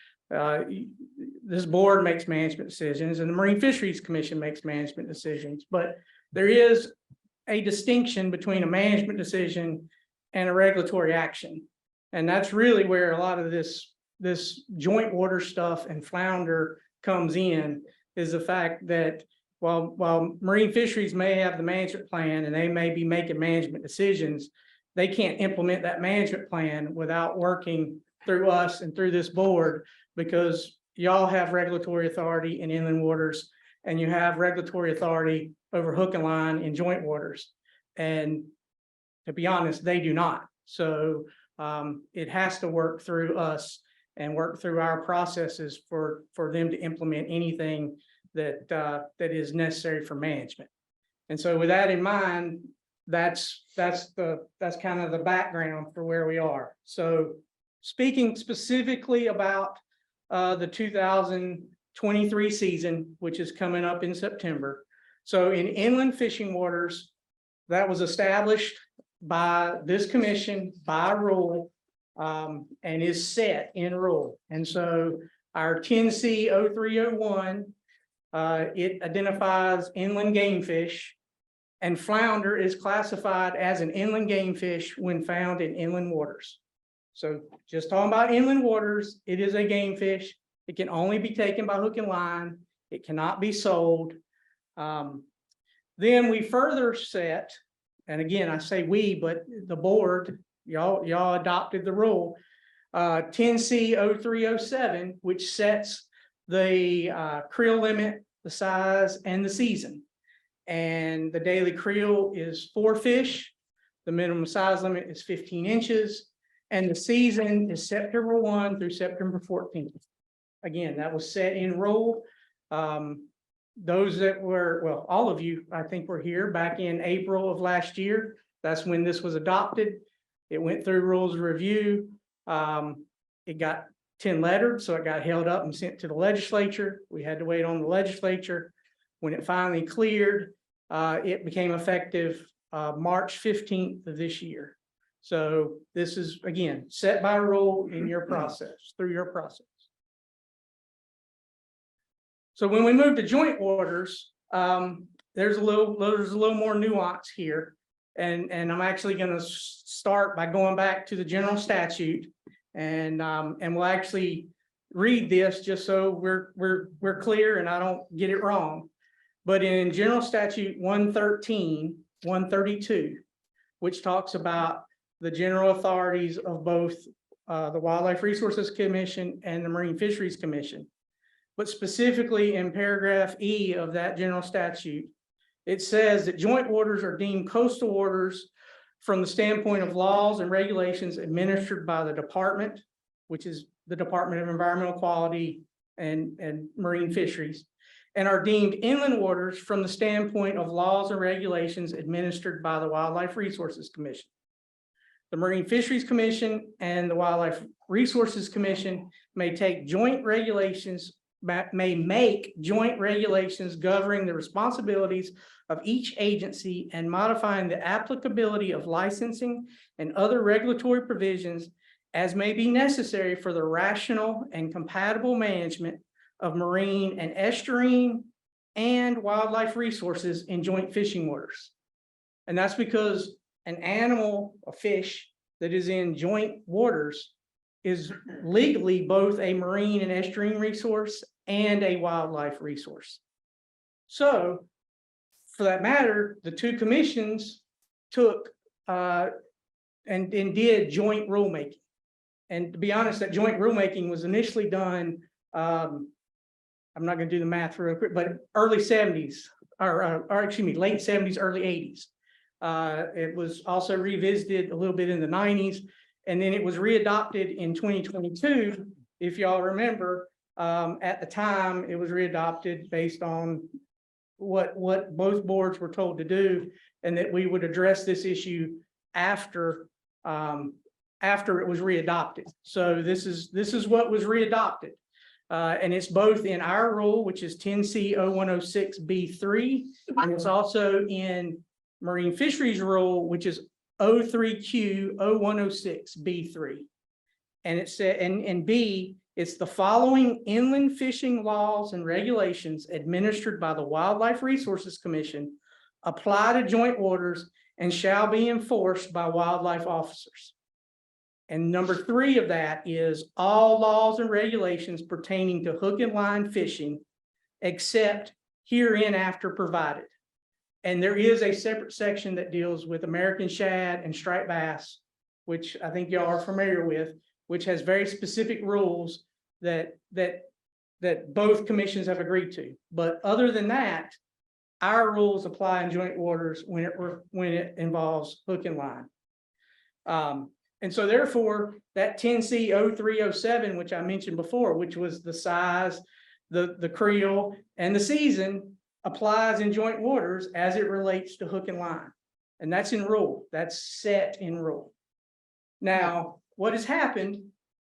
this board makes management decisions and the Marine Fisheries Commission makes management decisions, but there is a distinction between a management decision and a regulatory action. And that's really where a lot of this joint order stuff and flounder comes in, is the fact that while Marine Fisheries may have the management plan and they may be making management decisions, they can't implement that management plan without working through us and through this board, because y'all have regulatory authority in inland waters and you have regulatory authority over hook and line in joint waters. And to be honest, they do not. So it has to work through us and work through our processes for them to implement anything that is necessary for management. And so with that in mind, that's kind of the background for where we are. So speaking specifically about the 2023 season, which is coming up in September. So in inland fishing waters, that was established by this commission by rule, and is set in rule. And so our 10C 0301, it identifies inland game fish, and flounder is classified as an inland game fish when found in inland waters. So just talking about inland waters, it is a game fish. It can only be taken by hook and line. It cannot be sold. Then we further set, and again, I say we, but the board, y'all adopted the rule, 10C 0307, which sets the creel limit, the size, and the season. And the daily creel is 4 fish. The minimum size limit is 15 inches. And the season is September 1 through September 14th. Again, that was set in rule. Those that were, well, all of you, I think, were here back in April of last year. That's when this was adopted. It went through rules of review. It got 10 lettered, so it got held up and sent to the legislature. We had to wait on the legislature. When it finally cleared, it became effective March 15th of this year. So this is, again, set by rule in your process, through your process. So when we move to joint orders, there's a little more nuance here. And I'm actually going to start by going back to the general statute, and we'll actually read this just so we're clear and I don't get it wrong. But in General Statute 132, which talks about the general authorities of both the Wildlife Resources Commission and the Marine Fisheries Commission, but specifically in paragraph E of that general statute, it says that joint orders are deemed coastal orders from the standpoint of laws and regulations administered by the department, which is the Department of Environmental Quality and Marine Fisheries, and are deemed inland waters from the standpoint of laws and regulations administered by the Wildlife Resources Commission. The Marine Fisheries Commission and the Wildlife Resources Commission may make joint regulations governing the responsibilities of each agency and modifying the applicability of licensing and other regulatory provisions as may be necessary for the rational and compatible management of marine and estuarine and wildlife resources in joint fishing waters. And that's because an animal, a fish that is in joint waters, is legally both a marine and estuarine resource and a wildlife resource. So for that matter, the two commissions took and did joint rulemaking. And to be honest, that joint rulemaking was initially done, I'm not gonna do the math real quick, but early 70s, or excuse me, late 70s, early 80s. It was also revisited a little bit in the 90s, and then it was readopted in 2022. If y'all remember, at the time, it was readopted based on what both boards were told to do, and that we would address this issue after it was readopted. So this is what was readopted. And it's both in our rule, which is 10C0106B3, and it's also in Marine Fisheries Rule, which is 03Q0106B3. And it said, and B, it's the following inland fishing laws and regulations administered by the Wildlife Resources Commission apply to joint waters and shall be enforced by wildlife officers. And number 3 of that is all laws and regulations pertaining to hook and line fishing, except hereinafter provided. And there is a separate section that deals with American shad and striped bass, which I think y'all are familiar with, which has very specific rules that both commissions have agreed to. But other than that, our rules apply in joint waters when it involves hook and line. And so therefore, that 10C0307, which I mentioned before, which was the size, the creel, and the season, applies in joint waters as it relates to hook and line. And that's in rule. That's set in rule. Now, what has happened,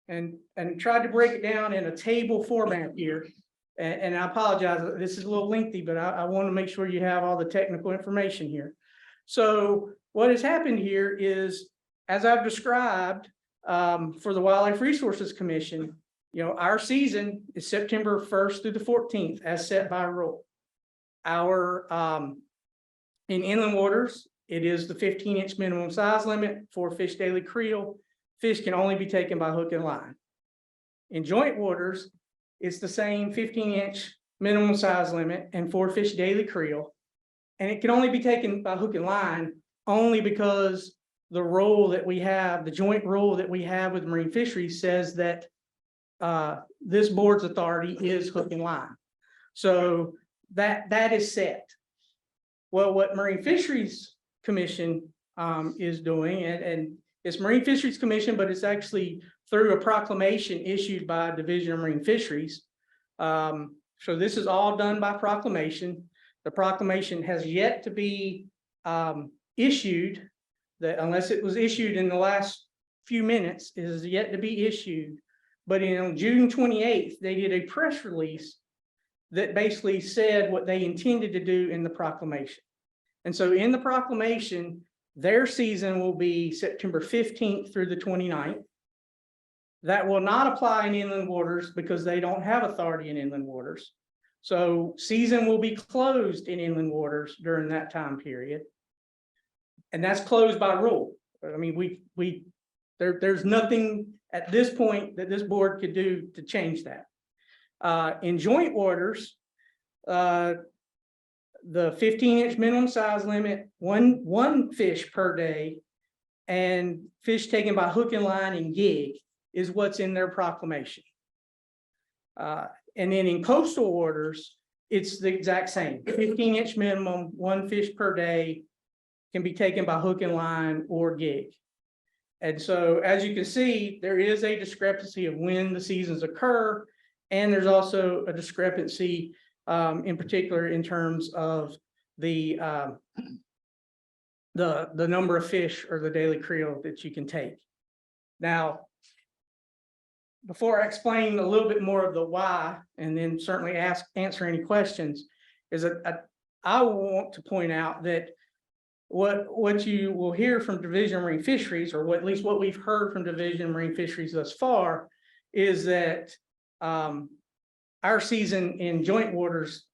and tried to break it down in a table format here, and I apologize, this is a little lengthy, but I want to make sure you have all the technical information here. So what has happened here is, as I've described, for the Wildlife Resources Commission, our season is September 1st through the 14th, as set by rule. In inland waters, it is the 15-inch minimum size limit for fish daily creel. Fish can only be taken by hook and line. In joint waters, it's the same 15-inch minimum size limit and 4 fish daily creel. And it can only be taken by hook and line only because the rule that we have, the joint rule that we have with Marine Fisheries, says that this board's authority is hook and line. So that is set. Well, what Marine Fisheries Commission is doing, and it's Marine Fisheries Commission, but it's actually through a proclamation issued by Division of Marine Fisheries. So this is all done by proclamation. The proclamation has yet to be issued, that unless it was issued in the last few minutes, it is yet to be issued. But on June 28th, they did a press release that basically said what they intended to do in the proclamation. And so in the proclamation, their season will be September 15th through the 29th. That will not apply in inland waters because they don't have authority in inland waters. So season will be closed in inland waters during that time period. And that's closed by rule. I mean, there's nothing at this point that this board could do to change that. In joint waters, the 15-inch minimum size limit, one fish per day, and fish taken by hook and line and gig is what's in their proclamation. And then in coastal waters, it's the exact same, 15-inch minimum, 1 fish per day can be taken by hook and line or gig. And so as you can see, there is a discrepancy of when the seasons occur. And there's also a discrepancy in particular in terms of the number of fish or the daily creel that you can take. Now, before I explain a little bit more of the why, and then certainly answer any questions, is that I want to point out that what you will hear from Division of Marine Fisheries, or at least what we've heard from Division of Marine Fisheries thus far, is that our season in joint waters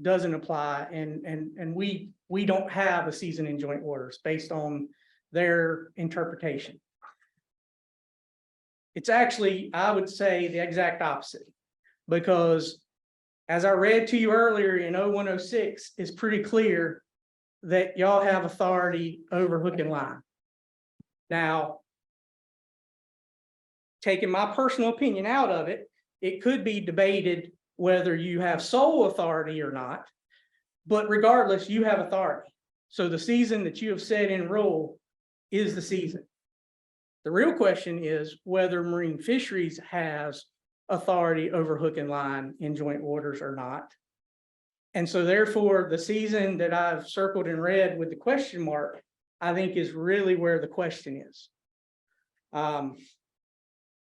doesn't apply, and we don't have a season in joint waters based on their interpretation. It's actually, I would say, the exact opposite, because as I read to you earlier in 0106, is pretty clear that y'all have authority over hook and line. Now, taking my personal opinion out of it, it could be debated whether you have sole authority or not. But regardless, you have authority. So the season that you have set in rule is the season. The real question is whether Marine Fisheries has authority over hook and line in joint orders or not. And so therefore, the season that I've circled in red with the question mark, I think is really where the question is.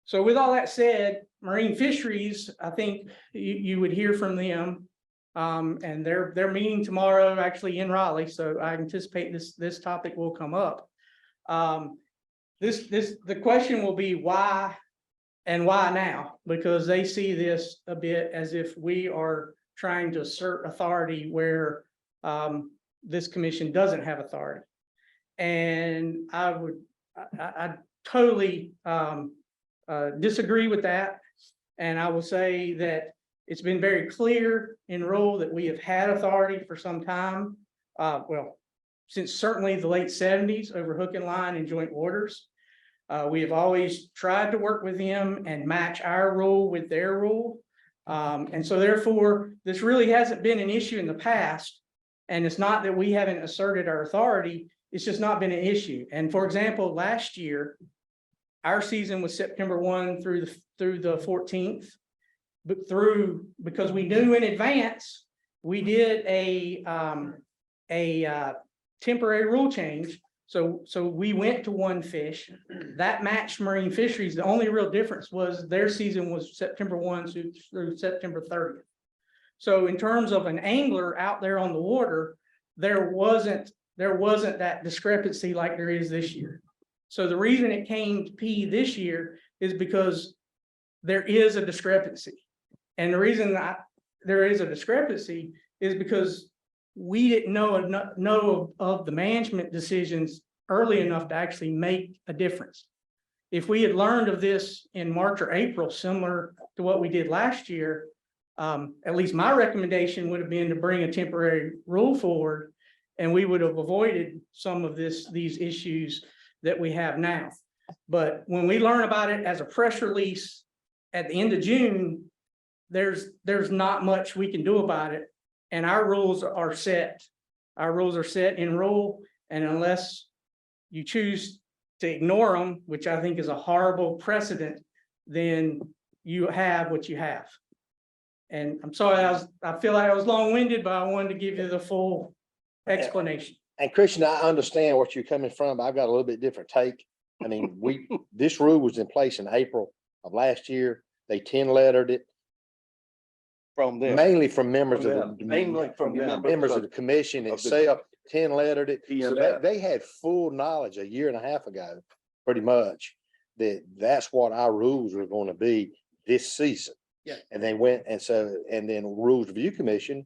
So with all that said, Marine Fisheries, I think you would hear from them. And they're meeting tomorrow actually in Raleigh, so I anticipate this topic will come up. The question will be why and why now? Because they see this a bit as if we are trying to assert authority where this commission doesn't have authority. And I totally disagree with that. And I will say that it's been very clear in rule that we have had authority for some time. Well, since certainly the late 70s over hook and line and joint orders. We have always tried to work with them and match our rule with their rule. And so therefore, this really hasn't been an issue in the past. And it's not that we haven't asserted our authority, it's just not been an issue. And for example, last year, our season was September 1 through the 14th. But because we knew in advance, we did a temporary rule change. So we went to one fish that matched Marine Fisheries. The only real difference was their season was September 1 through September 30th. So in terms of an angler out there on the water, there wasn't that discrepancy like there is this year. So the reason it came to P this year is because there is a discrepancy. And the reason that there is a discrepancy is because we didn't know of the management decisions early enough to actually make a difference. If we had learned of this in March or April, similar to what we did last year, at least my recommendation would have been to bring a temporary rule forward, and we would have avoided some of these issues that we have now. But when we learn about it as a press release at the end of June, there's not much we can do about it. And our rules are set. Our rules are set in rule. And unless you choose to ignore them, which I think is a horrible precedent, then you have what you have. And I'm sorry, I feel like I was long-winded, but I wanted to give you the full explanation. And Christian, I understand what you're coming from, but I've got a little bit different take. I mean, this rule was in place in April of last year. They 10-lettered it. From them. Mainly from members of Mainly from them. members of the commission itself, 10-lettered it. So TLF. they had full knowledge a year and a half ago, pretty much, that's what our rules were going to be this season. Yeah. And they went, and then Rules Review Commission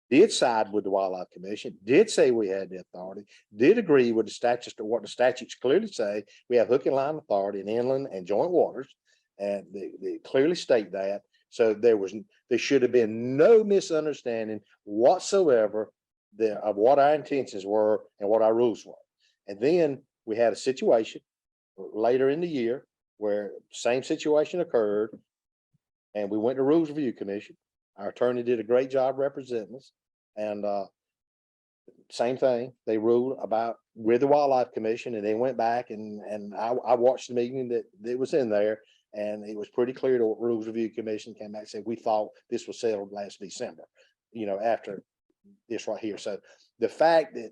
did side with the Wildlife Commission, did say we had the authority, did agree with the statutes, to what the statutes clearly say. We have hook and line authority in inland and joint waters, and they clearly state that. So there should have been no misunderstanding whatsoever of what our intentions were and what our rules were. And then we had a situation later in the year where same situation occurred, and we went to Rules Review Commission. Our attorney did a great job representing us, and same thing, they ruled about with the Wildlife Commission, and they went back and I watched the meeting that was in there. And it was pretty clear to what Rules Review Commission came back and said, we thought this was settled last December, after this right here. So the fact that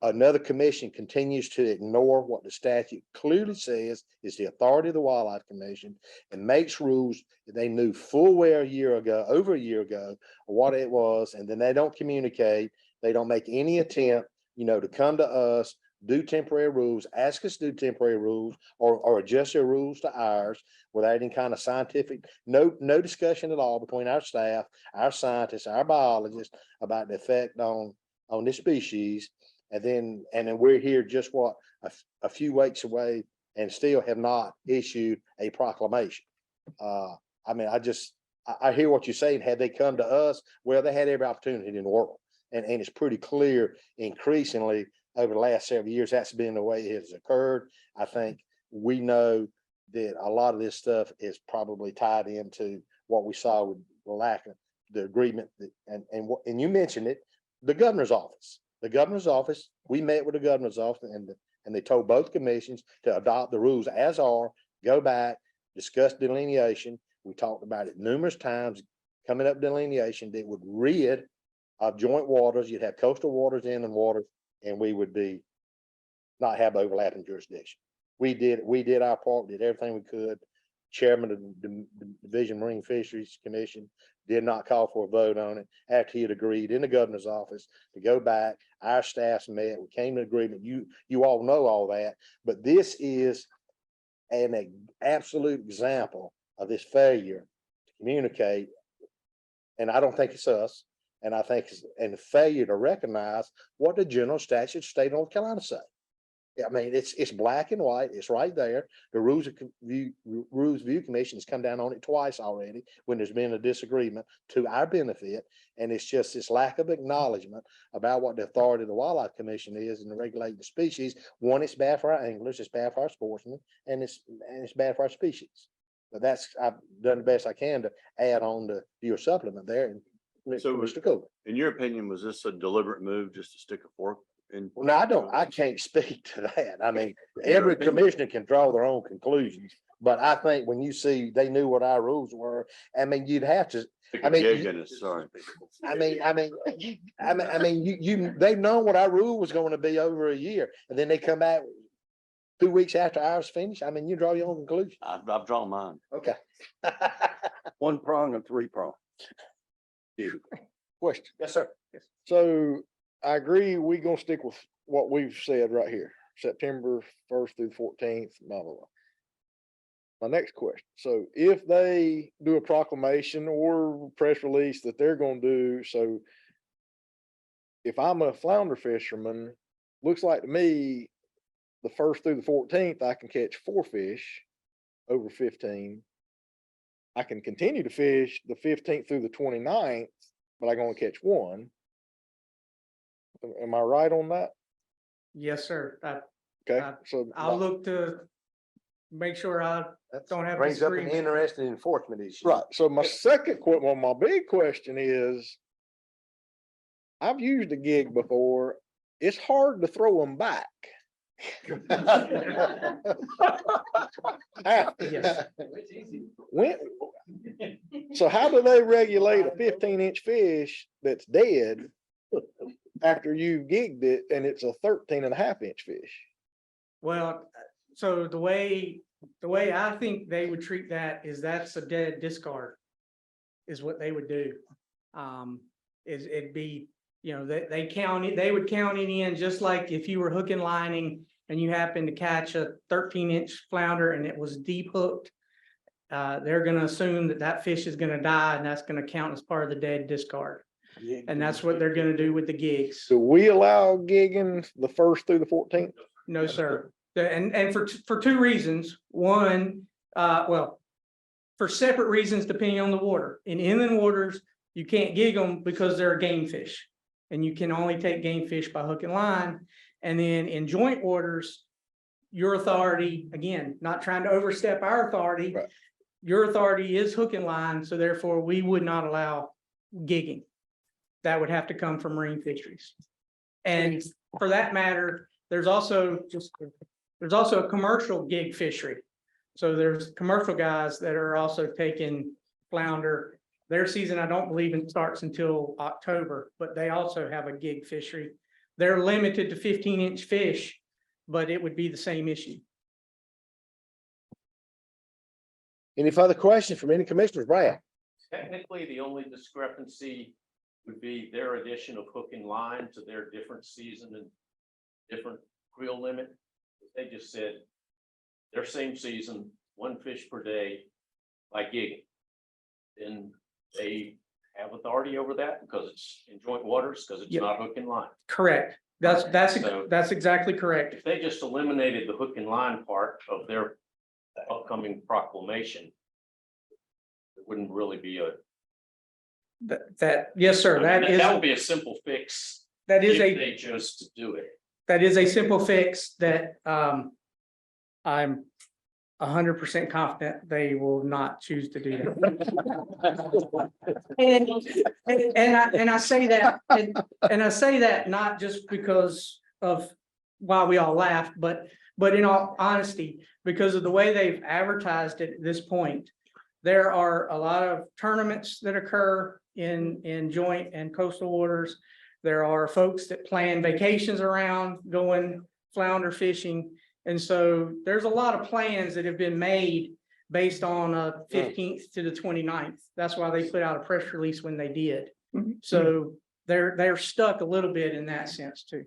another commission continues to ignore what the statute clearly says is the authority of the Wildlife Commission, and makes rules that they knew full well over a year ago, what it was, and then they don't communicate, they don't make any attempt, to come to us, do temporary rules, ask us to do temporary rules, or adjust their rules to ours without any kind of scientific, no discussion at all between our staff, our scientists, our biologists about the effect on this species. And then we're here just a few weeks away and still have not issued a proclamation. I mean, I hear what you're saying. Had they come to us, well, they had every opportunity in the world. And it's pretty clear increasingly over the last several years, that's been the way it has occurred. I think we know that a lot of this stuff is probably tied into what we saw with the lack of the agreement that, and you mentioned it, the governor's office. The governor's office, we met with the governor's office and they told both commissions to adopt the rules as are, go back, discuss delineation. We talked about it numerous times, coming up delineation that would rid of joint waters. You'd have coastal waters, inland waters, and we would be not have overlapping jurisdiction. We did our part, did everything we could. Chairman of the Division Marine Fisheries Commission did not call for a vote on it after he had agreed in the governor's office to go back. Our staffs met, we came to agreement. You all know all that, but this is an absolute example of this failure to communicate. And I don't think it's us. And I think it's a failure to recognize what the general statute of state of North Carolina say. I mean, it's black and white. It's right there. The Rules Review Commission has come down on it twice already when there's been a disagreement to our benefit. And it's just this lack of acknowledgement about what the authority of the Wildlife Commission is in regulating the species. One, it's bad for our anglers, it's bad for our sportsmen, and it's bad for our species. But I've done the best I can to add on to your supplement there. And So Mr. Cooper. in your opinion, was this a deliberate move just to stick a fork in? Well, no, I can't speak to that. I mean, every commissioner can draw their own conclusions, but I think when you see they knew what our rules were, I mean, you'd have to. I mean, Sorry. they've known what our rule was going to be over a year, and then they come back 2 weeks after ours finished. I mean, you draw your own conclusion. I've drawn mine. Okay. One prong and three prong. Question. Yes, sir. Yes. So I agree, we gonna stick with what we've said right here, September 1st through 14th, blah, blah, blah. My next question, so if they do a proclamation or press release that they're gonna do, so if I'm a flounder fisherman, looks like to me, the 1st through the 14th, I can catch 4 fish over 15. I can continue to fish the 15th through the 29th, but I can only catch 1. Am I right on that? Yes, sir. Okay, so I'll look to make sure I don't have Brings up an disagreement. interesting enforcement issue. right. So my second well, my big question is, I've used a gig before. It's hard to throw them back. Yes. When, so how do they regulate a 15-inch fish that's dead after you gigged it and it's a 13.5-inch fish? Well, so the way I think they would treat that is that's a dead discard is what they would do. It'd be, you know, they count it, they would count it in just like if you were hook and lining and you happen to catch a 13-inch flounder and it was deep hooked. They're gonna assume that that fish is gonna die and that's gonna count as part of the dead discard. And that's what they're gonna do with the gigs. Do we allow gigging the 1st through the 14th? No, sir. And for 2 reasons. One, well, for separate reasons depending on the water. In inland waters, you can't gig them because they're a game fish. And you can only take game fish by hook and line. And then in joint waters, your authority, again, not trying to overstep our authority. Right. Your authority is hook and line, so therefore we would not allow gigging. That would have to come from marine fisheries. And for that matter, there's also a commercial gig fishery. So there's commercial guys that are also taking flounder. Their season, I don't believe it starts until October, but they also have a gig fishery. They're limited to 15-inch fish, but it would be the same issue. Any further questions from any commissioners? Brad? Technically, the only discrepancy would be their addition of hook and line to their different season and different creel limit. They just said their same season, 1 fish per day by gigging. Then they have authority over that because it's in joint waters, because it's Yep. not hook and line. Correct. That's exactly correct. If they just eliminated the hook and line part of their upcoming proclamation, It wouldn't really be a. Yes, sir, that is, That would be a simple fix. that is If a, they chose to do it. that is a simple fix that, I'm 100% confident they will not choose to do that. And I say that, and I say that not just because of why we all laughed, but in all honesty, because of the way they've advertised it at this point. There are a lot of tournaments that occur in joint and coastal waters. There are folks that plan vacations around going flounder fishing. And so there's a lot of plans that have been made based on 15th to the 29th. That's why they put out a press release when they did. So they're stuck a little bit in that sense too.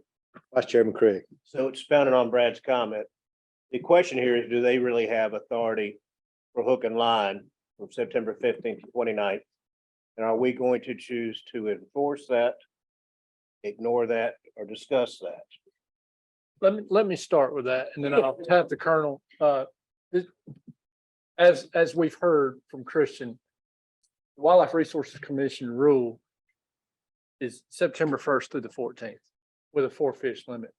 Vice Chairman Craig. So expounding on Brad's comment, the question here is, do they really have authority for hook and line from September 15th to 29th? And are we going to choose to enforce that, ignore that, or discuss that? Let me start with that, and then I'll have the Colonel, as we've heard from Christian, the Wildlife Resources Commission rule is September 1st through the 14th with a 4-fish limit,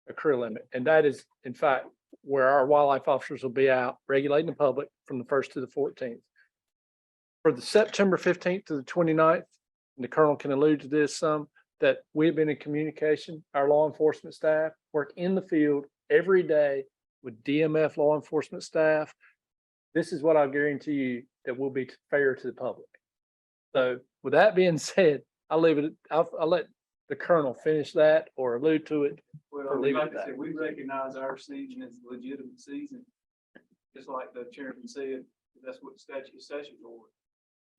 a crew limit. And that is, in fact, where our wildlife officers will be out regulating the public from the 1st to the 14th. For the September 15th to the 29th, and the Colonel can allude to this some, that we've been in communication, our law enforcement staff work in the field every day with DMF law enforcement staff. This is what I'll guarantee you that will be fair to the public. So with that being said, I'll leave it, I'll let the Colonel finish that or allude to it. Well, or leave it like at I that. said, we recognize our season as a legitimate season. Just like the chairman said, that's what the statute for.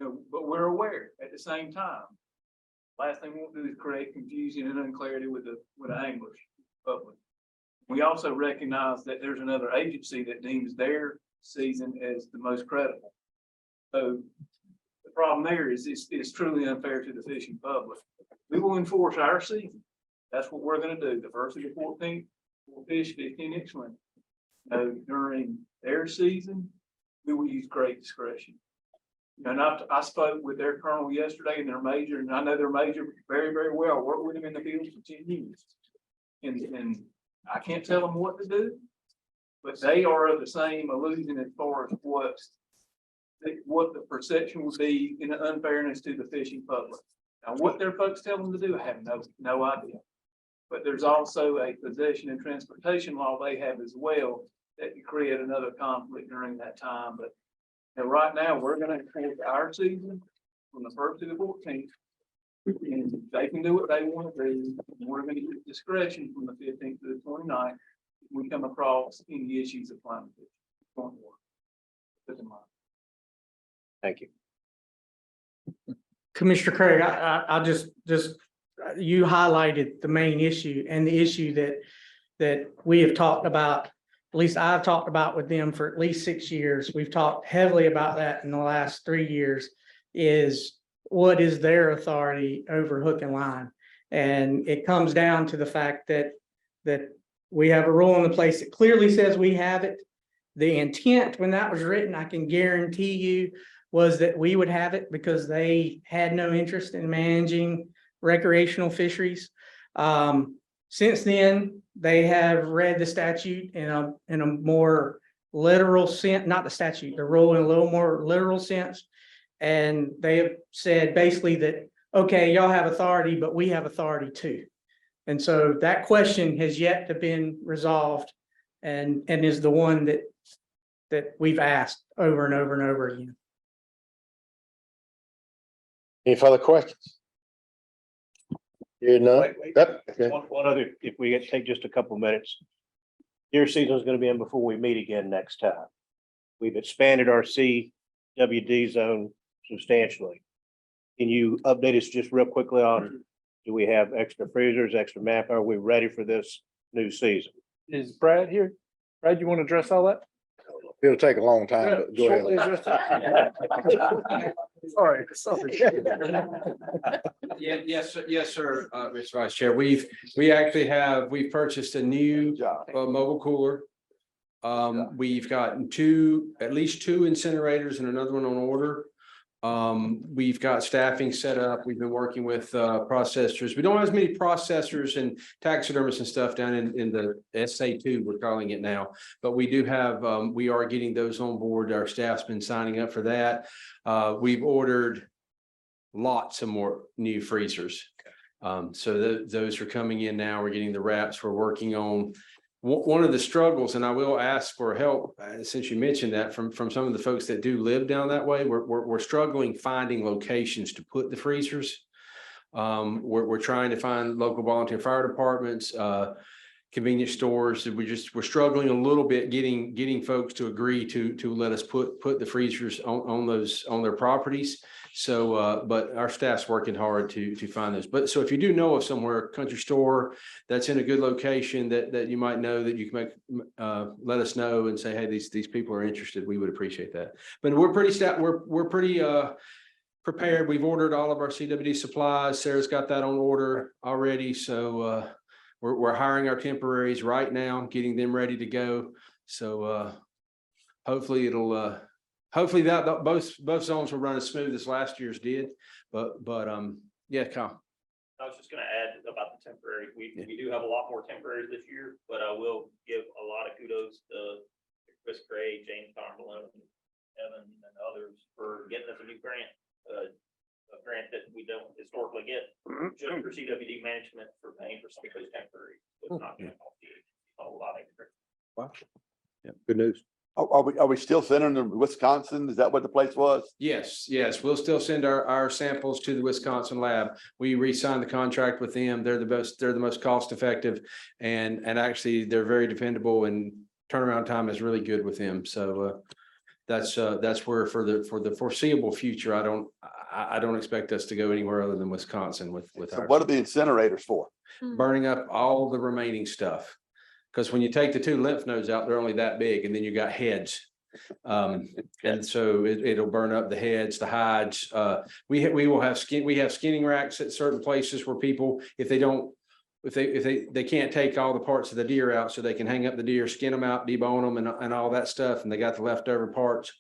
You know, but we're aware at the same time. Last thing we want to do is create confusion and unclarity with the anglers public. We also recognize that there's another agency that deems their season as the most credible. So the problem there is it's truly unfair to the fishing public. We will enforce our season. That's what we're gonna do. The 1st to the 14th, we'll fish 15-inch swim. During their season, we will use great discretion. And I spoke with their colonel yesterday and their major, and I know their major very, very well. I worked with them in the field for 10 years. And I can't tell them what to do, but they are of the same illusion as far as what the perception would be in the unfairness to the fishing public. Now, what their folks tell them to do, I have no idea. But there's also a possession and transportation law they have as well that could create another conflict during that time. But and right now, we're gonna enforce our season from the 1st to the 14th. And they can do what they want to do. And we're gonna use discretion from the 15th to the 29th. If we come across any issues of climate. Thank you. Commissioner Craig, I just, you highlighted the main issue and the issue that we have talked about. At least I've talked about with them for at least 6 years. We've talked heavily about that in the last 3 years, is what is their authority over hook and line? And it comes down to the fact that we have a rule in the place that clearly says we have it. The intent when that was written, I can guarantee you, was that we would have it because they had no interest in managing recreational fisheries. Since then, they have read the statute in a more literal sense, not the statute, the rule in a little more literal sense. And they have said basically that, okay, y'all have authority, but we have authority too. And so that question has yet to been resolved and is the one that we've asked over and over and over again. Any further questions? You're none. Yep, okay. One other, if we take just a couple minutes. Deer season is going to be in before we meet again next time. We've expanded our CWD zone substantially. Can you update us just real quickly on, do we have extra freezers, extra map? Are we ready for this new season? Is Brad here? Brad, you want to address all that? It'll take a long time, but go Shortly ahead. address it. Sorry. Yes, sir, Mr. Vice Chair. We purchased a new mobile cooler. We've gotten at least two incinerators and another one on order. We've got staffing set up. We've been working with processors. We don't have as many processors and taxidermists and stuff down in the SA2, we're calling it now. But we do have, we are getting those on board. Our staff's been signing up for that. We've ordered lots of more new freezers. So those are coming in now. We're getting the wraps. We're working on one of the struggles, and I will ask for help, since you mentioned that from some of the folks that do live down that way, we're struggling finding locations to put the freezers. We're trying to find local volunteer fire departments, convenience stores. We're struggling a little bit getting folks to agree to let us put the freezers on their properties. So, but our staff's working hard to find those. But so if you do know of somewhere, country store that's in a good location that you might know, that you can let us know and say, hey, these people are interested, we would appreciate that. But we're pretty prepared. We've ordered all of our CWD supplies. Sarah's got that on order already. So we're hiring our temporaries right now, getting them ready to go. So hopefully hopefully that both zones will run as smooth as last year's did. But yeah, Kyle. I was just gonna add about the temporary. We do have a lot more temporaries this year, but I will give a lot of kudos to Chris Gray, James Tomberlin, Evan, and others for getting us a new grant. A grant that we don't historically get, just for CWD management for paying for some of those temporary. It's not gonna cost you a whole lot extra. Wow. Yeah, good news. Are we still sending them to Wisconsin? Is that what the place was? Yes, we'll still send our samples to the Wisconsin lab. We re-signed the contract with them. They're the most cost effective, and actually they're very dependable, and turnaround time is really good with them. So that's where for the foreseeable future, I don't expect us to go anywhere other than Wisconsin with So what are the incinerators for? burning up all the remaining stuff. Because when you take the two lymph nodes out, they're only that big, and then you got heads. And so it'll burn up the heads, the hides. We will have skinning racks at certain places where people, if they can't take all the parts of the deer out, so they can hang up the deer, skin them out, debone them and all that stuff, and they got the leftover parts.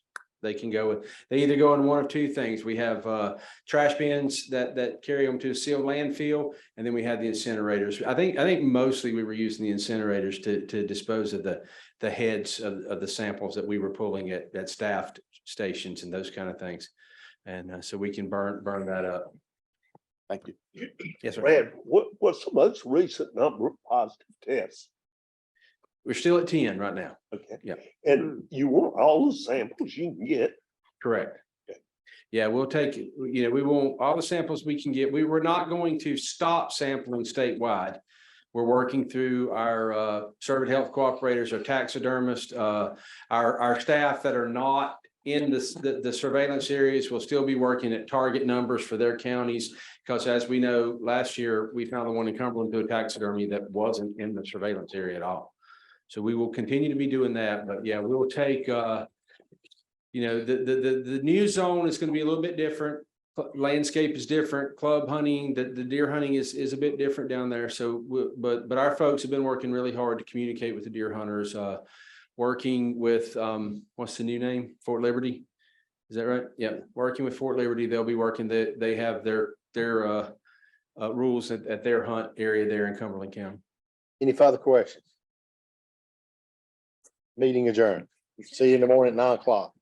They can go with, they either go in one of two things. We have trash bins that carry them to a sealed landfill, and then we have the incinerators. I think mostly we were using the incinerators to dispose of the heads of the samples that we were pulling at staffed stations and those kind of things. And so we can burn that up. Thank you. Yes, sir. Brad, what's the most recent number of positive tests? We're still at 10 right now. Okay. Yeah. And you want all the samples you can get? Correct. Yeah, we'll take, we want all the samples we can get. We were not going to stop sampling statewide. We're working through our certified health cooperators, our taxidermists, our staff that are not in the surveillance areas will still be working at target numbers for their counties. Because as we know, last year, we found the one in Cumberland through a taxidermy that wasn't in the surveillance area at all. So we will continue to be doing that, but yeah, we'll take, the new zone is going to be a little bit different. Landscape is different. Club hunting, the deer hunting is a bit different down there. So, but our folks have been working really hard to communicate with the deer hunters, working with, what's the new name? Fort Liberty. Is that right? Yeah. Working with Fort Liberty. They'll be working they have their rules at their hunt area there in Cumberland County. Any further questions? Meeting adjourned. See you in the morning at 9 o'clock.